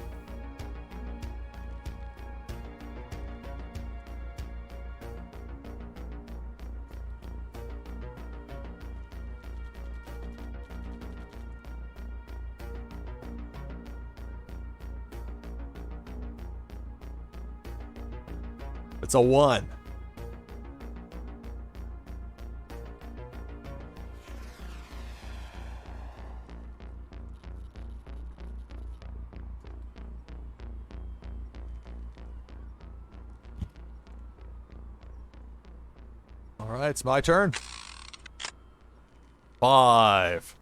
It's a 1. All right, it's my turn. 5.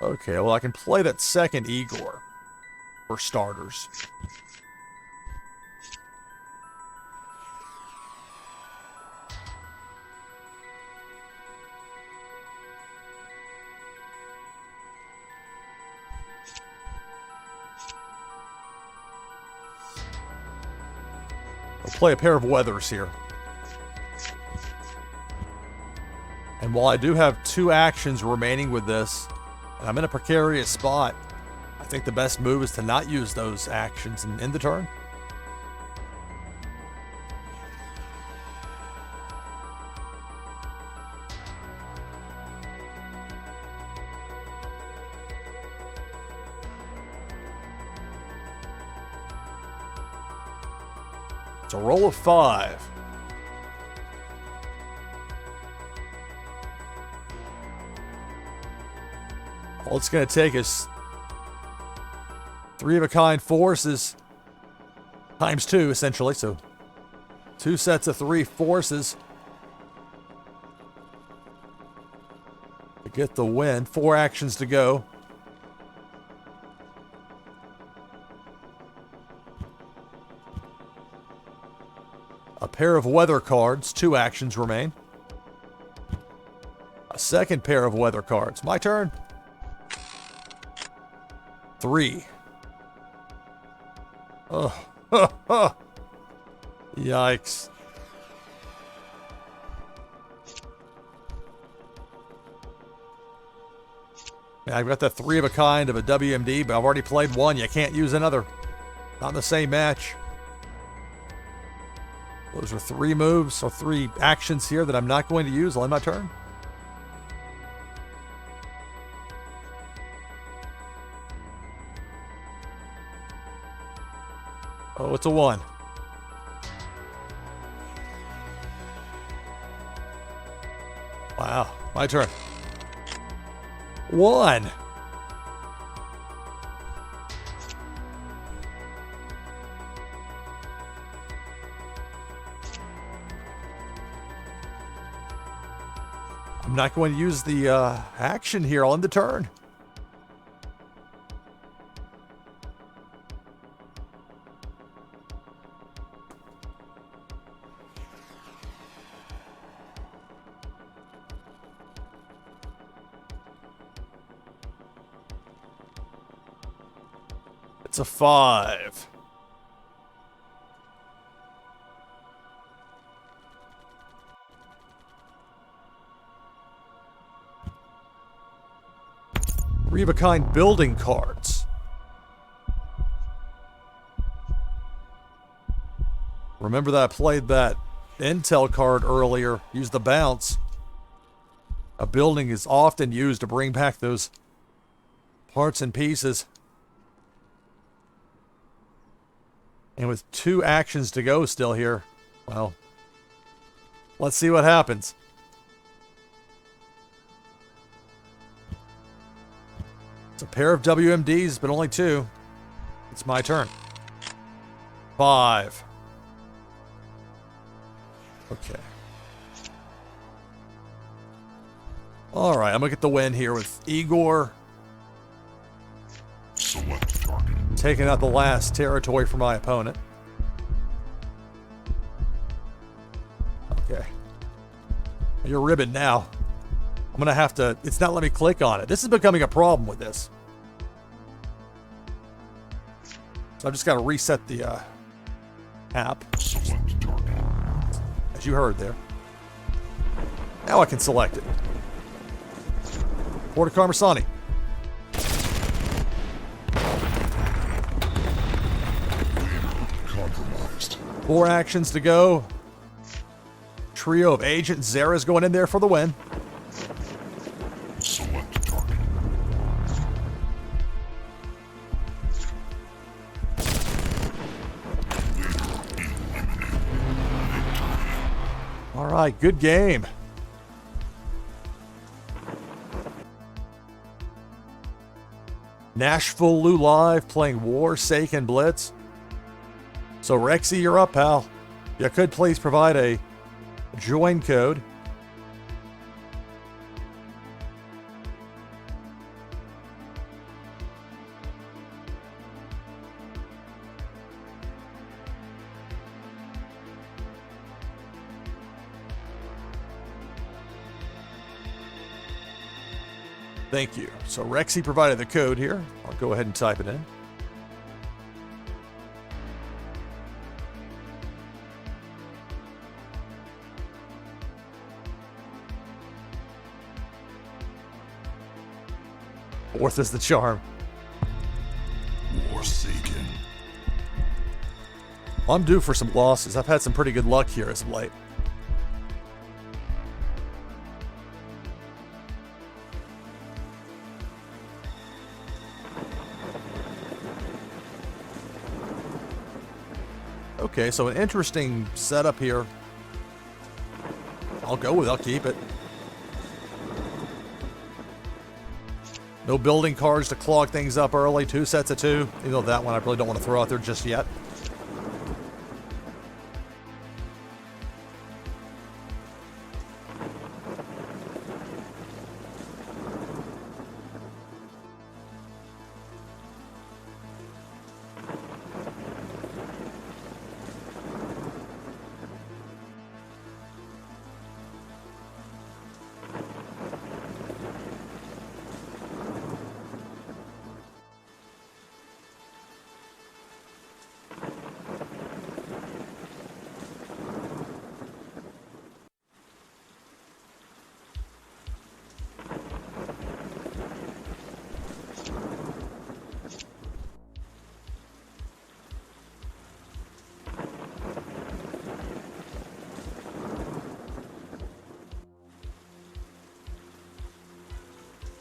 Okay, well, I can play that second Igor for starters. I'll play a pair of weathers here. And while I do have 2 actions remaining with this, and I'm in a precarious spot, I think the best move is to not use those actions and end the turn. It's a roll of 5. All it's going to take is 3 of a kind forces times 2, essentially. So 2 sets of 3 forces to get the win. 4 actions to go. A pair of weather cards. 2 actions remain. A second pair of weather cards. My turn. 3. Oh. Yikes. Yeah, I've got the 3 of a kind of a WMD, but I've already played 1. You can't use another. Not in the same match. Those are 3 moves, or 3 actions here that I'm not going to use. I'll end my turn. Oh, it's a 1. Wow, my turn. 1. I'm not going to use the action here. I'll end the turn. It's a 5. Three of a kind building cards. Remember that I played that intel card earlier. Use the bounce. A building is often used to bring back those parts and pieces. And with 2 actions to go still here, well, let's see what happens. It's a pair of WMDs, but only 2. It's my turn. 5. Okay. All right, I'm going to get the win here with Igor. Select target. Taking out the last territory for my opponent. Okay. You're ribbon now. I'm going to have to... It's not letting me click on it. This is becoming a problem with this. So I've just got to reset the app. Select target. As you heard there. Now I can select it. Port of Carmasani. Compromised. 4 actions to go. Trio of Agent Zera's going in there for the win. Select target. All right, good game. NashvilleLou Live playing Warsaken Blitz. So Rexy, you're up, pal. You could please provide a join code. Thank you. So Rexy provided the code here. I'll go ahead and type it in. Fourth is the charm. Warsaken. I'm due for some losses. I've had some pretty good luck here as of late. Okay, so an interesting setup here. I'll keep it. No building cards to clog things up early. 2 sets of 2. Even though that one I really don't want to throw out there just yet.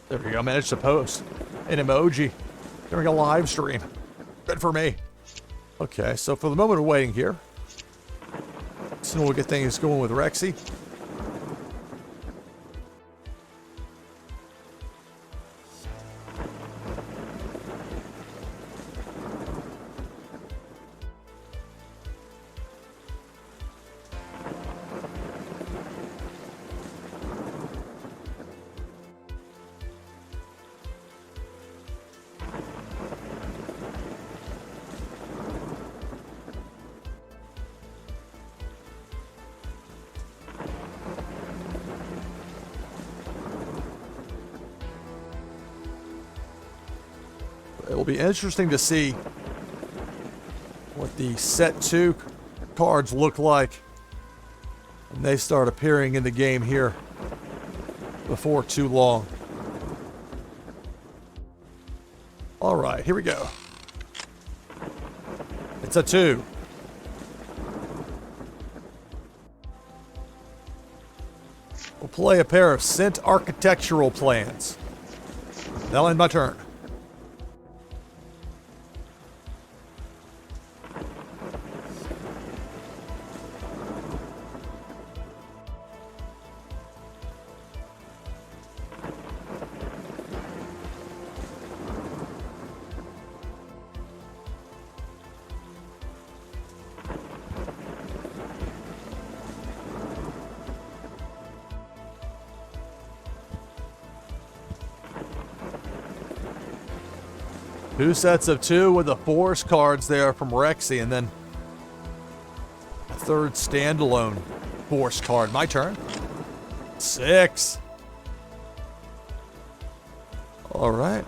There we go. I managed to post an emoji during a live stream. Good for me. Okay, so for the moment of waiting here, soon we'll get things going with Rexy. It will be interesting to see what the set 2 cards look like when they start appearing in the game here before too long. All right, here we go. It's a 2. We'll play a pair of Scent Architectural Plans. That'll end my turn. Two sets of 2 with the force cards there from Rexy, and then a third standalone force card. My turn. 6. All right.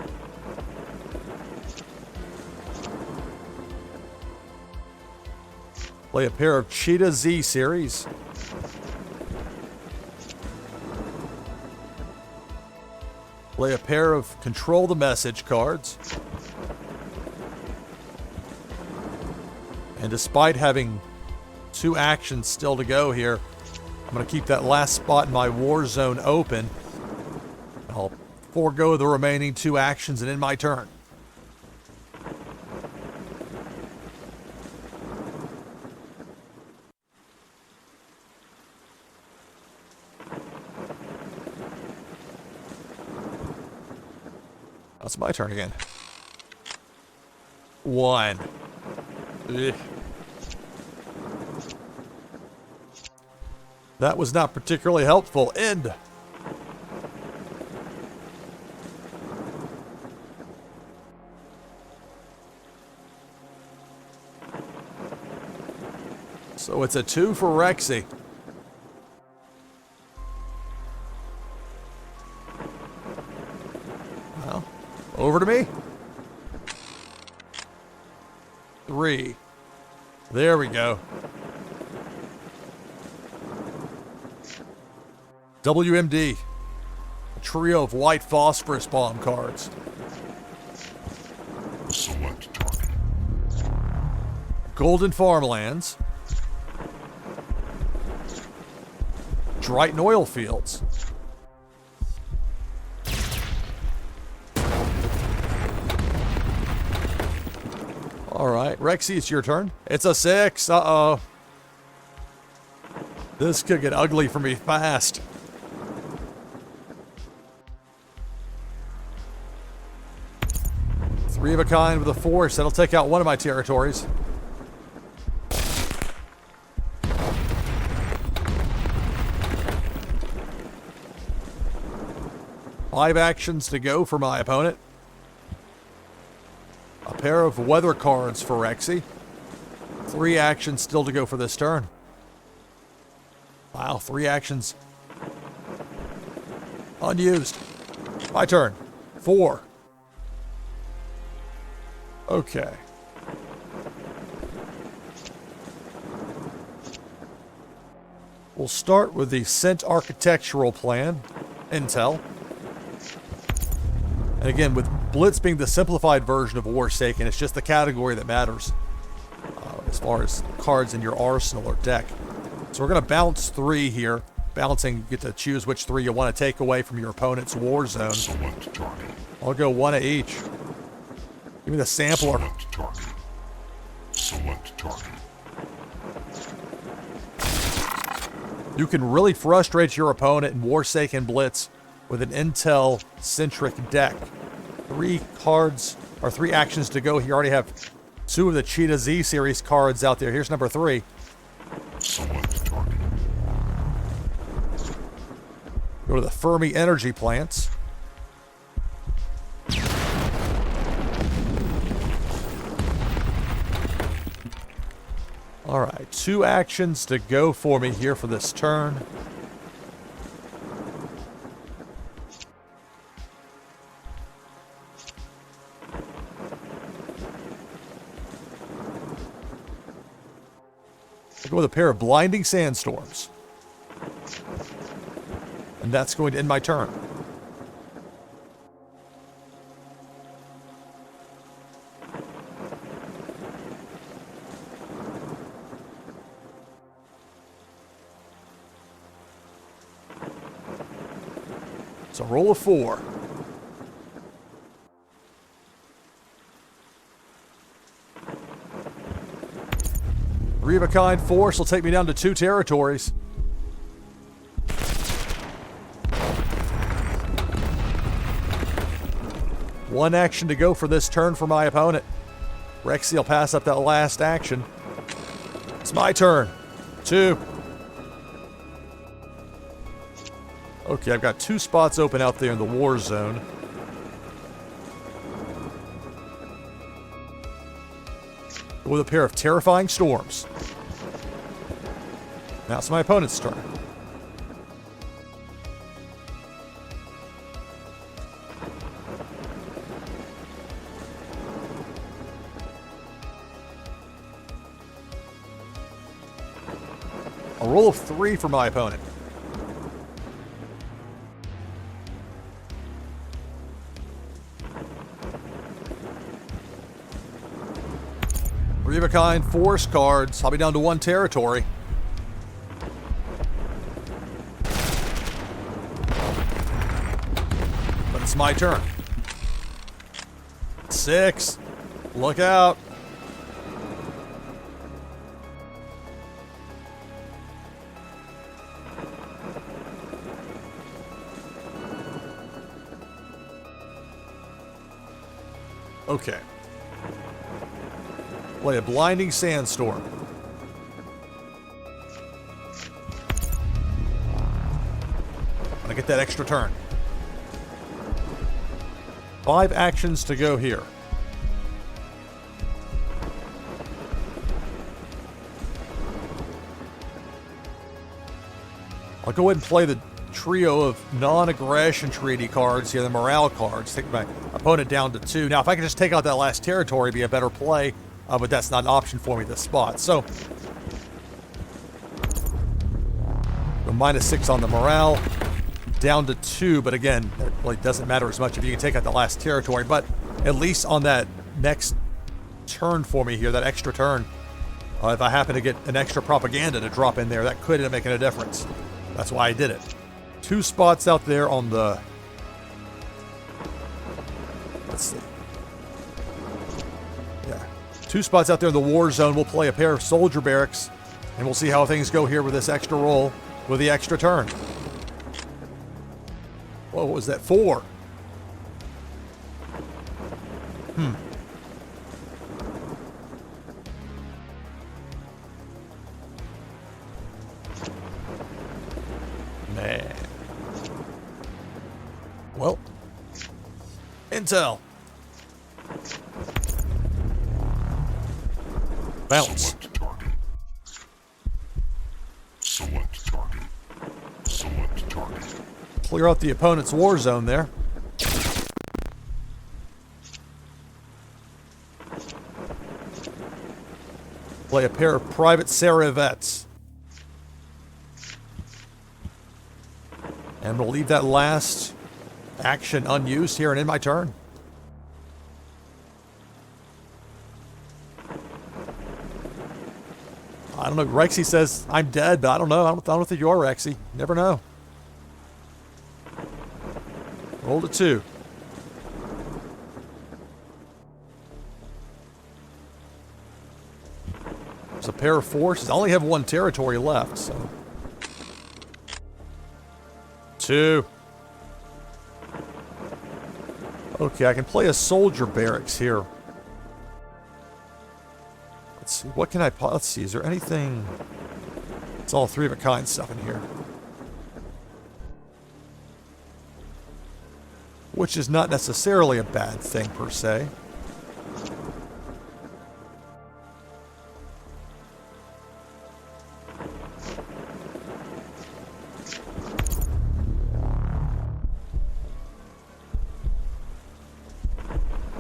Play a pair of Cheetah Z series. Play a pair of Control the Message cards. And despite having 2 actions still to go here, I'm going to keep that last spot in my war zone open. I'll forego the remaining 2 actions and end my turn. That's my turn again. 1. Ugh. That was not particularly helpful. End. So it's a 2 for Rexy. Well, over to me. 3. There we go. WMD. A trio of white phosphorus bomb cards. Select target. Golden Farmlands. Drighton Oil Fields. All right, Rexy, it's your turn. It's a 6. Uh-oh. This could get ugly for me fast. Three of a kind with a force. That'll take out one of my territories. Five actions to go for my opponent. A pair of weather cards for Rexy. Three actions still to go for this turn. Wow, three actions unused. My turn. 4. Okay. We'll start with the Cent Architectural Plan, Intel. And again, with Blitz being the simplified version of Warsaken, it's just the category that matters as far as cards in your arsenal or deck. So we're going to bounce 3 here. Bouncing, you get to choose which 3 you want to take away from your opponent's war zone. Select target. I'll go 1 of each. Give me the sampler. Select target. Select target. You can really frustrate your opponent in Warsaken Blitz with an Intel-centric deck. 3 cards, or 3 actions to go. You already have 2 of the Cheetah Z series cards out there. Here's number 3. Select target. Go to the Fermi Energy Plants. All right, 2 actions to go for me here for this turn. I'll go with a pair of Blinding Sandstorms. And that's going to end my turn. It's a roll of 4. Three of a kind force will take me down to 2 territories. One action to go for this turn for my opponent. Rexy will pass up that last action. It's my turn. 2. Okay, I've got 2 spots open out there in the war zone. With a pair of Terrifying Storms. Now it's my opponent's turn. A roll of 3 for my opponent. Three of a kind force cards. I'll be down to 1 territory. But it's my turn. 6. Look out. Okay. Play a Blinding Sandstorm. I get that extra turn. 5 actions to go here. I'll go ahead and play the trio of non-aggression treaty cards here, the morale cards. Take my opponent down to 2. Now, if I can just take out that last territory, it'd be a better play. But that's not an option for me at this spot. So, go -6 on the morale, down to 2. But again, it really doesn't matter as much if you can take out the last territory. But at least on that next turn for me here, that extra turn, if I happen to get an extra propaganda to drop in there, that could end up making a difference. That's why I did it. 2 spots out there on the... Let's see. 2 spots out there in the war zone. We'll play a pair of soldier barracks, and we'll see how things go here with this extra roll with the extra turn. Whoa, what was that? 4. intel. Bounce. Select target. Select target. Select target. Clear out the opponent's war zone there. Play a pair of private Saravettes. And we'll leave that last action unused here and in my turn. I don't know. Rexy says I'm dead, but I don't know. I don't think you are, Rexy. Never know. Rolled a 2. There's a pair of forces. I only have 1 territory left, so. 2. Okay, I can play a soldier barracks here. Let's see. What can I... Let's see. Is there anything... It's all 3 of a kind stuff in here. Which is not necessarily a bad thing, per se.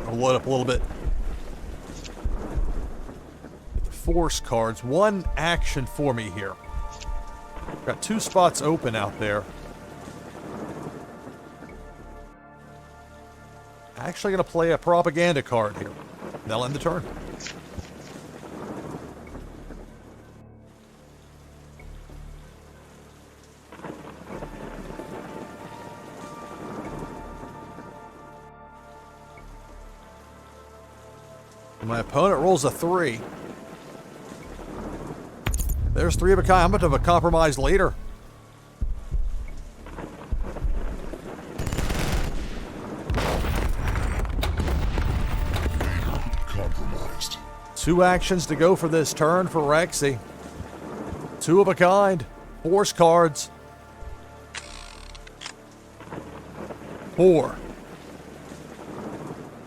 I'll load up a little bit. The force cards. 1 action for me here. Got 2 spots open out there. Actually going to play a propaganda card here. That'll end the turn. And my opponent rolls a 3. There's 3 of a kind. I'm a bit of a compromised leader. Compromised. 2 actions to go for this turn for Rexy. 2 of a kind. Force cards. 4.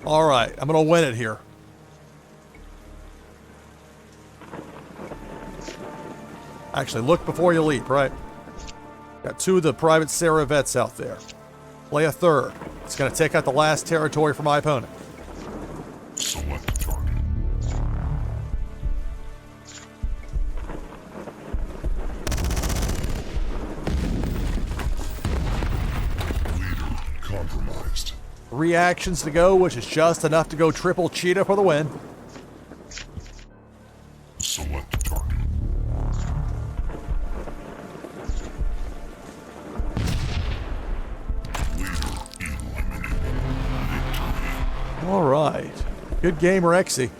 All right, I'm going to win it here. Actually, look before you leap, right? Got 2 of the private Saravettes out there. Play a 3rd. It's going to take out the last territory for my opponent. Select target. Leader compromised. 3 actions to go, which is just enough to go triple cheetah for the win. Select target. All right. Good game, Rexy.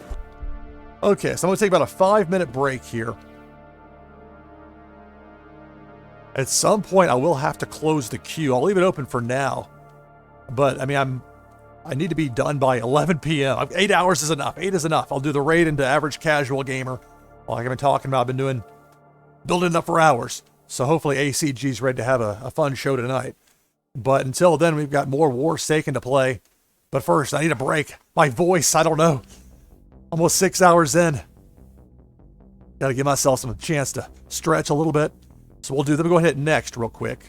Okay, so I'm going to take about a 5-minute break here. At some point, I will have to close the queue. I'll leave it open for now. But, I mean, I need to be done by 11 p.m. 8 hours is enough. 8 is enough. I'll do the raid into average casual gamer. Like I've been talking about, I've been building it up for hours. So hopefully ACG's ready to have a fun show tonight. But until then, we've got more Warsaken to play. But first, I need a break. My voice, I don't know. Almost 6 hours in. Got to give myself some chance to stretch a little bit. So we'll do them. Go ahead and hit next real quick.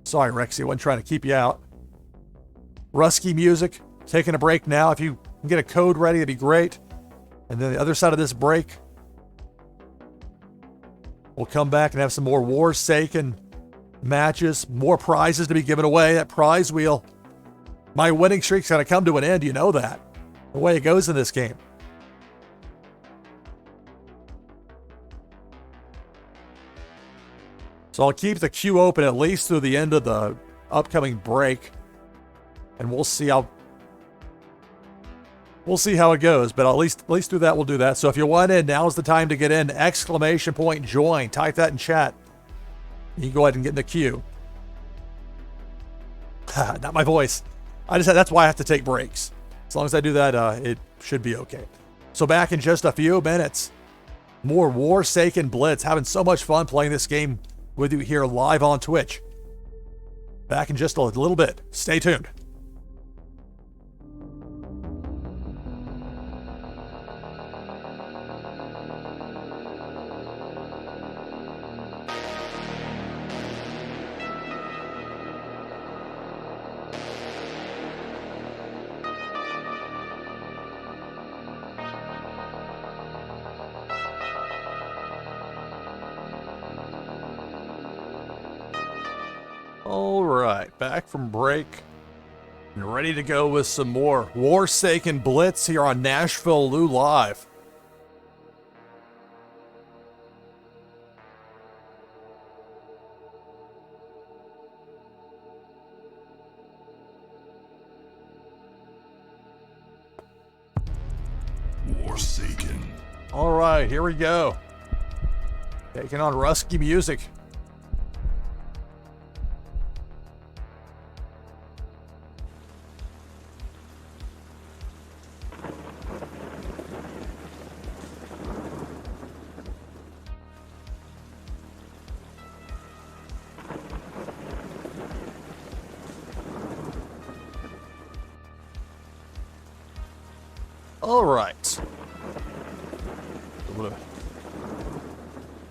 Sorry, Rexy. I wasn't trying to keep you out. Rusky music. Taking a break now. If you can get a code ready, that'd be great. And then the other side of this break, we'll come back and have some more Warsaken matches. More prizes to be given away. That prize wheel. My winning streak's going to come to an end. You know that. The way it goes in this game. So I'll keep the queue open at least through the end of the upcoming break. And we'll see how it goes. But at least through that, we'll do that. So if you want in, now's the time to get in. ! Join. Type that in chat. You can go ahead and get in the queue. Not my voice. That's why I have to take breaks. As long as I do that, it should be okay. So back in just a few minutes, more Warsaken Blitz. Having so much fun playing this game with you here live on Twitch. Back in just a little bit. Stay tuned. All right, back from break and ready to go with some more Warsaken Blitz here on NashvilleLou Live. Warsaken. All right, here we go. Taking on Rusky Music. All right. A little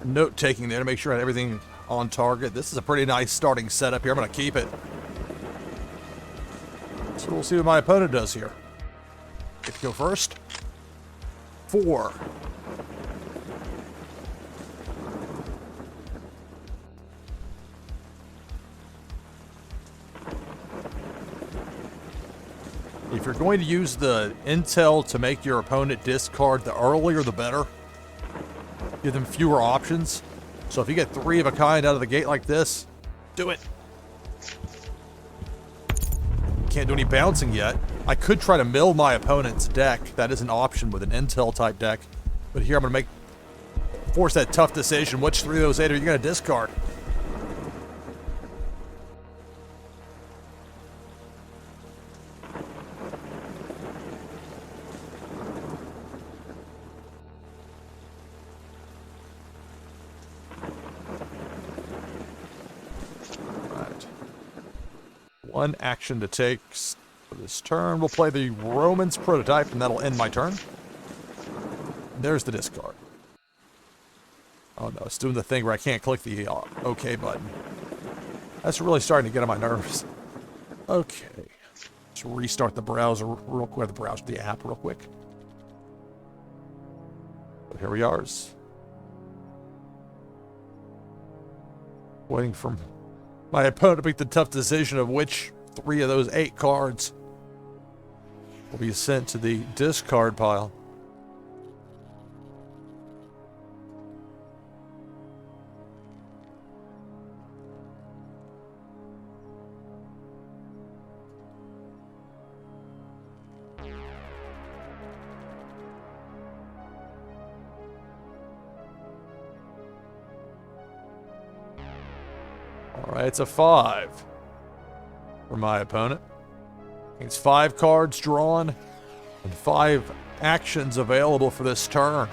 note taking there to make sure I had everything on target. This is a pretty nice starting setup here. I'm going to keep it. So we'll see what my opponent does here. Get to go first. 4. If you're going to use the intel to make your opponent discard, the earlier the better. Give them fewer options. So if you get 3 of a kind out of the gate like this, do it. Can't do any bouncing yet. I could try to mill my opponent's deck. That is an option with an intel type deck. But here I'm going to force that tough decision. Which 3 of those 8 are you going to discard? One action to take for this turn. We'll play the Romans prototype, and that'll end my turn. There's the discard. Oh no, it's doing the thing where I can't click the OK button. That's really starting to get on my nerves. Okay. Let's restart the browser real quick. The app real quick. But here we are. Waiting for my opponent to make the tough decision of which 3 of those 8 cards will be sent to the discard pile. All right, it's a 5 for my opponent. It's 5 cards drawn and 5 actions available for this turn.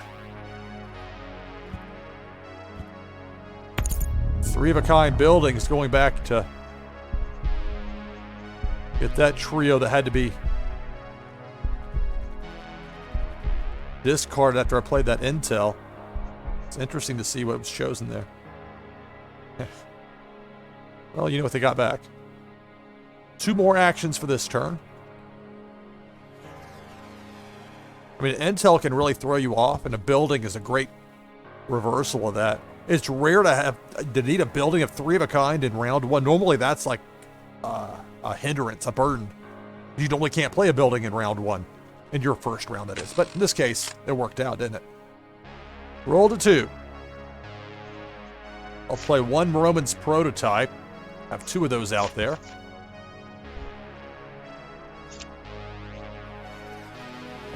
3 of a kind buildings going back to get that trio that had to be discarded after I played that intel. It's interesting to see what was chosen there. Well, you know what they got back. 2 more actions for this turn. I mean, intel can really throw you off, and a building is a great reversal of that. It's rare to need a building of 3 of a kind in round 1. Normally, that's like a hindrance, a burden. You normally can't play a building in round 1. In your first round, that is. But in this case, it worked out, didn't it? Roll to 2. I'll play 1 Romans prototype. Have 2 of those out there.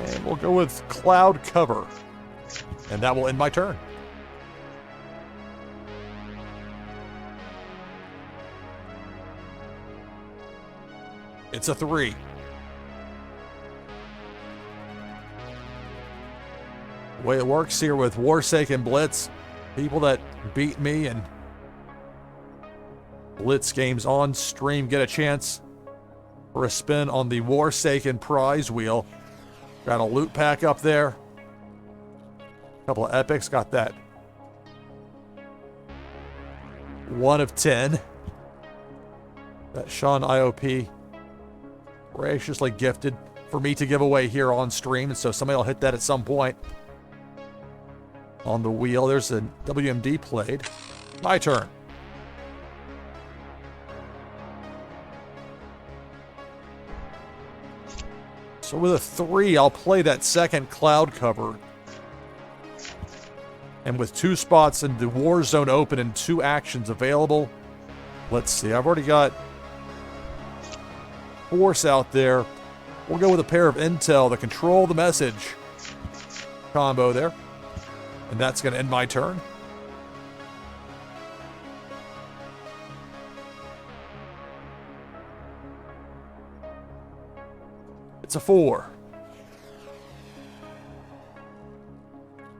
And we'll go with Cloud Cover. And that will end my turn. It's a 3. The way it works here with Warsaken Blitz, people that beat me and Blitz games on stream get a chance for a spin on the Warsaken Prize Wheel. Got a loot pack up there. A couple of epics. Got that 1 of 10 that Sean IOP graciously gifted for me to give away here on stream. And so somebody will hit that at some point on the wheel. There's a WMD played. My turn. So with a 3, I'll play that second cloud cover. And with 2 spots in the war zone open and 2 actions available, let's see, I've already got force out there. We'll go with a pair of intel to control the message combo there. And that's going to end my turn. It's a 4.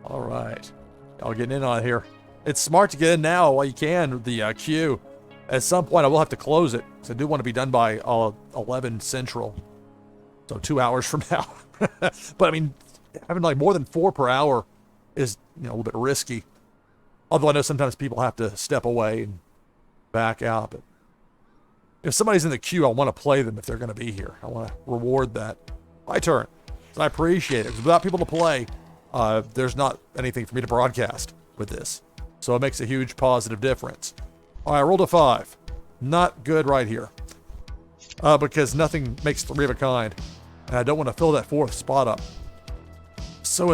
All right. Y'all getting in on it here. It's smart to get in now while you can with the queue. At some point, I will have to close it, because I do want to be done by 11 Central. So 2 hours from now. But, I mean, having like more than 4 per hour is, a little bit risky. Although I know sometimes people have to step away and back out. But if somebody's in the queue, I want to play them if they're going to be here. I want to reward that. My turn. So I appreciate it. Because without people to play, there's not anything for me to broadcast with this. So it makes a huge positive difference. All right, I rolled a 5. Not good right here. Because nothing makes 3 of a kind. And I don't want to fill that 4th spot up. So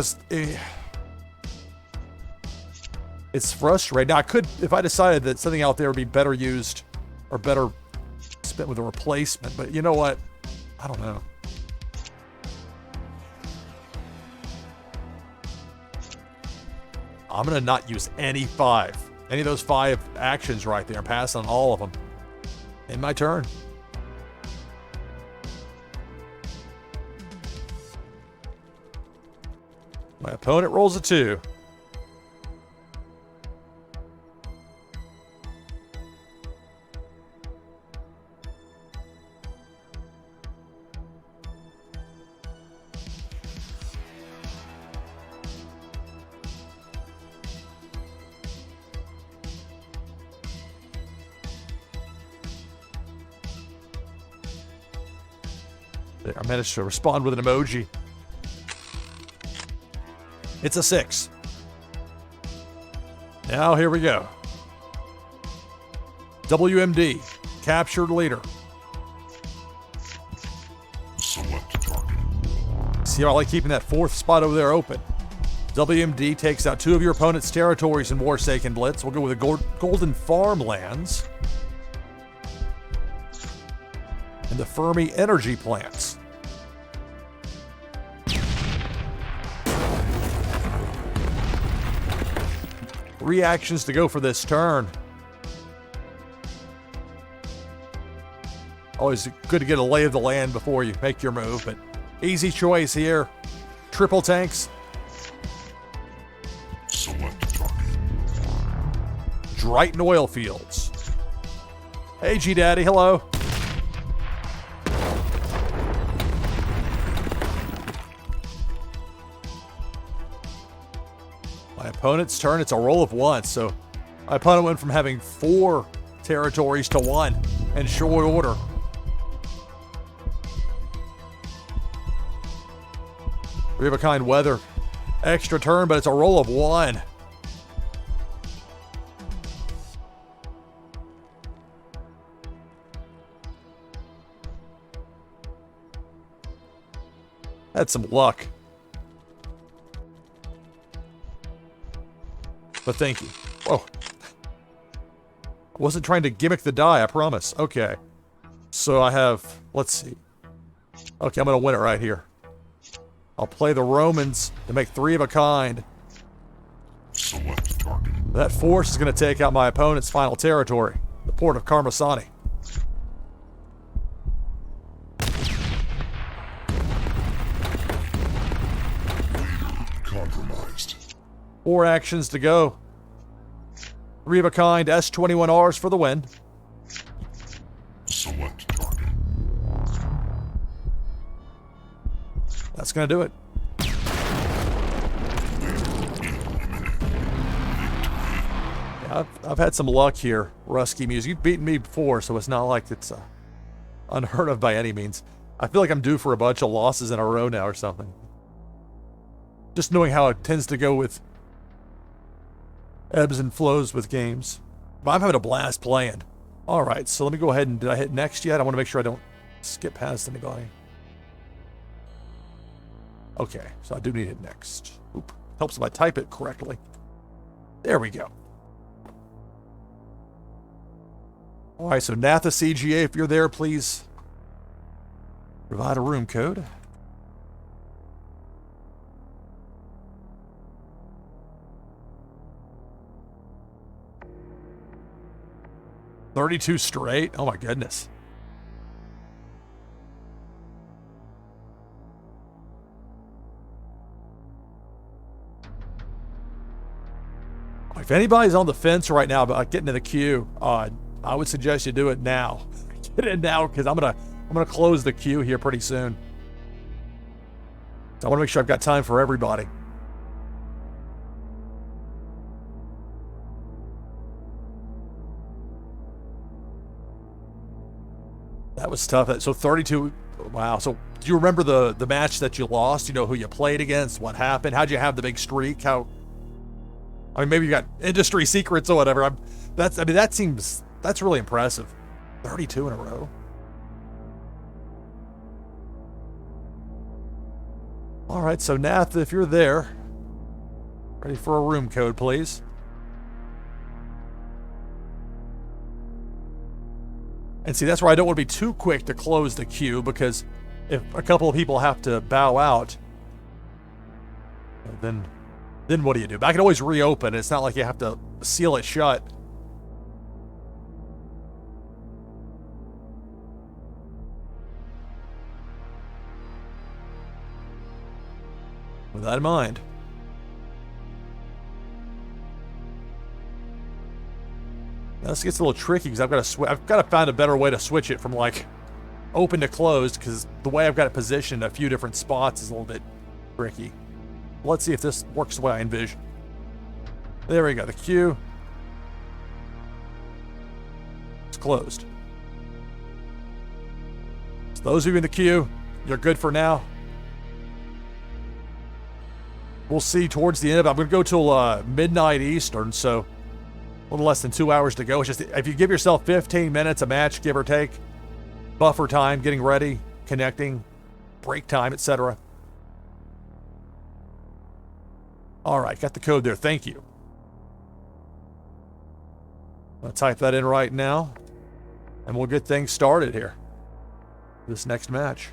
it's frustrating. Now, I could, if I decided that something out there would be better used or better spent with a replacement. But you know what? I don't know. I'm going to not use any of those 5 actions right there. Pass on all of them. In my turn. My opponent rolls a 2. I managed to respond with an emoji. It's a 6. Now here we go. WMD, captured leader. Select target. See how I like keeping that 4th spot over there open. WMD takes out 2 of your opponent's territories in Warsaken Blitz. We'll go with the Golden Farmlands. And the Fermi Energy Plants. Three actions to go for this turn. Always good to get a lay of the land before you make your move, but easy choice here. Triple tanks. Select target. Drighton oil fields. Hey, G-Daddy, hello. My opponent's turn, it's a roll of 1, so my opponent went from having 4 territories to 1 in short order. Three of a kind weather. Extra turn, but it's a roll of 1. Had some luck. But thank you. Whoa. I wasn't trying to gimmick the die, I promise. Okay. So I have, let's see. Okay, I'm going to win it right here. I'll play the Romans to make 3 of a kind. Select target. That force is going to take out my opponent's final territory, the port of Carmasani. Leader compromised. 4 actions to go. 3 of a kind S-21Rs for the win. Select target. That's going to do it. Yeah, I've had some luck here, Rusky Music. You've beaten me before, so it's not like it's unheard of by any means. I feel like I'm due for a bunch of losses in a row now or something. Just knowing how it tends to go with ebbs and flows with games. But I'm having a blast playing. All right, so let me go ahead and, did I hit next yet? I want to make sure I don't skip past anybody. Okay, so I do need it next. Oop. Helps if I type it correctly. There we go. All right, so Natha CGA, if you're there, please provide a room code. $32 straight? Oh my goodness. If anybody's on the fence right now about getting to the queue, I would suggest you do it now. Get in now, because I'm gonna close the queue here pretty soon. So I want to make sure I've got time for everybody. That was tough. So 32. Wow. So do you remember the match that you lost? You know who you played against? What happened? How'd you have the big streak? I mean, maybe you got industry secrets or whatever. That's really impressive. 32 in a row. All right, so Nath, if you're there, ready for a room code, please. And see, that's where I don't want to be too quick to close the queue, because if a couple of people have to bow out, then what do you do? But I can always reopen. It's not like you have to seal it shut. With that in mind. Now this gets a little tricky because I've got to find a better way to switch it from like open to closed, because the way I've got it positioned in a few different spots is a little bit tricky. Let's see if this works the way I envision. There we go. The queue. It's closed. So those of you in the queue, you're good for now. We'll see towards the end of it. I'm going to go till midnight Eastern, so a little less than 2 hours to go. It's just, if you give yourself 15 minutes a match, give or take, buffer time, getting ready, connecting, break time, etc. All right, got the code there. Thank you. I'll type that in right now, and we'll get things started here. This next match.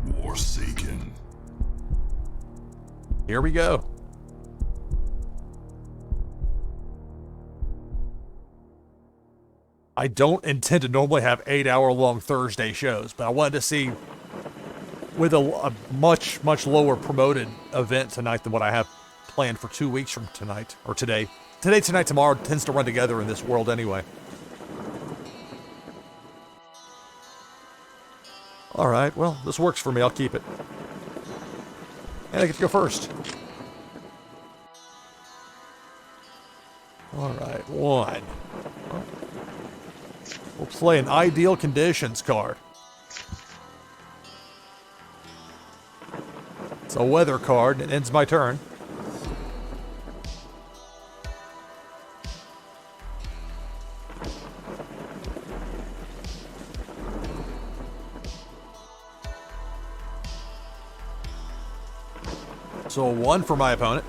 Warsaken. Here we go. I don't intend to normally have 8-hour-long Thursday shows, but I wanted to see, with a much, much lower promoted event tonight than what I have planned for 2 weeks from tonight, or today. Today, tonight, tomorrow tends to run together in this world anyway. All right, well, this works for me. I'll keep it. And I get to go first. All right, one. We'll play an ideal conditions card. It's a weather card. It ends my turn. So a 1 for my opponent.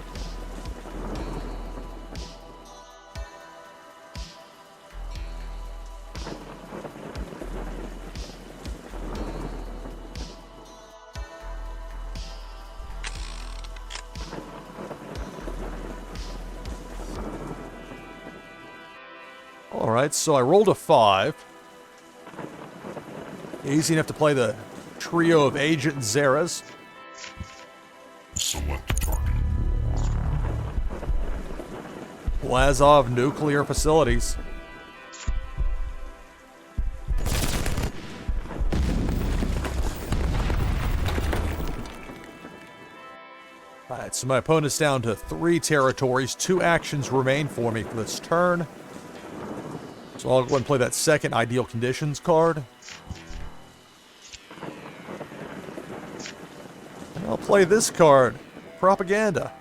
All right, so I rolled a 5. Easy enough to play the trio of Agent Zeras. Select target. Blazov nuclear facilities. Alright, so my opponent's down to 3 territories. 2 actions remain for me for this turn. So I'll go ahead and play that second ideal conditions card. And I'll play this card, Propaganda.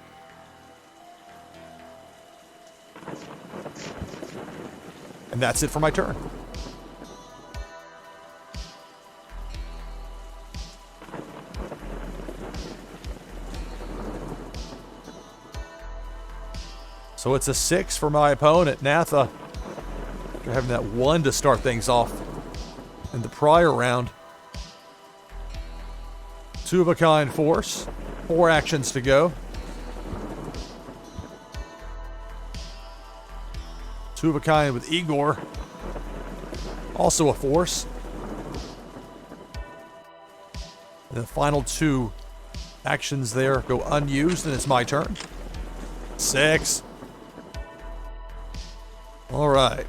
And that's it for my turn. So it's a 6 for my opponent, Natha. After having that 1 to start things off in the prior round. 2 of a kind force. 4 actions to go. 2 of a kind with Igor. Also a force. And the final 2 actions there go unused, and it's my turn. 6. All right.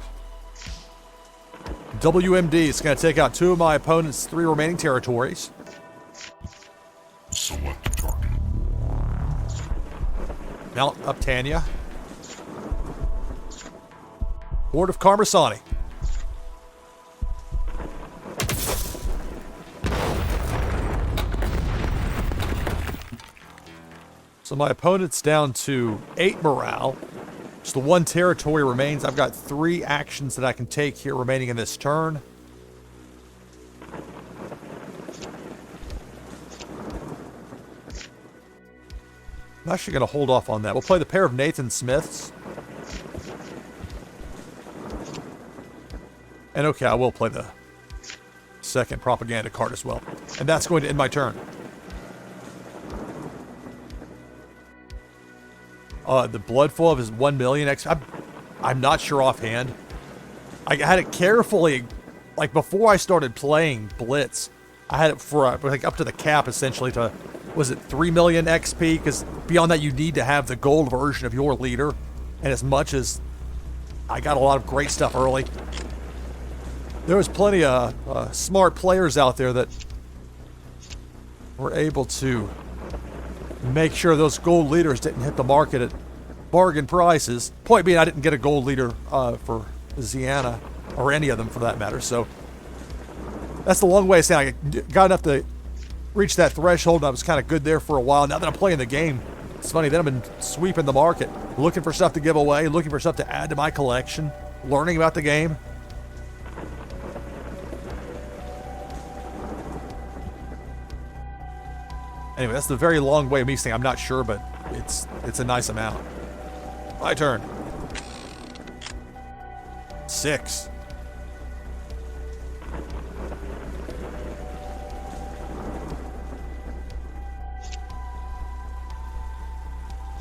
WMD is going to take out 2 of my opponent's 3 remaining territories. Select target. Mount Uptania. Horde of Karmasani. So my opponent's down to 8 morale. Just the 1 territory remains. I've got 3 actions that I can take here remaining in this turn. I'm actually going to hold off on that. We'll play the pair of Nathan Smiths. And okay, I will play the second propaganda card as well. And that's going to end my turn. The blood flow of his 1 million X. I'm not sure offhand. I had it carefully, like before I started playing Blitz, I had it for like up to the cap essentially to, was it 3 million XP? Because beyond that you need to have the gold version of your leader. And as much as I got a lot of great stuff early, there was plenty of smart players out there that were able to make sure those gold leaders didn't hit the market at bargain prices. Point being, I didn't get a gold leader for Ziana, or any of them for that matter. So that's the long way of saying I got enough to reach that threshold, and I was kind of good there for a while. Now that I'm playing the game, it's funny, then I've been sweeping the market, looking for stuff to give away, looking for stuff to add to my collection, learning about the game. Anyway, that's the very long way of me saying I'm not sure, but it's a nice amount. My turn. 6.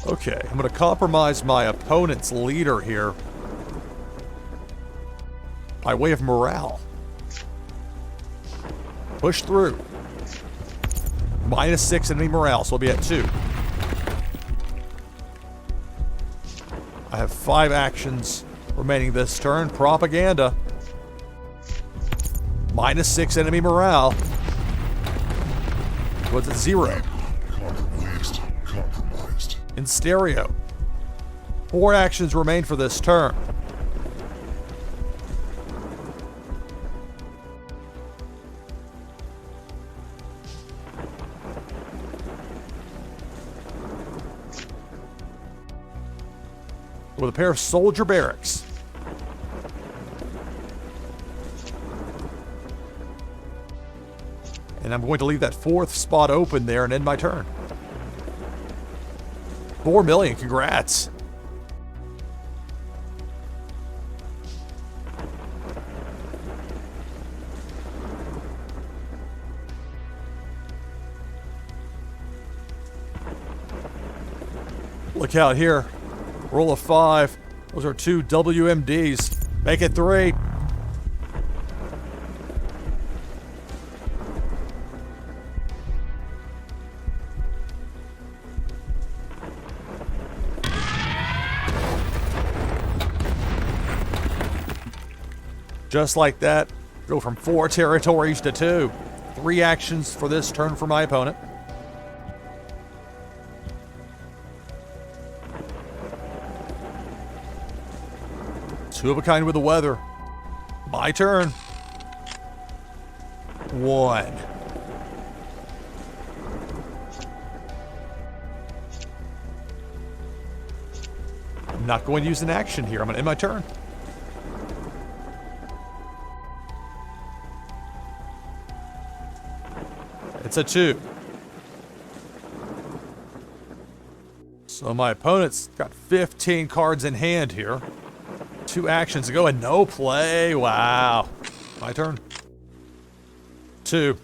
Okay, I'm going to compromise my opponent's leader here by way of morale. Push through. -6 enemy morale, so we'll be at 2. I have 5 actions remaining this turn. Propaganda. -6 enemy morale. What's it? 0. Compromised. In stereo. 4 actions remain for this turn. With a pair of soldier barracks. And I'm going to leave that 4th spot open there and end my turn. 4 million, congrats. Look out here. Roll of 5. Those are 2 WMDs. Make it 3. Just like that, go from 4 territories to 2. 3 actions for this turn for my opponent. Two of a kind with the weather. My turn. 1. I'm not going to use an action here. I'm going to end my turn. It's a 2. So my opponent's got 15 cards in hand here. 2 actions to go and no play. Wow. My turn. 2.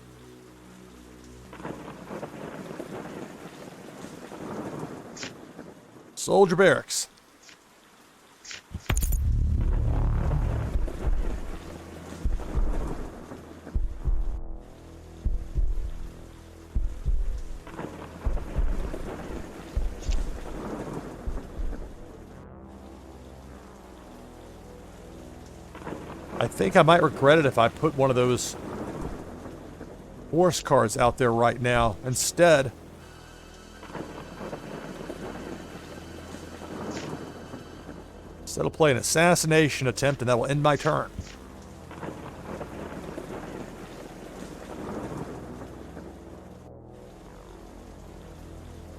Soldier Barracks. I think I might regret it if I put one of those horse cards out there right now. Instead, I'll play an assassination attempt, and that will end my turn.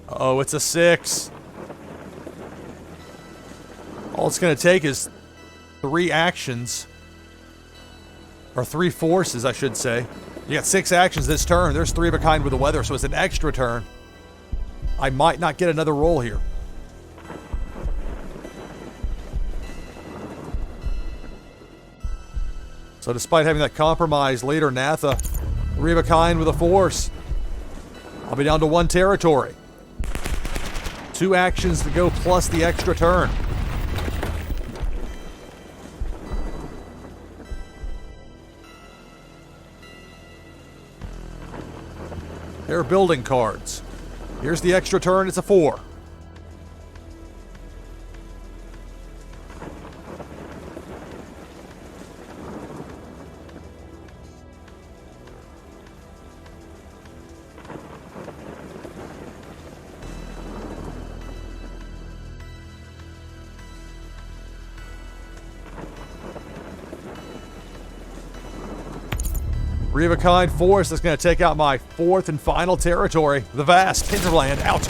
Oh, it's a 6. All it's going to take is 3 actions. Or 3 forces, I should say. You got 6 actions this turn. There's 3 of a kind with the weather, so it's an extra turn. I might not get another roll here. So despite having that compromise later, Natha, 3 of a kind with a force. I'll be down to 1 territory. 2 actions to go plus the extra turn. They're building cards. Here's the extra turn, it's a 4. Three of a kind force that's going to take out my 4th and final territory, the vast hinterland. Out.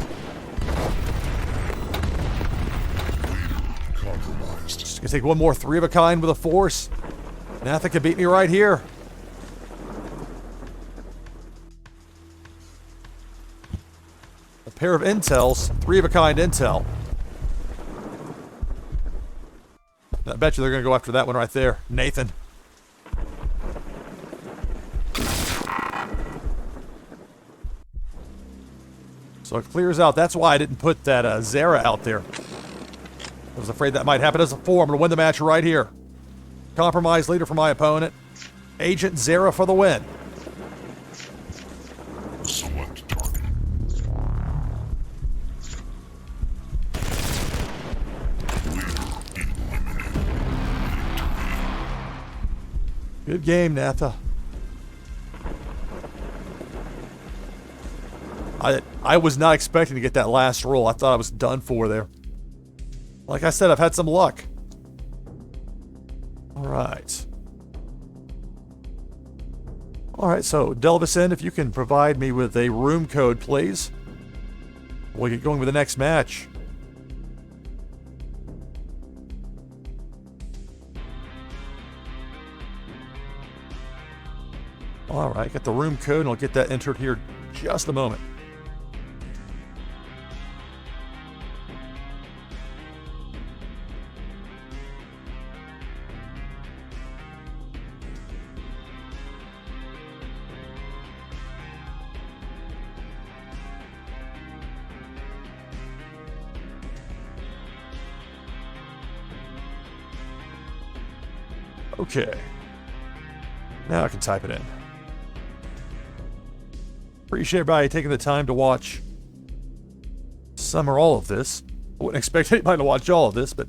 Compromised. Just going to take one more 3 of a kind with a force. Natha can beat me right here. A pair of intels, 3 of a kind intel. I bet you they're going to go after that one right there. Nathan. So it clears out. That's why I didn't put that Zara out there. I was afraid that might happen as a 4. I'm going to win the match right here. Compromise leader for my opponent. Agent Zara for the win. Select target. Leader eliminated. Good game, Natha. I was not expecting to get that last roll. I thought I was done for there. Like I said, I've had some luck. Alright. Alright, so Delvis in, if you can provide me with a room code, please. We'll get going with the next match. Alright, got the room code, and I'll get that entered here in just a moment. Okay. Now I can type it in. Appreciate everybody taking the time to watch some or all of this. I wouldn't expect anybody to watch all of this, but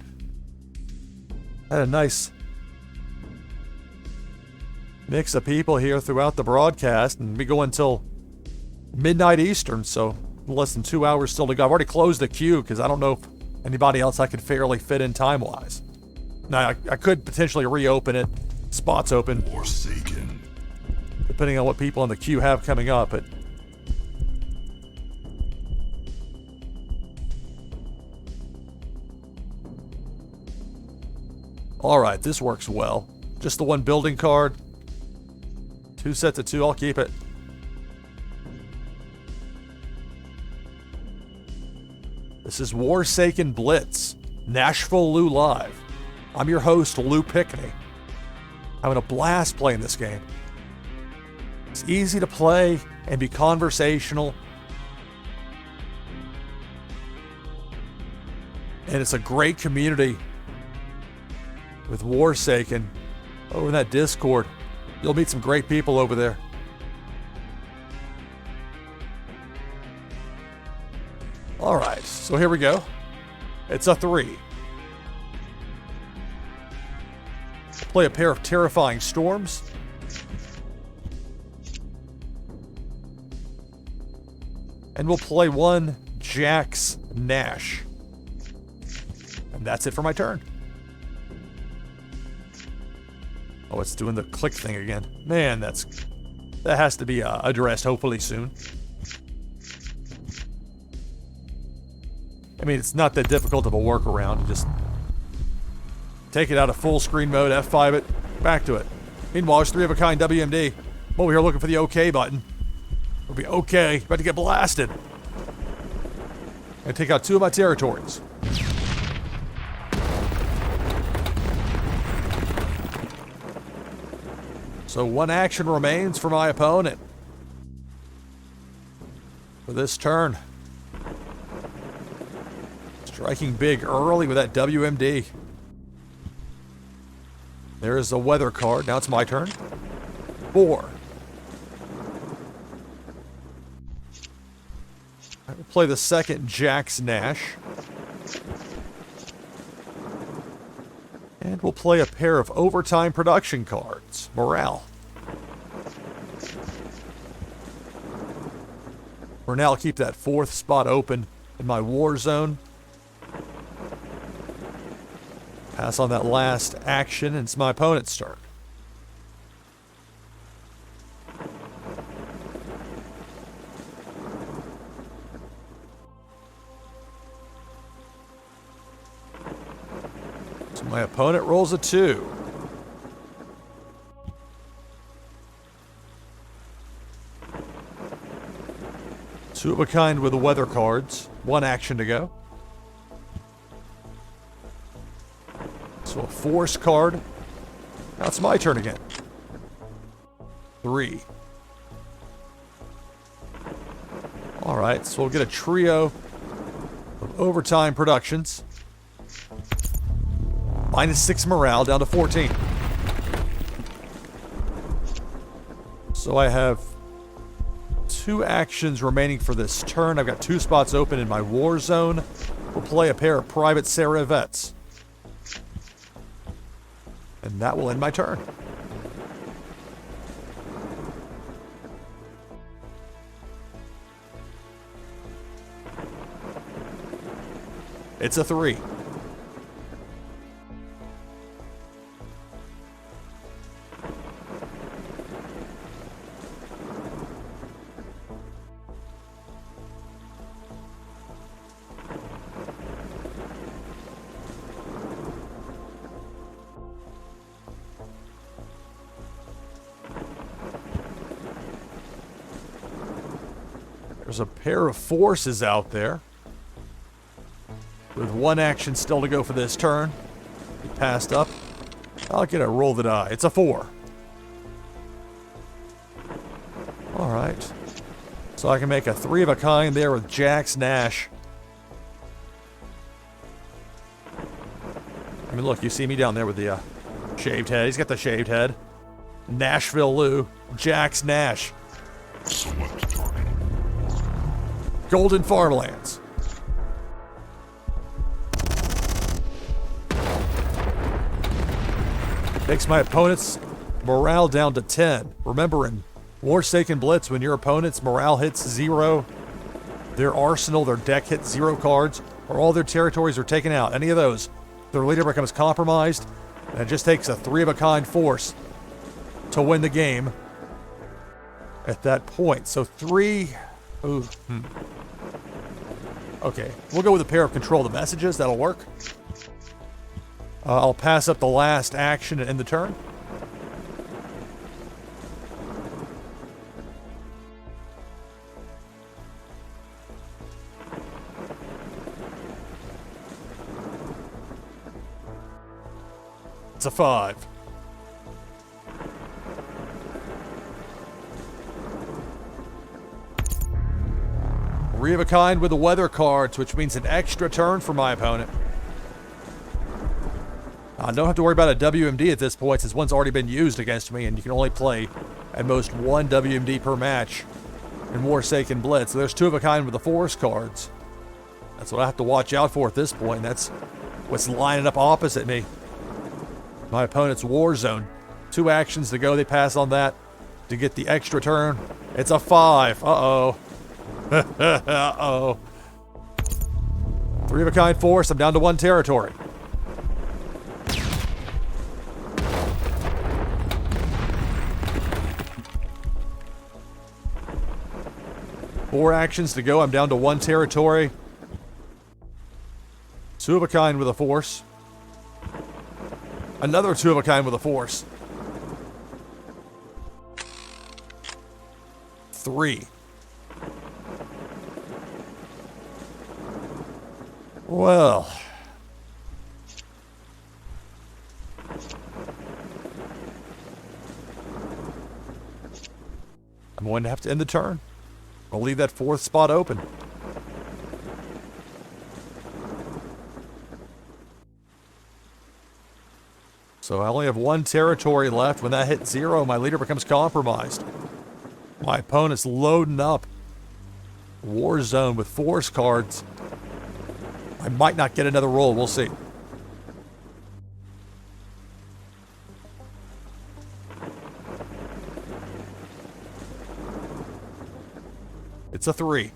I had a nice mix of people here throughout the broadcast, and we go until midnight Eastern, so less than 2 hours still to go. I've already closed the queue because I don't know if anybody else I could fairly fit in time-wise. Now, I could potentially reopen it, spots open, Warsaken. depending on what people in the queue have coming up, but alright, this works well. Just the one building card. 2 sets of 2, I'll keep it. This is Warsaken Blitz, NashvilleLou Live. I'm your host, Lou Pickney. Having a blast playing this game. It's easy to play and be conversational. And it's a great community with Warsaken over in that Discord. You'll meet some great people over there. All right, so here we go. It's a 3. Play a pair of terrifying storms. And we'll play 1 Jack's Nash. And that's it for my turn. Oh, it's doing the click thing again. Man, that has to be addressed hopefully soon. I mean, it's not that difficult of a workaround. You just take it out of full screen mode, F5 it, back to it. Meanwhile, it's 3 of a kind WMD. I'm over here looking for the OK button. We'll be okay. About to get blasted. And take out 2 of my territories. So 1 action remains for my opponent for this turn. Striking big early with that WMD. There's a weather card. Now it's my turn. 4. I will play the 2nd Jack's Nash. And we'll play a pair of overtime production cards. Morale. For now, I'll keep that 4th spot open in my war zone. Pass on that last action, and it's my opponent's turn. So my opponent rolls a 2. Two of a kind with the weather cards. 1 action to go. So a force card. Now it's my turn again. 3. Alright, so we'll get a trio of overtime productions. -6 morale, down to 14. So I have 2 actions remaining for this turn. I've got 2 spots open in my war zone. We'll play a pair of private Sarah vets. And that will end my turn. It's a 3. There's a pair of forces out there. With 1 action still to go for this turn. He passed up. I'll get a roll the die. It's a 4. Alright. So I can make a 3 of a kind there with Jack's Nash. I mean, look, you see me down there with the shaved head. He's got the shaved head. NashvilleLou, Jack's Nash. Select target. Golden Farmlands. Takes my opponent's morale down to 10. Remember, in Warsaken Blitz, when your opponent's morale hits 0, their arsenal, their deck hits 0 cards, or all their territories are taken out, any of those, their leader becomes compromised, and it just takes a 3 of a kind force to win the game at that point. So 3... Ooh, Okay, we'll go with a pair of control the messages. That'll work. I'll pass up the last action and end the turn. It's a 5. Three of a kind with the weather cards, which means an extra turn for my opponent. I don't have to worry about a WMD at this point since one's already been used against me, and you can only play at most one WMD per match in Warsaken Blitz. So there's two of a kind with the force cards. That's what I have to watch out for at this point. That's what's lining up opposite me. My opponent's War Zone. 2 actions to go. They pass on that to get the extra turn. It's a 5. Uh-oh. Uh-oh. 3 of a kind force. I'm down to 1 territory. Four actions to go. I'm down to 1 territory. 2 of a kind with a force. Another 2 of a kind with a force. 3. Well. I'm going to have to end the turn. I'll leave that 4th spot open. So I only have 1 territory left. When that hits 0, my leader becomes compromised. My opponent's loading up War Zone with force cards. I might not get another roll. We'll see. It's a 3.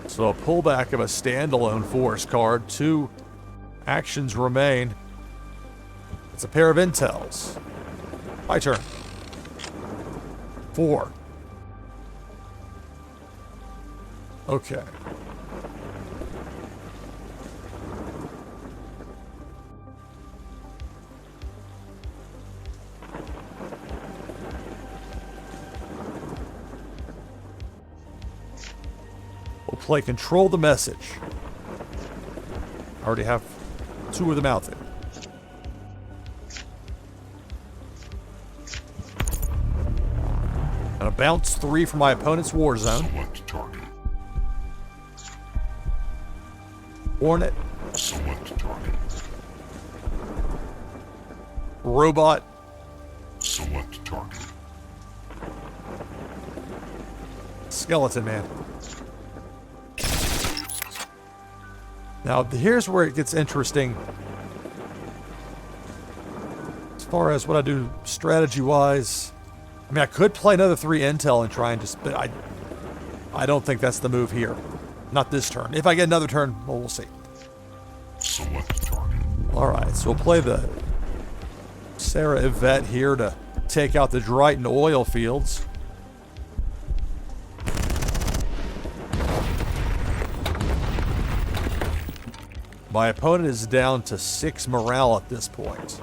So a pullback of a standalone force card. 2 actions remain. It's a pair of intels. My turn. 4. Okay. We'll play Control the Message. I already have 2 of them out there. And a bounce 3 from my opponent's War Zone. Select target. Hornet. Select target. Robot. Select target. Skeleton Man. Now, here's where it gets interesting. As far as what I do strategy-wise, I mean, I could play another 3 intel and try and just, but I don't think that's the move here. Not this turn. If I get another turn, well, we'll see. Select target. All right, so we'll play the Sarah Yvette here to take out the Dryton oil fields. My opponent is down to 6 morale at this point.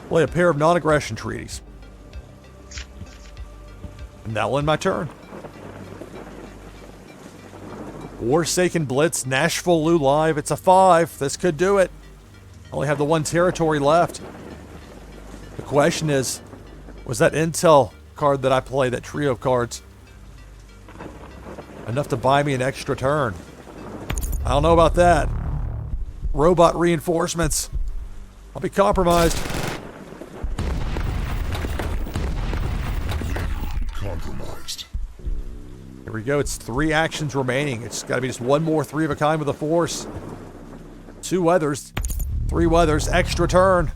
Play a pair of non-aggression treaties. And that'll end my turn. Warsaken Blitz, NashvilleLou Live. It's a 5. This could do it. Only have the 1 territory left. The question is, was that intel card that I played, that trio of cards, enough to buy me an extra turn? I don't know about that. Robot reinforcements. I'll be compromised. Compromised. Here we go. It's 3 actions remaining. It's got to be just 1 more 3 of a kind with a force. 2 weathers. 3 weathers. Extra turn.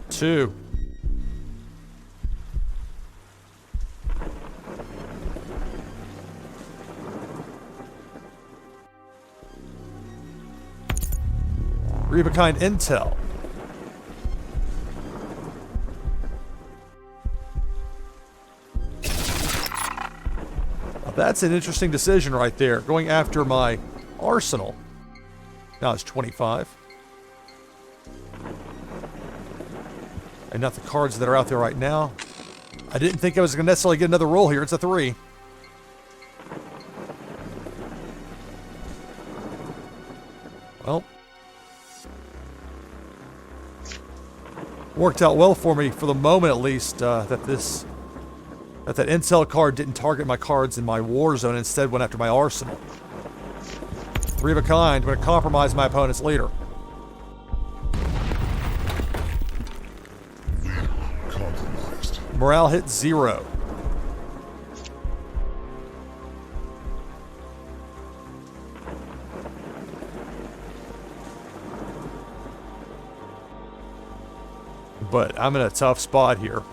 Two. Three of a kind intel. Now that's an interesting decision right there. Going after my arsenal. Now it's 25. And not the cards that are out there right now. I didn't think I was going to necessarily get another roll here. It's a 3. Well. Worked out well for me, for the moment at least, that intel card didn't target my cards in my war zone, instead went after my arsenal. Three of a kind. I'm going to compromise my opponent's leader. Compromised. Morale hit 0. But I'm in a tough spot here.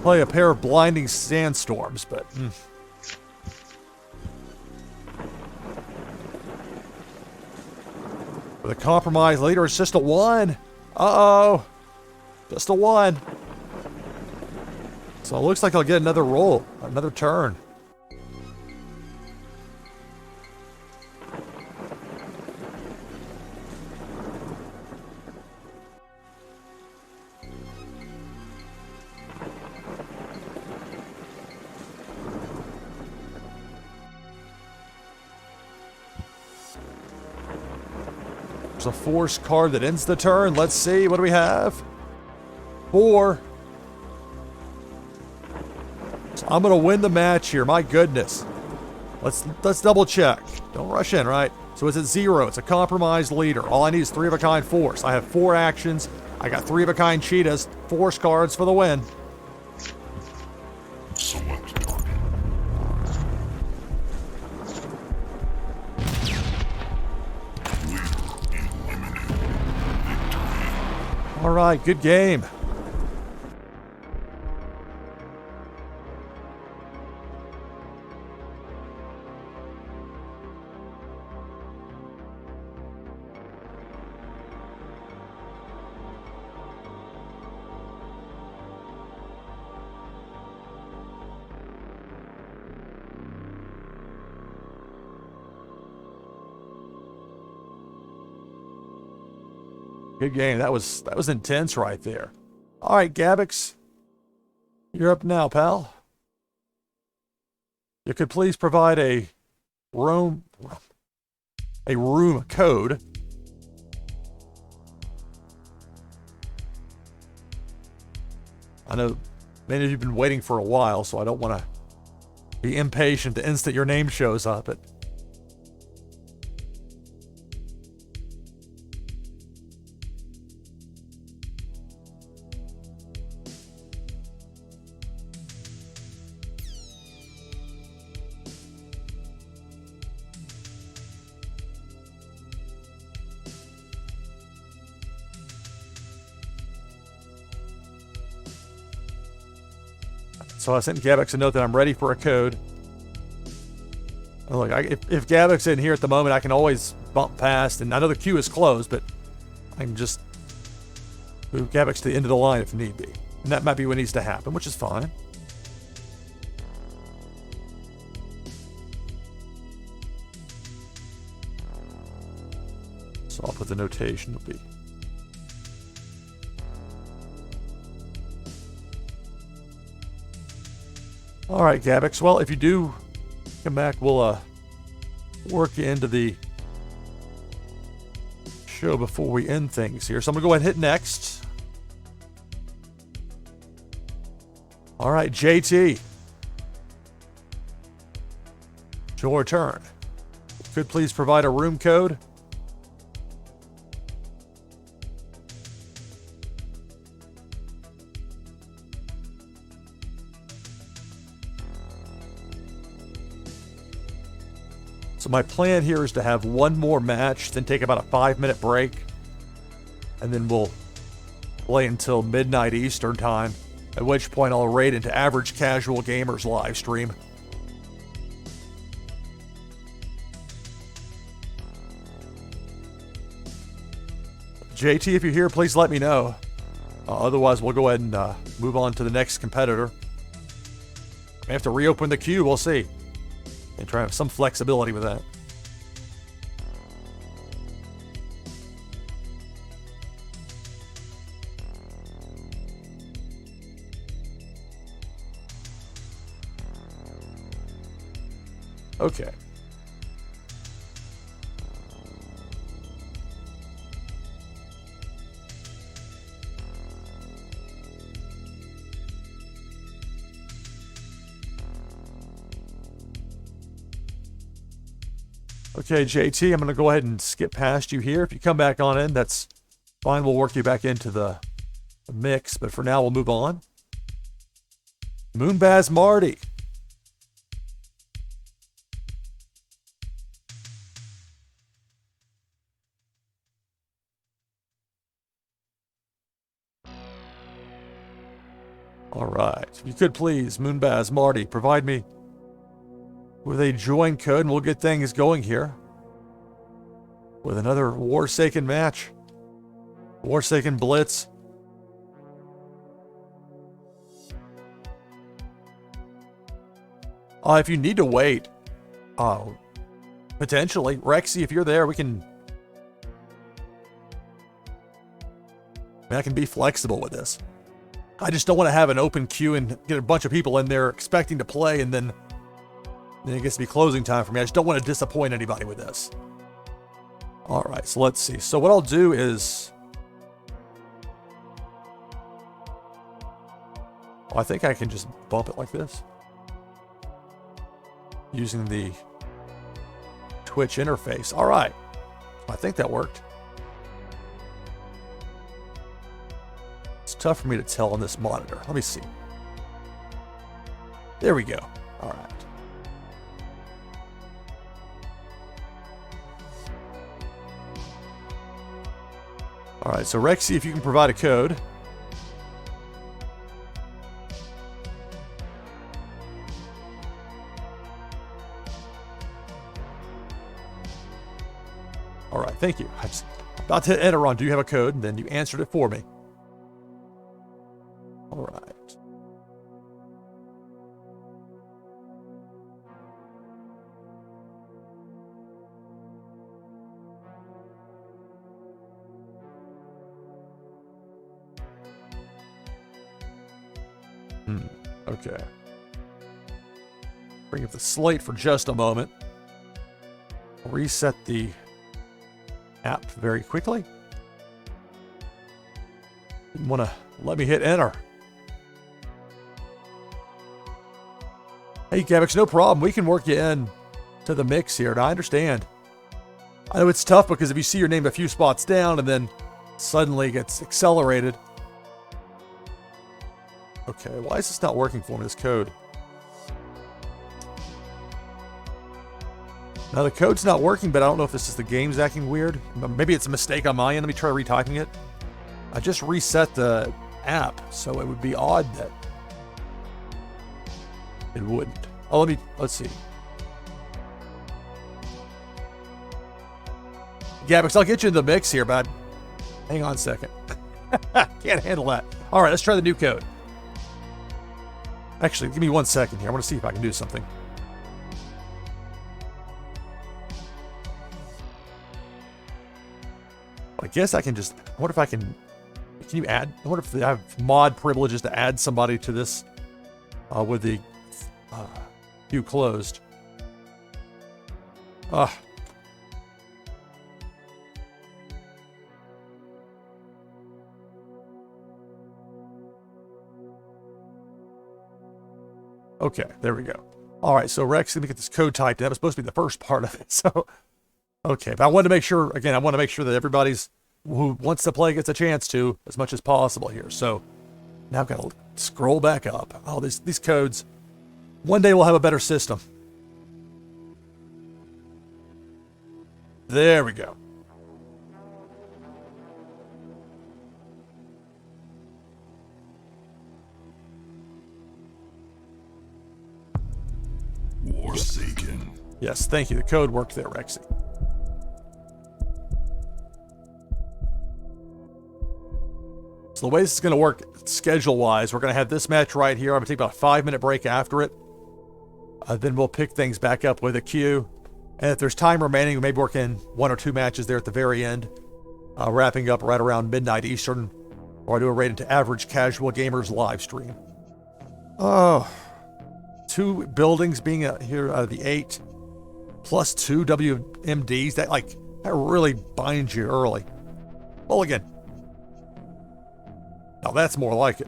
Play a pair of blinding sandstorms, but... With a compromised leader, it's just a 1. Uh-oh. Just a 1. So it looks like I'll get another roll. Another turn. There's a force card that ends the turn. Let's see. What do we have? 4. So I'm going to win the match here. My goodness. Let's double check. Don't rush in, right? So it's at 0. It's a compromised leader. All I need is 3 of a kind force. I have 4 actions. I got 3 of a kind cheetahs. Force cards for the win. Select target. All right, good game. Good game. That was intense right there. All right, Gabbix. You're up now, pal. You could please provide a room code. I know many of you have been waiting for a while, so I don't want to be impatient the instant your name shows up. But so I sent Gabbix a note that I'm ready for a code. Look, if Gabbix isn't here at the moment, I can always bump past, and I know the queue is closed, but I can just move Gabbix to the end of the line if need be. And that might be what needs to happen, which is fine. So I'll put the notation to be. All right, Gabbix. Well, if you do come back, we'll work you into the show before we end things here. So I'm going to go ahead and hit next. All right, JT. It's your turn. Could please provide a room code? So my plan here is to have one more match, then take about a 5-minute break, and then we'll play until midnight Eastern time, at which point I'll raid into Average Casual Gamers live stream. JT, if you're here, please let me know. Otherwise, we'll go ahead and move on to the next competitor. May have to reopen the queue. We'll see. And try to have some flexibility with that. Okay. Okay, JT, I'm going to go ahead and skip past you here. If you come back on in, that's fine. We'll work you back into the mix, but for now, we'll move on. Moonbaz Marty. All right. If you could please, Moonbaz Marty, provide me with a join code, and we'll get things going here with another Warsaken match. Warsaken Blitz. If you need to wait, potentially, Rexy, if you're there, we can. I can be flexible with this. I just don't want to have an open queue and get a bunch of people in there expecting to play, and then it gets to be closing time for me. I just don't want to disappoint anybody with this. All right, so let's see. So what I'll do is, I think I can just bump it like this using the Twitch interface. All right, I think that worked. It's tough for me to tell on this monitor. Let me see. There we go. All right. All right, so Rexy, if you can provide a code. All right, thank you. I just about to hit enter on, do you have a code? And then you answered it for me. All right. Okay. Bring up the slate for just a moment. Reset the app very quickly. Didn't want to let me hit enter. Hey, Gavix, no problem. We can work you in to the mix here, and I understand. I know it's tough because if you see your name a few spots down and then suddenly it gets accelerated. Okay, why is this not working for me, this code? Now, the code's not working, but I don't know if this is the game's acting weird. Maybe it's a mistake on my end. Let me try retyping it. I just reset the app, so it would be odd that it wouldn't. Oh, let's see. Gavix, I'll get you in the mix here, but hang on a second. Can't handle that. All right, let's try the new code. Actually, give me 1 second here. I want to see if I can do something. I guess I can just, I wonder if I can you add, I wonder if I have mod privileges to add somebody to this with the queue closed. Okay, there we go. All right, so Rex, let me get this code typed in. That was supposed to be the first part of it. So, okay, but I wanted to make sure, again, I want to make sure that everybody's who wants to play gets a chance to as much as possible here. So now I've got to scroll back up. Oh, these codes. One day we'll have a better system. There we go. Warsaken. Yes, thank you. The code worked there, Rexy. So the way this is going to work schedule-wise, we're going to have this match right here. I'm going to take about a 5-minute break after it. Then we'll pick things back up with a queue. And if there's time remaining, we maybe work in 1 or 2 matches there at the very end. Wrapping up right around midnight Eastern. Or I do a raid into average casual gamers live stream. Oh. 2 buildings being here out of the 8. Plus 2 WMDs. That really binds you early. Mulligan. Now that's more like it.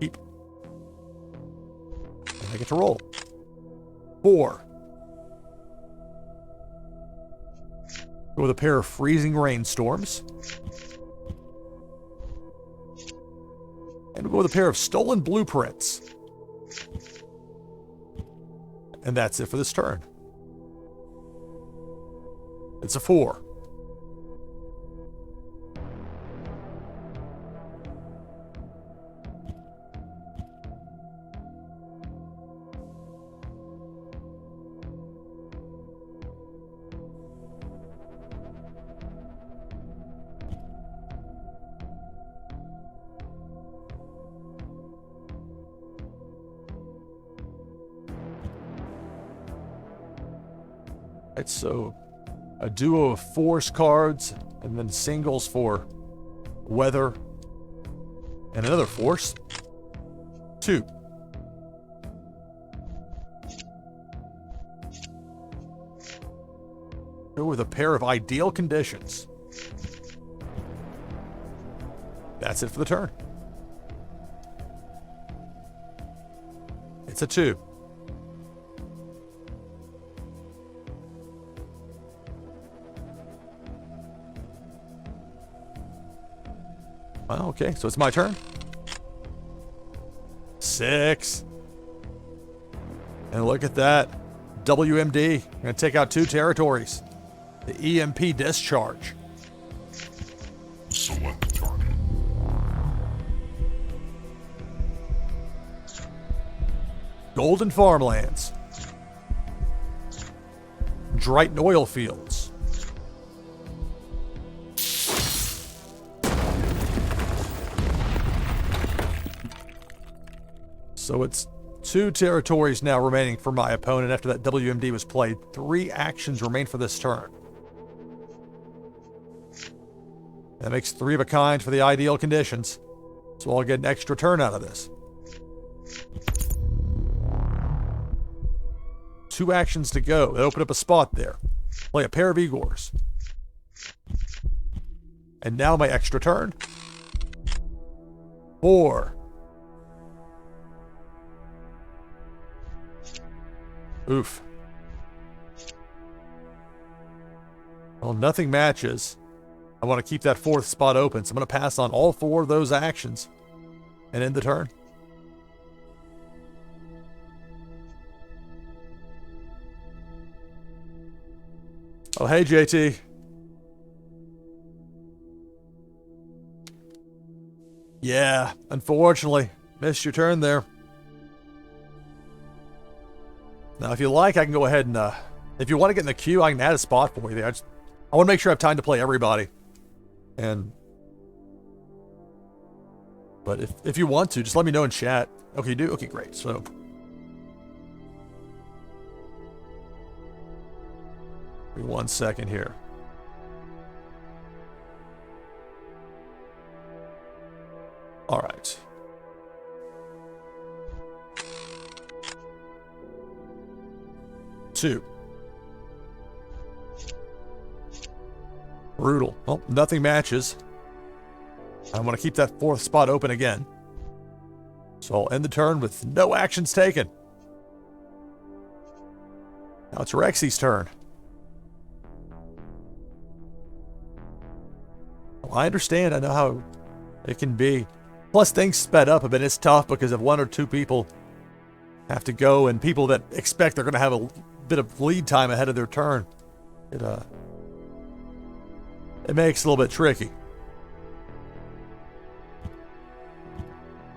Keep. And I get to roll. 4. Go with a pair of freezing rainstorms. And we'll go with a pair of stolen blueprints. And that's it for this turn. It's a 4. Right, so a duo of force cards, and then singles for weather, and another force. 2. Go with a pair of ideal conditions. That's it for the turn. It's a 2. Well, okay, so it's my turn. 6. And look at that. WMD. I'm going to take out 2 territories. The EMP discharge. Select target. Golden farmlands. Drighton oil fields. So it's 2 territories now remaining for my opponent after that WMD was played. 3 actions remain for this turn. That makes 3 of a kind for the ideal conditions. So I'll get an extra turn out of this. 2 actions to go. They open up a spot there. Play a pair of Igors. And now my extra turn. 4. Oof. Well, nothing matches. I want to keep that 4th spot open, so I'm going to pass on all 4 of those actions and end the turn. Oh, hey, JT. Yeah, unfortunately, missed your turn there. Now, if you like, I can go ahead and, if you want to get in the queue, I can add a spot for you there. I want to make sure I have time to play everybody. But if you want to, just let me know in chat. Okay, you do? Okay, great. So, give me 1 second here. All right. Two. Brutal. Well, nothing matches. I want to keep that 4th spot open again. So I'll end the turn with no actions taken. Now it's Rexy's turn. Well, I understand. I know how it can be. Plus, things sped up a bit. It's tough because if 1 or 2 people have to go, and people that expect they're going to have a bit of lead time ahead of their turn, it makes it a little bit tricky.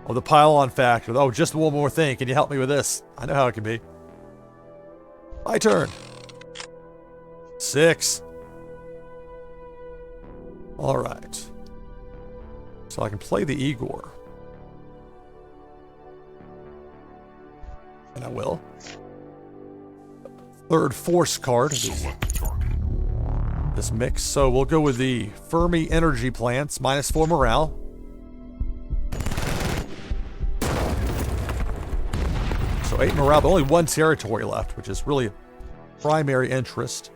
Oh, the pile-on factor. Oh, just one more thing. Can you help me with this? I know how it can be. My turn. 6. All right. So I can play the Igor. And I will. Third force card. Select target. This mix. So we'll go with the Fermi Energy Plants, -4 morale. So 8 morale, but only 1 territory left, which is really a primary interest.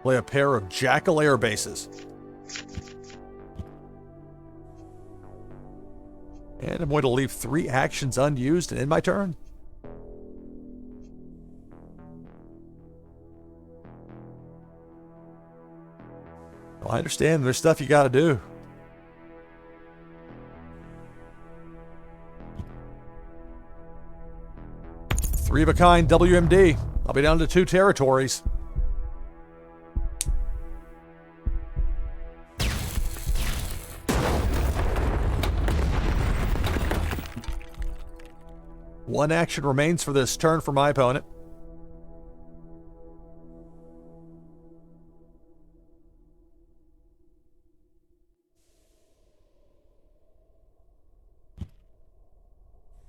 Play a pair of Jackal Air Bases. And I'm going to leave 3 actions unused and end my turn. Well, I understand there's stuff you got to do. Three of a kind WMD. I'll be down to 2 territories. One action remains for this turn for my opponent.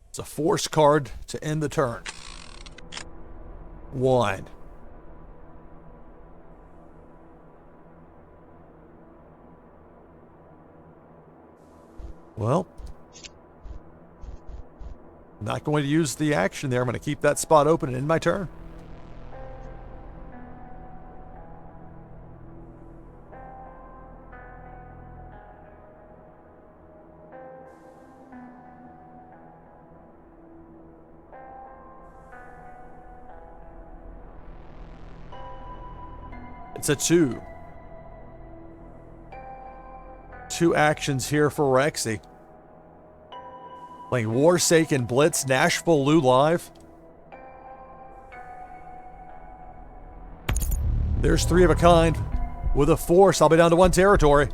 It's a force card to end the turn. 1. Well, I'm not going to use the action there. I'm going to keep that spot open and end my turn. It's a 2. 2 actions here for Rexy. Playing Warsaken Blitz, NashvilleLou Live. There's 3 of a kind. With a force, I'll be down to 1 territory.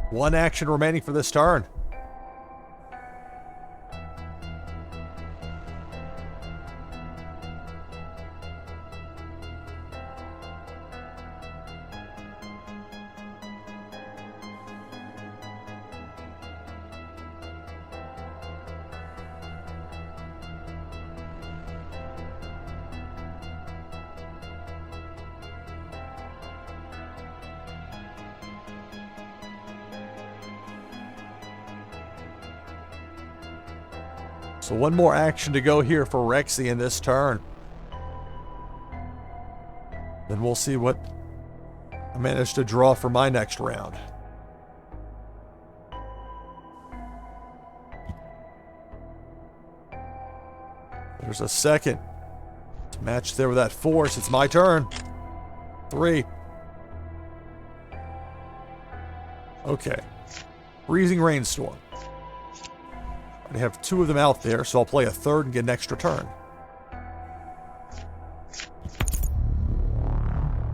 One action remaining for this turn. So 1 more action to go here for Rexy in this turn. Then we'll see what I manage to draw for my next round. There's a second to match there with that force. It's my turn. 3. Okay. Freezing Rainstorm. I have 2 of them out there, so I'll play a 3rd and get an extra turn.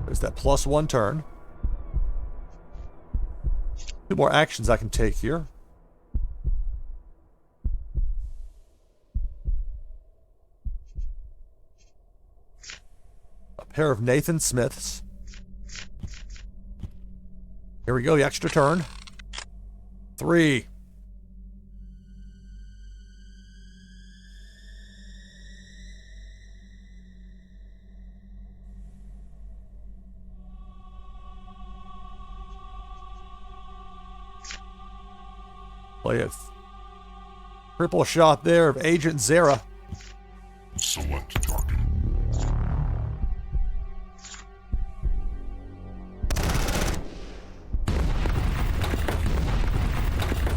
There's that +1 turn. 2 more actions I can take here. A pair of Nathan Smiths. Here we go, the extra turn. 3. Play a triple shot there of Agent Zera. Select target.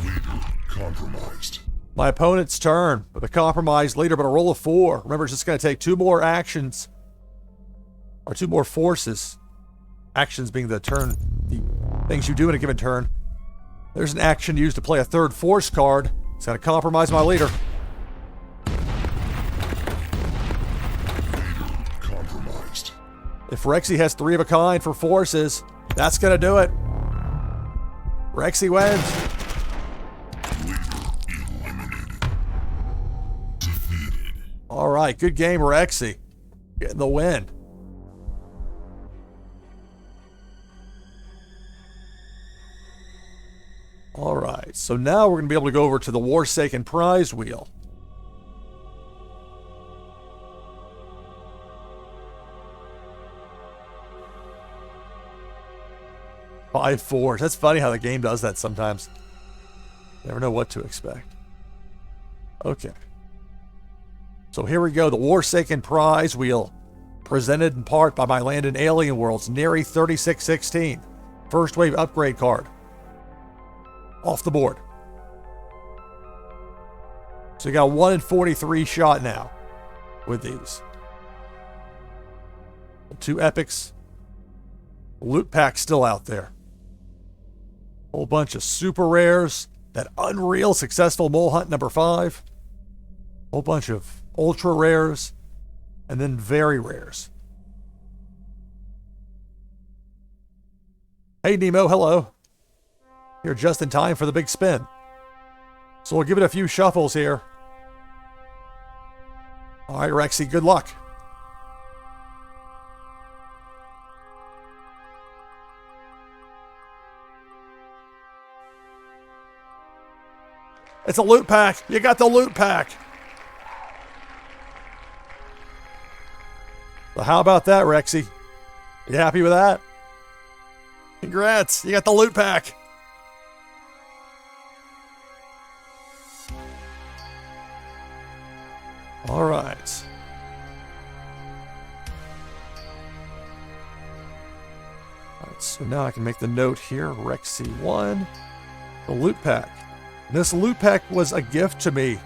Leader compromised. My opponent's turn with a compromised leader, but a roll of 4. Remember, it's just going to take 2 more actions. Or 2 more forces. Actions being the things you do in a given turn. There's an action used to play a 3rd force card. It's going to compromise my leader. Leader compromised. If Rexy has 3 of a kind for forces, that's going to do it. Rexy wins. Leader eliminated. Defeated. All right, good game, Rexy. Getting the win. All right, so now we're going to be able to go over to the Warsaken Prize Wheel. Five fours. That's funny how the game does that sometimes. Never know what to expect. Okay. So here we go. The Warsaken Prize Wheel. Presented in part by my Land in Alien Worlds. Neri 3616. First wave upgrade card. Off the board. So you got a 1 in 43 shot now with these. 2 epics. Loot pack still out there. Whole bunch of super rares. That unreal successful mole hunt number 5. Whole bunch of ultra rares. And then very rares. Hey Nemo, hello. You're just in time for the big spin. So we'll give it a few shuffles here. All right, Rexy, good luck. It's a loot pack. You got the loot pack. So how about that, Rexy? You happy with that? Congrats. You got the loot pack. All right. All right, so now I can make the note here. Rexy 1. The loot pack. And this loot pack was a gift to me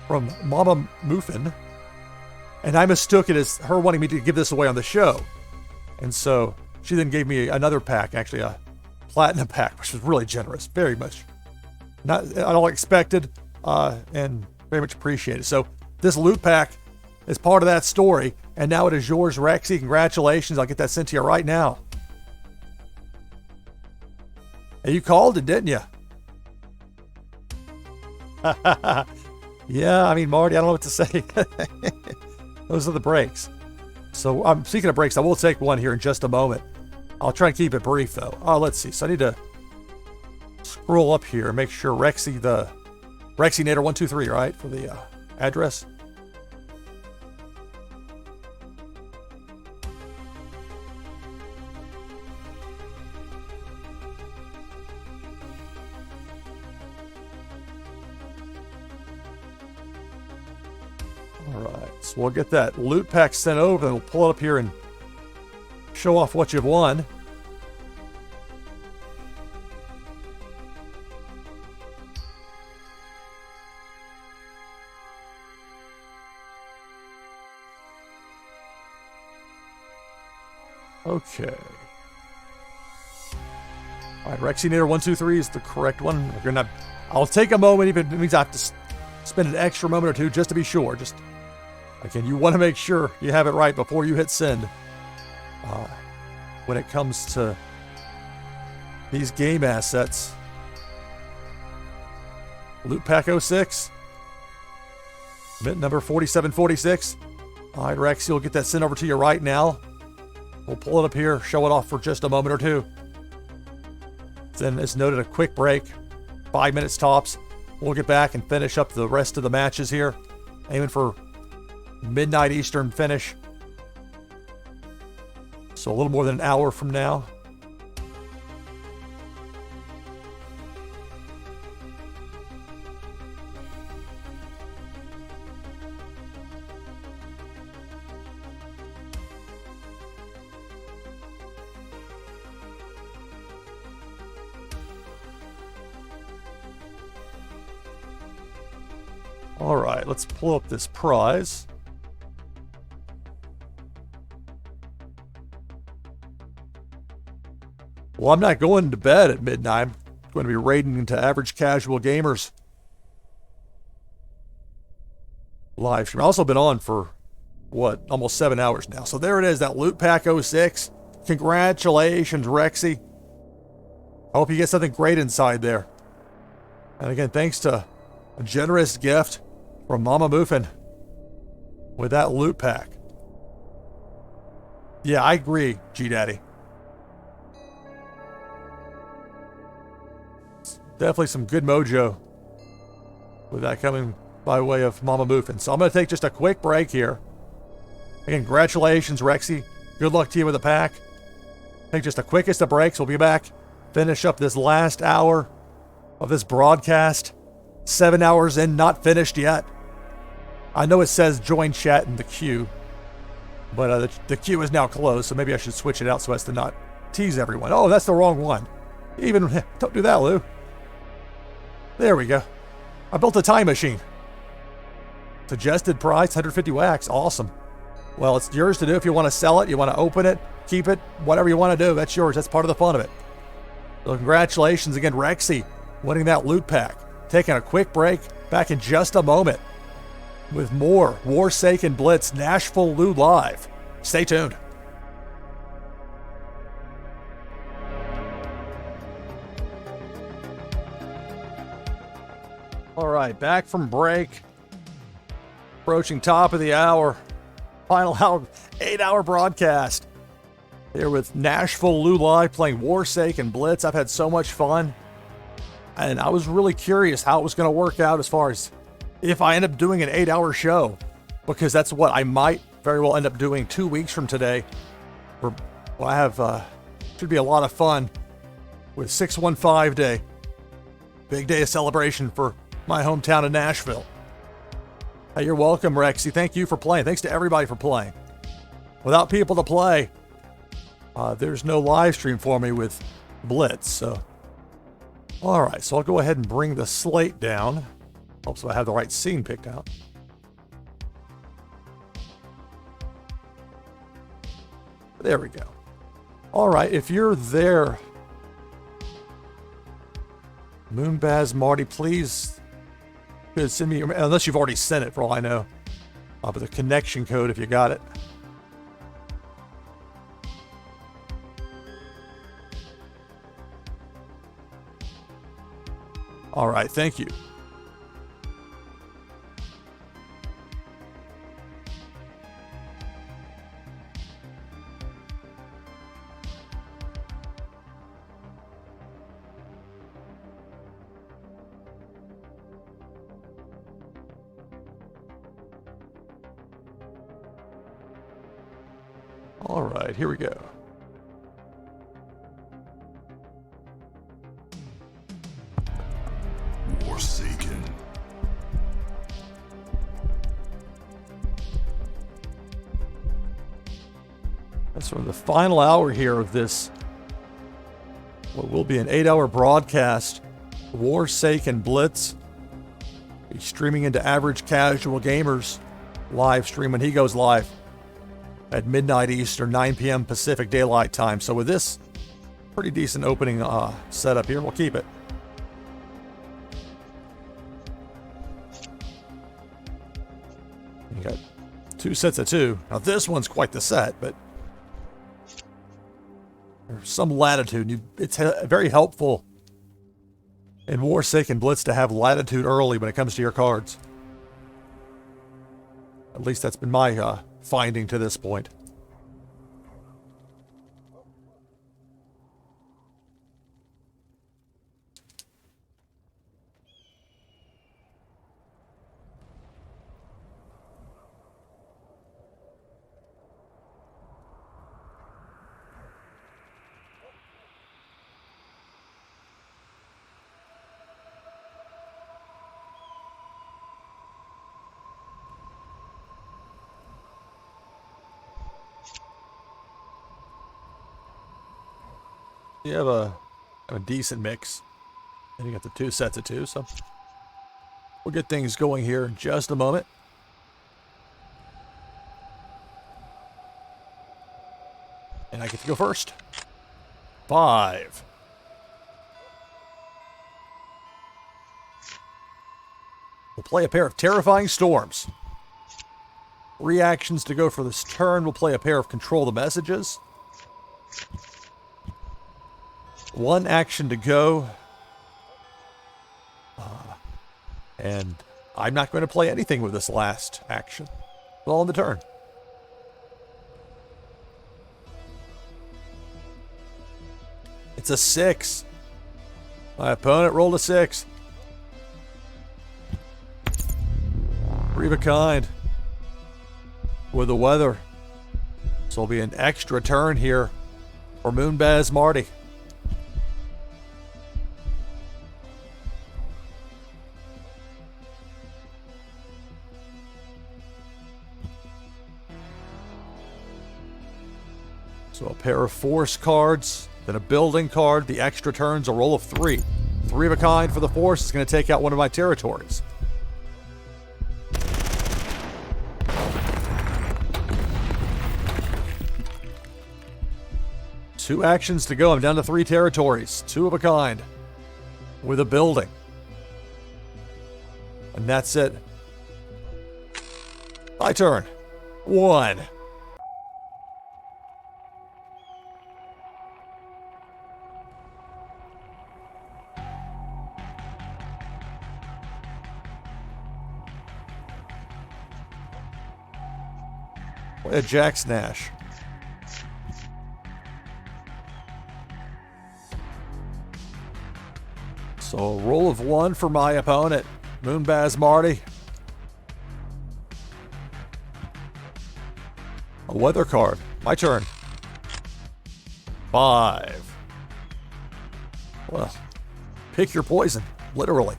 from Mama Muffin. And I mistook it as her wanting me to give this away on the show. And so she then gave me another pack, actually a platinum pack, which was really generous. Very much. Not at all expected. And very much appreciated. So this loot pack is part of that story, and now it is yours, Rexy. Congratulations. I'll get that sent to you right now. Hey, you called it, didn't you? Yeah, I mean, Marty, I don't know what to say. Those are the breaks. So I'm speaking of breaks, I will take one here in just a moment. I'll try and keep it brief, though. Let's see. So I need to scroll up here and make sure Rexy, the Rexinator 123, right, for the address. All right, so we'll get that loot pack sent over, and we'll pull it up here and show off what you've won. Okay. All right, Rexinator 123 is the correct one. If you're not, I'll take a moment, even if it means I have to spend an extra moment or two just to be sure. Just again, you want to make sure you have it right before you hit send. When it comes to these game assets, Loot Pack 06, mint number 4746. All right, Rex, you'll get that sent over to you right now. We'll pull it up here, show it off for just a moment or two. Then, as noted, a quick break, 5 minutes tops. We'll get back and finish up the rest of the matches here, aiming for midnight Eastern finish. So a little more than an hour from now. All right, let's pull up this prize. Well, I'm not going to bed at midnight. I'm going to be raiding into Average Casual Gamers live stream. I've also been on for what, almost 7 hours now. So there it is, that Loot Pack 06. Congratulations, Rexy. I hope you get something great inside there. And again, thanks to a generous gift from Mama Muffin with that Loot Pack. Yeah, I agree, G-Daddy. Definitely some good mojo with that coming by way of Mama Muffin. So I'm going to take just a quick break here. Again, congratulations, Rexy. Good luck to you with the pack. Take just the quickest of breaks. We'll be back. Finish up this last hour of this broadcast. 7 hours in, not finished yet. I know it says join chat in the queue, but the queue is now closed, so maybe I should switch it out so as to not tease everyone. Oh, that's the wrong one. Don't do that, Lou. There we go. I built a time machine. Suggested price, 150 wax. Awesome. Well, it's yours to do if you want to sell it, you want to open it, keep it, whatever you want to do. That's yours. That's part of the fun of it. So congratulations again, Rexy, winning that loot pack. Taking a quick break. Back in just a moment with more Warsaken Blitz NashvilleLou Live. Stay tuned. All right, back from break. Approaching top of the hour. Final hour, 8-hour broadcast. Here with NashvilleLou Live playing Warsaken Blitz. I've had so much fun. And I was really curious how it was going to work out as far as if I end up doing an 8-hour show. Because that's what I might very well end up doing 2 weeks from today. I have, should be a lot of fun with 615 Day. Big day of celebration for my hometown of Nashville. Hey, you're welcome, Rexy. Thank you for playing. Thanks to everybody for playing. Without people to play, there's no live stream for me with Blitz. So, all right. So I'll go ahead and bring the slate down. Helps if I have the right scene picked out. There we go. All right. If you're there, Moonbaz Marty, please send me, unless you've already sent it for all I know, but the connection code if you got it. All right, thank you. All right, here we go. Warsaken. That's sort of the final hour here of this, what will be an 8-hour broadcast. Warsaken Blitz. Be streaming into average casual gamers live stream when he goes live at midnight Eastern, 9 p.m. Pacific Daylight Time. So with this pretty decent opening setup here, we'll keep it. You got 2 sets of 2. Now this one's quite the set, but there's some latitude. It's very helpful in Warsaken Blitz to have latitude early when it comes to your cards. At least that's been my finding to this point. You have a decent mix. And you got the 2 sets of 2, so we'll get things going here in just a moment. And I get to go first. 5. We'll play a pair of Terrifying Storms. 3 actions to go for this turn. We'll play a pair of Control the Messages. 1 action to go. And I'm not going to play anything with this last action. All on the turn. It's a 6. My opponent rolled a 6. 3 of a kind. With the weather. So it'll be an extra turn here for Moonbaz Marty. So a pair of force cards, then a building card. The extra turn's a roll of 3. 3 of a kind for the force is going to take out one of my territories. Two actions to go. I'm down to 3 territories. 2 of a kind. With a building. And that's it. My turn. 1. Play a Jack's Nash. So a roll of 1 for my opponent, Moonbaz Marty. A weather card. My turn. 5. Well, pick your poison, literally.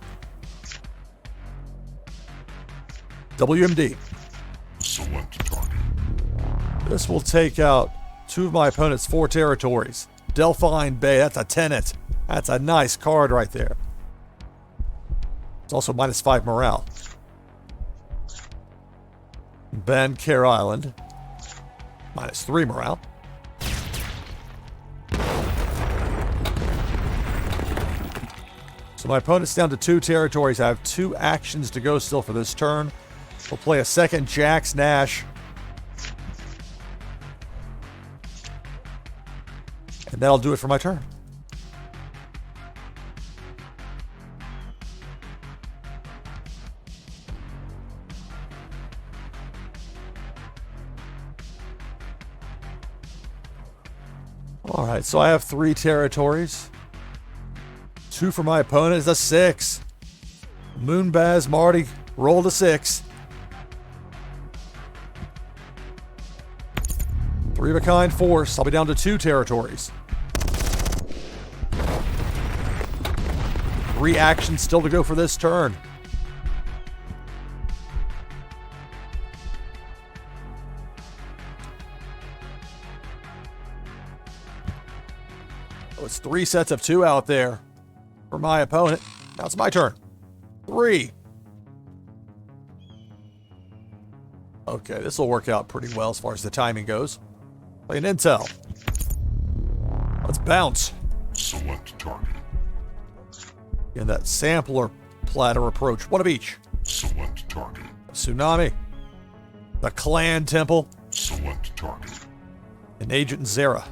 WMD. Select target. This will take out 2 of my opponent's 4 territories. Delphine Bay, that's a tenant. That's a nice card right there. It's also -5 morale. Bancare Island. -3 morale. So my opponent's down to 2 territories. I have 2 actions to go still for this turn. We'll play a second Jack's Nash. And that'll do it for my turn. All right, so I have 3 territories. 2 for my opponent is a 6. Moonbaz Marty rolled a 6. 3 of a kind force. I'll be down to 2 territories. 3 actions still to go for this turn. Oh, it's 3 sets of 2 out there for my opponent. Now it's my turn. 3. Okay, this will work out pretty well as far as the timing goes. Play an intel. Let's bounce. Select target. In that sampler platter approach. 1 of each. Select target. A tsunami. The Clan Temple. Select target. And Agent Zera.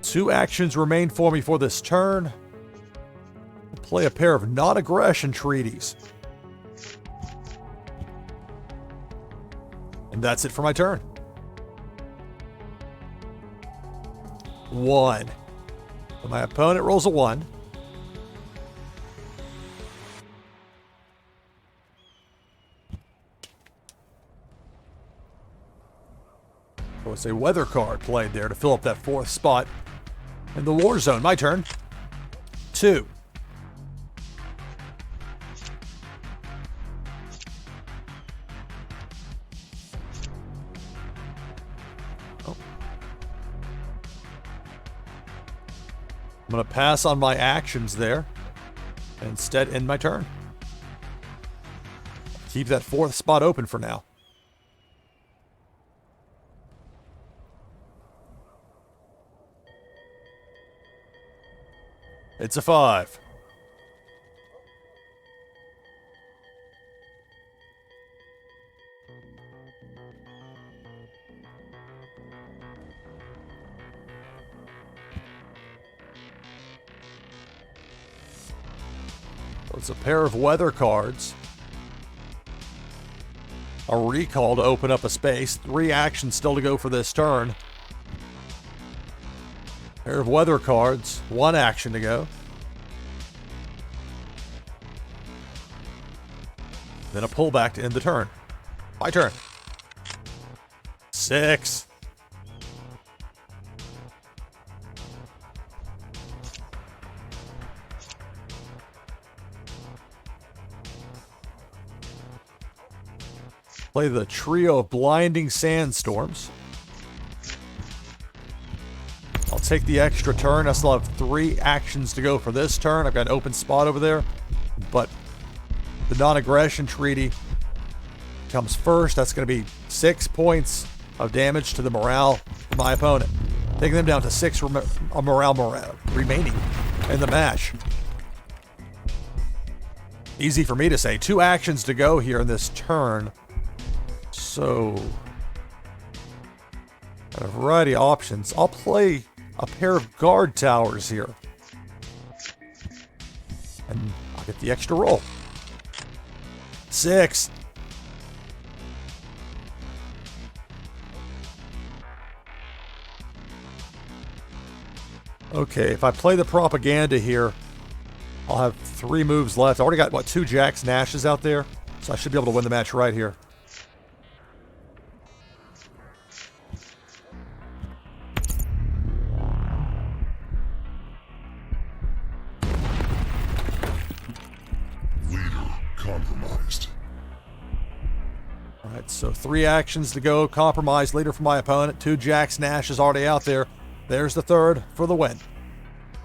Two actions remain for me for this turn. Play a pair of non-aggression treaties. And that's it for my turn. 1. So my opponent rolls a 1. So it's a weather card played there to fill up that 4th spot in the war zone. My turn. 2. I'm going to pass on my actions there and instead end my turn. Keep that 4th spot open for now. It's a 5. It's a pair of weather cards. A recall to open up a space. 3 actions still to go for this turn. Pair of weather cards. 1 action to go. Then a pullback to end the turn. My turn. 6. Play the trio of blinding sandstorms. I'll take the extra turn. I still have 3 actions to go for this turn. I've got an open spot over there, but the non-aggression treaty comes first. That's going to be 6 points of damage to the morale of my opponent, taking them down to 6 morale remaining in the match. Easy for me to say. 2 actions to go here in this turn. So, got a variety of options. I'll play a pair of guard towers here. And I'll get the extra roll. 6. Okay, if I play the propaganda here, I'll have 3 moves left. I already got, 2 jacks, Nashes out there? So I should be able to win the match right here. Compromised. Alright, so 3 actions to go. Compromise leader for my opponent. 2 jacks, Nash is already out there. There's the 3rd for the win.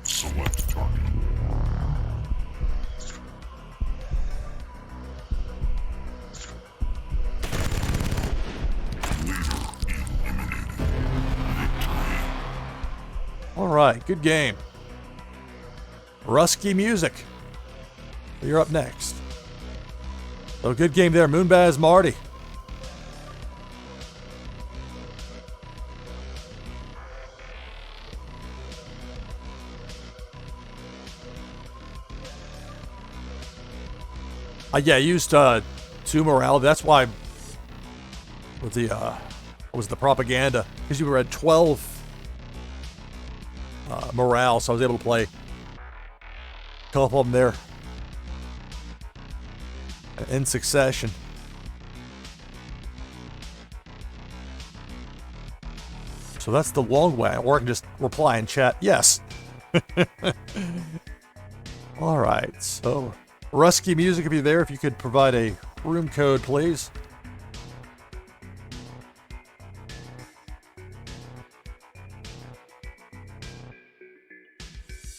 Select target. Leader eliminated. Victory. Alright, good game. Rusky Music. You're up next. So good game there, Moonbaz Marty. Yeah, I used 2 morale. That's why with the was the propaganda, because you were at 12 morale, so I was able to play a couple of them there in succession. So that's the long way, or I can just reply in chat, yes. All right, so Rusky Music, if you're there, if you could provide a room code, please.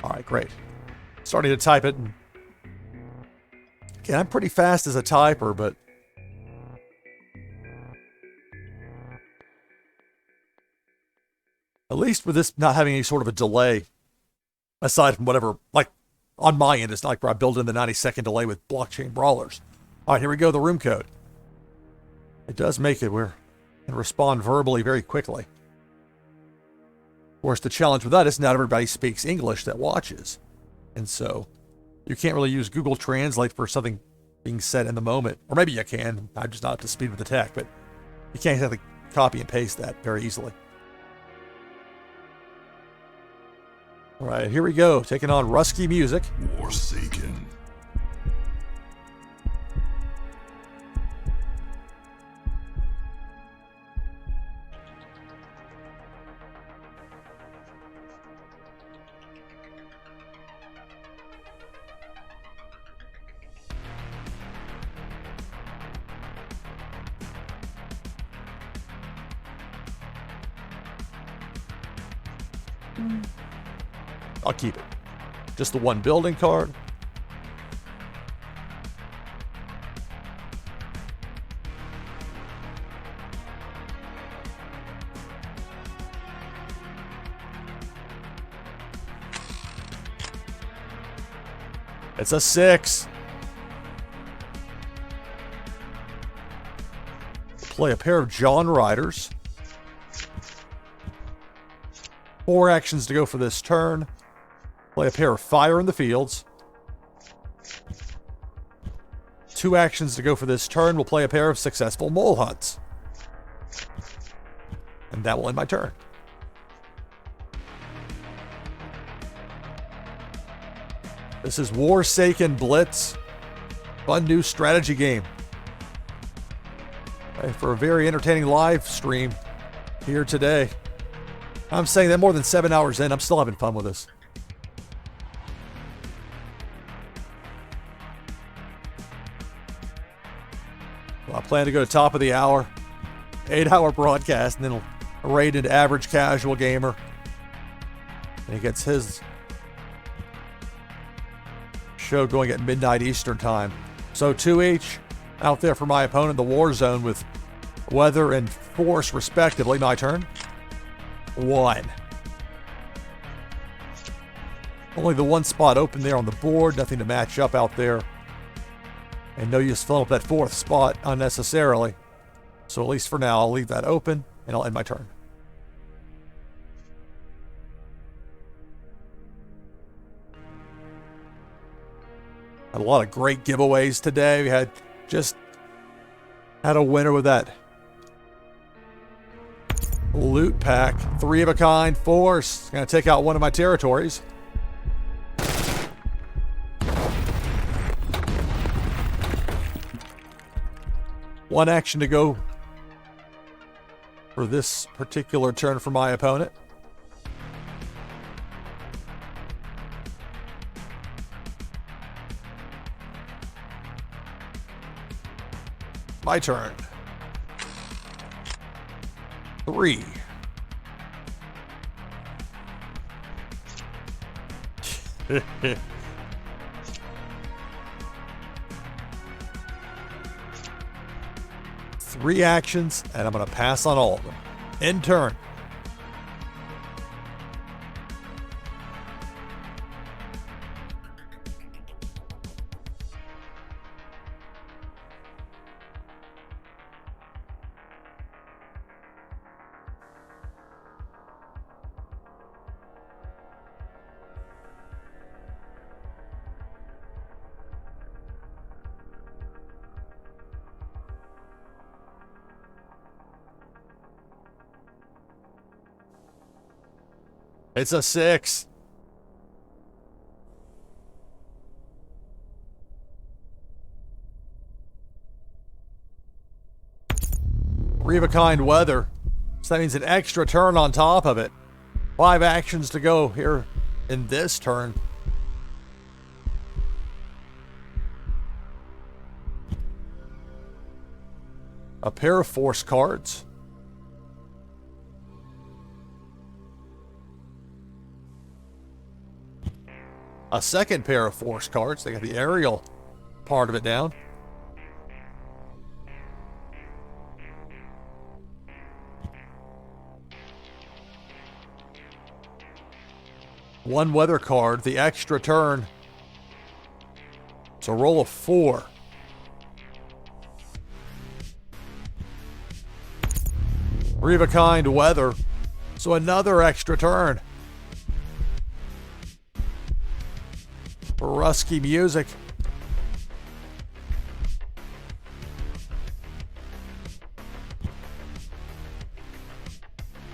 All right, great. Starting to type it. Okay, I'm pretty fast as a typer, but at least with this not having any sort of a delay, aside from whatever, like on my end, it's not like where I build in the 90-second delay with blockchain brawlers. All right, here we go, the room code. It does make it where I can respond verbally very quickly. Of course, the challenge with that is not everybody speaks English that watches. And so you can't really use Google Translate for something being said in the moment. Or maybe you can. I'm just not up to speed with the tech, but you can't exactly copy and paste that very easily. All right, here we go. Taking on Rusky Music. Warsaken. I'll keep it. Just the 1 building card. It's a 6. Play a pair of John Riders. 4 actions to go for this turn. Play a pair of Fire in the Fields. 2 actions to go for this turn. We'll play a pair of successful mole hunts. And that will end my turn. This is Warsaken Blitz. Fun new strategy game. For a very entertaining live stream here today. I'm saying that more than 7 hours in, I'm still having fun with this. Well, I plan to go to top of the hour, 8-hour broadcast, and then we'll rate into average casual gamer. And he gets his show going at midnight Eastern time. So 2 each out there for my opponent, the war zone with weather and force respectively. My turn. 1. Only the 1 spot open there on the board. Nothing to match up out there. And no use filling up that 4th spot unnecessarily. So at least for now, I'll leave that open and I'll end my turn. Had a lot of great giveaways today. We had a winner with that loot pack. 3 of a kind force. Gonna take out one of my territories. One action to go for this particular turn for my opponent. My turn. 3. Three actions, and I'm going to pass on all of them. End turn. It's a 6. Three of a kind weather. So that means an extra turn on top of it. 5 actions to go here in this turn. A pair of force cards. A second pair of force cards. They got the aerial part of it down. One weather card, the extra turn. It's a roll of 4. Three of a kind weather. So another extra turn. Rusky music.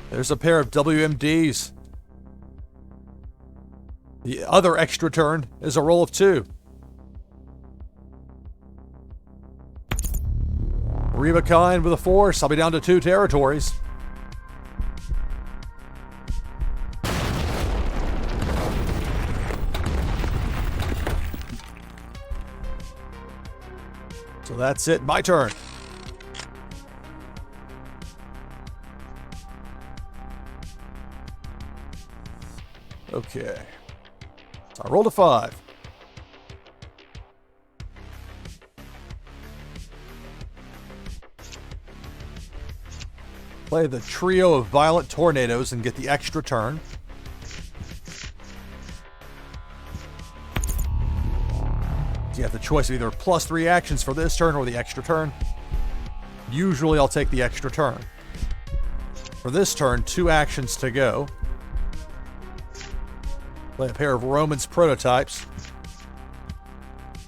There's a pair of WMDs. The other extra turn is a roll of 2. Three of a kind with a force. I'll be down to 2 territories. So that's it. My turn. Okay. So I rolled a 5. Play the trio of violent tornadoes and get the extra turn. You have the choice of either +3 actions for this turn or the extra turn. Usually I'll take the extra turn. For this turn, 2 actions to go. Play a pair of Romans prototypes.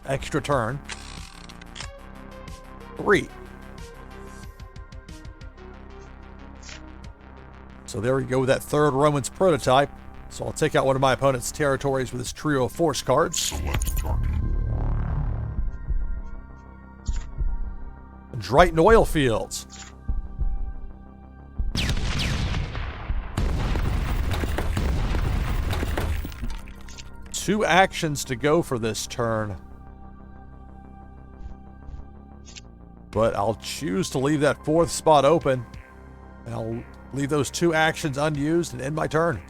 Extra turn. 3. So there we go with that third Romans prototype. So I'll take out one of my opponent's territories with this trio of force cards. Select target. Drighton oil fields. Two actions to go for this turn. But I'll choose to leave that fourth spot open. And I'll leave those two actions unused and end my turn.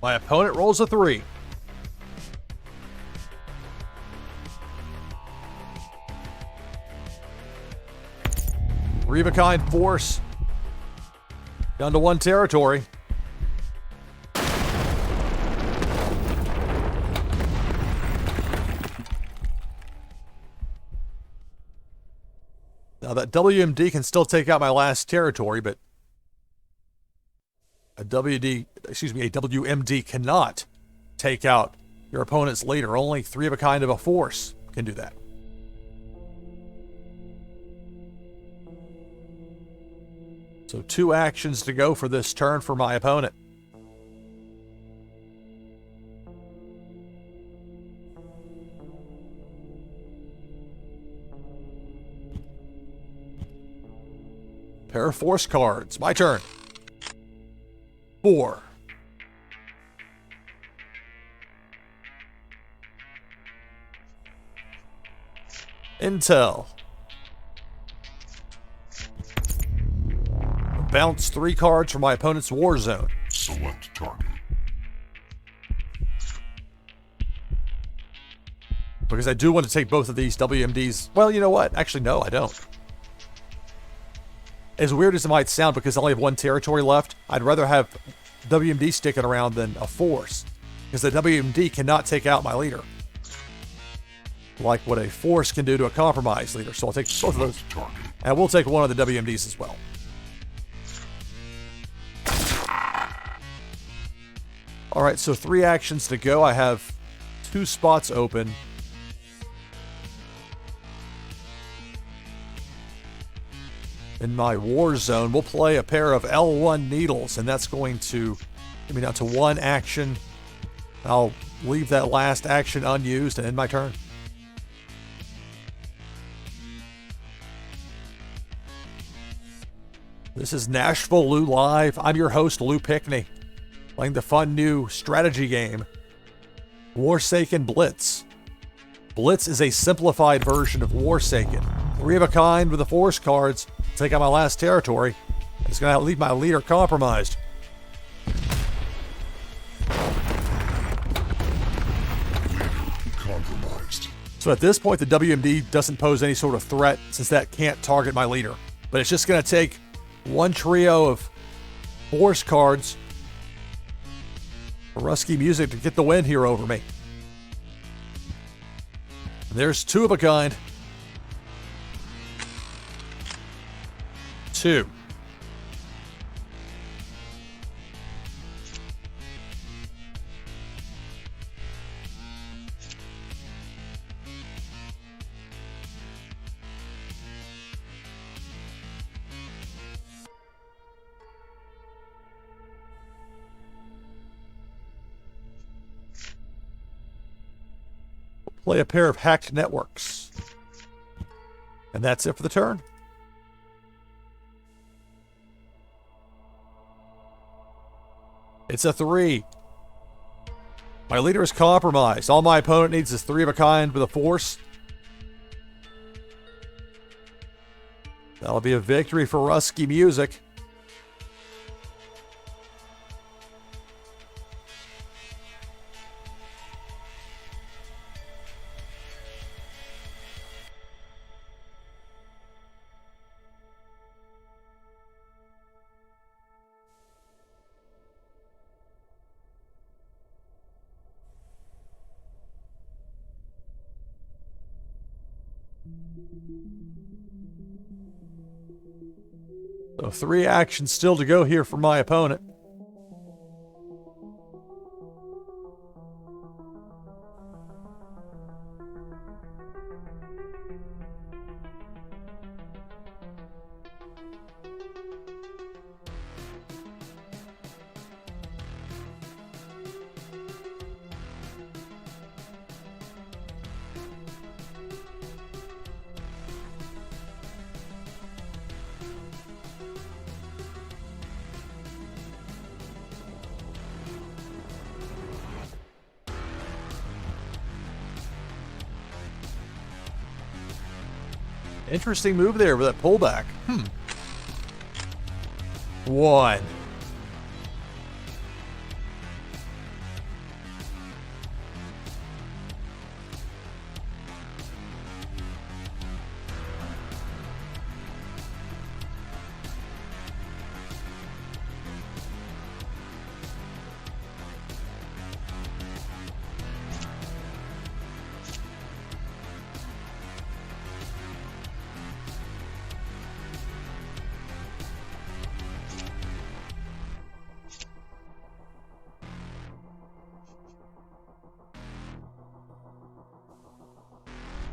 My opponent rolls a 3. Three of a kind force. Down to 1 territory. Now that WMD can still take out my last territory, but a WMD cannot take out your opponent's leader. Only 3 of a kind of a force can do that. So 2 actions to go for this turn for my opponent. Pair of force cards. My turn. 4. Intel. Bounce 3 cards from my opponent's war zone. Select target. Because I do want to take both of these WMDs. Well, you know what? Actually, no, I don't. As weird as it might sound, because I only have 1 territory left, I'd rather have WMD sticking around than a force. Because the WMD cannot take out my leader. Like what a force can do to a compromised leader. So I'll take both of those. And I will take one of the WMDs as well. Alright, so 3 actions to go. I have 2 spots open. In my war zone, we'll play a pair of L1 needles, and that's going to get me down to 1 action. I'll leave that last action unused and end my turn. This is NashvilleLou Live. I'm your host, Lou Pickney, playing the fun new strategy game, Warsaken Blitz. Blitz is a simplified version of Warsaken. 3 of a kind with the force cards. Take out my last territory. It's going to leave my leader compromised. Compromised. So at this point, the WMD doesn't pose any sort of threat since that can't target my leader. But it's just going to take 1 trio of force cards for Rusky Music to get the win here over me. And there's 2 of a kind. 2. Play a pair of hacked networks. And that's it for the turn. It's a 3. My leader is compromised. All my opponent needs is 3 of a kind with a force. That'll be a victory for Rusky Music. So 3 actions still to go here for my opponent. Interesting move there with that pullback. 1.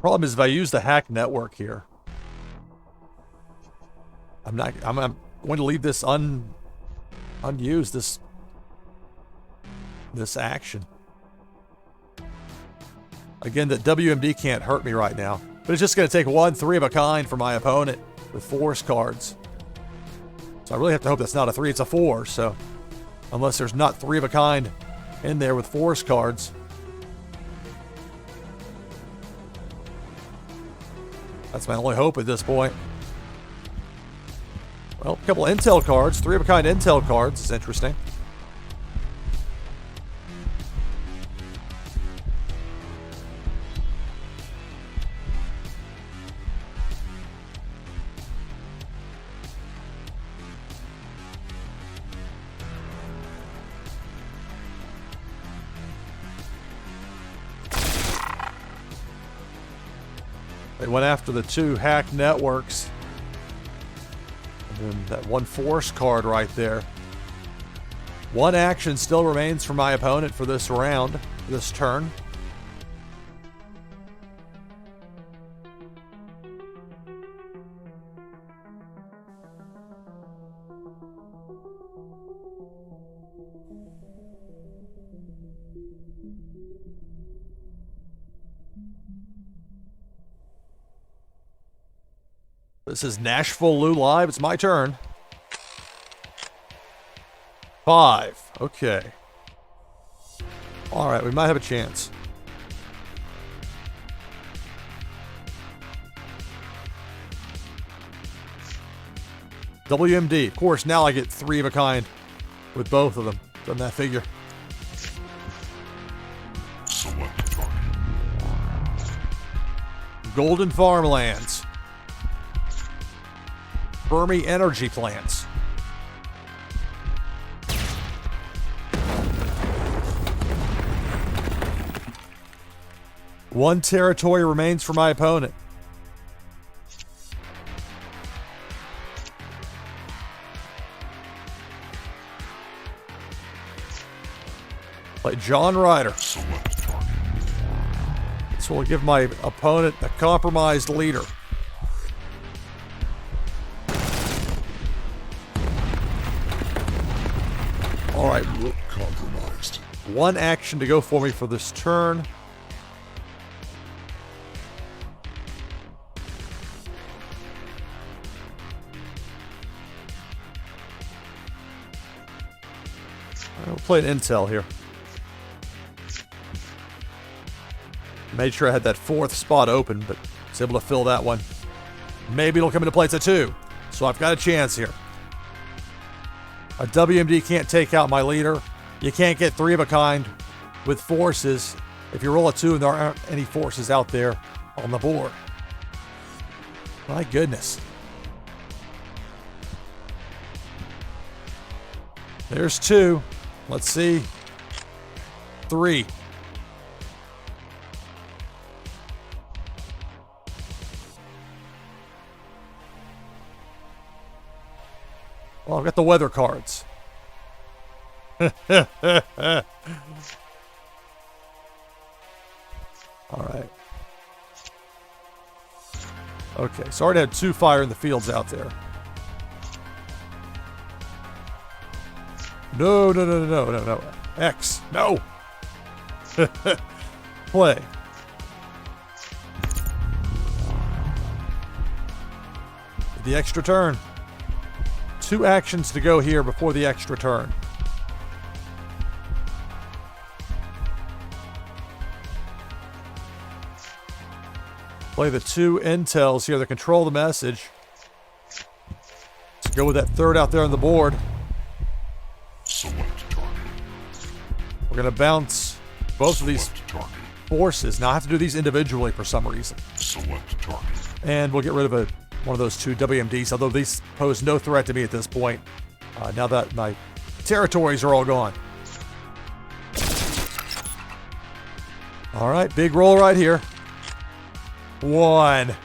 Problem is, if I use the hack network here, I'm going to leave this unused, this action. Again, that WMD can't hurt me right now, but it's just going to take 1 3 of a kind for my opponent with force cards. So I really have to hope that's not a 3, it's a 4. So unless there's not 3 of a kind in there with force cards. That's my only hope at this point. Well, a couple of intel cards, 3 of a kind intel cards is interesting. They went after the 2 hack networks. And then that 1 force card right there. 1 action still remains for my opponent for this round, this turn. This is NashvilleLou Live. It's my turn. 5. Okay. All right, we might have a chance. WMD. Of course, now I get 3 of a kind with both of them. Doesn't that figure? Select target. Golden Farmlands. Fermi Energy Plants. One territory remains for my opponent. Play John Ryder. Select target. This will give my opponent a compromised leader. All right, Compromised. 1 action to go for me for this turn. I'll play an intel here. Made sure I had that 4th spot open, but was able to fill that one. Maybe it'll come into play. It's a 2, so I've got a chance here. A WMD can't take out my leader. You can't get 3 of a kind with forces if you roll a 2 and there aren't any forces out there on the board. My goodness. There's 2. Let's see. 3. Oh, I've got the weather cards. All right. Okay, so I already had 2 fire in the fields out there. No, no, no, no, no, no. X. No. Play. The extra turn. 2 actions to go here before the extra turn. Play the 2 intels here that control the message. Let's go with that 3rd out there on the board. Select target. We're going to bounce both of these forces. Now I have to do these individually for some reason. Select target. And we'll get rid of one of those 2 WMDs, although these pose no threat to me at this point. Now that my territories are all gone. All right, big roll right here. 1.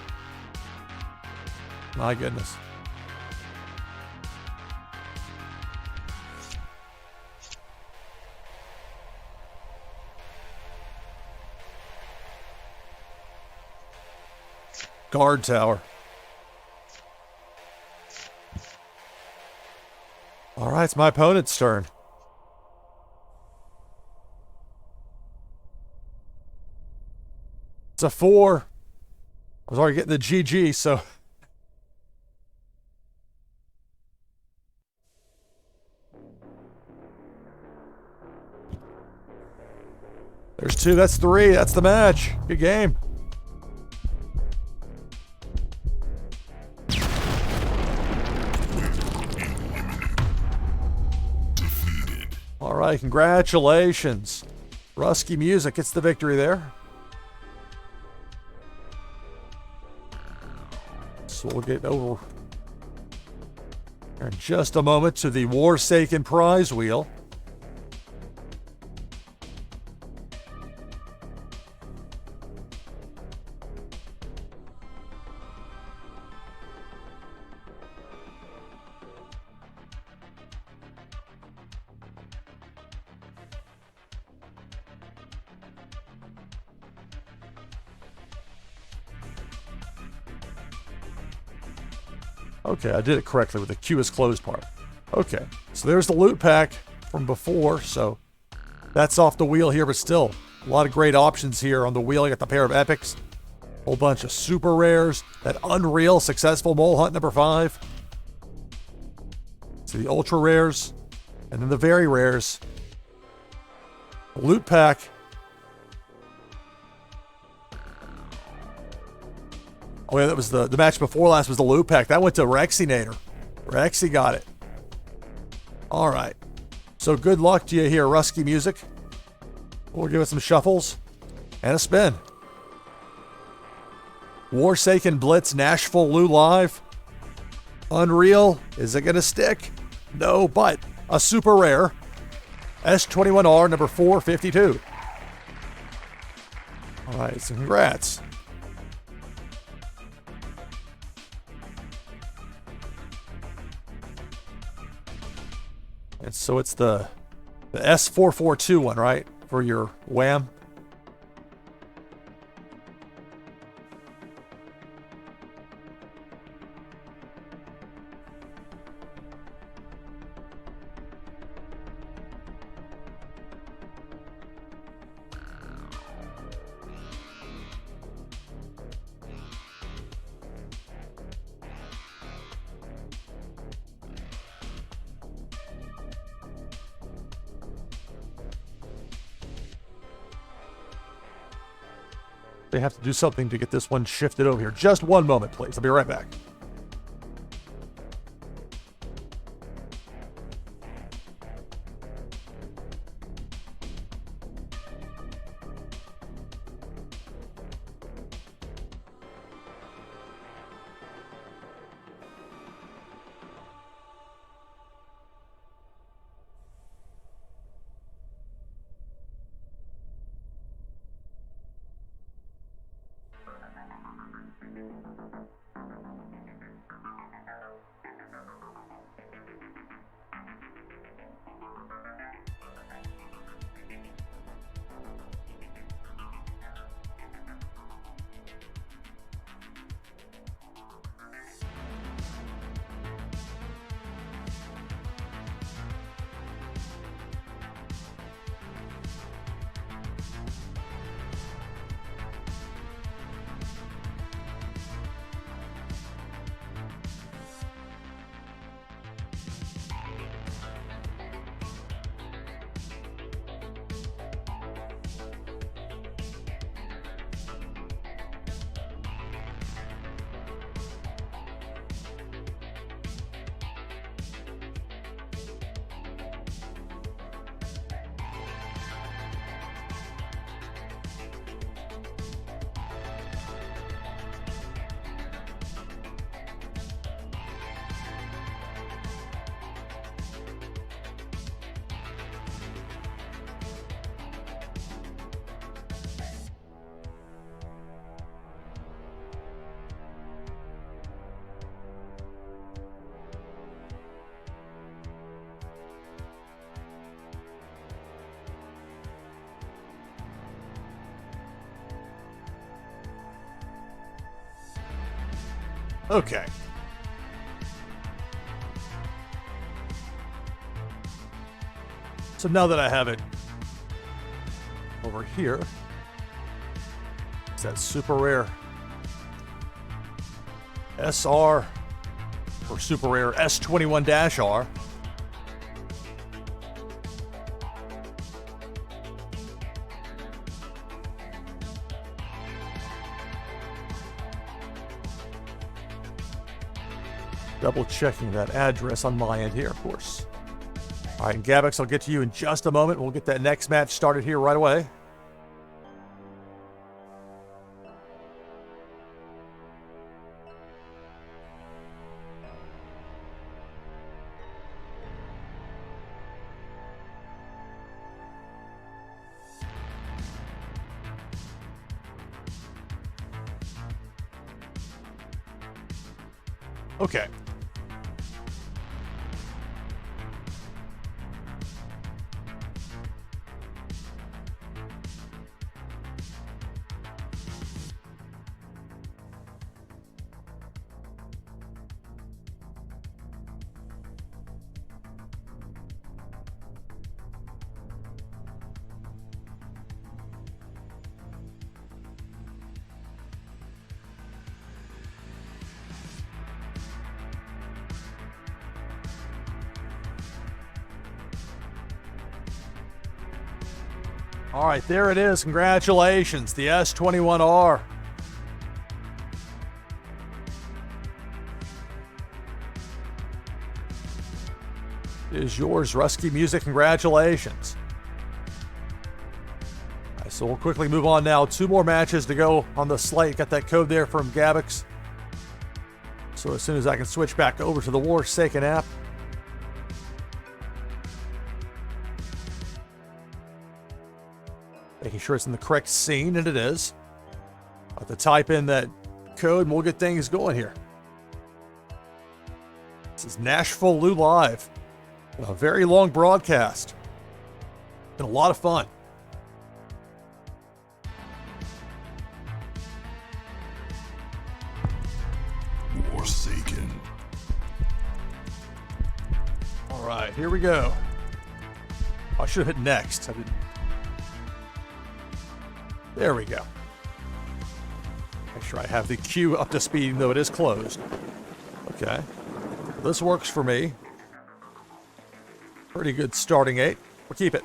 My goodness. Guard tower. All right, it's my opponent's turn. It's a 4. I was already getting the GG, so. There's 2, that's 3, that's the match. Good game. All right, congratulations. Rusky Music gets the victory there. So we'll get over in just a moment to the Warsaken Prize Wheel. Okay, I did it correctly with the Q is closed part. Okay, so there's the loot pack from before, so that's off the wheel here, but still, a lot of great options here on the wheel. You got the pair of epics, a whole bunch of super rares, that unreal successful mole hunt number 5. So the ultra rares, and then the very rares. The loot pack. Oh yeah, that was the match before last was the loot pack. That went to Rexinator. Rexy got it. All right. So good luck to you here, Rusky Music. We'll give it some shuffles and a spin. Warsaken Blitz, NashvilleLou Live. Unreal. Is it going to stick? No, but a super rare. S21R number 452. All right, so congrats. And so it's the S442 one, right? For your WAM. They have to do something to get this one shifted over here. Just one moment, please. I'll be right back. Okay. So now that I have it over here, it's that super rare SR or super rare S21-R. Double checking that address on my end here, of course. All right, and Gabix, I'll get to you in just a moment. We'll get that next match started here right away. Okay. All right, there it is. Congratulations, the S21R. It is yours, Rusky Music. Congratulations. All right, so we'll quickly move on now. 2 more matches to go on the slate. Got that code there from Gabix. So as soon as I can switch back over to the Warsaken app. Making sure it's in the correct scene, and it is. I'll have to type in that code and we'll get things going here. This is NashvilleLou Live. A very long broadcast. Been a lot of fun. Warsaken. All right, here we go. I should have hit next. I didn't. There we go. Make sure I have the queue up to speed, even though it is closed. Okay. This works for me. Pretty good starting 8. We'll keep it.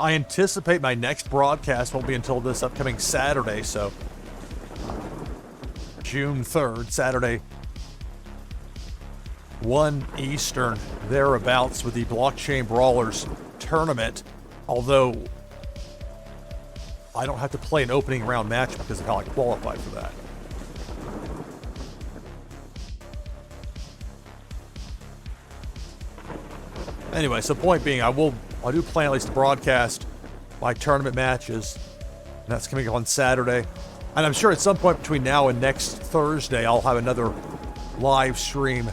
I anticipate my next broadcast won't be until this upcoming Saturday, so June 3rd, Saturday, 1 Eastern, thereabouts, with the Blockchain Brawlers tournament. Although I don't have to play an opening round match because of how I qualified for that. Anyway, so point being, I do plan at least to broadcast my tournament matches. And that's coming up on Saturday. And I'm sure at some point between now and next Thursday, I'll have another live stream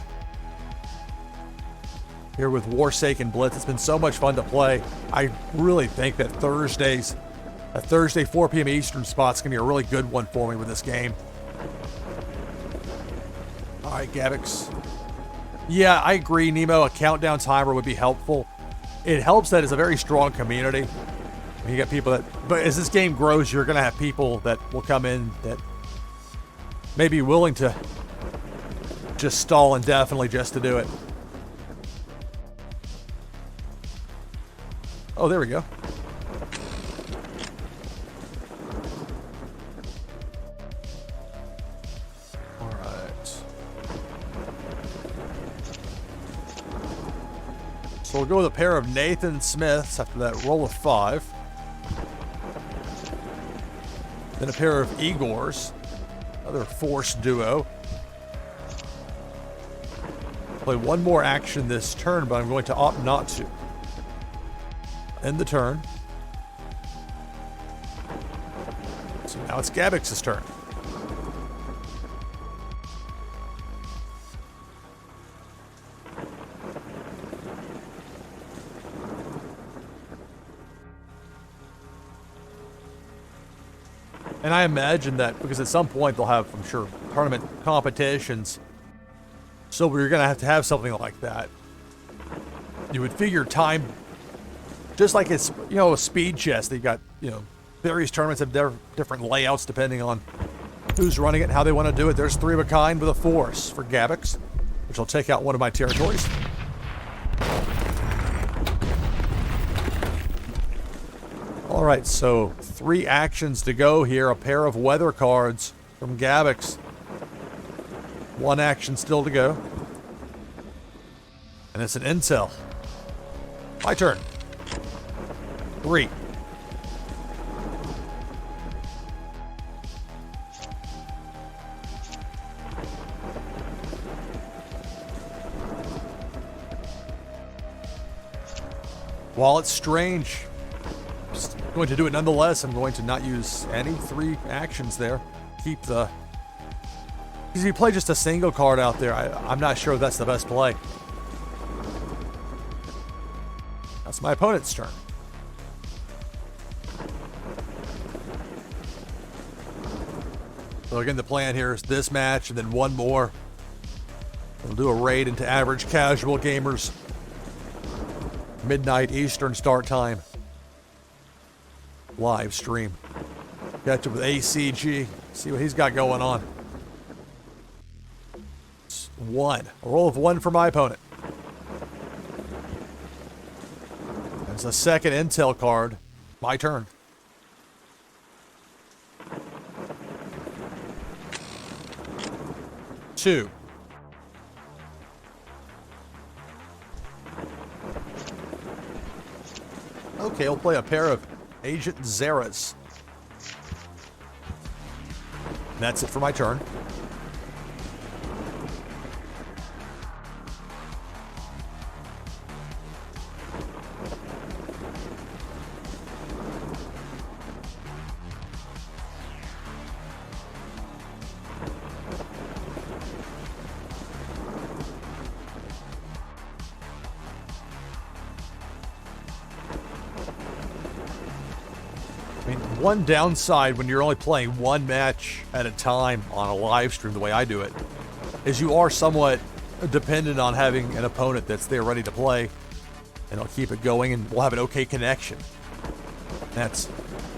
here with Warsaken Blitz. It's been so much fun to play. I really think that Thursday 4 p.m. Eastern spot's going to be a really good one for me with this game. All right, Gabix. Yeah, I agree, Nemo. A countdown timer would be helpful. It helps that it's a very strong community. You got people that, but as this game grows, you're going to have people that will come in that may be willing to just stall indefinitely just to do it. Oh, there we go. All right. So we'll go with a pair of Nathan Smiths after that roll of 5. Then a pair of Igors, another force duo. Play one more action this turn, but I'm going to opt not to. End the turn. So now it's Gabix's turn. And I imagine that because at some point they'll have, I'm sure, tournament competitions. So we're going to have something like that. You would figure time, just like it's, a speed chess. They've got, various tournaments have different layouts depending on who's running it and how they want to do it. There's 3 of a kind with a force for Gabix, which will take out one of my territories. All right, so 3 actions to go here. A pair of weather cards from Gabix. 1 action still to go. And it's an intel. My turn. 3. While it's strange, I'm going to do it nonetheless. I'm going to not use any 3 actions there. Keep the... Because if you play just a single card out there, I'm not sure if that's the best play. That's my opponent's turn. So again, the plan here is this match and then 1 more. We'll do a raid into average casual gamers. Midnight Eastern start time. Live stream. Catch up with ACG. See what he's got going on. It's 1. A roll of 1 for my opponent. There's a second intel card. My turn. Two. Okay, I'll play a pair of Agent Zeras. And that's it for my turn. One downside when you're only playing 1 match at a time on a live stream, the way I do it, is you are somewhat dependent on having an opponent that's there ready to play, and I'll keep it going, and we'll have an okay connection. That's,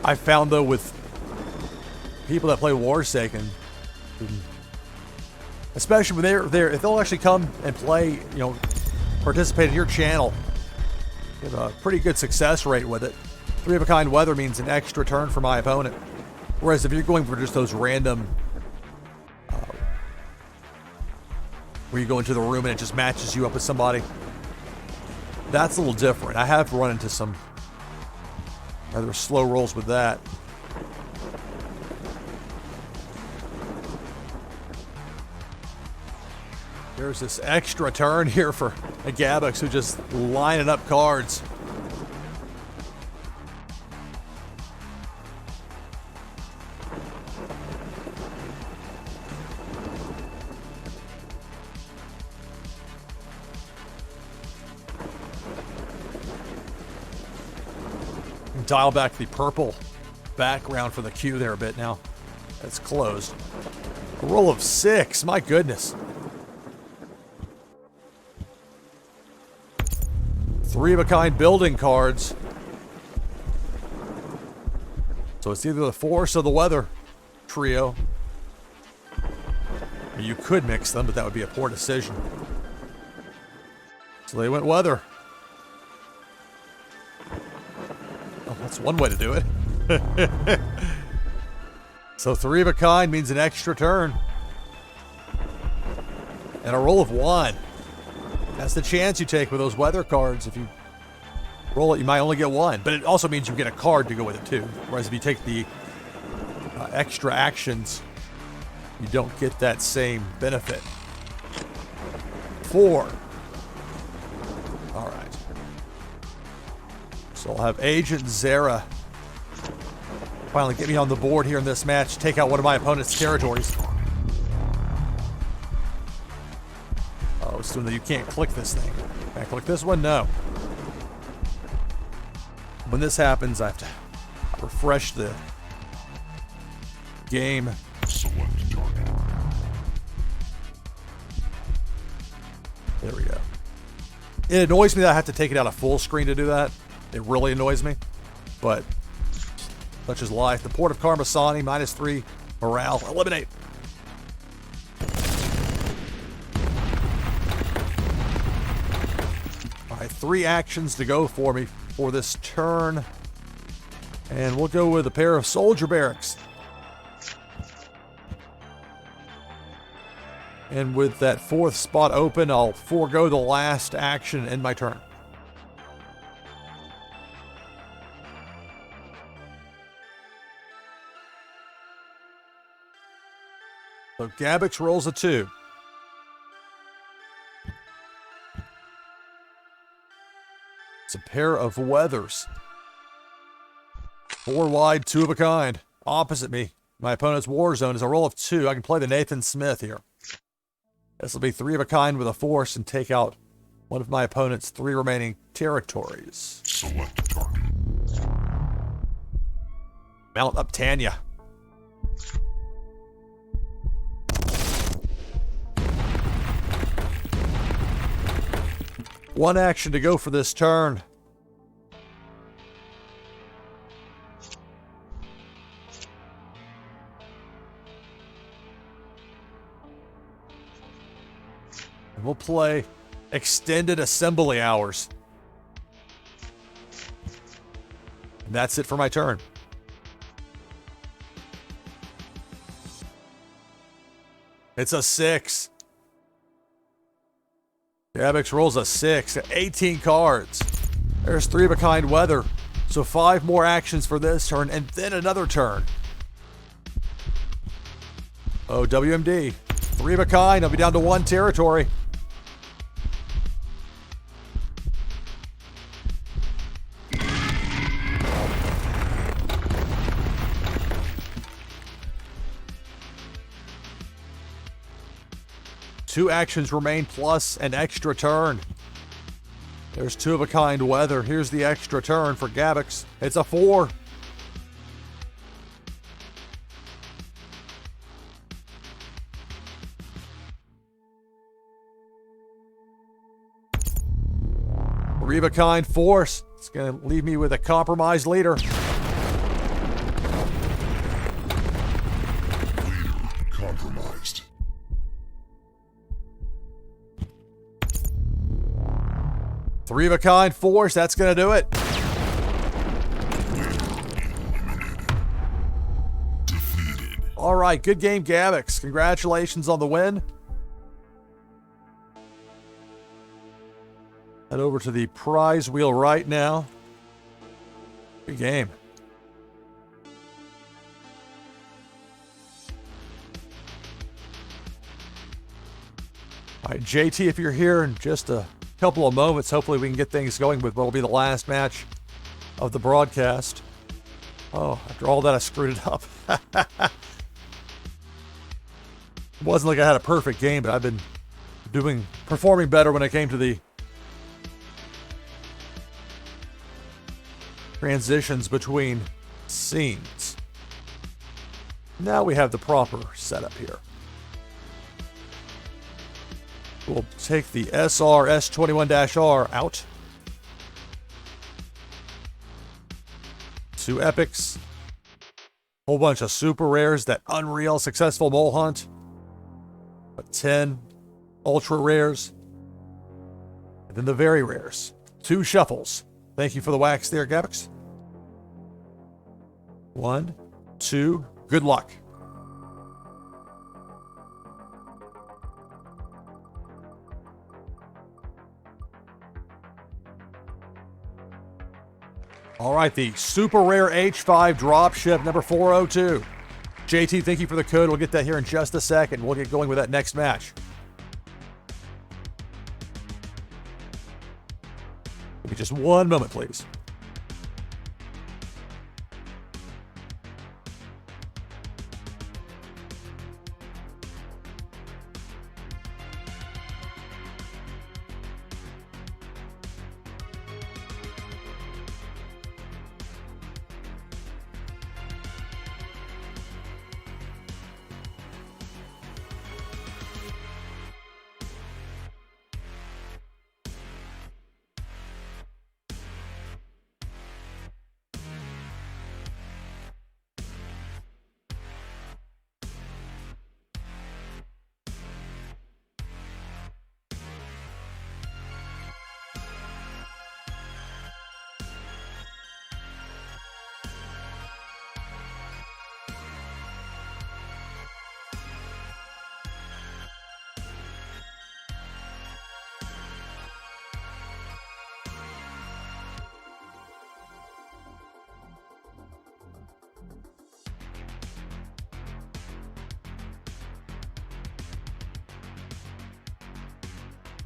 I found though with people that play Warsaken, especially when they're if they'll actually come and play, participate in your channel, you have a pretty good success rate with it. 3 of a kind weather means an extra turn for my opponent. Whereas if you're going for just those random, where you go into the room and it just matches you up with somebody, that's a little different. I have run into some rather slow rolls with that. There's this extra turn here for a Gabix who just lining up cards. Dial back the purple background for the queue there a bit now. It's closed. A roll of 6, my goodness. 3 of a kind building cards. So it's either the force or the weather trio. You could mix them, but that would be a poor decision. So they went weather. That's one way to do it. So 3 of a kind means an extra turn. And a roll of 1. That's the chance you take with those weather cards. If you roll it, you might only get 1. But it also means you get a card to go with it too. Whereas if you take the extra actions, you don't get that same benefit. 4. All right. So I'll have Agent Zara finally get me on the board here in this match, take out one of my opponent's territories. Oh, it's doing that. You can't click this thing. Can I click this one? No. When this happens, I have to refresh the game. Select target. There we go. It annoys me that I have to take it out of full screen to do that. It really annoys me. But such is life. The Port of Carmasani, -3 morale. Eliminate. All right, 3 actions to go for me for this turn. And we'll go with a pair of soldier barracks. And with that 4th spot open, I'll forego the last action in my turn. So Gabbix rolls a 2. It's a pair of weathers. 4 wide, 2 of a kind. Opposite me, my opponent's war zone is a roll of 2. I can play the Nathan Smith here. This will be 3 of a kind with a force and take out one of my opponent's 3 remaining territories. Select target. Mount up Tanya. One action to go for this turn. And we'll play extended assembly hours. And that's it for my turn. It's a 6. Gabbix rolls a 6. 18 cards. There's 3 of a kind weather. So 5 more actions for this turn and then another turn. Oh, WMD. 3 of a kind. I'll be down to 1 territory. Two actions remain plus an extra turn. There's 2 of a kind weather. Here's the extra turn for Gabbix. It's a 4. Three of a kind force. It's going to leave me with a compromised leader. Leader compromised. Three of a kind force. That's going to do it. Defeated. All right. Good game, Gabbix. Congratulations on the win. Head over to the prize wheel right now. Good game. All right, JT, if you're here in just a couple of moments, hopefully we can get things going with what will be the last match of the broadcast. Oh, after all that, I screwed it up. It wasn't like I had a perfect game, but I've been performing better when it came to the transitions between scenes. Now we have the proper setup here. We'll take the SR S21-R out. 2 epics. Whole bunch of super rares. That unreal successful mole hunt. 10 ultra rares. And then the very rares. 2 shuffles. Thank you for the wax there, Gabbix. 1, 2. Good luck. All right, the super rare H5 dropship number 402. JT, thank you for the code. We'll get that here in just a second. We'll get going with that next match. Give me just one moment, please.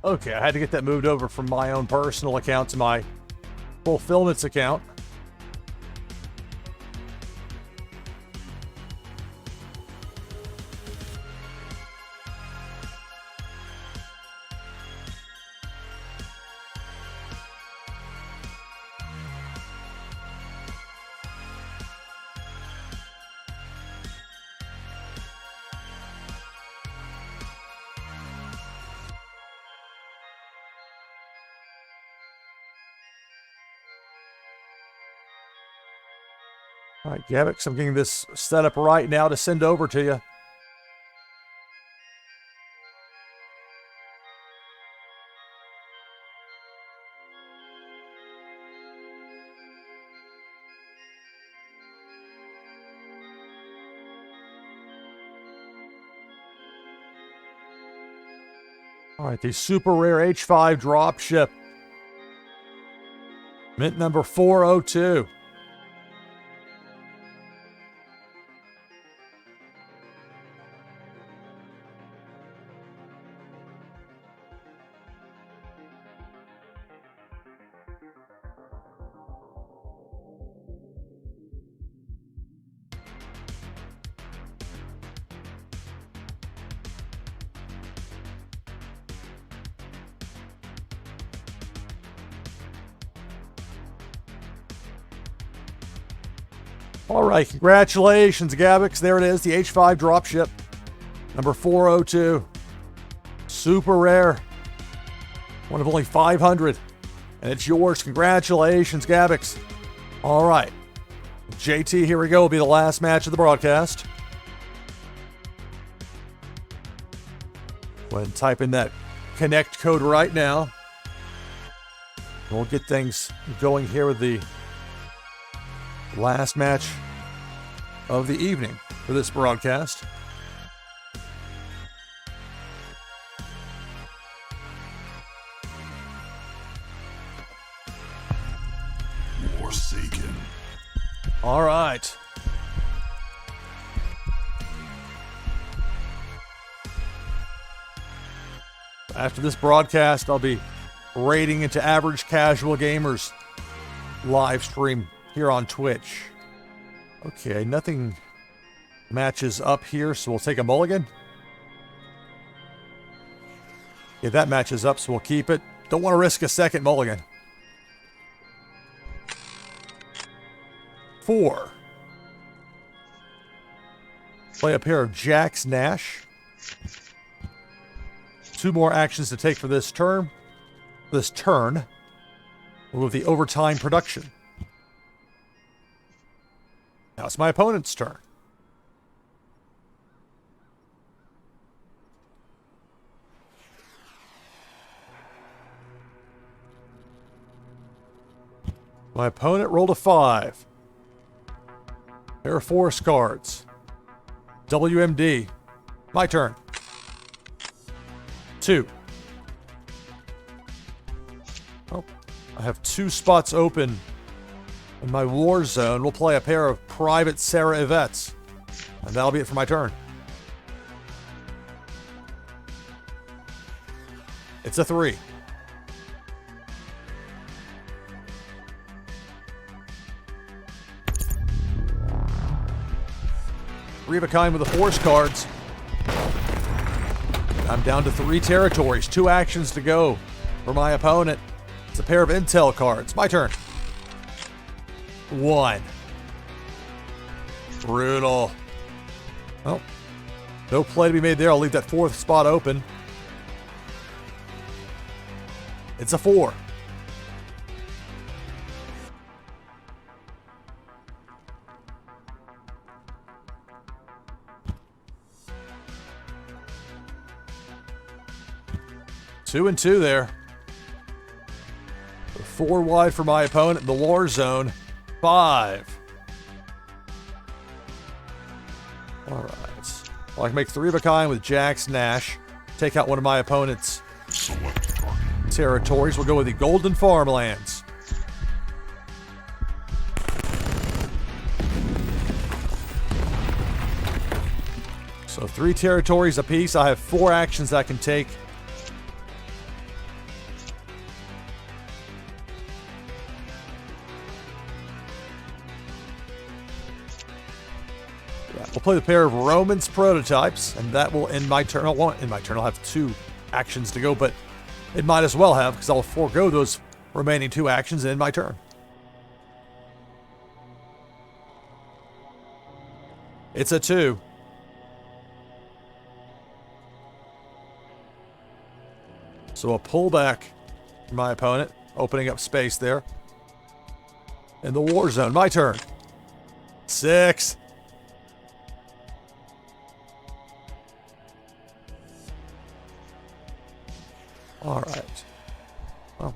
Okay, I had to get that moved over from my own personal account to my fulfillments account. All right, Gavix, I'm getting this set up right now to send over to you. All right, the super rare H5 drop ship. Mint number 402. All right, congratulations, Gavix. There it is, the H5 dropship, number 402. Super rare. One of only 500. And it's yours. Congratulations, Gavix. All right. JT, here we go. Will be the last match of the broadcast. Go ahead and type in that connect code right now. We'll get things going here with the last match of the evening for this broadcast. Warsaken. All right. After this broadcast, I'll be raiding into Average Casual Gamers live stream here on Twitch. Okay, nothing matches up here, so we'll take a mulligan. Yeah, that matches up, so we'll keep it. Don't want to risk a second mulligan. 4. Play a pair of jacks, Nash. 2 more actions to take for this turn. This turn. We'll move the overtime production. Now it's my opponent's turn. My opponent rolled a 5. Pair of force cards. WMD. My turn. 2. Oh, I have 2 spots open in my war zone. We'll play a pair of private Sarah Yvettes. And that'll be it for my turn. It's a 3. 3 of a kind with the force cards. I'm down to 3 territories, 2 actions to go for my opponent. It's a pair of intel cards. My turn. 1. Brutal. Oh, no play to be made there. I'll leave that 4th spot open. It's a 4. Two and 2 there. 4 wide for my opponent in the war zone. 5. All right. Well, I can make 3 of a kind with Jacks Nash. Take out one of my opponent's territories. We'll go with the Golden Farmlands. So 3 territories apiece. I have 4 actions I can take. We'll play the pair of Romans prototypes, and that will end my turn. I'll have 2 actions to go, but it might as well have, because I'll forego those remaining 2 actions and end my turn. It's a 2. So a pullback for my opponent, opening up space there. In the war zone, my turn. 6. All right. Well,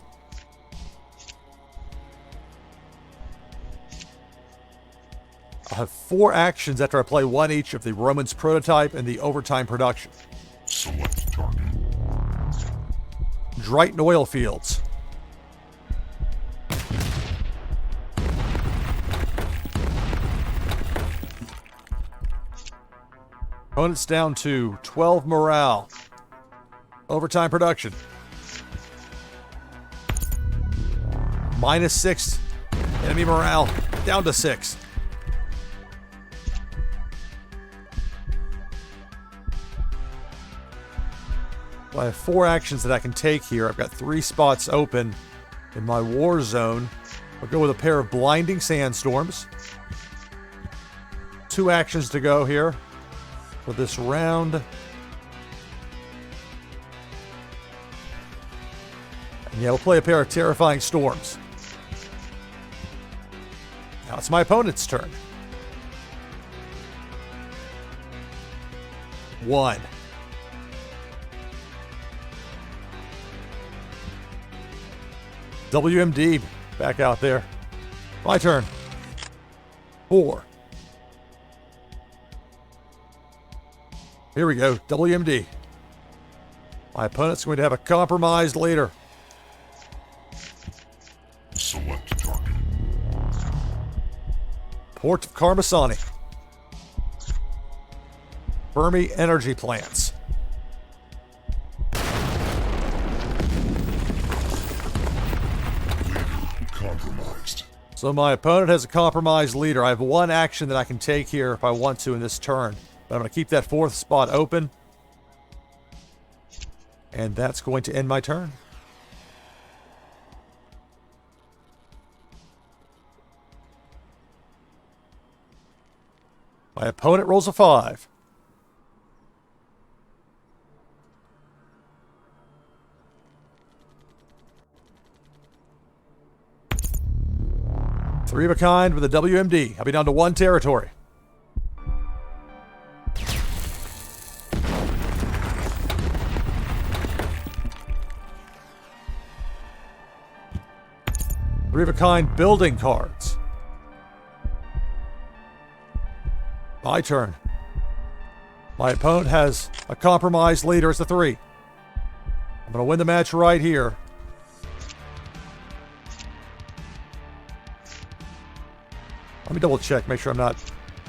I'll have 4 actions after I play 1 each of the Romans prototype and the overtime production. Select target. Drighton oil fields. Opponent's down to 12 morale. Overtime production. -6. Enemy morale down to 6. Well, I have 4 actions that I can take here. I've got 3 spots open in my war zone. I'll go with a pair of blinding sandstorms. 2 actions to go here for this round. And yeah, we'll play a pair of terrifying storms. Now it's my opponent's turn. 1. WMD back out there. My turn. 4. Here we go. WMD. My opponent's going to have a compromised leader. Select target. Port of Carmasani. Fermi energy plants. Compromised. So my opponent has a compromised leader. I have 1 action that I can take here if I want to in this turn. But I'm going to keep that 4th spot open. And that's going to end my turn. My opponent rolls a 5. Three of a kind with a WMD. I'll be down to 1 territory. Three of a kind building cards. My turn. My opponent has a compromised leader. It's a 3. I'm going to win the match right here. Let me double check, make sure I'm not...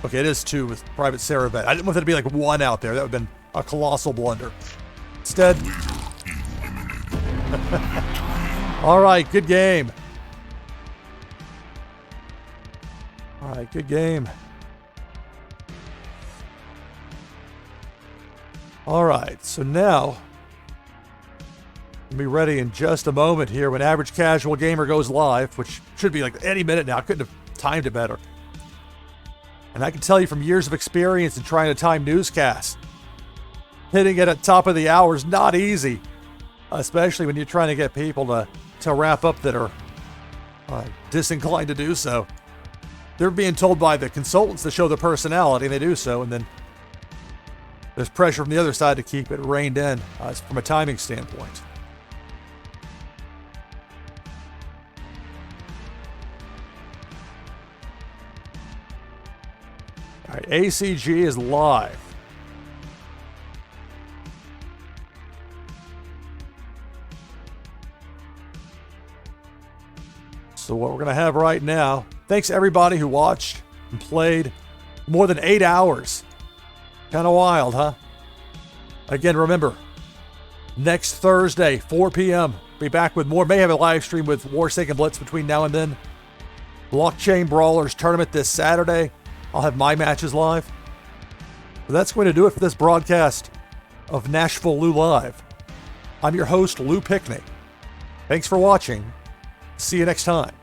Okay, it is 2 with Private Sarah Bet. I didn't want there to be like 1 out there. That would have been a colossal blunder. Instead... All right, good game. All right, good game. All right, so now we'll be ready in just a moment here when Average Casual Gamer goes live, which should be like any minute now. I couldn't have timed it better. And I can tell you from years of experience in trying to time newscasts, hitting it at top of the hour is not easy, especially when you're trying to get people to wrap up that are disinclined to do so. They're being told by the consultants to show their personality, and they do so, and then there's pressure from the other side to keep it reined in from a timing standpoint. All right, ACG is live. So what we're going to have right now, thanks everybody who watched and played more than 8 hours. Kind of wild, huh? Again, remember, next Thursday, 4 p.m., be back with more. May have a live stream with Warsaken Blitz between now and then. Blockchain Brawlers tournament this Saturday. I'll have my matches live. But that's going to do it for this broadcast of NashvilleLou Live. I'm your host, Lou Pickney. Thanks for watching. See you next time.